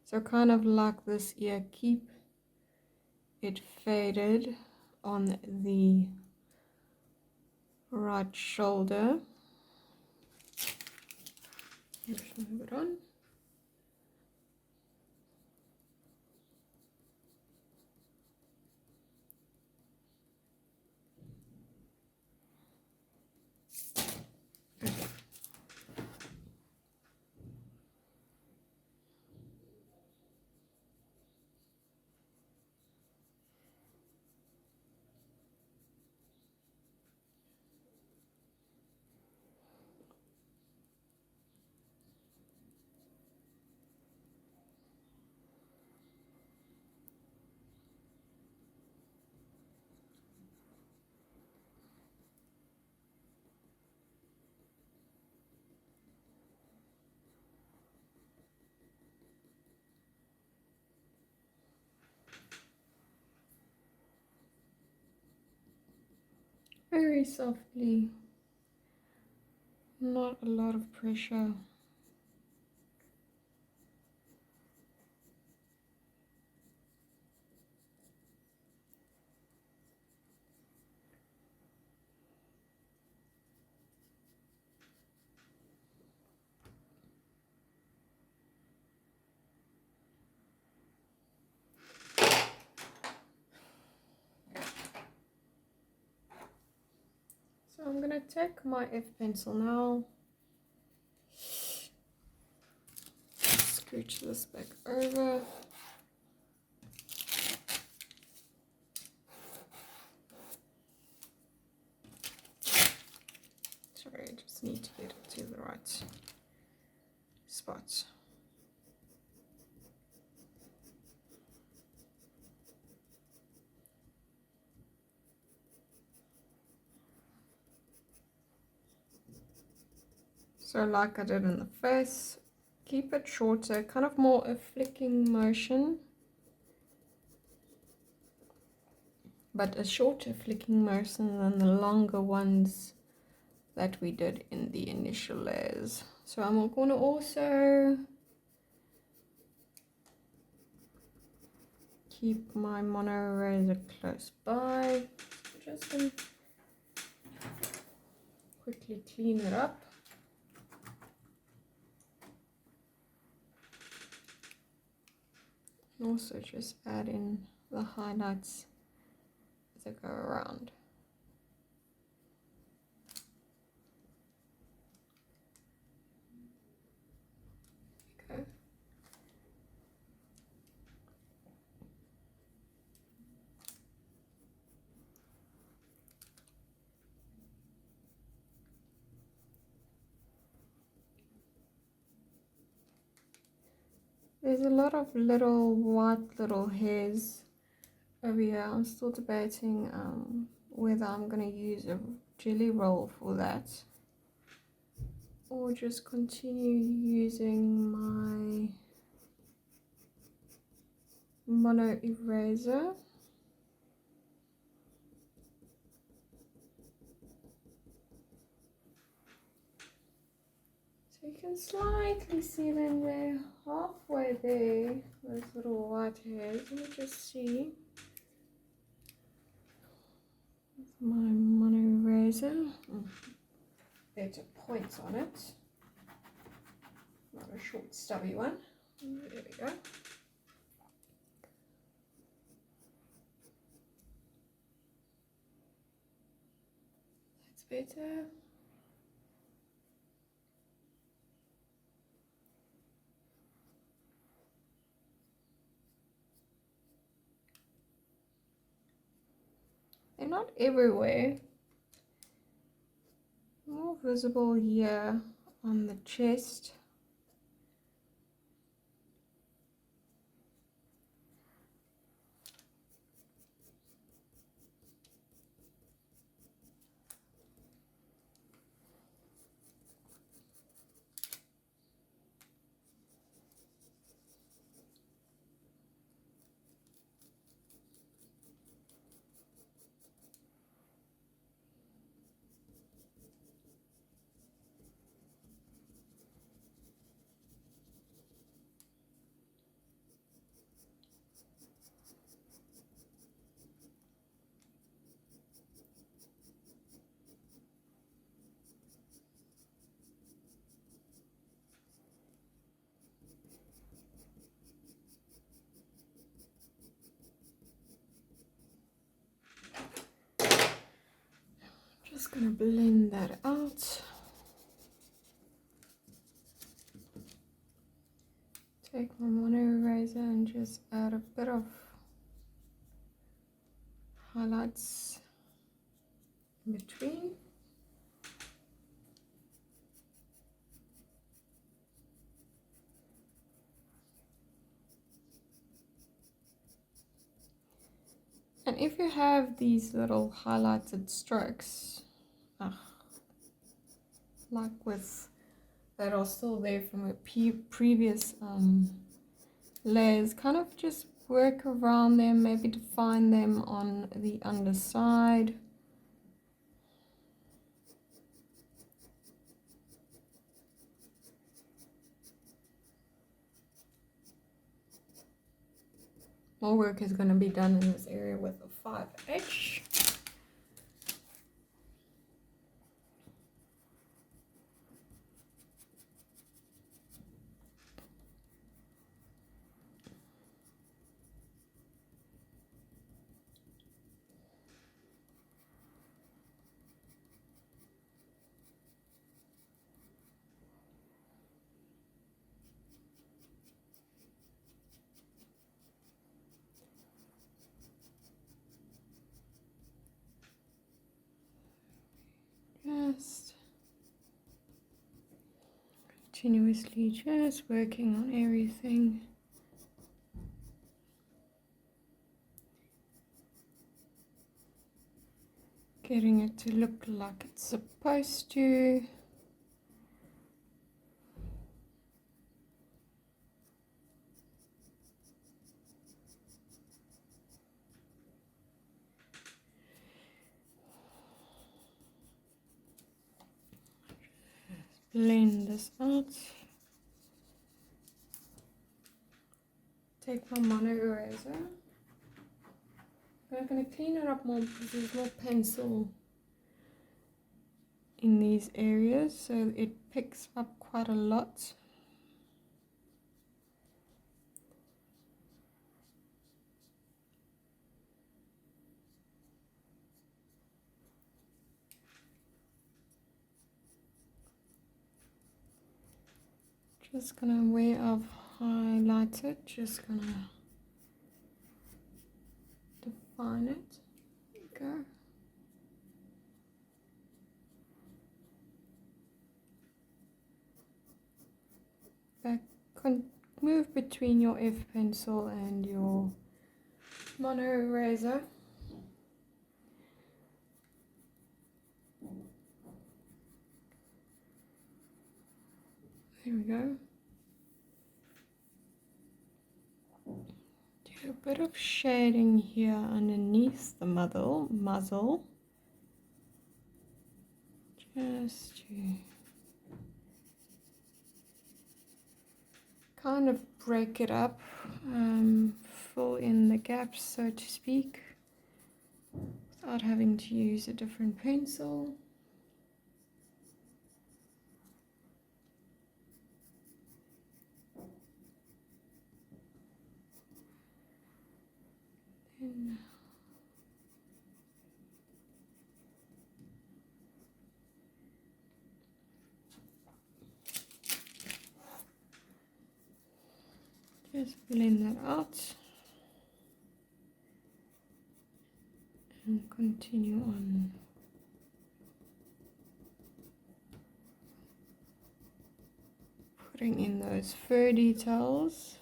So kind of like this ear, keep it faded on the right shoulder. Just move it on. Very softly, not a lot of pressure. So I'm going to take my F pencil now, scooch this back over, Sorry, I just need to get it to the right spot. So like I did in the face, keep it shorter, kind of more a flicking motion, but a shorter flicking motion than the longer ones that we did in the initial layers. So I'm going to also keep my mono eraser close by, just going to quickly clean it up. And also just add in the highlights as I go around. Okay. There's a lot of little white little hairs over here. I'm still debating whether I'm going to use a jelly roll for that or just continue using my mono eraser. So you can slightly see them there, halfway there, those little white hairs. Let me just see. My mono eraser. Better points on it. Not a short stubby one. There we go. That's better. They're not everywhere. More visible here on the chest. Just gonna blend that out. Take my mono eraser and just add a bit of highlights in between. And if you have these little highlighted strokes, like with that are still there from a previous layers, kind of just work around them, maybe define them on the underside. More work is going to be done in this area with a 5H. Just continuously just working on everything. Getting it to look like it's supposed to. Blend this out. Take my mono eraser. I'm going to clean it up more because there's more pencil in these areas, so it picks up quite a lot. Just gonna, where I've highlighted, just gonna define it. There you go. Move between your F pencil and your mono eraser. There we go. Do a bit of shading here underneath the muzzle. Just to kind of break it up, fill in the gaps, so to speak, without having to use a different pencil. Then just blend that out and continue on. Putting in those fur details.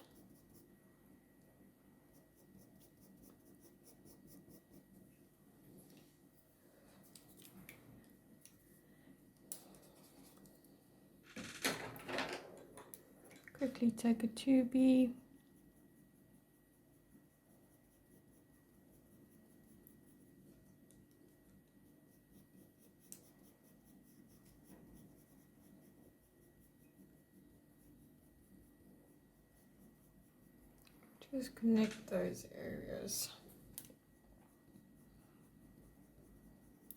Quickly take a 2B. Just connect those areas.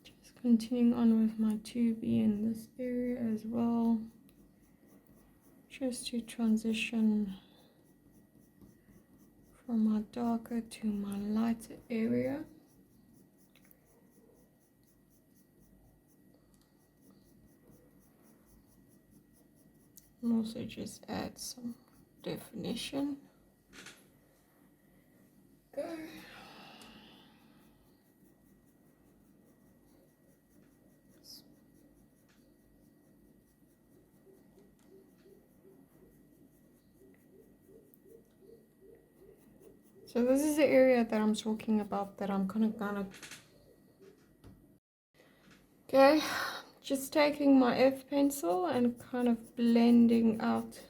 Just continuing on with my 2B in this area as well. Just to transition from my darker to my lighter area. And also just add some definition. Go. So this is the area that I'm talking about, that I'm kind of okay, just taking my F pencil and kind of blending out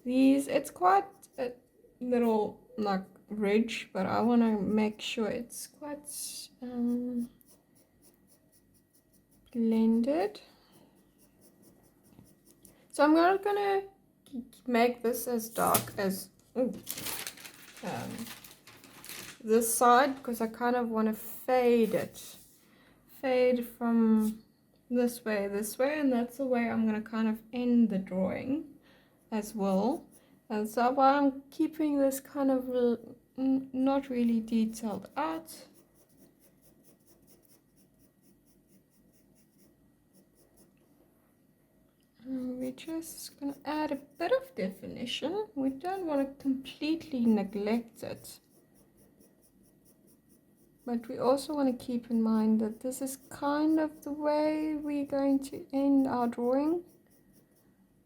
these. It's quite a little like ridge, but I want to make sure it's quite blended. So I'm not gonna make this as dark as this side, because I kind of want to fade from this way, and that's the way I'm going to kind of end the drawing as well. And so while I'm keeping this kind of not really detailed out, we're just going to add a bit of definition. We don't want to completely neglect it, but we also want to keep in mind that this is kind of the way we're going to end our drawing.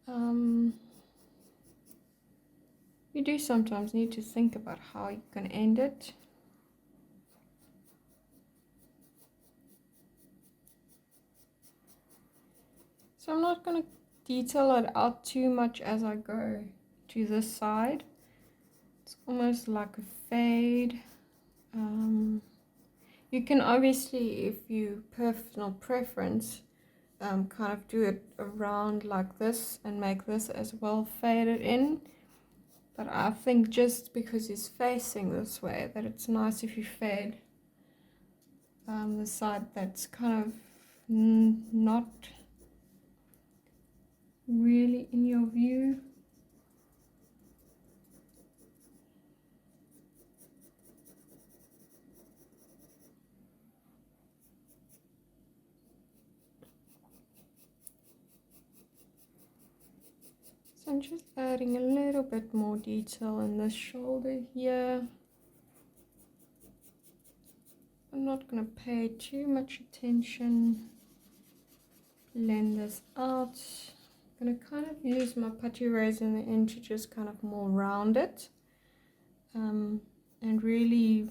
You do sometimes need to think about how you can end it. So I'm not going to detail it out too much as I go to this side. It's almost like a fade. You can obviously, if you personal preference, kind of do it around like this and make this as well faded in. But I think just because he's facing this way, that it's nice if you fade the side that's kind of not really in your view. So I'm just adding a little bit more detail in this shoulder here. I'm not going to pay too much attention. Blend this out. I'm going to kind of use my putty eraser in the end to just kind of more round it. And really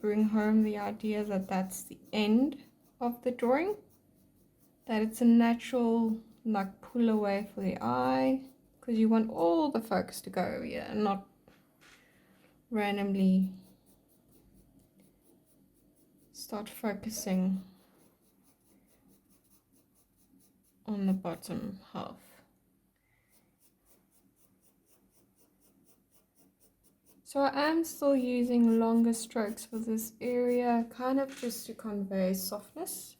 bring home the idea that that's the end of the drawing. That it's a natural like pull away for the eye. Because you want all the focus to go over here and not randomly start focusing on the bottom half. So I am still using longer strokes for this area, kind of just to convey softness.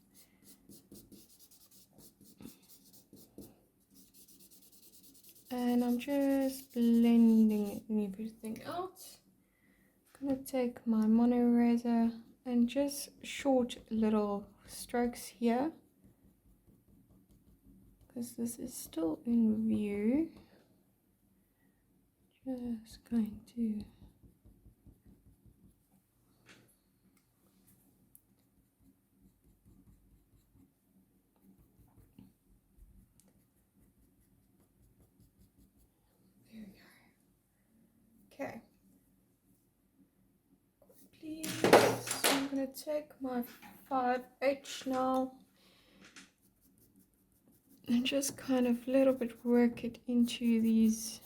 And I'm just blending everything out. I'm going to take my mono eraser and just short little strokes here. Because this is still in view. Just going to there we go. Okay. Please, I'm going to take my 5H now and just kind of a little bit work it into these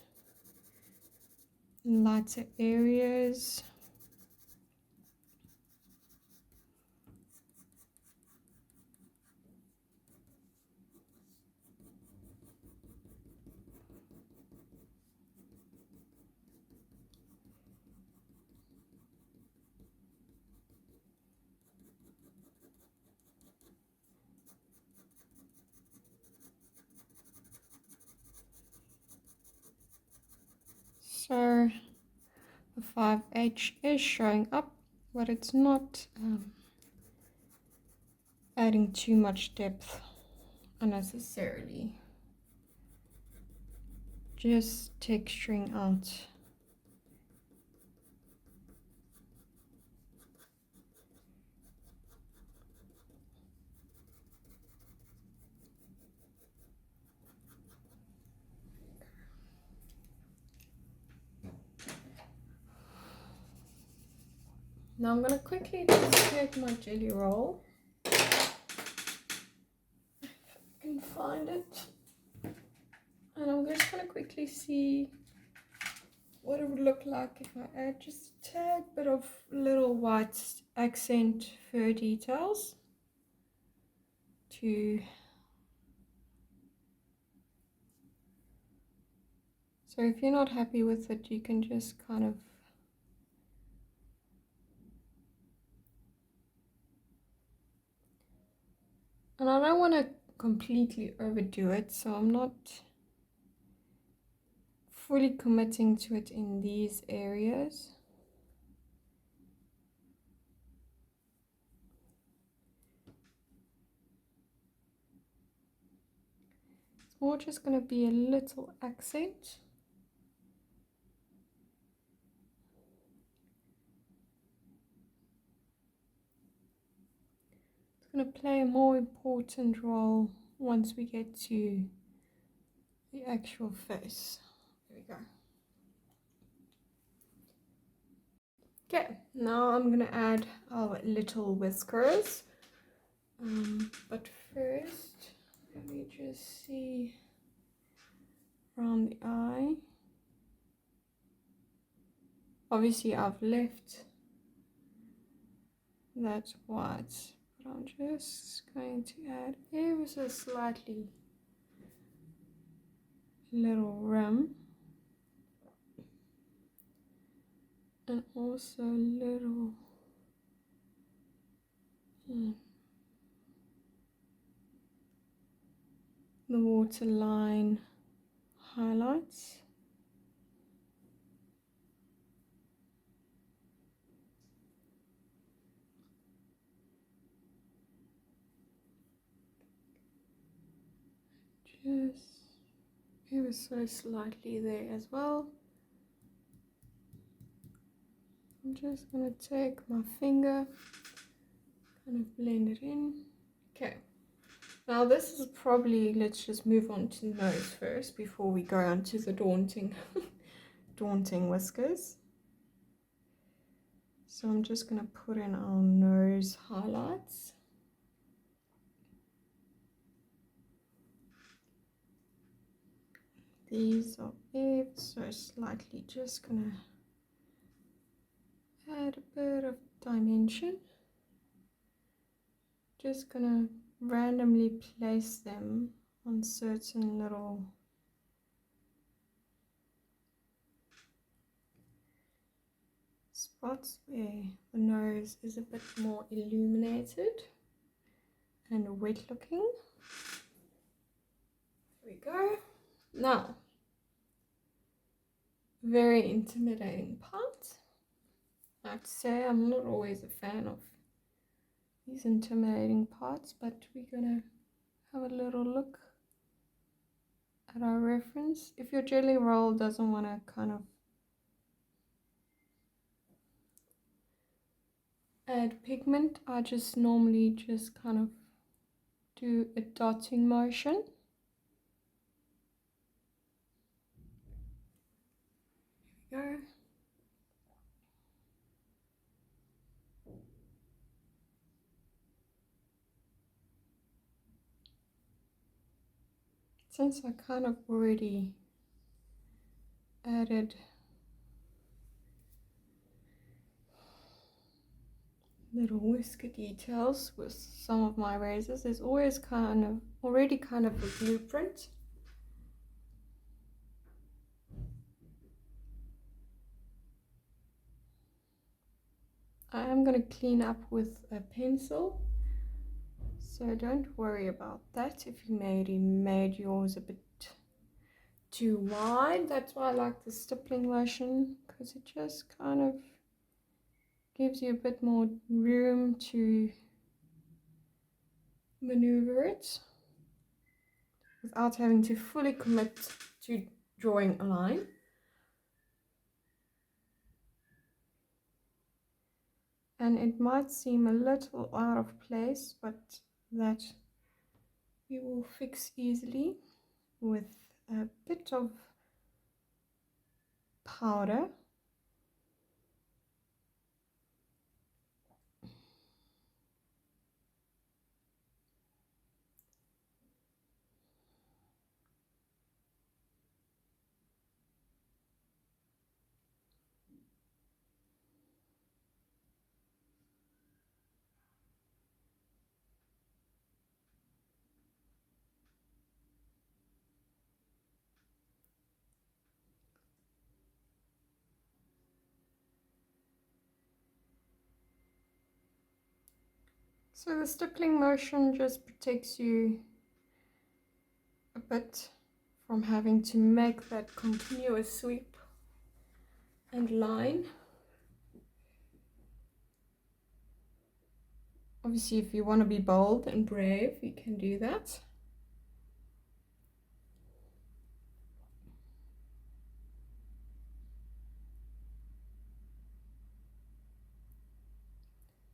lighter areas. So the 5H is showing up, but it's not adding too much depth unnecessarily. Just texturing out. Now I'm going to quickly just take my jelly roll, if I can find it, and I'm just going to quickly see what it would look like if I add just a tad bit of little white accent fur details to, so if you're not happy with it, you can just kind of and I don't want to completely overdo it, so I'm not fully committing to it in these areas. It's more just going to be a little accent. It's going to play a more important role once we get to the actual face. There we go. Okay, now I'm gonna add our little whiskers. But first, let me just see around the eye. Obviously, I've left that white, but I'm just going to add ever so slightly little rim, and also little the waterline highlights. Just ever so slightly there as well. I'm just going to take my finger, kind of blend it in. Okay, now this is probably, let's just move on to the nose first before we go on to the daunting whiskers. So I'm just going to put in our nose highlights. These are ever so slightly, just going to add a bit of dimension. Just going to randomly place them on certain little spots where the nose is a bit more illuminated and wet looking. There we go. Now, very intimidating part. I have to say, I'm not always a fan of these intimidating parts, but we're gonna have a little look at our reference. If your jelly roll doesn't want to kind of add pigment, I just normally just kind of do a dotting motion. There we go. Since I kind of already added little whisker details with some of my razors, there's always already kind of a blueprint. I am going to clean up with a pencil, so don't worry about that if you maybe made yours a bit too wide. That's why I like the stippling motion, because it just kind of gives you a bit more room to maneuver it without having to fully commit to drawing a line. And it might seem a little out of place, but that we will fix easily with a bit of powder. So the stippling motion just protects you a bit from having to make that continuous sweep and line. Obviously, if you want to be bold and brave, you can do that.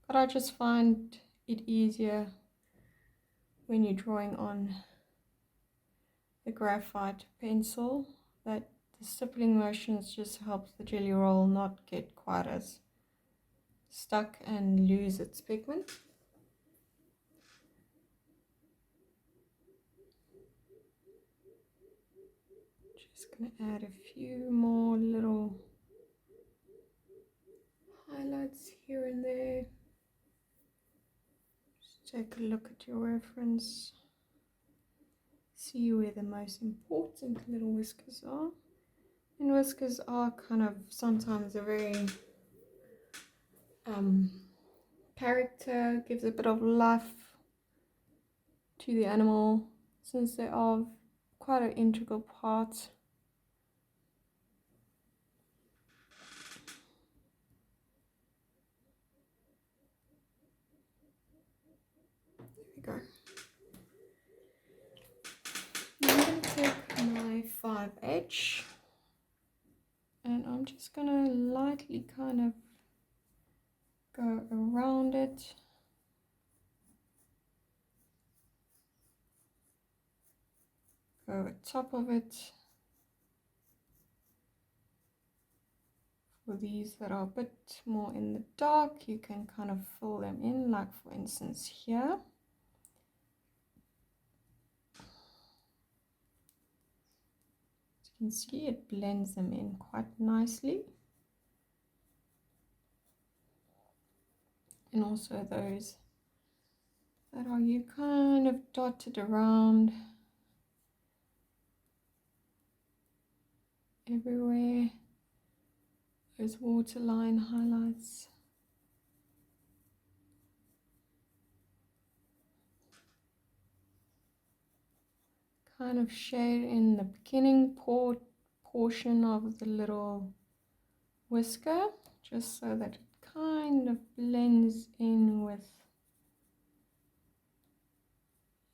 But I just find it easier when you're drawing on the graphite pencil, that the stippling motions just helps the jelly roll not get quite as stuck and lose its pigment. Just going to add a few more little highlights here and there. Just take a look at your reference. See where the most important little whiskers are. And whiskers are kind of sometimes a very character, gives a bit of life to the animal, since they are quite an integral part. There we go. Now I'm going to take my 5H and I'm just going to lightly kind of go around it. Go over top of it. For these that are a bit more in the dark, you can kind of fill them in, like for instance here. As you can see, it blends them in quite nicely. And also those that are you kind of dotted around everywhere. Those waterline highlights. Kind of shade in the beginning portion of the little whisker, just so that it kind of blends in with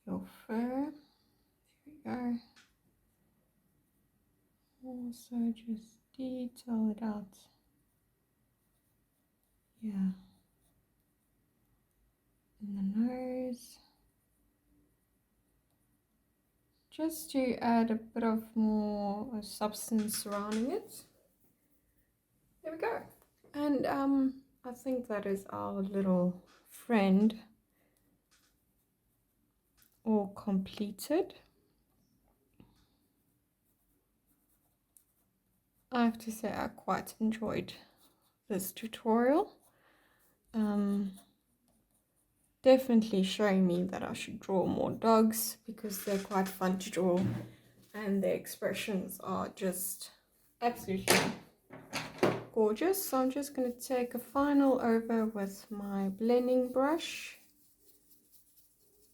your fur. There we go. Also just detail it out. Yeah. In the nose. Just to add a bit of more substance surrounding it. There we go. And I think that is our little friend all completed. I have to say I quite enjoyed this tutorial. Definitely showing me that I should draw more dogs, because they're quite fun to draw and their expressions are just absolutely gorgeous. So I'm just going to take a final over with my blending brush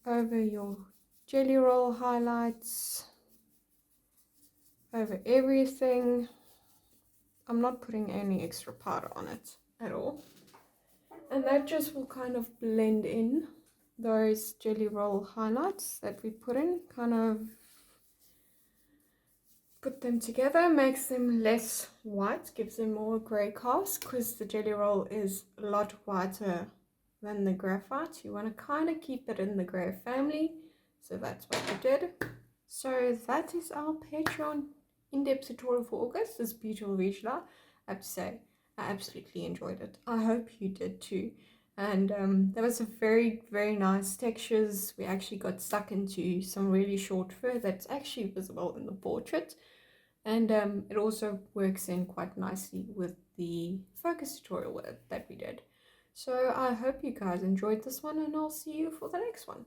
over your jelly roll highlights, over everything. I'm not putting any extra powder on it at all. And that just will kind of blend in those jelly roll highlights that we put in, kind of put them together, makes them less white, gives them more grey cast, because the jelly roll is a lot whiter than the graphite. You want to kind of keep it in the grey family, so that's what we did. So that is our Patreon in-depth tutorial for August, this beautiful Vizsla. I have to say, I absolutely enjoyed it. I hope you did too. And there was a very nice textures. We actually got stuck into some really short fur that's actually visible in the portrait. And it also works in quite nicely with the focus tutorial that we did. So I hope you guys enjoyed this one, and I'll see you for the next one.